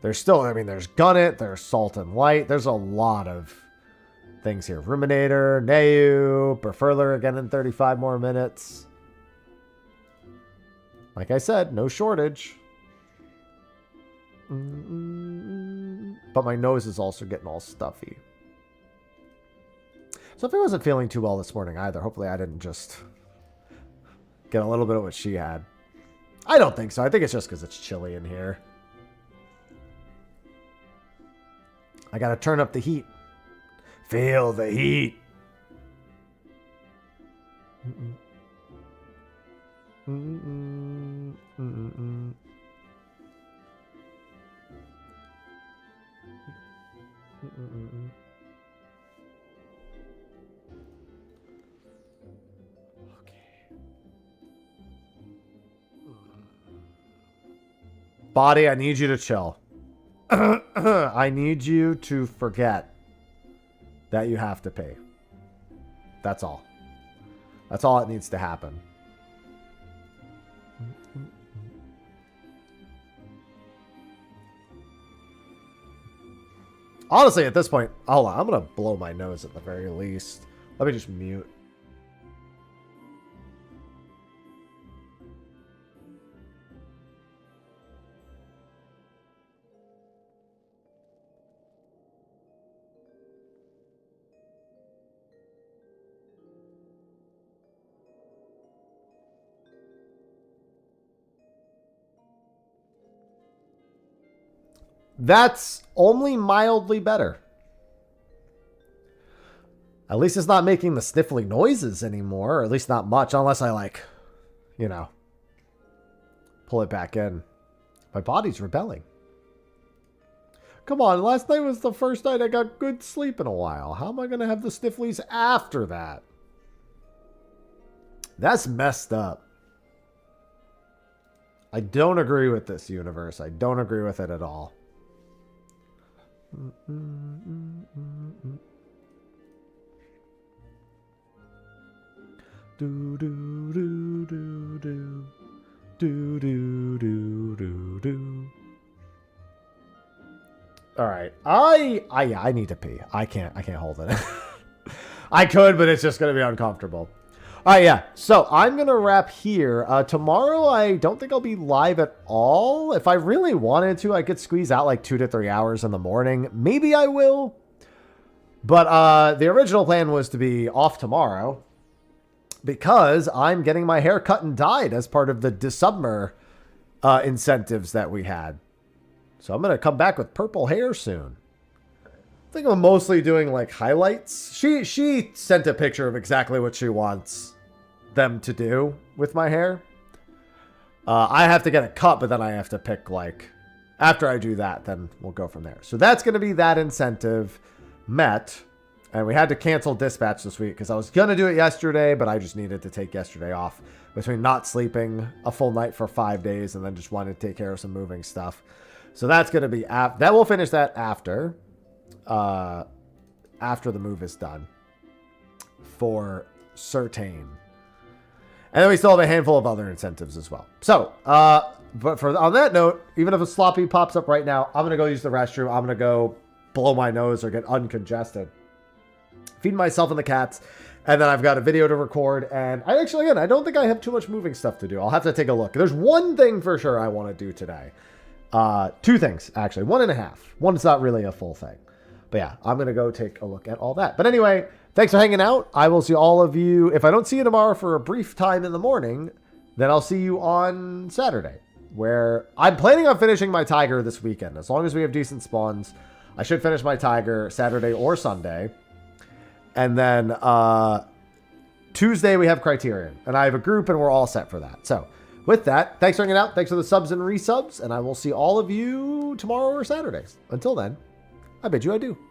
There's still, there's Gunnet, there's Salt and Light. There's a lot of things here. Ruminator, Neu, Berfurler again in 35 more minutes. Like I said, no shortage. but my nose is also getting all stuffy. Sophie wasn't feeling too well this morning either. Hopefully I didn't just get a little bit of what she had. I don't think so. I think it's just because it's chilly in here. I gotta turn up the heat. Feel the heat. Body, I need you to chill. I need you to forget that you have to pay. That's all. That's all that needs to happen. Honestly, at this point, hold on. I'm going to blow my nose at the very least. Let me just mute. That's only mildly better. At least it's not making the sniffly noises anymore, or at least not much, unless I, like, you know, pull it back in. My body's rebelling. Come on, last night was the first night I got good sleep in a while. How am I going to have the snifflies after that? That's messed up. I don't agree with this universe. I don't agree with it at all. Do do do do do do do do do do. All right, I need to pee. I can't hold it. I could, but it's just gonna be uncomfortable. All right, yeah. So I'm gonna wrap here. Tomorrow, I don't think I'll be live at all. If I really wanted to, I could squeeze out like 2 to 3 hours in the morning. Maybe I will. But the original plan was to be off tomorrow because I'm getting my hair cut and dyed as part of the December incentives that we had. So I'm gonna come back with purple hair soon. I think I'm mostly doing like highlights. She sent a picture of exactly what she wants them to do with my hair. I have to get it cut, but then I have to pick, like, after I do that, then we'll go from there. So that's going to be that incentive met. And we had to cancel dispatch this week because I was going to do it yesterday, but I just needed to take yesterday off between not sleeping a full night for 5 days and then just wanted to take care of some moving stuff. So that's going to be, that we'll finish that after the move is done for certain. And then we still have a handful of other incentives as well. So, but on that note, even if a sloppy pops up right now, I'm going to go use the restroom. I'm going to go blow my nose or get uncongested. Feed myself and the cats. And then I've got a video to record. And I actually, again, I don't think I have too much moving stuff to do. I'll have to take a look. There's one thing for sure I want to do today. 2 things, actually. 1.5. One's not really a full thing. But yeah, I'm going to go take a look at all that. But anyway, thanks for hanging out. I will see all of you. If I don't see you tomorrow for a brief time in the morning, then I'll see you on Saturday, where I'm planning on finishing my tiger this weekend. As long as we have decent spawns, I should finish my tiger Saturday or Sunday. And then Tuesday we have Criterion. And I have a group and we're all set for that. So with that, thanks for hanging out. Thanks for the subs and resubs. And I will see all of you tomorrow or Saturdays. Until then, I bid you adieu.